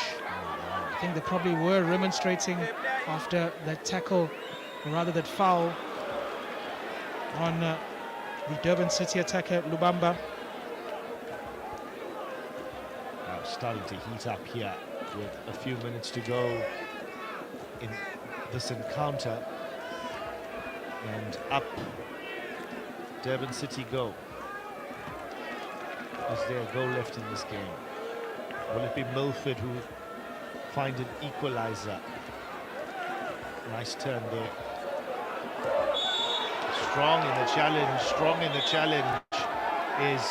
I think they probably were remonstrating after that tackle, or rather that foul on the Durban City attacker Lubamba. Now starting to heat up here with a few minutes to go in this encounter, and up Durban City go? Is there a goal left in this game? Will it be Milford who find an equalizer? Nice turn there. Strong in the challenge is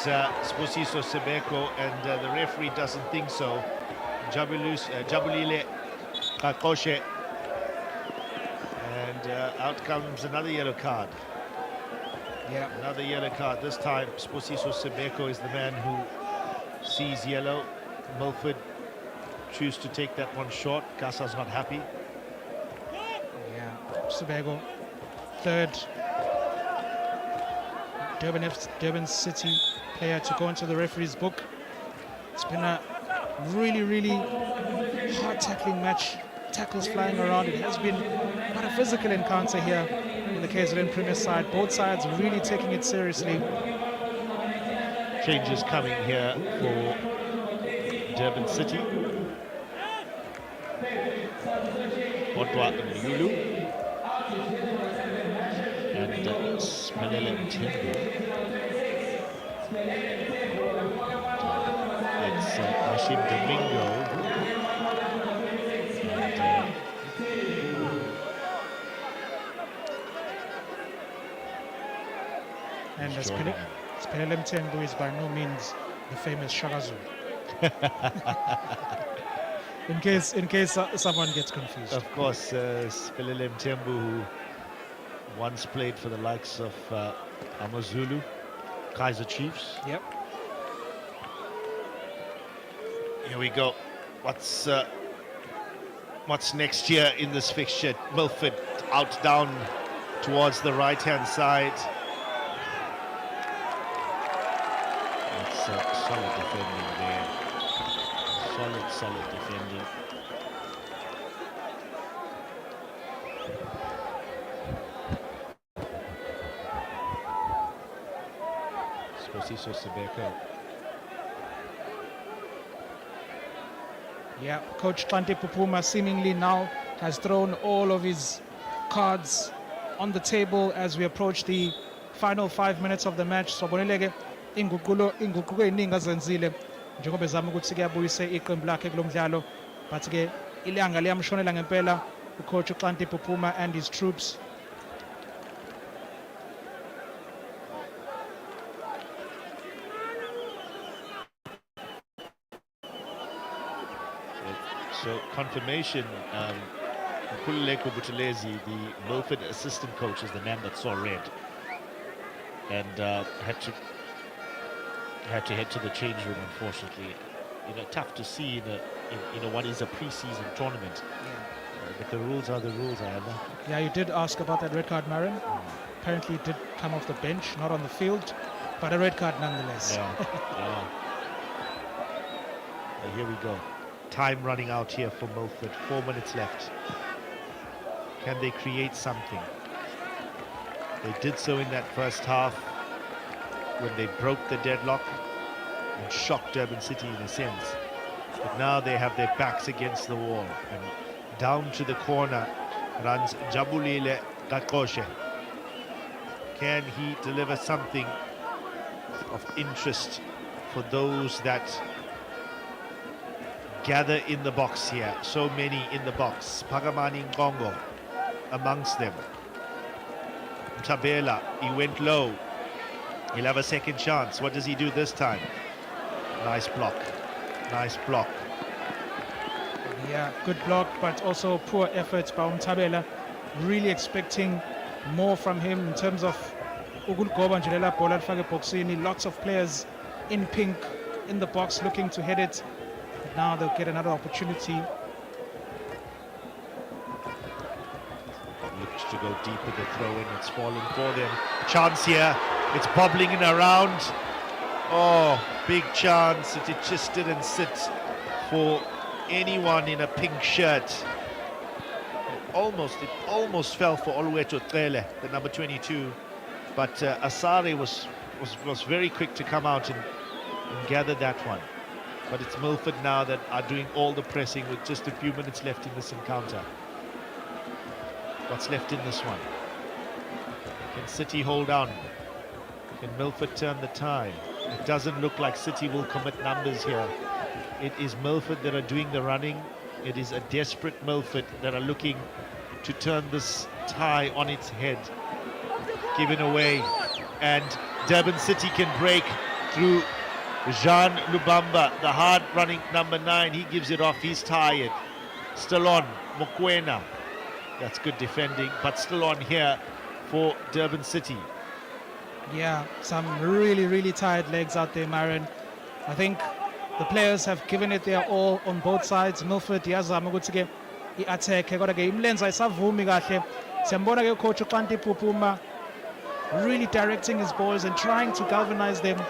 Spusiso Sebeko, and the referee doesn't think so. Jabulile Kakoshe, and out comes another yellow card. Yeah, another yellow card. This time Spusiso Sebeko is the man who sees yellow. Milford choose to take that one short. Gasa's not happy. Yeah, Sebeko, third Durban City player to go into the referee's book. It's been a really hard tackling match. Tackles flying around. It has been quite a physical encounter here in the KZN Premier side. Both sides really taking it seriously. Changes coming here for Durban City. Odwa Lulu and Spanele Mtembu. It's Hashim Domingo. And Spanele Mtembu is by no means the famous Shagazu. in case someone gets confused. Of course, Spanele Mtembu, who once played for the likes of AmaZulu, Kaizer Chiefs. Yep. Here we go. What's next here in this fixture? Milford out down towards the right-hand side. It's solid defending there. Solid defending. Spusiso Sebeko. Yeah, Coach Kzn Premier'S seemingly now has thrown all of his cards on the table as we approach the final 5 minutes of the match. So boneleke inguquko eningi azenzile njengoba ezama ukuthi ke abuyise iqembu lakhe kulomdlalo, but ke ilanga liyamshonela ngempela ucoach Kzn Premier'S and his troops. So confirmation, Nkululeko Buthelezi, the Milford assistant coach, is the man that saw red and had to head to the change room. Unfortunately, tough to see in what is a pre-season tournament. But the rules are the rules, Ayanda. Yeah, you did ask about that red card, Marin. Apparently, it did come off the bench, not on the field, but a red card nonetheless. Yeah. Here we go. Time running out here for Milford. 4 minutes left. Can they create something? They did so in that first half when they broke the deadlock and shocked Durban City in a sense. But now they have their backs against the wall, and down to the corner runs Jabulile Kakoshe. Can he deliver something of interest for those that gather in the box here? So many in the box. Pagamani Nkongo amongst them. Tabela, he went low. He'll have a second chance. What does he do this time? Nice block. Yeah, good block, but also poor effort by Tabela. Really expecting more from him in terms of Ugulgoba Njelela Bola Fage Boxini. Lots of players in pink in the box looking to head it. But now they'll get another opportunity. Looks to go deep with the throw in. It's fallen for them. Chance here. It's bobbling in around. Oh, big chance. It just didn't sit for anyone in a pink shirt. It almost fell for Oluweto Trele, the number 22. But Asare was very quick to come out and gather that one. But it's Milford now that are doing all the pressing with just a few minutes left in this encounter. What's left in this one? Can City hold on? Can Milford turn the tide? It doesn't look like City will commit numbers here. It is Milford that are doing the running. It is a desperate Milford that are looking to turn this tie on its head. Given away, and Durban City can break through Jean Lubamba, the hard-running number 9. He gives it off, he's tired. Still on, Mokwena. That's good defending, but still on here for Durban City. Yeah, some really tired legs out there, Marin. I think the players have given it their all on both sides. Milford yazama ukuthi-ke i-attack kodwa-ke imlenze ayisavumi kahle. Siyambona-ke ucoach uXanti Pupuma really directing his boys and trying to galvanize them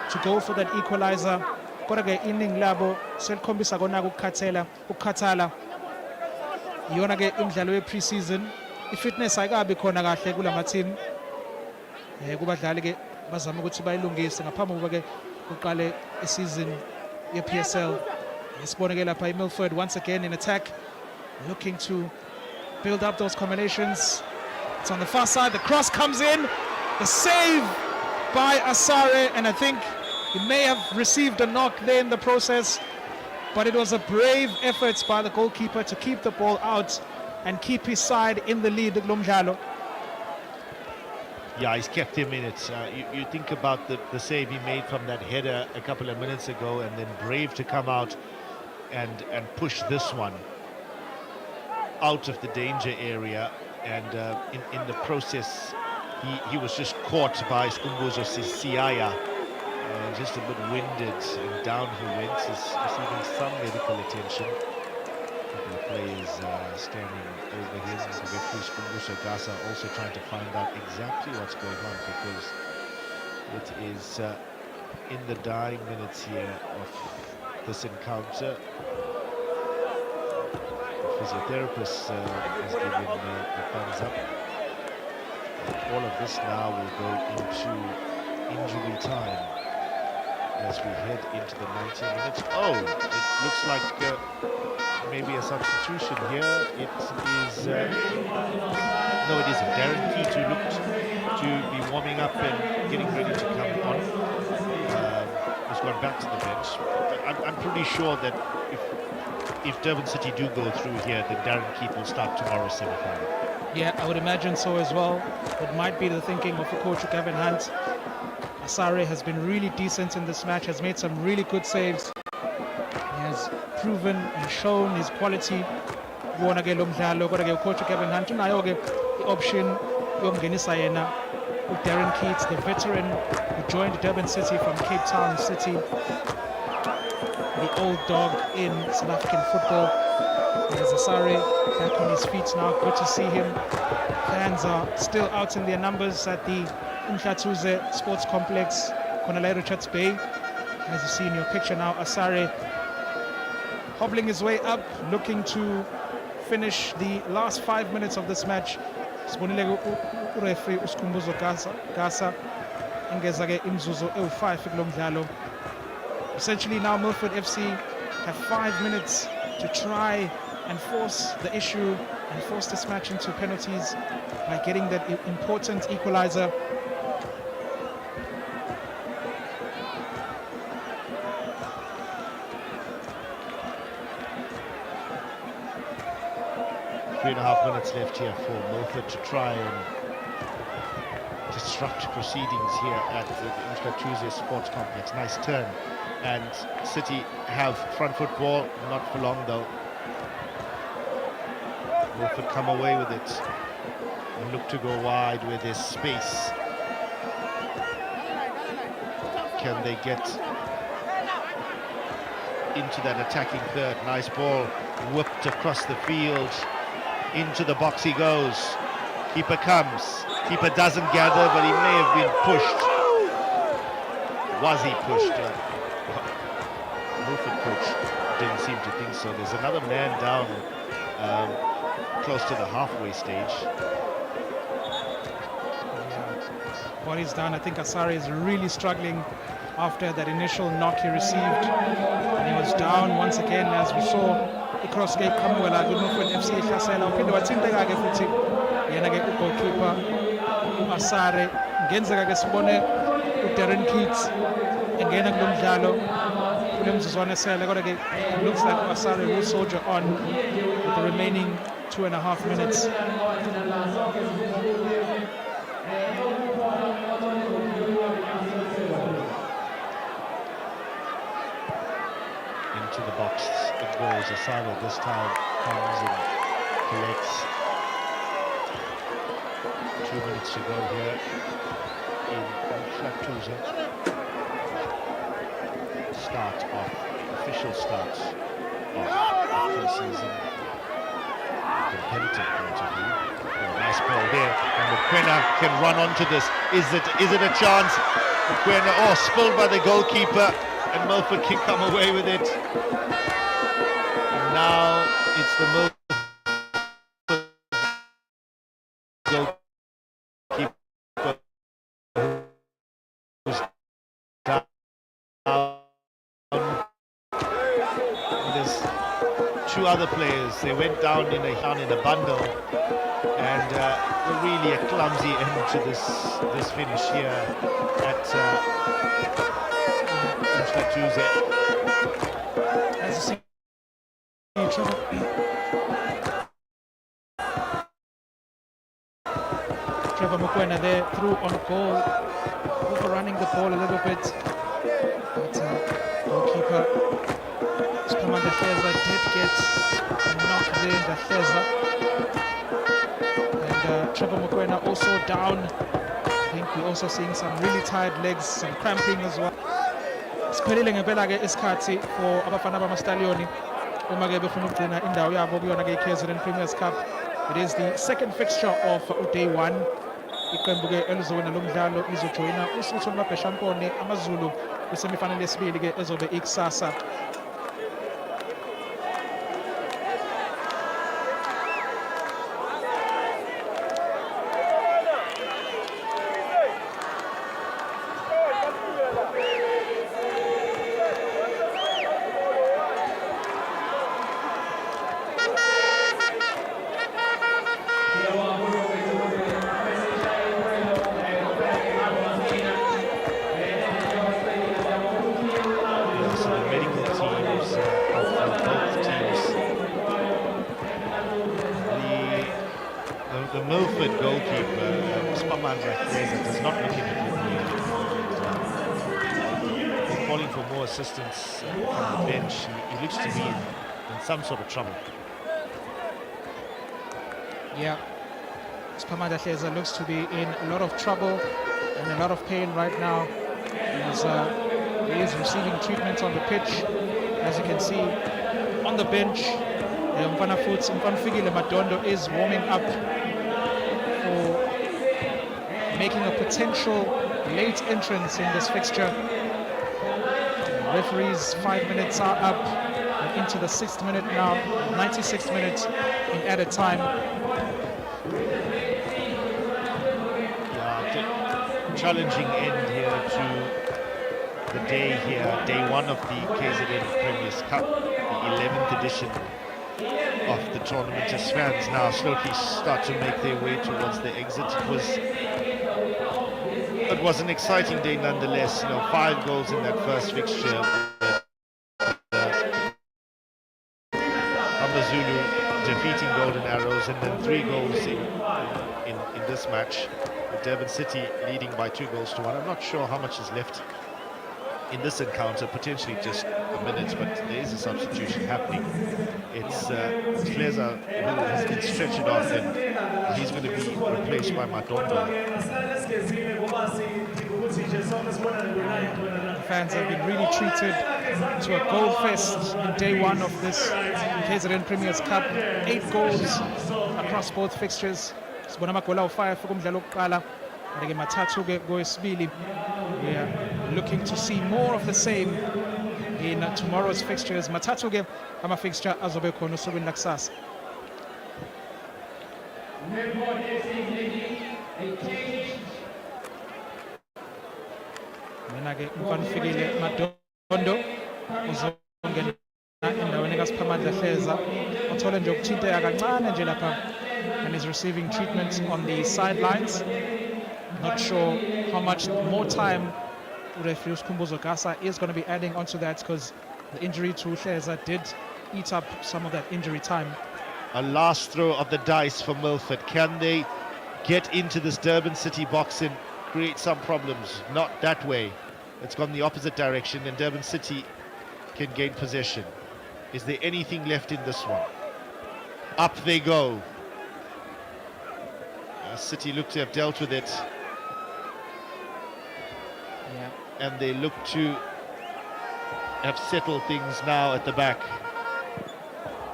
to go for that equalizer. Kodwa-ke iningi labo selikhombisa kona ukukhathala. Iyona-ke imidlalo ye-pre-season. I-fitness ayikabi khona kahle kulama team. Kubadlali-ke bazama ukuthi bayilungise ngaphambi kokuba-ke kuqale isizini ye-PSL. Isibone-ke lapha i-Milford once again in attack, looking to build up those combinations. It's on the far side, the cross comes in, the save by Asare, and I think he may have received a knock there in the process, but it was a brave effort by the goalkeeper to keep the ball out and keep his side in the lead. Yeah, he's kept him in it. You think about the save he made from that header a couple of minutes ago, and then brave to come out and push this one out of the danger area, and in the process he was just caught by Skumbuzo Siaya, just a bit winded, and down he went. He's receiving some medical attention. The players standing over him. The referee Skumbuzo Gasa also trying to find out exactly what's going on, because it is in the dying minutes here of this encounter. The physiotherapist has given the thumbs up. And all of this now will go into injury time as we head into the 90 minutes. Oh, it looks like maybe a substitution here. It is no, it isn't. Darren Keat, who looked to be warming up and getting ready to come on, has gone back to the bench. I'm pretty sure that if Durban City do go through here, then Darren Keat will start tomorrow's semi-final. Yeah, I would imagine so as well. It might be the thinking of the coach, Kevin Hunt. Asare has been really decent in this match, has made some really good saves. He has proven and shown his quality. Coach Kevin Hunt unayo-ke i-option yokungenisa yena Darren Keats, the veteran who joined Durban City from Cape Town City, the old dog in South African football. There's Asare back on his feet now. Good to see him. Fans are still out in their numbers at the Mhlathuze Sports Complex, Konalai Richards Bay. As you see in your picture now, Asare hobbling his way up, looking to finish the last 5 minutes of this match. Referee Skumbuzo Gasa ingeza-ke imzuzu ewu-5 kulo mdlalo. Essentially now Milford FC have 5 minutes to try and force the issue and force this match into penalties by getting that important equalizer. Three and a half minutes left here for Milford to try and disrupt proceedings here at the Mhlathuze Sports Complex. Nice turn, and City have front foot ball, not for long though. Milford come away with it and look to go wide with this space. Can they get into that attacking third? Nice ball whipped across the field. Into the box he goes. Keeper comes. Keeper doesn't gather, but he may have been pushed. Was he pushed? Milford coach didn't seem to think so. There's another man down close to the halfway stage. What he's done, I think Asare is really struggling after that initial knock he received. And he was down once again, as we saw. I-cross-gate kamwela ku-Milford FC ihlasela uphinde wathinteka-ke futhi yena-ke ugoalkeeper u-Asare. Ngenzeka-ke sibone Darren Keats engena kulo mdlalo kule mzuzwana esele kodwa-ke it looks like Asare will soldier on with the remaining 2.5 minutes. Into the box it goes. Asare this time comes and collects. 2 minutes to go here in Mhlathuze. Official start of the pre-season competitive point of view. Oh, nice ball there, and Mokoena can run onto this. Is it a chance? Mokoena, spilled by the goalkeeper, and Milford can come away with it. Now it's the Milford goalkeeper who's down. There's two other players. They went down in a bundle, and really a clumsy end to this finish here at Mhlathuze. As you see, Trevor Mokoena there through on goal, overrunning the ball a little bit, but goalkeeper Commander Feza did get knocked there in the Feza, and Trevor Mokoena also down. I think we're also seeing some really tired legs, some cramping as well. Siphelile ngempela ke isikhathi for abafana bamaStalioni uma ke befuna ukugcina indawo yabo kuyona ke Kzn Premier'S Cup. It is the second fixture of day one. Iqembu ke elizowina lo mdlalo lizojoyina usuthu lwabheshampone amaZulu kwisemifanele yesibili ke ezobe ikusasa. The Milford goalkeeper, does not look in a good mood. He's calling for more assistance from the bench. He looks to be in some sort of trouble. Yeah, Spamanda Hleza looks to be in a lot of trouble and a lot of pain right now. He is receiving treatment on the pitch, as you can see on the bench. Mfanfikile Madondo is warming up for making a potential late entrance in this fixture. Referees 5 minutes are up and into the 6th minute now, 96th minute in added time. Yeah, challenging end here to the day here, day one of the KZN Premier'S Cup, the 11th edition of the tournament, as fans now slowly start to make their way towards the exit. It was an exciting day nonetheless. 5 goals in that first fixture. AmaZulu defeating Golden Arrows, and then 3 goals in this match. Durban City leading by 2 goals to 1. I'm not sure how much is left in this encounter, potentially just a minute, but there is a substitution happening. It's Hleza who has been stretched off, and he's going to be replaced by Madondo. Fans have been really treated to a goal fest in day one of this Kzn Premier'S Cup. 8 goals across both fixtures. We are looking to see more of the same in tomorrow's fixtures. Matatu ama fixture azobe khona usukwini lakusasa. Mina ke Mfanfikile Madondo uzongena endaweni kaSiphamandla Hleza othole nje ukuthinteka kancane nje lapha, and is receiving treatment on the sidelines. Not sure how much more time referee Skhumbuzo Gasa is going to be adding onto that because the injury to Hleza did eat up some of that injury time. A last throw of the dice for Milford. Can they get into this Durban City box and create some problems? Not that way. It's gone the opposite direction, and Durban City can gain possession. Is there anything left in this one? Up they go. City look to have dealt with it. Yeah. And they look to have settled things now at the back.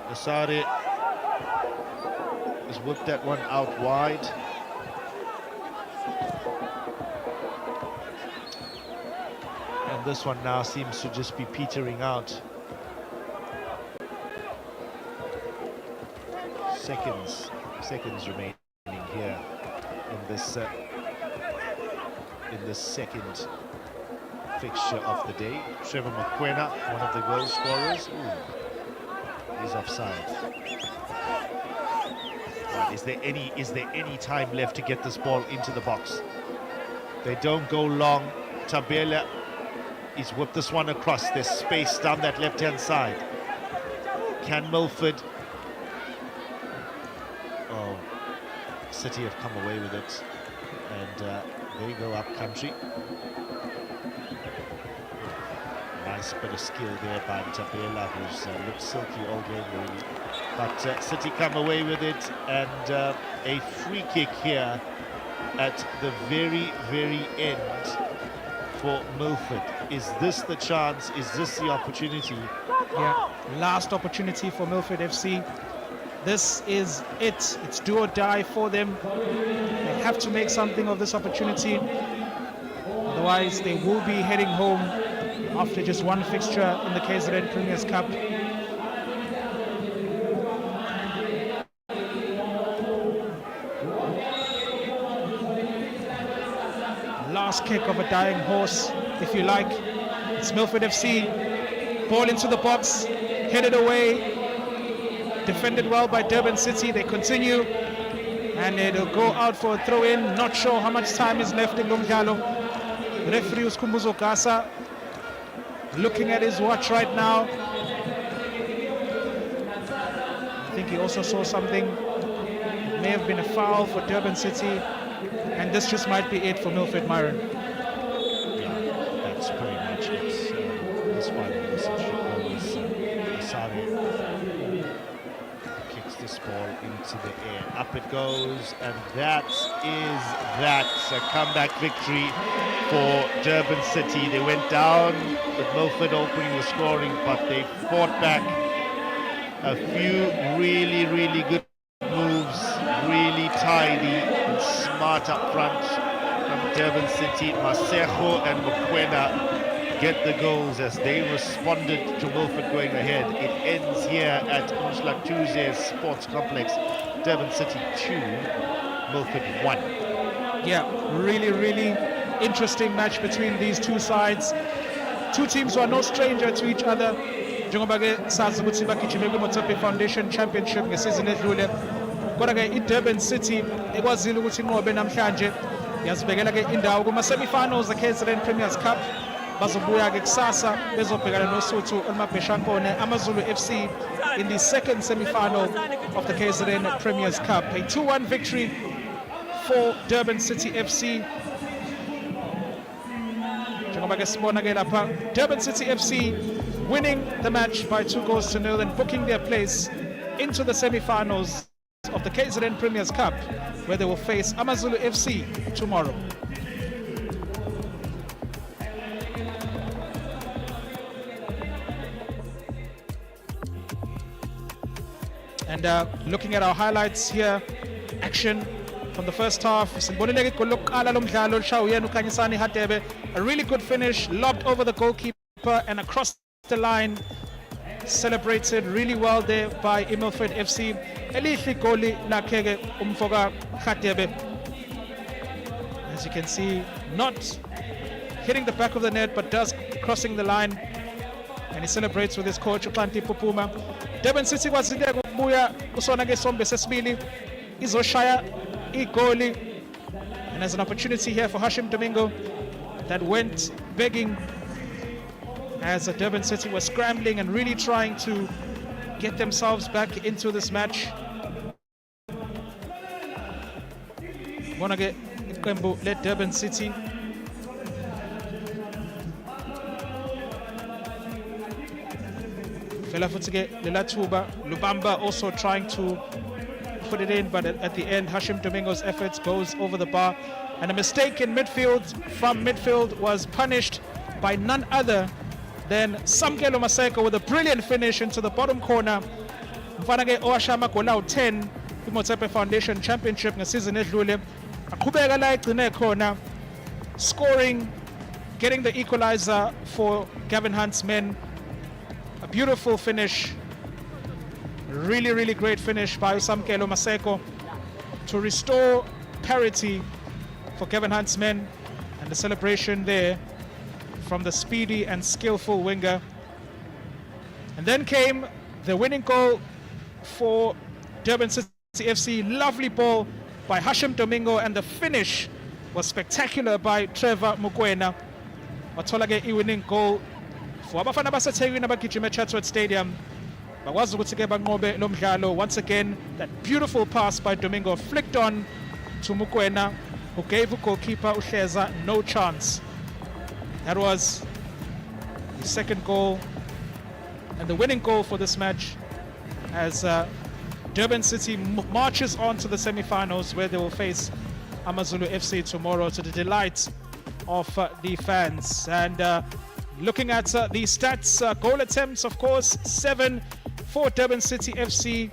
Asare has whipped that one out wide. And this one now seems to just be petering out. Seconds remaining here in this second fixture of the day. Trevor Mokwena, one of the goal scorers. Ooh, he's offside. Right, is there any time left to get this ball into the box? They don't go long. Tabela, he's whipped this one across. There's space down that left-hand side. Can Milford? Oh, City have come away with it, and they go up country. Nice bit of skill there by Tabela, who's looked silky all game really. But City come away with it, and a free kick here at the very, very end for Milford. Is this the chance? Is this the opportunity? Yeah, last opportunity for Milford FC. This is it. It's do or die for them. They have to make something of this opportunity. Otherwise, they will be heading home after just one fixture in the Kzn Premier'S Cup. Last kick of a dying horse, if you like. It's Milford FC. Ball into the box, headed away. Defended well by Durban City. They continue, and it'll go out for a throw-in. Not sure how much time is left in Lumdlalo. Referee Skhumbuzo Gasa looking at his watch right now. I think he also saw something. It may have been a foul for Durban City, and this just might be it for Milford, Myron. Yeah, that's pretty much it. This 5 minutes should go as Asare kicks this ball into the air. Up it goes, and that is that. A comeback victory for Durban City. They went down with Milford opening the scoring, but they fought back. A few really, really good moves, really tidy and smart up front from Durban City. Masejo and Mokwena get the goals as they responded to Milford going ahead. It ends here at Umhlatuze Sports Complex. Durban City 2, Milford 1. Yeah, really, really interesting match between these two sides. Two teams who are no stranger to each other. Njengoba-ke sazi ukuthi bagijime kwi-Motsepe Foundation Championship ngesizini edlule. Kodwa-ke i-Durban City ekwazile ukuthi inqobe namhlanje yazibekela-ke indawo kuma-semi-finals e-Kzn Premier'S Cup. Bazobuya-ke kusasa bezobhekana noSuthu Olumabheshankone AmaZulu FC in the second semi-final of the Kzn Premier'S Cup. A 2-1 victory for Durban City FC. Durban City FC winning the match by 2-0 and booking their place into the semi-finals of the Kzn Premier'S Cup, where they will face AmaZulu FC tomorrow. And looking at our highlights here, action from the first half. A really good finish, lobbed over the goalkeeper and across the line. Celebrated really well there by Milford FC. As you can see, not hitting the back of the net, but does crossing the line. And he celebrates with his coach, Uklanti Pupuma. Durban City kwazile ukubuya kusona ke sombe sesibili izoshaya igoli, and there's an opportunity here for Hashim Domingo that went begging as Durban City was scrambling and really trying to get themselves back into this match. Wanna get let Durban City. Fela Futige, Lelatuba, Lubamba also trying to put it in, but at the end, Hashim Domingo's efforts goes over the bar. And a mistake in midfield from midfield was punished by none other than Samkelo Maseko with a brilliant finish into the bottom corner. Mfanake Oashama Golau 10, Motsepe Foundation Championship season edlule. Akubeka la egcine khona, scoring, getting the equalizer for Gavin Hunt's men. A beautiful finish. Really, really great finish by Samkelo Maseko to restore parity for Kevin Hunt's men, and the celebration there from the speedy and skillful winger. And then came the winning goal for Durban City FC. Lovely ball by Hashim Domingo, and the finish was spectacular by Trevor Mukwena. Watholage i-winning goal for abafana baseThekwini abagijima eChatsworth Stadium. Bakwazi ukuthi-ke banqobe lo mdlalo. Once again, that beautiful pass by Domingo flicked on to Mukwena, who gave the goalkeeper Uhleza no chance. That was the second goal and the winning goal for this match, as Durban City marches on to the semi-finals, where they will face AmaZulu FC tomorrow, to the delight of the fans. And looking at the stats, goal attempts, of course, 7 for Durban City FC,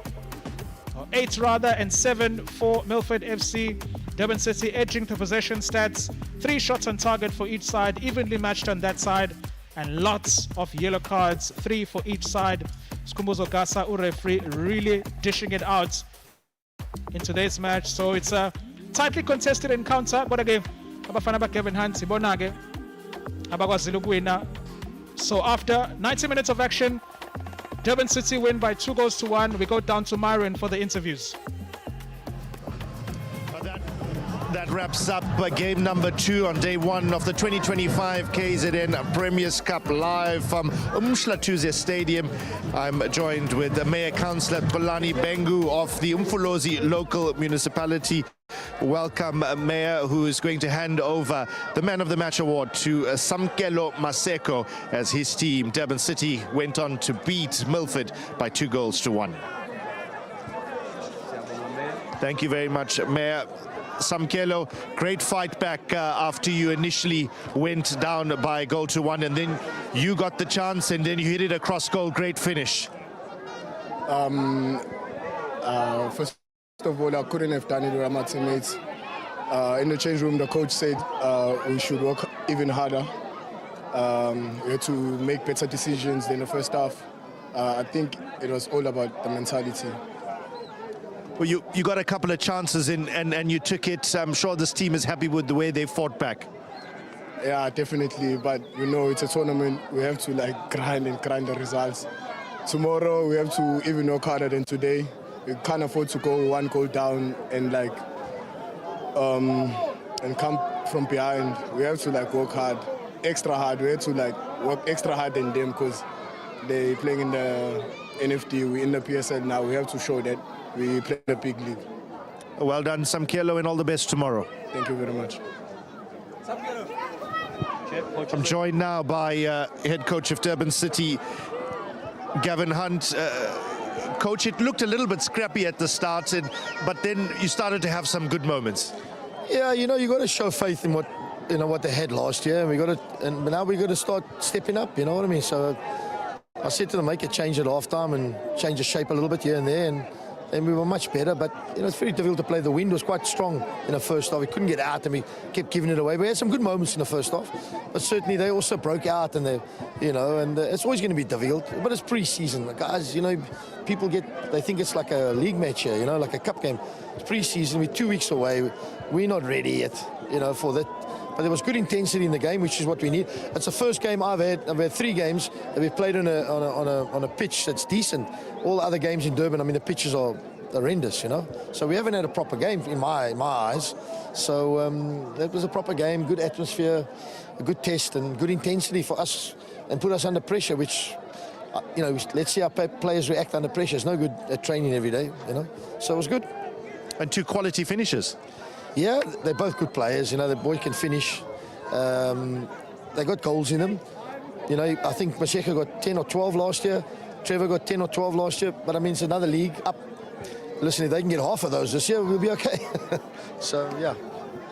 or 8 rather, and 7 for Milford FC. Durban City edging the possession stats, 3 shots on target for each side, evenly matched on that side, and lots of yellow cards, 3 for each side. Skumbuzo Gasa, referee, really dishing it out in today's match. So it's a tightly contested encounter, but again, abafana ba Kevin Hunt sibonake abakwazile ukuwina. So after 90 minutes of action, Durban City win by 2-1. We go down to Myron for the interviews. That wraps up game number 2 on day 1 of the 2025 KZN Premier's Cup live from Umhlathuze Stadium. I'm joined with the Mayor Councillor Polani Bengu of the Umfolozi local municipality. Welcome, Mayor, who is going to hand over the Man of the Match award to Samkelo Maseko, as his team, Durban City, went on to beat Milford by 2-1. Thank you very much, Mayor. Samkelo, great fight back after you initially went down by 1-1, and then you got the chance and then you hit it across goal. Great finish. First of all, I couldn't have done it with my teammates. In the change room, the coach said we should work even harder. We had to make better decisions than the first half. I think it was all about the mentality. Well, you got a couple of chances in, and you took it. I'm sure this team is happy with the way they fought back. Yeah, definitely. But you know, it's a tournament. We have to grind the results. Tomorrow we have to even work harder than today. We can't afford to go 1 goal down and and come from behind. We have to work hard, extra hard. We have to work extra hard than them, because they're playing in the NFD. We're in the PSL now. We have to show that we play the big league. Well done, Samkelo, and all the best tomorrow. Thank you very much. I'm joined now by head coach of Durban City, Gavin Hunt. Coach, it looked a little bit scrappy at the start, but then you started to have some good moments. Yeah, you got to show faith in what they had last year, and now we got to start stepping up. You know what I mean? So I said to them, make a change at halftime and change the shape a little bit here and there, and we were much better. But it's very difficult to play. The wind was quite strong in the first half. We couldn't get out, and we kept giving it away. We had some good moments in the first half, but certainly they also broke out, and it's always going to be difficult. But it's pre-season, guys. People they think it's like a league match here, like a cup game. It's pre-season. We're 2 weeks away. We're not ready yet, for that. But there was good intensity in the game, which is what we need. It's the first game I've had 3 games that we've played on a pitch that's decent. All the other games in Durban, the pitches are horrendous, you know. So we haven't had a proper game in my eyes. So that was a proper game, good atmosphere, a good test and good intensity for us and put us under pressure, which, you know, let's see how players react under pressure. It's no good at training every day, you know. So it was good. And 2 quality finishes. Yeah, they're both good players, you know, the boy can finish. They got goals in them. You know, I think Masheka got 10 or 12 last year. Trevor got 10 or 12 last year. But I mean, it's another league up. Listen, if they can get half of those this year, we'll be okay. So, yeah.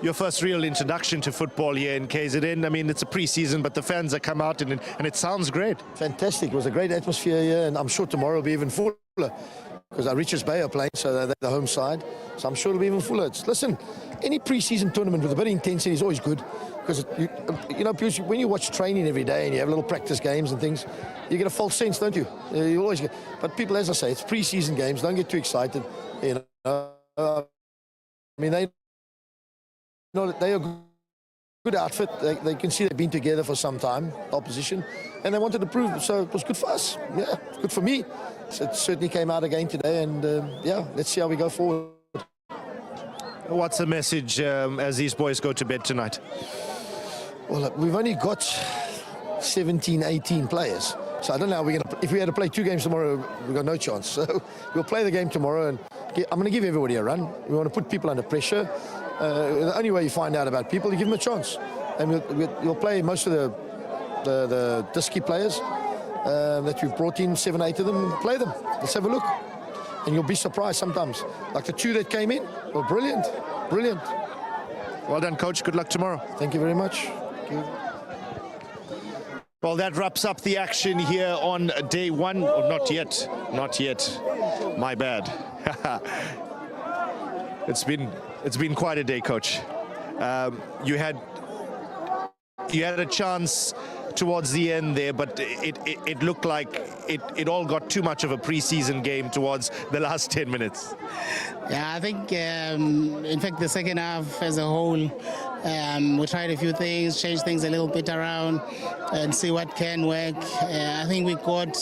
Your first real introduction to football here in KZN. I mean, it's a pre-season, but the fans have come out and it sounds great. Fantastic. It was a great atmosphere here, and I'm sure tomorrow will be even fuller because our Richards Bay are playing, so they're the home side. So I'm sure it'll be even fuller. Listen, any pre-season tournament with a bit of intensity is always good because, you know, when you watch training every day and you have little practice games and things, you get a false sense, don't you? You always get. But people, as I say, it's pre-season games. Don't get too excited. You know, I mean, they are a good outfit. They can see they've been together for some time, opposition, and they wanted to prove. So it was good for us. Yeah, good for me. So it certainly came out again today, and yeah, let's see how we go forward. What's the message as these boys go to bed tonight? Well, we've only got 17, 18 players. So I don't know how we're going to... If we had to play 2 games tomorrow, we've got no chance. So we'll play the game tomorrow, and I'm going to give everybody a run. We want to put people under pressure. The only way you find out about people, you give them a chance. And we'll play most of the Disky players that we've brought in, 7, 8 of them, play them. Let's have a look. And you'll be surprised sometimes. Like the 2 that came in, were brilliant, brilliant. Well done, Coach. Good luck tomorrow. Thank you very much. Thank you. Well, that wraps up the action here on day 1. Oh, not yet. Not yet. My bad. It's been quite a day, Coach. You had a chance towards the end there, but it looked like it all got too much of a pre-season game towards the last 10 minutes. Yeah, I think, in fact, the second half as a whole, we tried a few things, changed things a little bit around and see what can work. I think we got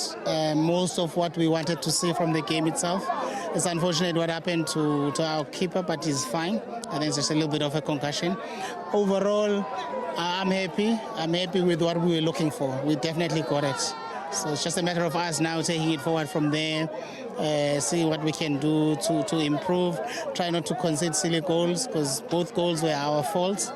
most of what we wanted to see from the game itself. It's unfortunate what happened to our keeper, but he's fine. I think it's just a little bit of a concussion. Overall, I'm happy. I'm happy with what we were looking for. We definitely got it. So it's just a matter of us now taking it forward from there, see what we can do to improve, try not to concede silly goals because both goals were our faults.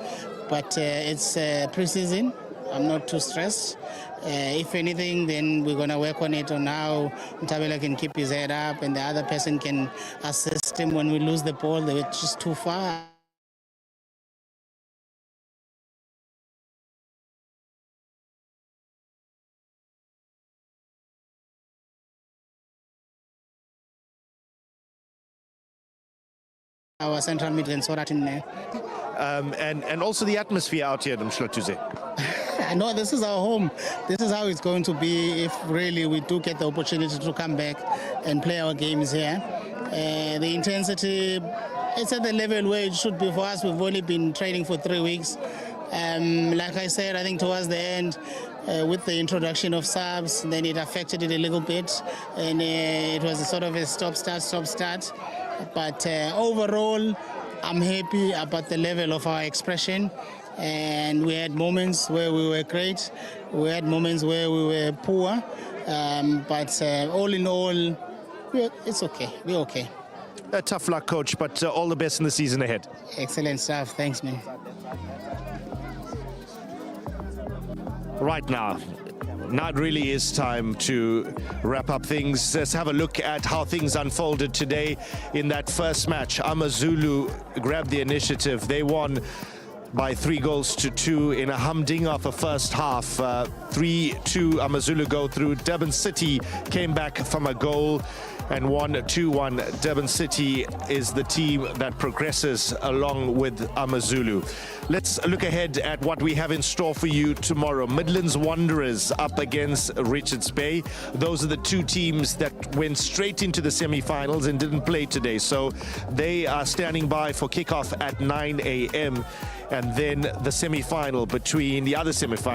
But it's pre-season. I'm not too stressed. If anything, then we're going to work on it on how Ntabela can keep his head up and the other person can assist him when we lose the ball. They were just too far. Our central mid and Sorat in there. And also the atmosphere out here at Mshlatuze. No, this is our home. This is how it's going to be if really we do get the opportunity to come back and play our games here. The intensity, it's at the level where it should be for us. We've only been training for 3 weeks. Like I said, I think towards the end, with the introduction of subs, then it affected it a little bit. And it was a sort of a stop-start. But overall, I'm happy about the level of our expression. And we had moments where we were great. We had moments where we were poor. But all in all, it's okay. We're okay. Tough luck, Coach, but all the best in the season ahead. Excellent stuff. Thanks, man. Right now it really is time to wrap up things. Let's have a look at how things unfolded today in that first match. AmaZulu grabbed the initiative. They won by 3-2 in a humdinger of the first half. 3-2 AmaZulu go through. Durban City came back from a goal and won 2-1. Durban City is the team that progresses along with AmaZulu. Let's look ahead at what we have in store for you tomorrow. Midlands Wanderers up against Richards Bay. Those are the 2 teams that went straight into the semi-finals and didn't play today. So they are standing by for kickoff at 9 a.m. And then the semi-final between AmaZulu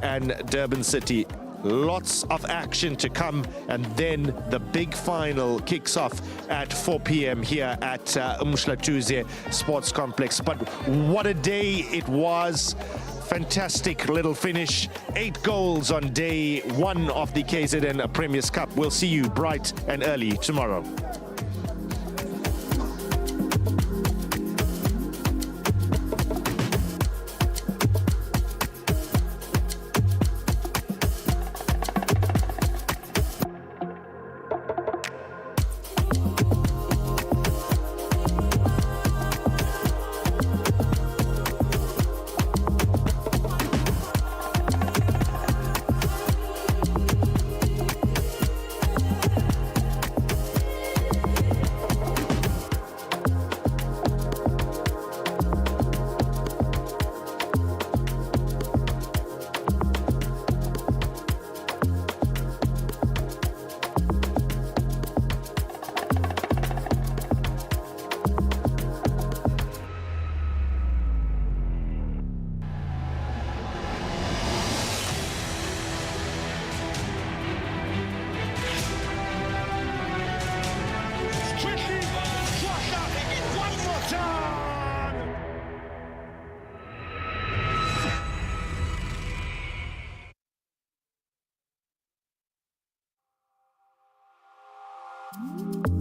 and Durban City. Lots of action to come, and then the big final kicks off at 4 p.m. here at Mhlathuze Sports Complex. But what a day it was. Fantastic little finish. 8 goals on day 1 of the KZN Premier's Cup. We'll see you bright and early tomorrow. KZN